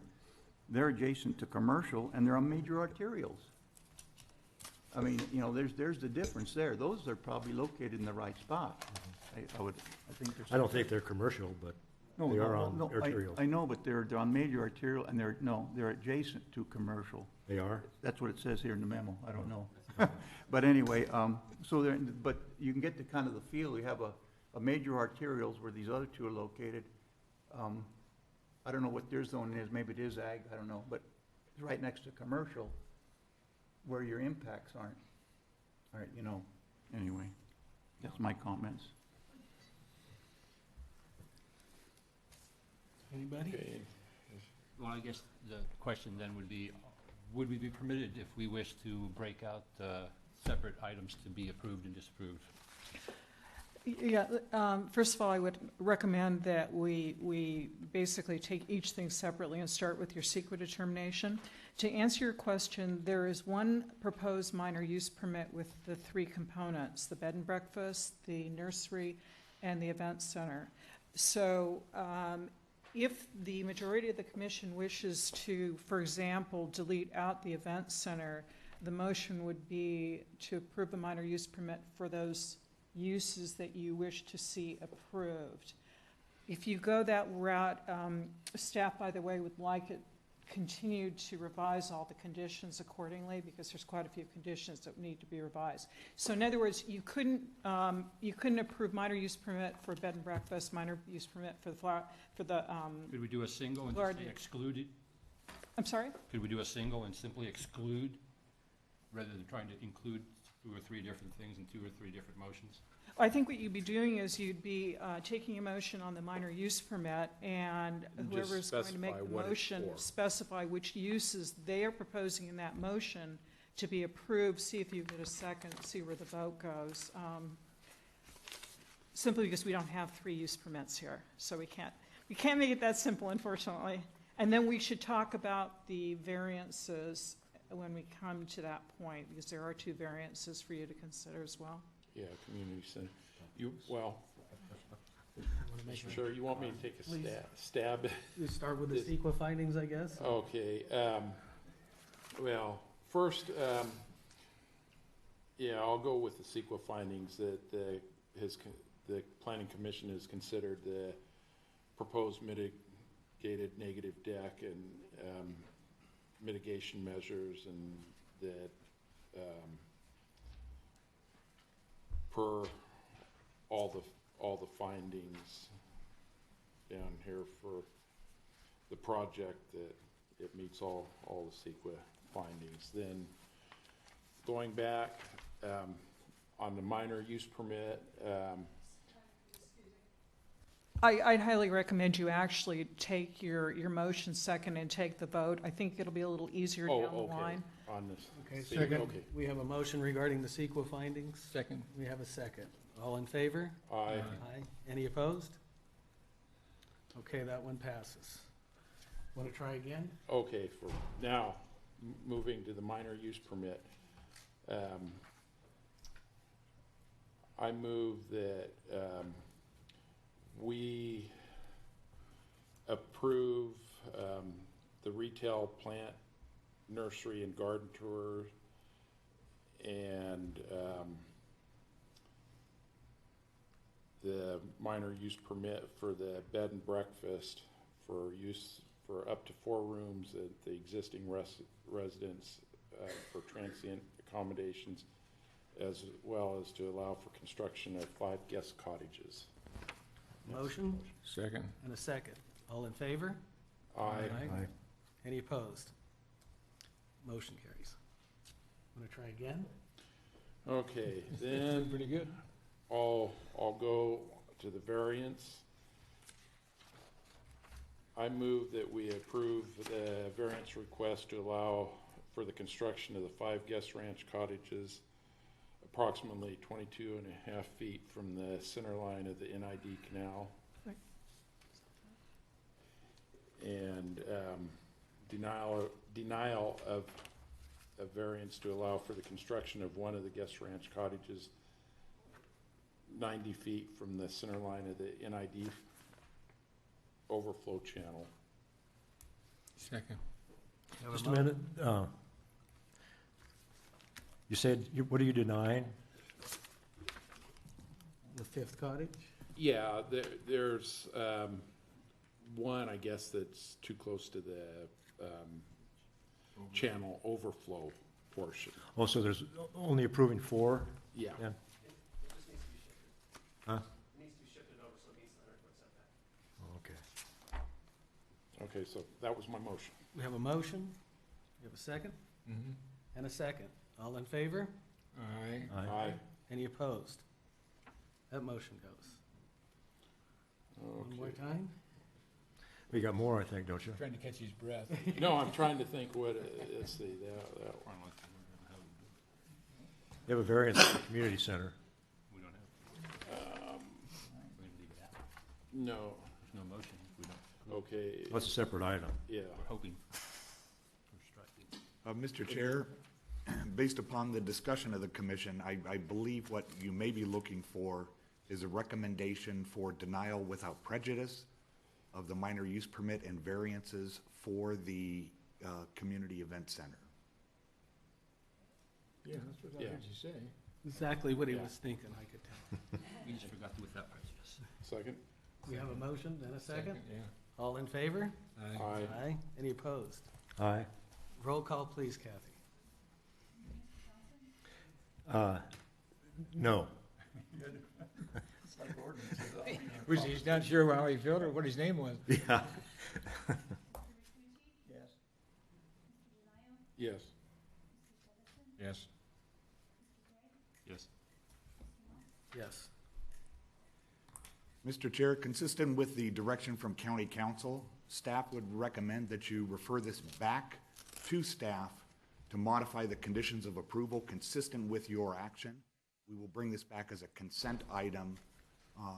They're adjacent to commercial, and they're on major arterials. I mean, there's the difference there. Those are probably located in the right spot. I don't think they're commercial, but they are on arterials. I know, but they're on major arterial, and they're adjacent to commercial. They are? That's what it says here in the memo. I don't know. But anyway, but you can get the kind of the feel. You have a major arterials where these other 2 are located. I don't know what their zone is. Maybe it is ag. I don't know. But it's right next to commercial where your impacts aren't. All right, anyway, that's my comments. Anybody? Okay. Well, I guess the question then would be, would we be permitted if we wish to break out separate items to be approved and disapproved? Yeah, first of all, I would recommend that we basically take each thing separately and start with your CEQA determination. To answer your question, there is one proposed minor use permit with the 3 components: the bed and breakfast, the nursery, and the event center. So if the majority of the commission wishes to, for example, delete out the event center, the motion would be to approve the minor use permit for those uses that you wish to see approved. If you go that route, staff, by the way, would like it continued to revise all the conditions accordingly, because there's quite a few conditions that need to be revised. So in other words, you couldn't approve minor use permit for bed and breakfast, minor use permit for the flower, for the Could we do a single and just say excluded? I'm sorry? Could we do a single and simply exclude, rather than trying to include 2 or 3 different things in 2 or 3 different motions? I think what you'd be doing is you'd be taking a motion on the minor use permit, and whoever's going to make the motion specify which uses they are proposing in that motion to be approved. See if you get a second, see where the vote goes. Simply because we don't have 3 use permits here, so we can't make it that simple, unfortunately. And then we should talk about the variances when we come to that point, because there are 2 variances for you to consider as well. Yeah, community center. Sure, you want me to take a stab? We start with the CEQA findings, I guess. Okay. Well, first, I'll go with the CEQA findings that the Planning Commission has considered the proposed gated negative deck and mitigation measures, and that per all the findings down here for the project, that it meets all the CEQA findings. Then going back on the minor use permit, I'd highly recommend you actually take your motion second and take the vote. I think it'll be a little easier down the line. On this. Okay, Second. Okay. we have a motion regarding the CEQA findings. Second. We have a second. All in favor? Aye. Aye. Any opposed? Okay, that one passes. Want to try again? Okay, for now, moving to the minor use permit. I move that we approve the retail plant, nursery, and garden tour, and the minor use permit for the bed and breakfast for use for up to 4 rooms at the existing residence for transient accommodations, as well as to allow for construction of 5 guest cottages. Motion Second. and a second. All in favor? Aye. Any opposed? Motion carries. Want to try again? Okay, then Pretty good. I'll go to the variance. I move that we approve the variance request to allow for the construction of the 5 guest ranch cottages approximately 22.5 feet from the center line of the NID canal. And denial of a variance to allow for the construction of one of the guest ranch cottages 90 feet from the center line of the NID overflow channel. Second. Just a minute. You said, what are you denying? The 5th cottage? Yeah, there's one, I guess, that's too close to the channel overflow portion. Oh, so there's only approving 4? Yeah. Yeah. Huh? It needs to be shifted over so it meets the 100-foot setback. Okay. Okay, so that was my motion. We have a motion. We have a second and a second. All in favor? Aye. Aye. Any opposed? That motion goes. One more time. We got more, I think, don't you? Trying to catch his breath. No, I'm trying to think what, let's see, that one. You have a variance for the community center. We don't have, we're gonna leave it out. No, There's no motion. We don't, okay, That's a separate item. yeah. we're hoping. We're striking. Mr. Chair, based upon the discussion of the commission, I believe what you may be looking for is a recommendation for denial without prejudice of the minor use permit and variances for the community event center. Yeah, that's what I heard you say. Exactly what he was thinking, I could tell. We just forgot the without prejudice. Second? We have a motion and a second. Yeah. All in favor? Aye. Aye. Any opposed? Aye. Roll call, please, Kathy. No. He's not sure how he felt or what his name was. Yeah. Yes. Yes. Yes. Yes. Mr. Chair, consistent with the direction from County Council, staff would recommend that you refer this back to staff to modify the conditions of approval consistent with your action. We will bring this back as a consent item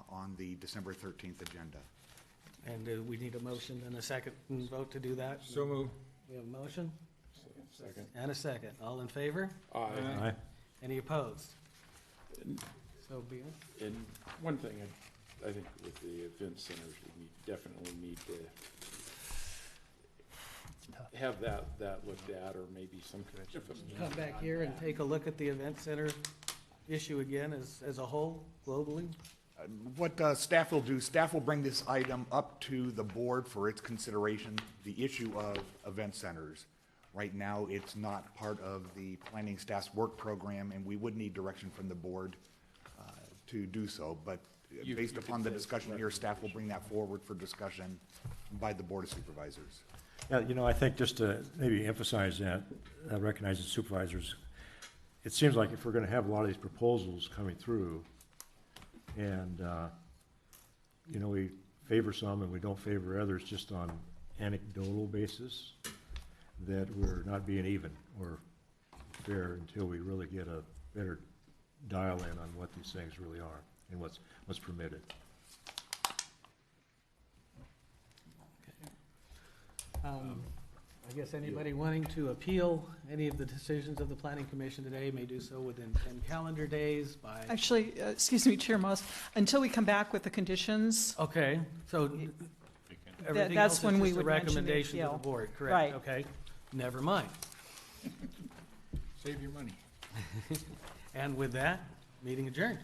on the December 13th agenda. And we need a motion and a second vote to do that? So moved. We have a motion Second. and a second. All in favor? Aye. Aye. Any opposed? So be it. And one thing, I think with the event centers, we definitely need to have that looked at, or maybe some different. Come back here and take a look at the event center issue again as a whole, globally? What staff will do, staff will bring this item up to the board for its consideration, the issue of event centers. Right now, it's not part of the planning staff's work program, and we would need direction from the board to do so. But based upon the discussion here, staff will bring that forward for discussion by the Board of Supervisors. Yeah, you know, I think just to maybe emphasize that, recognize the supervisors, it seems like if we're gonna have a lot of these proposals coming through, and, you know, we favor some and we don't favor others just on anecdotal basis, that we're not being even or fair until we really get a better dial in on what these things really are and what's permitted. I guess anybody wanting to appeal any of the decisions of the Planning Commission today may do so within 10 calendar days by... Actually, excuse me, Chair Moss, until we come back with the conditions. Okay, so everything that's else when is we just a would mention the recommendation to the appeal. board, correct? Right. Okay, never mind. Save your money. And with that, meeting adjourned.